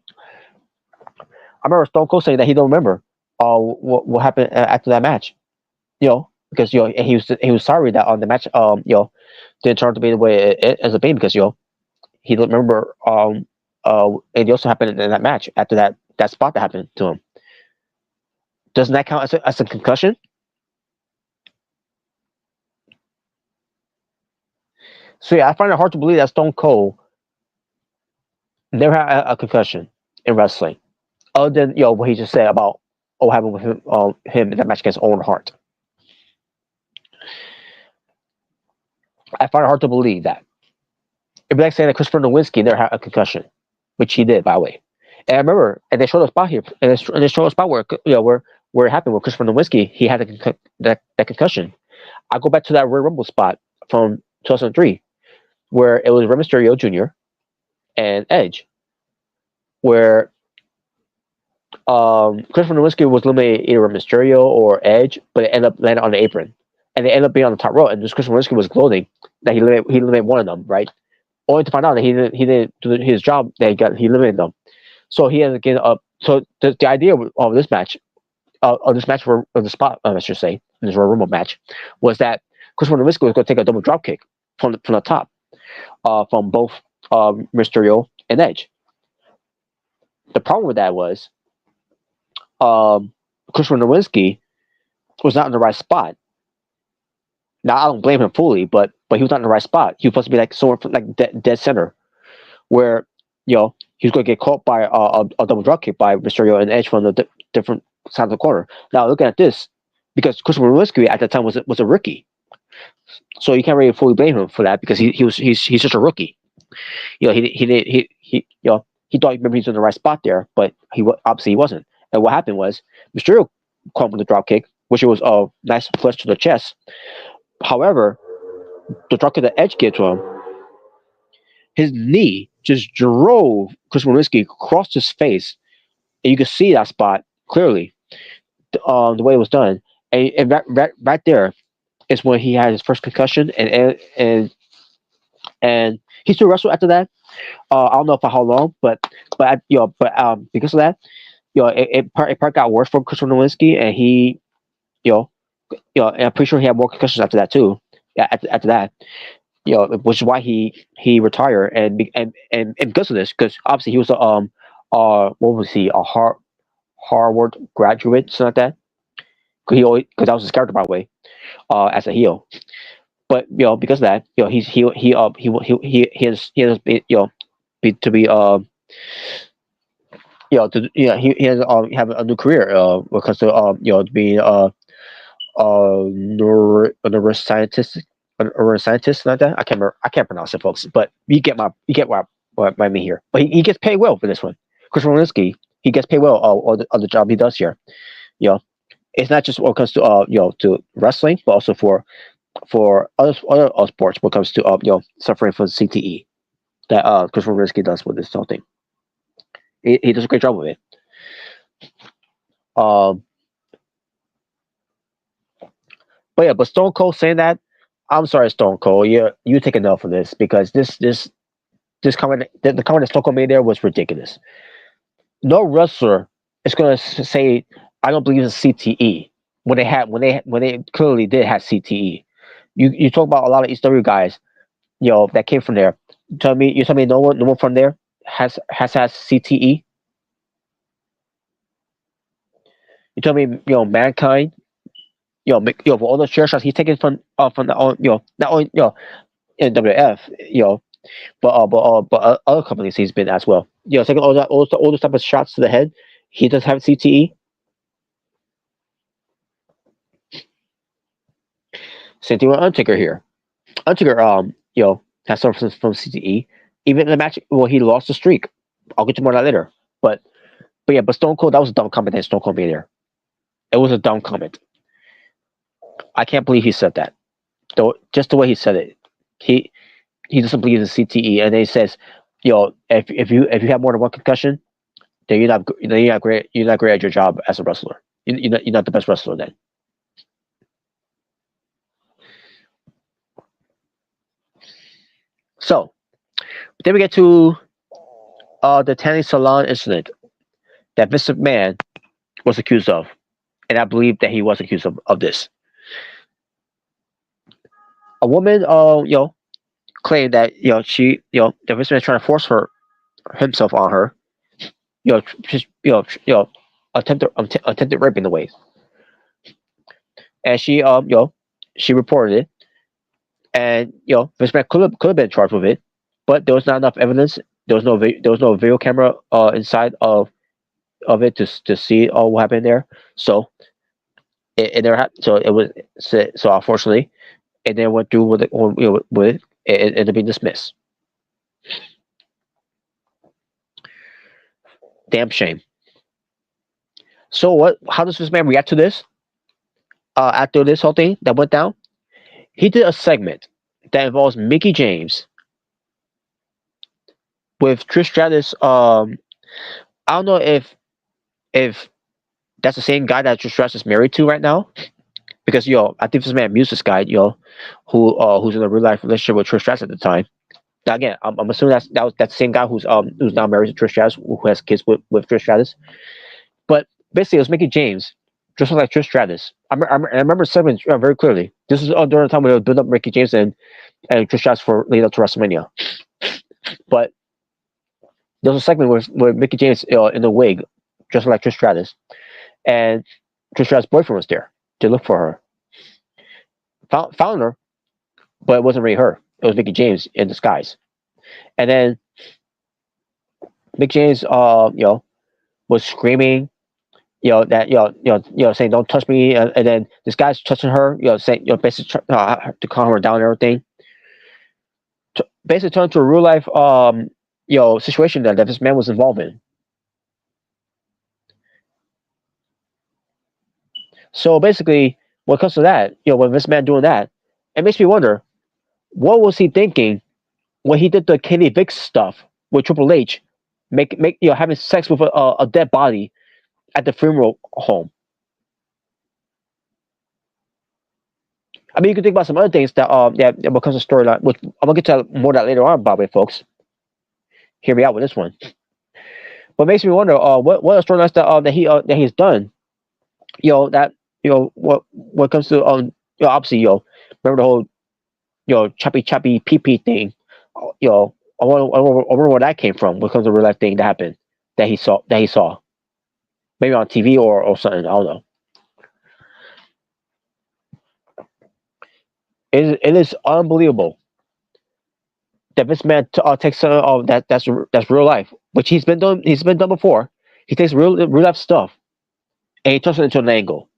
S2: I remember Stone Cold saying that he don't remember what happened after that match, because and he was sorry that on the match didn't turn out to be the way it ends up being, because he don't remember and it also happened in that match after that spot that happened to him. Doesn't that count as a concussion? So yeah, I find it hard to believe that Stone Cold never had a concussion in wrestling, other than what he just said about what happened with him in that match against Owen Hart. I find it hard to believe that. It'd be like saying that Christopher Nowinski never had a concussion, which he did, by the way. And I remember, and they showed a spot here, and they showed a spot where where it happened with Christopher Nowinski. He had that concussion. I go back to that Royal Rumble spot from 2003, where it was Rey Mysterio Jr. and Edge, where Christopher Nowinski was eliminated either Rey Mysterio or Edge, but it ended up landing on the apron, and they ended up being on the top row. And just Christopher Nowinski was gloating that he eliminated one of them, right? Only to find out that he didn't do his job. He eliminated them, so he ended up getting up. So the idea of this match, for the spot, I should say, this Royal Rumble match, was that Christopher Nowinski was going to take a double drop kick from the top, from both Mysterio and Edge. The problem with that was Christopher Nowinski was not in the right spot. Now I don't blame him fully, but he was not in the right spot. He was supposed to be like somewhere like dead center, where he was going to get caught by a double drop kick by Mysterio and Edge from the different sides of the corner. Now looking at this, because Christopher Nowinski at that time was a rookie, so you can't really fully blame him for that because he's just a rookie. He thought maybe he's in the right spot there, but obviously he wasn't. And what happened was Mysterio caught him with the drop kick, which was a nice flush to the chest. However, the drop kick that Edge gave to him, his knee just drove Christopher Nowinski across his face, and you could see that spot clearly, the way it was done. And right there is when he had his first concussion, and he still wrestled after that. I don't know for how long, but because of that, it part got worse for Christopher Nowinski, and he, and I'm pretty sure he had more concussions after that too. Yeah, after that, which is why he retired, and because of this, because obviously he was what was he, a Harvard graduate, something like that. Because that was his character, by the way, as a heel. But because of that, he has to be he has have a new career because of being neuroscientist, like that. I can't pronounce it, folks. But you get what I mean here. But he gets paid well for this one. Chris Nowinski he gets paid well on the job he does here. You know, it's not just when it comes to to wrestling, but also for other sports when it comes to suffering from CTE that Christopher Risky does with this whole thing. He does a great job with it. Um, but yeah, but Stone Cold saying that, I'm sorry, Stone Cold, you take a note for this because this comment the comment that Stone Cold made there was ridiculous. No wrestler is going to say I don't believe in CTE when they clearly did have CTE. You talk about a lot of ECW guys, that came from there. You tell me no one from there has had CTE. You tell me mankind, for all those chair shots he's taken from the not only in WF, but other companies he's been as well. Taking all those type of shots to the head, he does have CTE. Same thing with Undertaker here. Undertaker, has suffered from CTE. Even in the match, well, he lost the streak. I'll get to more of that later. But yeah, but Stone Cold, that was a dumb comment that Stone Cold made there. It was a dumb comment. I can't believe he said that. Though, just the way he said it, he he doesn't believe in CTE, and then he says, if you have more than one concussion, then you're not great. You're not great at your job as a wrestler. You're not the best wrestler then. So then we get to the tanning salon incident that Vince McMahon was accused of, and I believe that he was accused of this. A woman, claimed that that Vince McMahon is trying to force himself on her, just attempted rape in the way, and she reported it, and Vince McMahon could have been charged with it, but there was not enough evidence. There was no video camera inside of it to see all what happened there. So it never so it was so unfortunately it then went through with it ended up being dismissed. Damn shame. So what? How does this man react to this? After this whole thing that went down, he did a segment that involves Mickey James with Trish Stratus. I don't know if that's the same guy that Trish Stratus is married to right now, because I think this man amused this guy, who's in a real life relationship with Trish Stratus at the time. Now again, I'm assuming that's the same guy who's now married to Trish Stratus, who has kids with Trish Stratus. But basically, it was Mickey James, just like Trish Stratus. I remember segment very clearly. This is during the time when they built up Mickey James and Trish Stratus for leading up to WrestleMania. But there was a segment where Mickey James in a wig, just like Trish Stratus, and Trish Stratus' boyfriend was there to look for her. Found her, but it wasn't really her. It was Mickey James in disguise. And then Mickey James, was screaming, that saying "Don't touch me," and then this guy's touching her, saying, basically to calm her down and everything. Basically, turned to a real life, situation that this man was involved in. So basically, when it comes to that, when this man doing that, it makes me wonder, what was he thinking when he did the Kenny Vick stuff with Triple H, having sex with a dead body at the funeral home. I mean, you can think about some other things that becomes a storyline. Which I'm gonna get to more of that later on, by the way, folks. Hear me out with this one. But it makes me wonder, what are storylines that he's done. That what comes to obviously remember the whole choppy pee pee thing. I wonder where that came from. What comes to real life thing that happened that he saw maybe on TV or something. I don't know. It is unbelievable that this man takes something that's real life, which he's been done. He's been done before. He takes real life stuff and he turns it into an angle.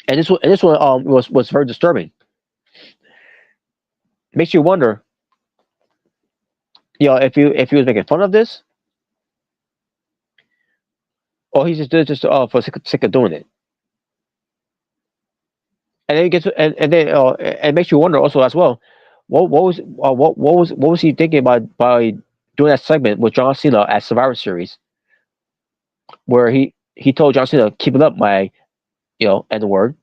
S2: And this one was very disturbing. Makes you wonder if he was making fun of this, or he just did it just for sake of doing it. And then it gets and then it makes you wonder also as well, what was he thinking by doing that segment with John Cena at Survivor Series, where he told John Cena, keep it up, my N word.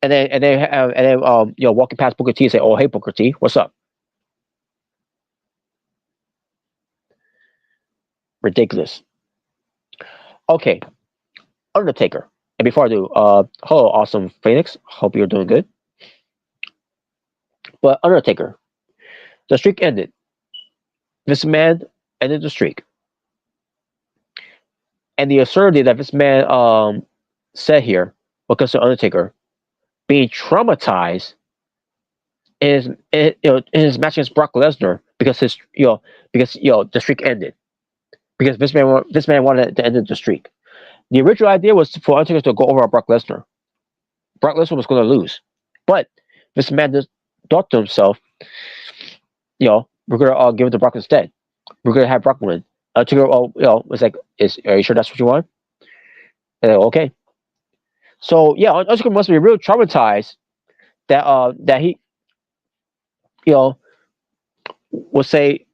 S2: And then walking past Booker T and say, oh hey Booker T, what's up? Ridiculous. Okay, Undertaker. And before I do, hello, awesome Phoenix. Hope you're doing good. But Undertaker, the streak ended. This man ended the streak, and the absurdity that this man said here, when it comes to Undertaker being traumatized in his match against Brock Lesnar because the streak ended because this man wanted to end the streak. The original idea was for Undertaker to go over Brock Lesnar. Brock Lesnar was going to lose, but this man just thought to himself, we're going to give it to Brock instead. We're going to have Brock win. Undertaker, was like, are you sure that's what you want? And they go, okay. So yeah, Undertaker must be real traumatized that he, will say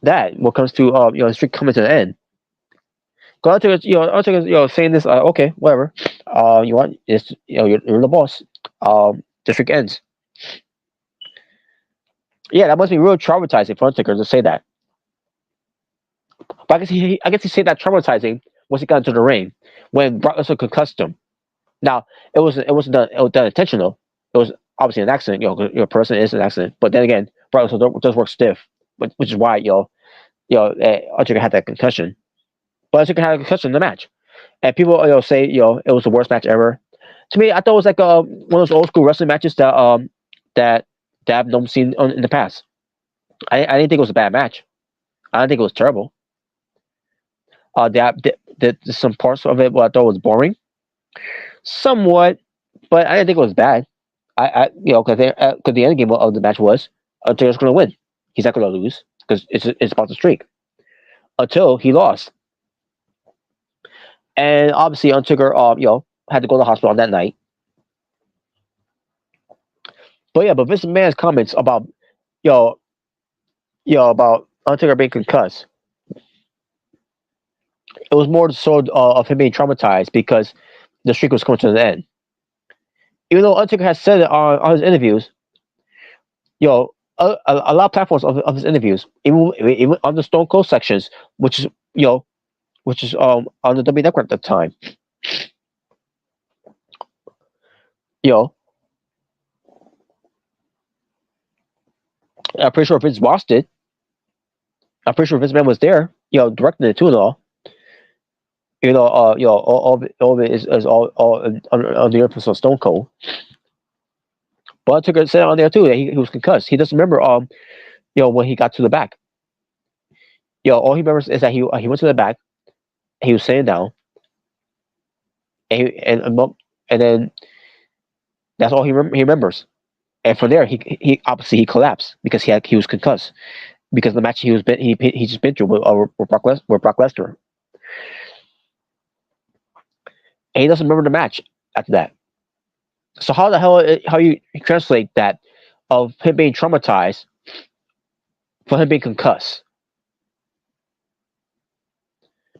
S2: that when it comes to the streak coming to the end. Undertaker's saying this, okay, whatever. You want it's you're the boss. The streak ends. Yeah, that must be real traumatizing for Undertaker to say that. But I guess he said that traumatizing once he got into the ring when Brock Lesnar concussed him. Now it wasn't done intentional. It was obviously an accident. Your person is an accident. But then again, Brock Lesnar does work stiff, which is why Undertaker had that concussion. But Undertaker had a concussion in the match, and people say it was the worst match ever. To me, I thought it was like one of those old school wrestling matches that I've never seen in the past. I didn't think it was a bad match. I didn't think it was terrible. Some parts of it, I thought was boring, somewhat, but I didn't think it was bad. Because the end game of the match was Undertaker's going to win. He's not going to lose because it's about the streak. Until he lost, and obviously Undertaker, had to go to the hospital on that night. But Vince McMahon's comments about about Undertaker being concussed, it was more so of him being traumatized because the streak was coming to an end. Even though Undertaker has said it on his interviews, a lot of platforms of his interviews, even on the Stone Cold sections, which is on the W Network at the time, I'm pretty sure Vince watched it. I'm pretty sure Vince McMahon was there, directing it too and all. All of it is all on the influence of Stone Cold. But Undertaker said on there too that he was concussed. He doesn't remember when he got to the back. All he remembers is that he went to the back, he was sitting down, and then that's all he remembers. And from there, he obviously he collapsed because he was concussed because the match he just been through with Brock Lesnar, and he doesn't remember the match after that. So how the hell how you translate that of him being traumatized for him being concussed?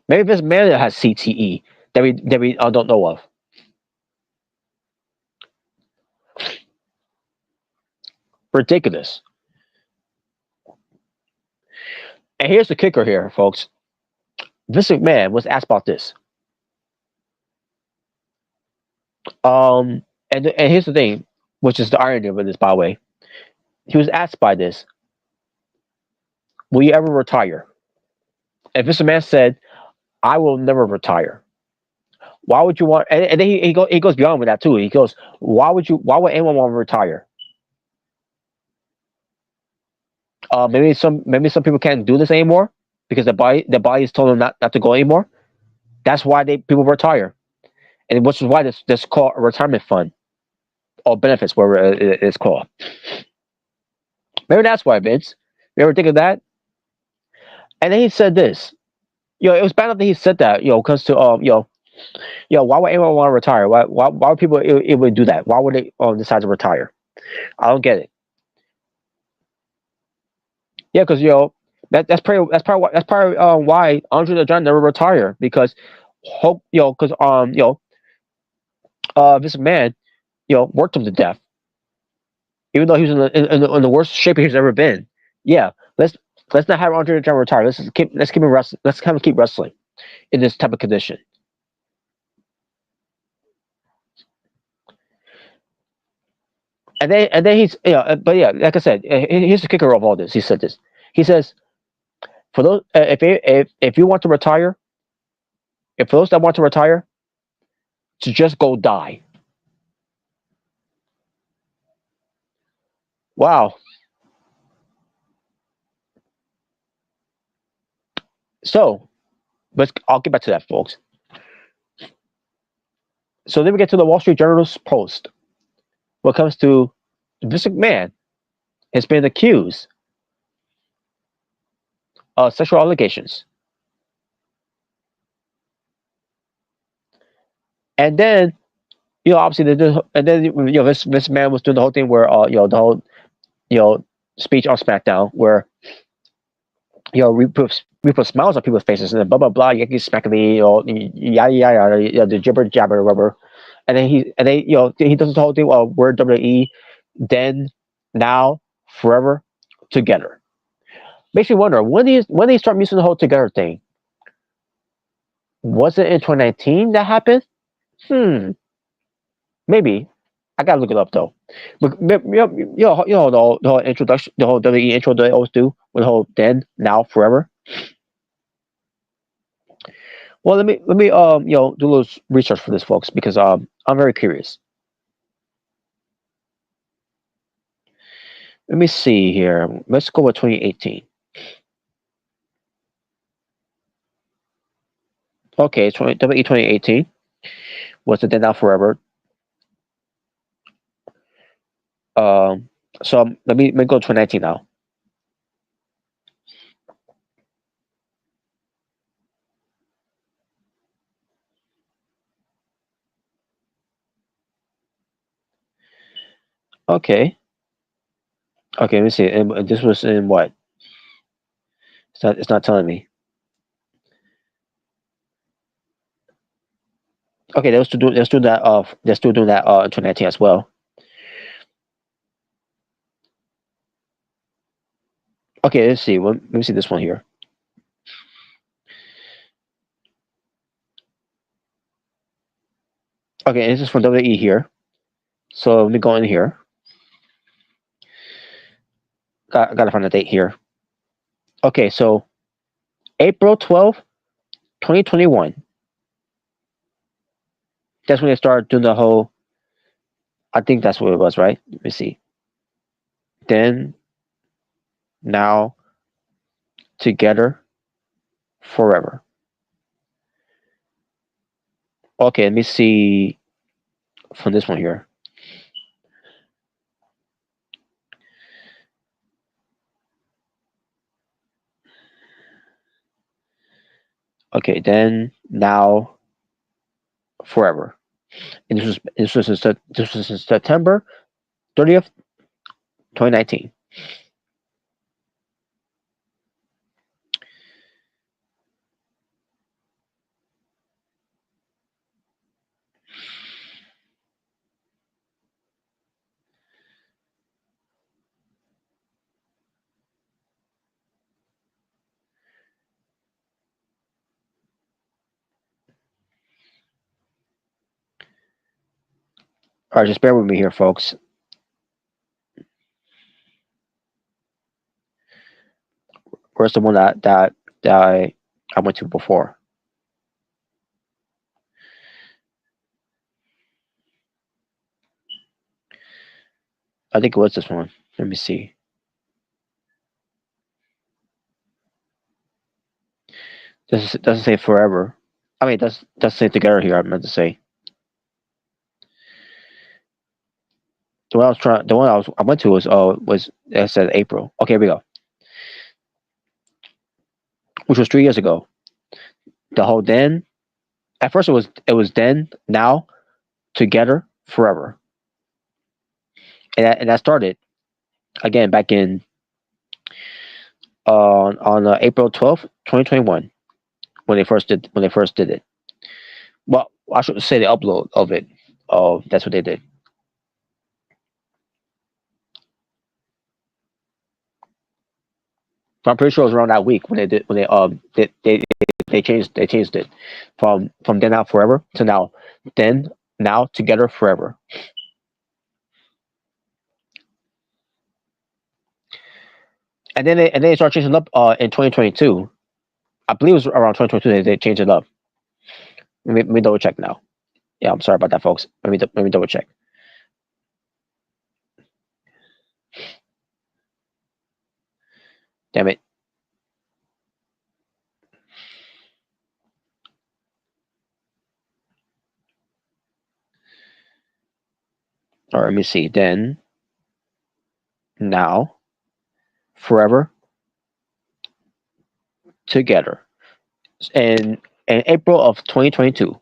S2: Maybe this man has CTE that we don't know of. Ridiculous. And here's the kicker here, folks. Vince McMahon was asked about this. And here's the thing, which is the irony of this, by the way. He was asked by this, will you ever retire? And Vince McMahon said, I will never retire. Why would you want? And then he goes beyond with that too. He goes, why would anyone want to retire? Maybe some people can't do this anymore because their body is telling them not to go anymore. That's why people retire, and which is why this called a retirement fund. or benefits, whatever it's called. Maybe that's why, Vince. You ever think of that? And then he said this. It was bad enough that he said that. Because to why would anyone want to retire? Why would people it would do that? Why would they decide to retire? I don't get it. Yeah, because that's probably why Andre the Giant never retired because hope because this man worked him to death even though he was in the worst shape he's ever been. Yeah, let's not have Andre the Giant retire. Let's keep him wrestling. Let's kind of keep wrestling in this type of condition. And then he's but yeah, like I said, here's the kicker of all this. He said this. He says for those if you want to retire, if for those that want to retire, to just go die. Wow. So I'll get back to that, folks. So then we get to the Wall Street Journal's post. When it comes to this McMahon has been accused of sexual allegations, and then obviously and then this man was doing the whole thing where the whole speech on SmackDown where we put smiles on people's faces and then blah blah blah Yankee smack me yada yada yada the jibber jabber rubber, and then he does the whole thing. We're WWE, then, now, forever, together. Makes me wonder when they start using the whole together thing. Was it in 2019 that happened? Maybe. I gotta look it up though. But the whole introduction, the whole WWE intro they always do with the whole then, now, forever. Well, let me do a little research for this, folks, because I'm very curious. Let me see here. Let's go with 2018. Okay, WWE 2018 was the then, now, forever. So let me go to 2019 now. Okay. Okay, let me see. And this was in what? It's not telling me. Okay, they're still doing that. They're still doing that. In 2019 as well. Okay, let's see. Let me see this one here. Okay, this is from WWE here. So let me go in here. Gotta find the date here. Okay, so April 12th, 2021. That's when they started doing the whole. I think that's what it was, right? Let me see. Then, now, together, forever. Okay, let me see from this one here. Okay, then, now, forever. And this was in September 30th, 2019. All right, just bear with me here, folks. Where's the one that I went to before? I think it was this one. Let me see. This doesn't say forever. I mean, it does say together here. I meant to say. The one I went to was it said April. Okay, here we go. Which was 3 years ago. The whole then. At first, it was then, now, together, forever, and that started again back in on April 12th, 2021, when they first did it. Well, I should say the upload of it. Oh, that's what they did. I'm pretty sure it was around that week when they changed it from then out forever to now together forever. And then they started changing it up in 2022. I believe it was around 2022 they changed it up. Let me double check now. Yeah, I'm sorry about that, folks. Let me double check. Damn it. All right, let me see. Then, now, forever, together. And in April of 2022,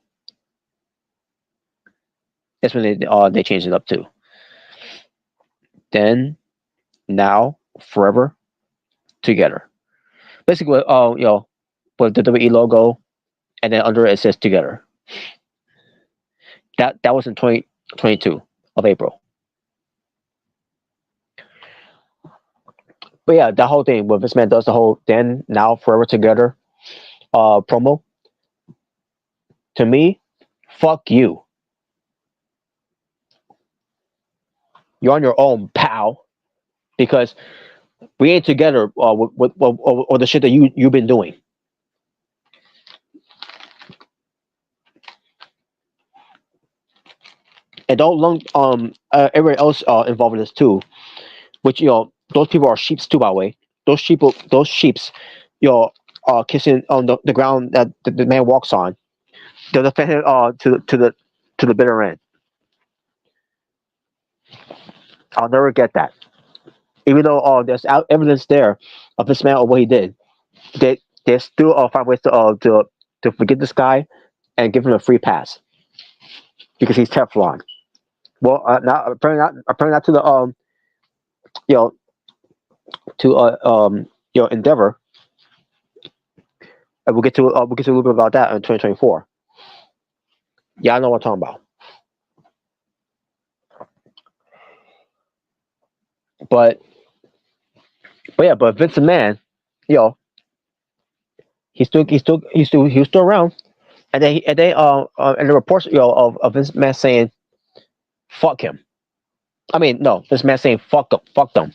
S2: that's when they changed it up to. Then, now, forever, together. Basically, with the WE logo, and then under it says together. That was in 2022 of April. But yeah, that whole thing where this man does the whole then, now, forever, together promo. To me, fuck you. You're on your own, pal. Because we ain't together with the shit that you've been doing. And don't lump everyone else involved in this too. Which those people are sheeps too, by the way. Those sheeps, kissing on the ground that the man walks on. They'll defend him to the bitter end. I'll never get that. Even though there's evidence there of this man or what he did, they still find ways to forgive this guy and give him a free pass because he's Teflon. Well, not apparently not to the you know Endeavor. And we'll get to a little bit about that in 2024. Yeah, I know what I'm talking about. But yeah, but Vince McMahon, you know, he was still around, and and the reports of Vince McMahon saying fuck him. I mean, no, Vince McMahon saying fuck them.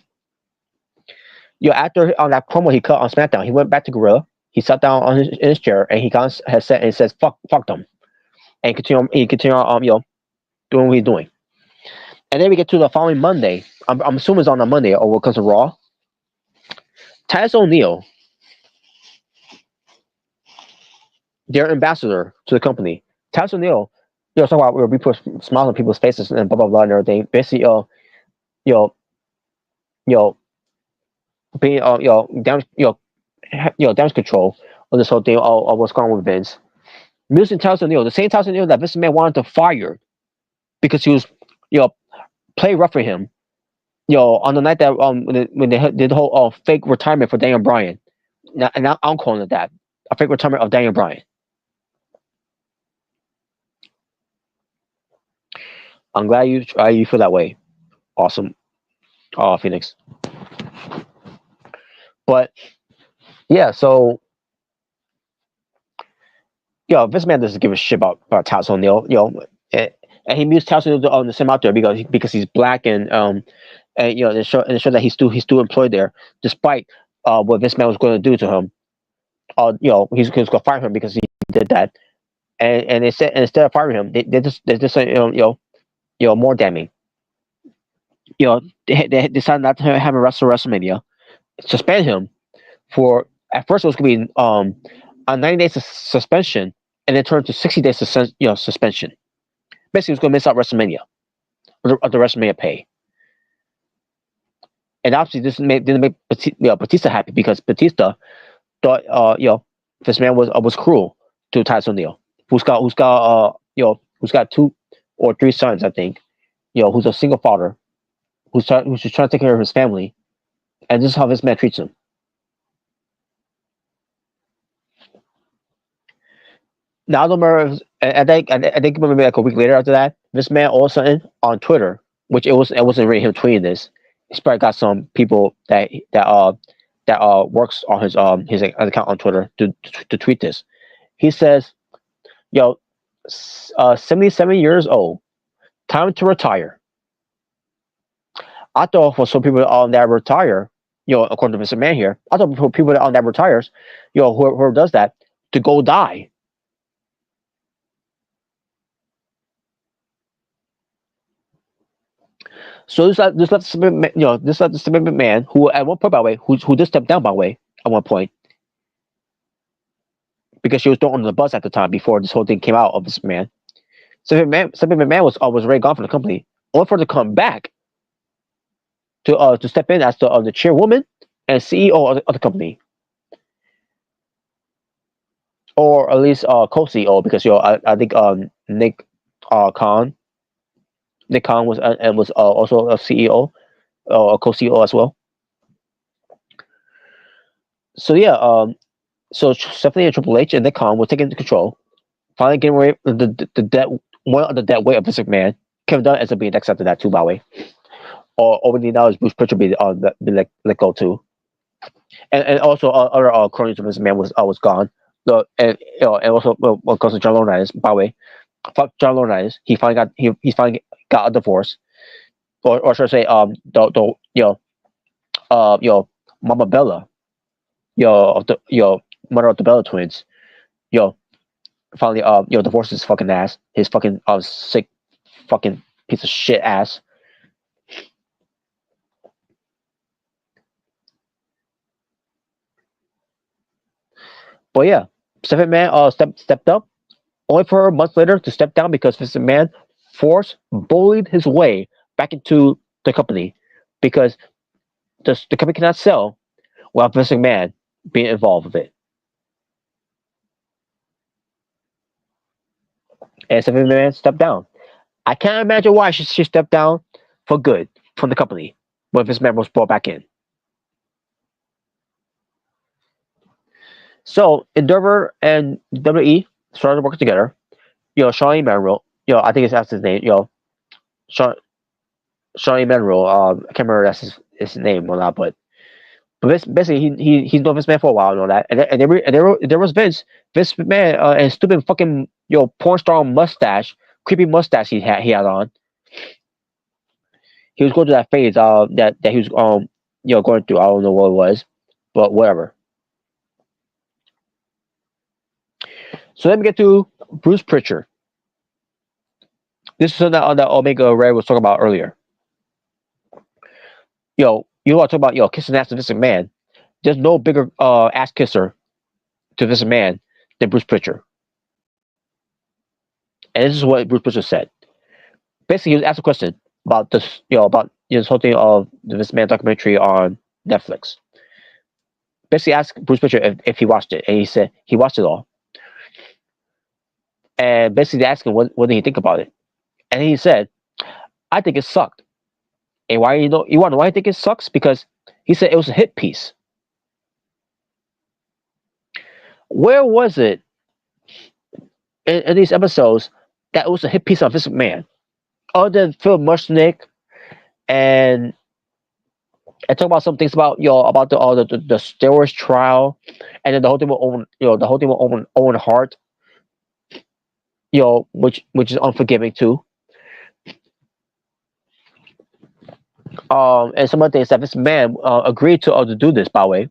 S2: After on that promo he cut on SmackDown, he went back to Gorilla. He sat down in his chair and he has said and says fuck them, and continue doing what he's doing. And then we get to the following Monday. I'm assuming it's on a Monday or what comes to Raw. Titus O'Neil, their ambassador to the company. Titus O'Neil, talking about we put smiles on people's faces and blah blah blah and everything. Basically, being damage control on this whole thing of what's going on with Vince. Using Titus O'Neil, the same Titus O'Neil that Vince McMahon wanted to fire because he was play rough for him. On the night that when they did the whole fake retirement for Daniel Bryan. Now I'm calling it that, a fake retirement of Daniel Bryan. I'm glad you feel that way. Awesome, Phoenix. But yeah, so Vince McMahon doesn't give a shit about Titus O'Neil. And he used Titus O'Neil on the same out there because he's black and they show that he's still employed there despite what Vince McMahon was going to do to him. He's going to fire him because he did that. And they said instead of firing him, they just more damning. They decided not to have him wrestle WrestleMania, suspend him for at first it was going to be a 90 days suspension, and then turned to 60 days suspension. Basically, he was going to miss out WrestleMania, or the WrestleMania pay. and obviously this didn't make Batista happy because Batista thought this man was cruel to Titus O'Neil, who's got two or three sons, I think. Who's a single father, who's just trying to take care of his family, and this is how this man treats him. Now, I don't remember. I think maybe like a week later after that, this man all of a sudden on Twitter, which it wasn't really him tweeting this. He's probably got some people that works on his account on Twitter to tweet this. He says, "Yo, 77 years old, time to retire." I thought for some people that retire, according to Mr. Man here, I thought for people that retires, whoever does that, to go die. So this left the Suburban Man, who at one point, by the way, who did step down, by the way, at one point, because she was thrown under the bus at the time before this whole thing came out of this man. Suburban Man was already gone from the company, only for her to come back to step in as the chairwoman and CEO of the company, or at least co-CEO, because I think Khan Nick Khan was also a CEO or a co-CEO as well. So yeah, so Stephanie and Triple H and Nick Khan were taking control, finally getting rid of the debt, one of the debt weight of Vince McMahon. Kevin Dunn ends up being accepted that too, by the way. Or over the now is Bruce Pritchard be let go too, and also other cronies of Vince McMahon was gone. And also when it comes to John Laurinaitis, by the way, fuck John Laurinaitis. He finally got a divorce, or should I say Mama Bella, of the mother of the Bella twins, yo finally divorced his fucking ass, his fucking sick fucking piece of shit ass. But yeah, Stephanie Man stepped up, only for her months later to step down because Vince McMahon bullied his way back into the company, because the company cannot sell without Vince McMahon being involved with it. And Stephanie McMahon stepped down. I can't imagine why she stepped down for good from the company when Vince McMahon was brought back in. So Endeavor and WWE started working together. Shawn Emanuel, I think that's his name. Shawn Emanuel. I can't remember that's his name or not, but basically he's known Vince McMahon for a while and all that. And there was Vince McMahon and stupid fucking porn star mustache, creepy mustache he had on. He was going through that phase that he was going through. I don't know what it was, but whatever. So let me get to Bruce Pritchard. This is something that Omega Red was talking about earlier. You want to talk about kissing ass to Vince McMahon. There's no bigger ass kisser to Vince McMahon than Bruce Pritchard. And this is what Bruce Pritchard said. Basically, he was asked a question about this, about this whole thing of the Vince McMahon documentary on Netflix. Basically, asked Bruce Pritchard if he watched it, and he said he watched it all. And basically, they asked him what did he think about it, and he said, "I think it sucked." And why you want to know why I think it sucks? Because he said it was a hit piece. Where was it in these episodes that it was a hit piece of Vince McMahon? Other than Phil Mushnick and talk about some things about about the steroids trial, and then the whole thing with Owen Hart, which is unforgiving too. And some of the things that this man agreed to do this, by the way.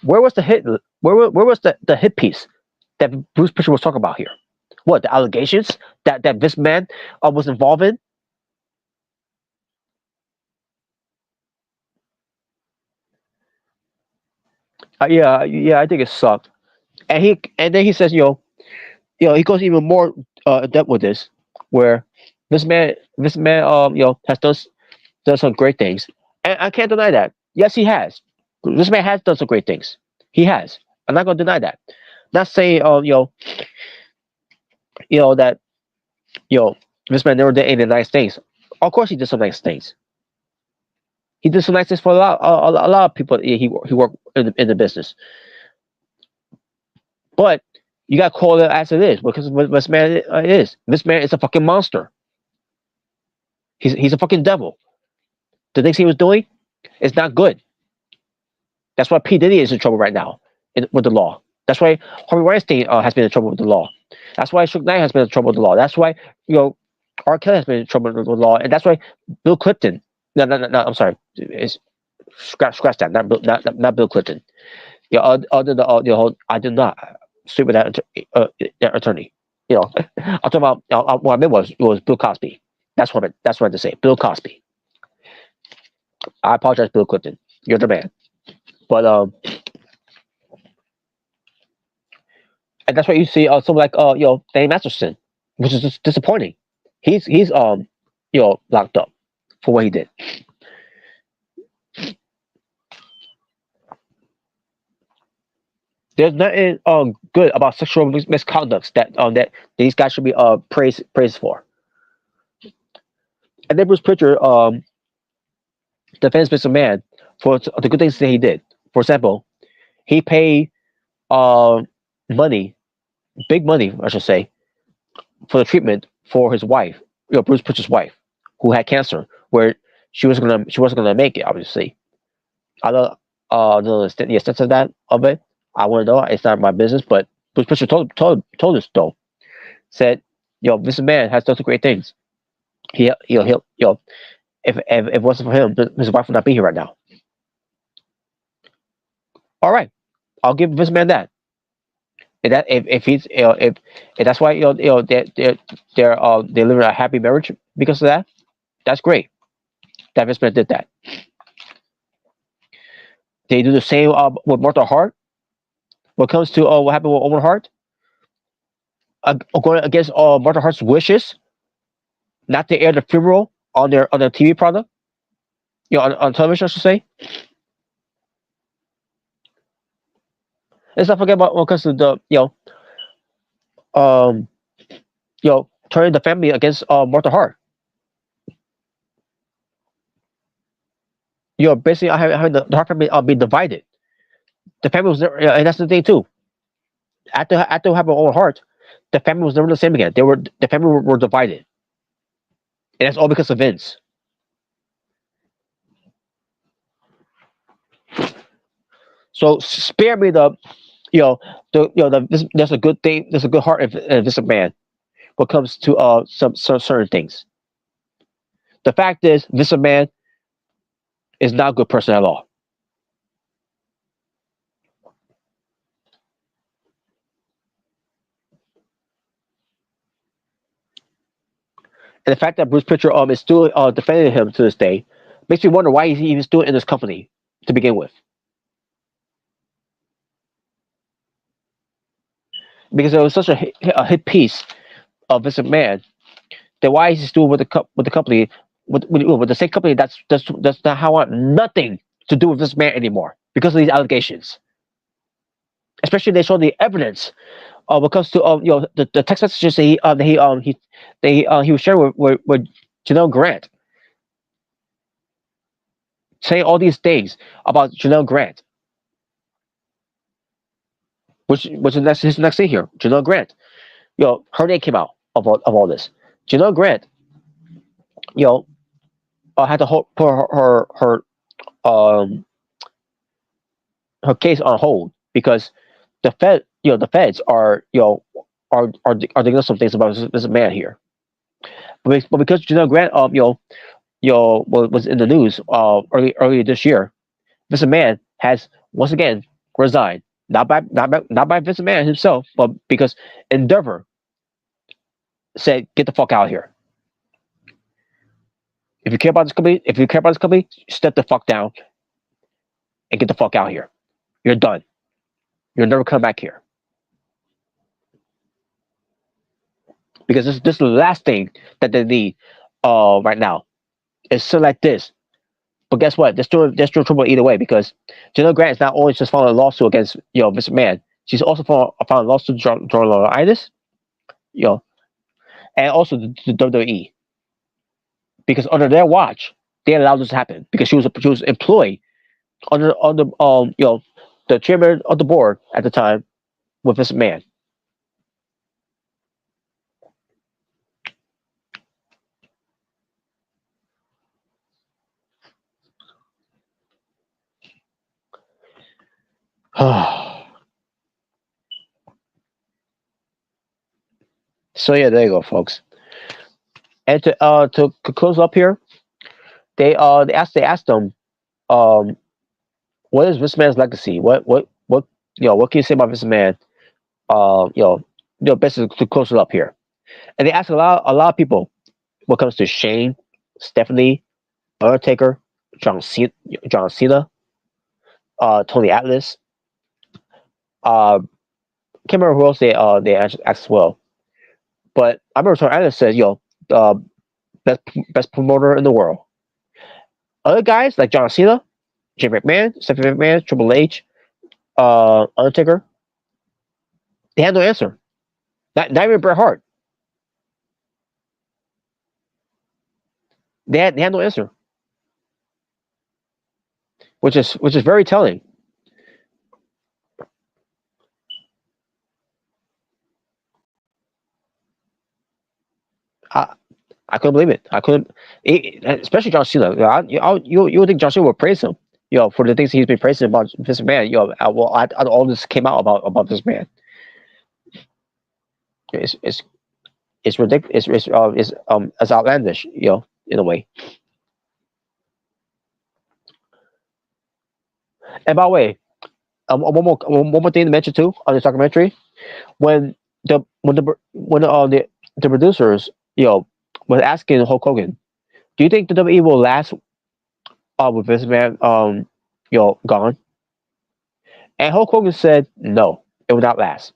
S2: Where was the hit? Where was the hit piece that Bruce Pritchard was talking about here? What, the allegations that this man was involved in? Yeah, I think it sucked. And then he says, he goes even more in depth with this, where this man, has done done some great things, and I can't deny that. Yes, he has. This man has done some great things. He has. I'm not going to deny that. Not saying, that this man never did any nice things. Of course, he did some nice things. He did some nice things for a lot of people. He worked in the business, but you got to call it as it is because what this man is. This man is a fucking monster. He's a fucking devil. The things he was doing is not good. That's why P Diddy is in trouble right now with the law. That's why Harvey Weinstein has been in trouble with the law. That's why Suge Knight has been in trouble with the law. That's why R. Kelly has been in trouble with the law, and that's why Bill Clinton. No. I'm sorry. It's, scratch that. Not Bill Clinton. Other the whole. I did not sleep with that attorney. I'm talking about. What I meant was Bill Cosby. That's what I had to say. Bill Cosby. I apologize, Bill Clinton. You're the man. But and that's why you see someone like Danny Masterson, which is just disappointing. He's locked up for what he did. There's nothing good about sexual misconducts that these guys should be praised for. And then Bruce Pritchard defends Mr. Man for the good things that he did. For example, he paid uh, money, big money, I should say, for the treatment for his wife, Bruce Pritchard's wife, who had cancer, where she wasn't gonna make it. Obviously, I don't know the extent of it. I want to know. It's not my business, but Bruce Pritchard told us though, said, this man has done some great things. He'll if it wasn't for him, his wife would not be here right now. All right, I'll give this man that. And that if he's if that's why they're living a happy marriage because of that, that's great. That this man did that. They do the same with Martha Hart. When it comes to what happened with Owen Hart, going against Martha Hart's wishes, not to air the funeral on their TV product, on television, I should say. Let's not forget about when it comes to the um turning the family against Martha Hart. Basically having the Hart family be divided. The family was never, and that's the thing too. After having Owen Hart, the family was never the same again. The family were divided, and that's all because of Vince. So spare me there's a good thing. There's a good heart in this man. When it comes to some certain things, the fact is, this man is not a good person at all. And the fact that Bruce Pritchard is still defending him to this day makes me wonder why he's even still in this company to begin with. Because it was such a hit piece of this man, then why is he still with the company with the same company that's not how nothing to do with this man anymore because of these allegations. Especially they show the evidence when it comes to the text messages that he was sharing with Janelle Grant, saying all these things about Janelle Grant, which is his next thing here. Janelle Grant, her name came out of all this. Janelle Grant, had to put um her case on hold because the feds are doing some things about this man here. But because Janelle Grant was in the news earlier this year, Vince McMahon has once again resigned. Not by Vince McMahon himself, but because Endeavor said, "Get the fuck out of here. If you care about this company, step the fuck down and get the fuck out of here. You're done. You'll never come back here." Because this is the last thing that they need right now. It's something like this But guess what? They're still trouble either way because General Grant is not only just filing a lawsuit against Mr. Man, she's also filing a lawsuit John Laurinaitis, you know, and also the WWE because under their watch they allowed this to happen because she was employed under the chairman of the board at the time with Mr. Man. So yeah, there you go, folks. And to close up here, they asked them, um, what is this man's legacy? What what can you say about this man? Basically to close it up here. And they asked a lot of people when it comes to Shane, Stephanie, Undertaker, John Cena, John Cena, Tony Atlas. Can't remember who else they asked as well. But I remember Tony Atlas said, uh, best promoter in the world. Other guys like John Cena, Jim McMahon, Stephanie McMahon, Triple H, Undertaker, they had no answer. Not even Bret Hart. They had no answer, which is very telling. I I couldn't believe it. I couldn't, especially John Cena. You would think John Cena would praise him, for the things he's been praising about this man. All this came out about this man. It's it's it's ridiculous. It's outlandish, in a way. And by the way, one more thing to mention too on this documentary, when the producers, was asking Hulk Hogan, do you think the WWE will last with this man gone? And Hulk Hogan said no, it will not last.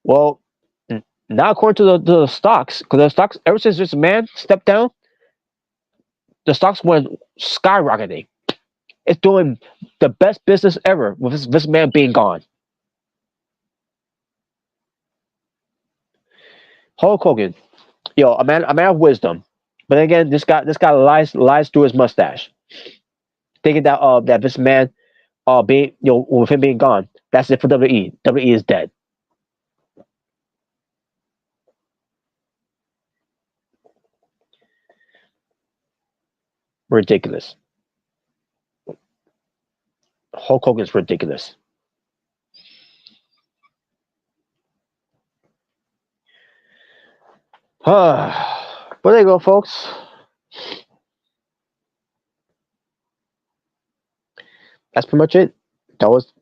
S2: Well, now according to the stocks, because the stocks ever since this man stepped down, the stocks went skyrocketing. It's doing the best business ever with this man being gone. Hulk Hogan, a man of wisdom, but again, this guy lies through his mustache, thinking that this man being with him being gone, that's it for WWE. WWE is dead. Ridiculous. Hulk Hogan's ridiculous. But there you go, folks. That's pretty much it. That was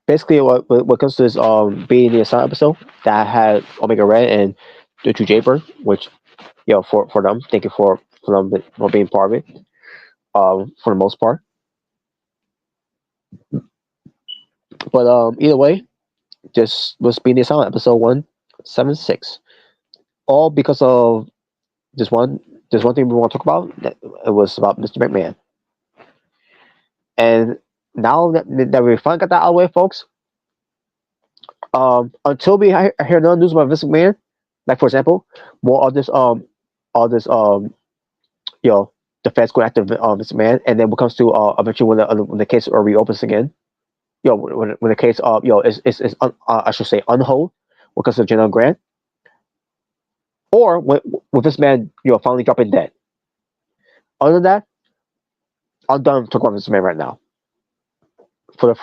S2: basically what comes to this being the Asylum episode that had Omega Red and the two Jaybird, which for them, thank you for them for being part of it. For the most part, but either way, just was being the Asylum episode 176. All because of this one thing we want to talk about. It was about Mr. McMahon. And now that we finally got that out of the way, folks, until we hear no news about Vince McMahon, like for example, more of this the feds go after Vince McMahon, and then when it comes to eventually when the case reopens again, when the case is I should say on hold because of General Grant, or with this man finally dropping dead. Other than that, I'm done talking about this man right now. Until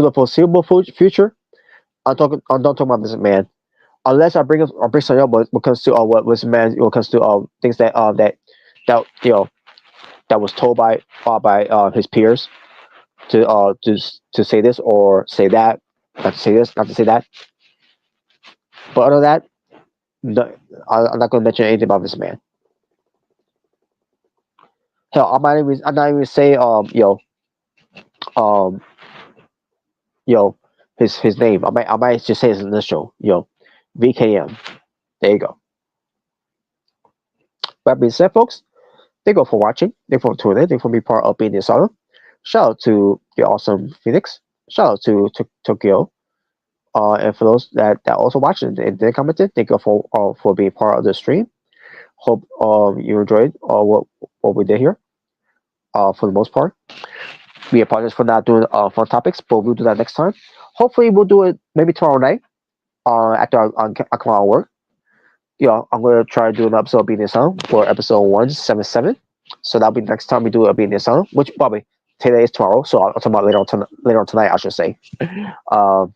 S2: the foreseeable future, I'm done talking about this man. Unless I bring something up when it comes to what this man when it comes to things that that was told by his peers to say this or say that, not to say this, not to say that. But other than that, I'm not going to mention anything about this man. Hell, I'm not even say um his name. I might just say his initial VKM. There you go. That being said, folks, Thank you all for watching. Thank you for tuning in. Thank you for being part of Being the Asylum. Shout out to the awesome Phoenix. Shout out to Tokyo. And for those that also watched and did commented, thank you for being part of the stream. Hope you enjoyed what we did here. For the most part, we apologize for not doing fun topics, but we'll do that next time. Hopefully, we'll do it maybe tomorrow night. After I come out of work, I'm gonna try to do an episode of Being the Asylum for episode 177. So that'll be the next time we do a Being the Asylum, which probably today is tomorrow. So I'll talk about later on tonight, I should say. Um,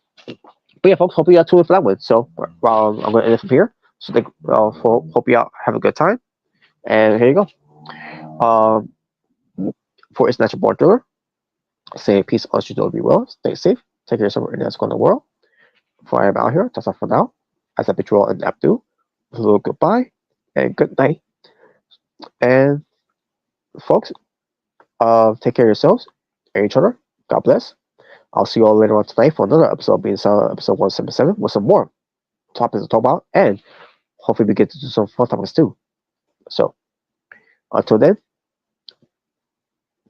S2: but yeah, folks, hope you got tuned for that one. So I'm gonna end it from here. So hope you all have a good time. And here you go. For its natural born thriller, say peace, all should be well, stay safe, take care of yourself and that's going in the world. Before I am out here, that's all for now. As I patrol and Abdu, a little goodbye and good night. And folks, take care of yourselves and each other. God bless. I'll see you all later on tonight for another episode being silent, episode 177, with some more topics to talk about, and hopefully we get to do some fun topics too. So until then,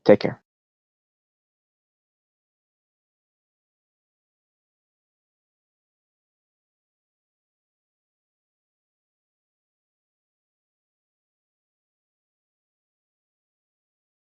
S2: take care.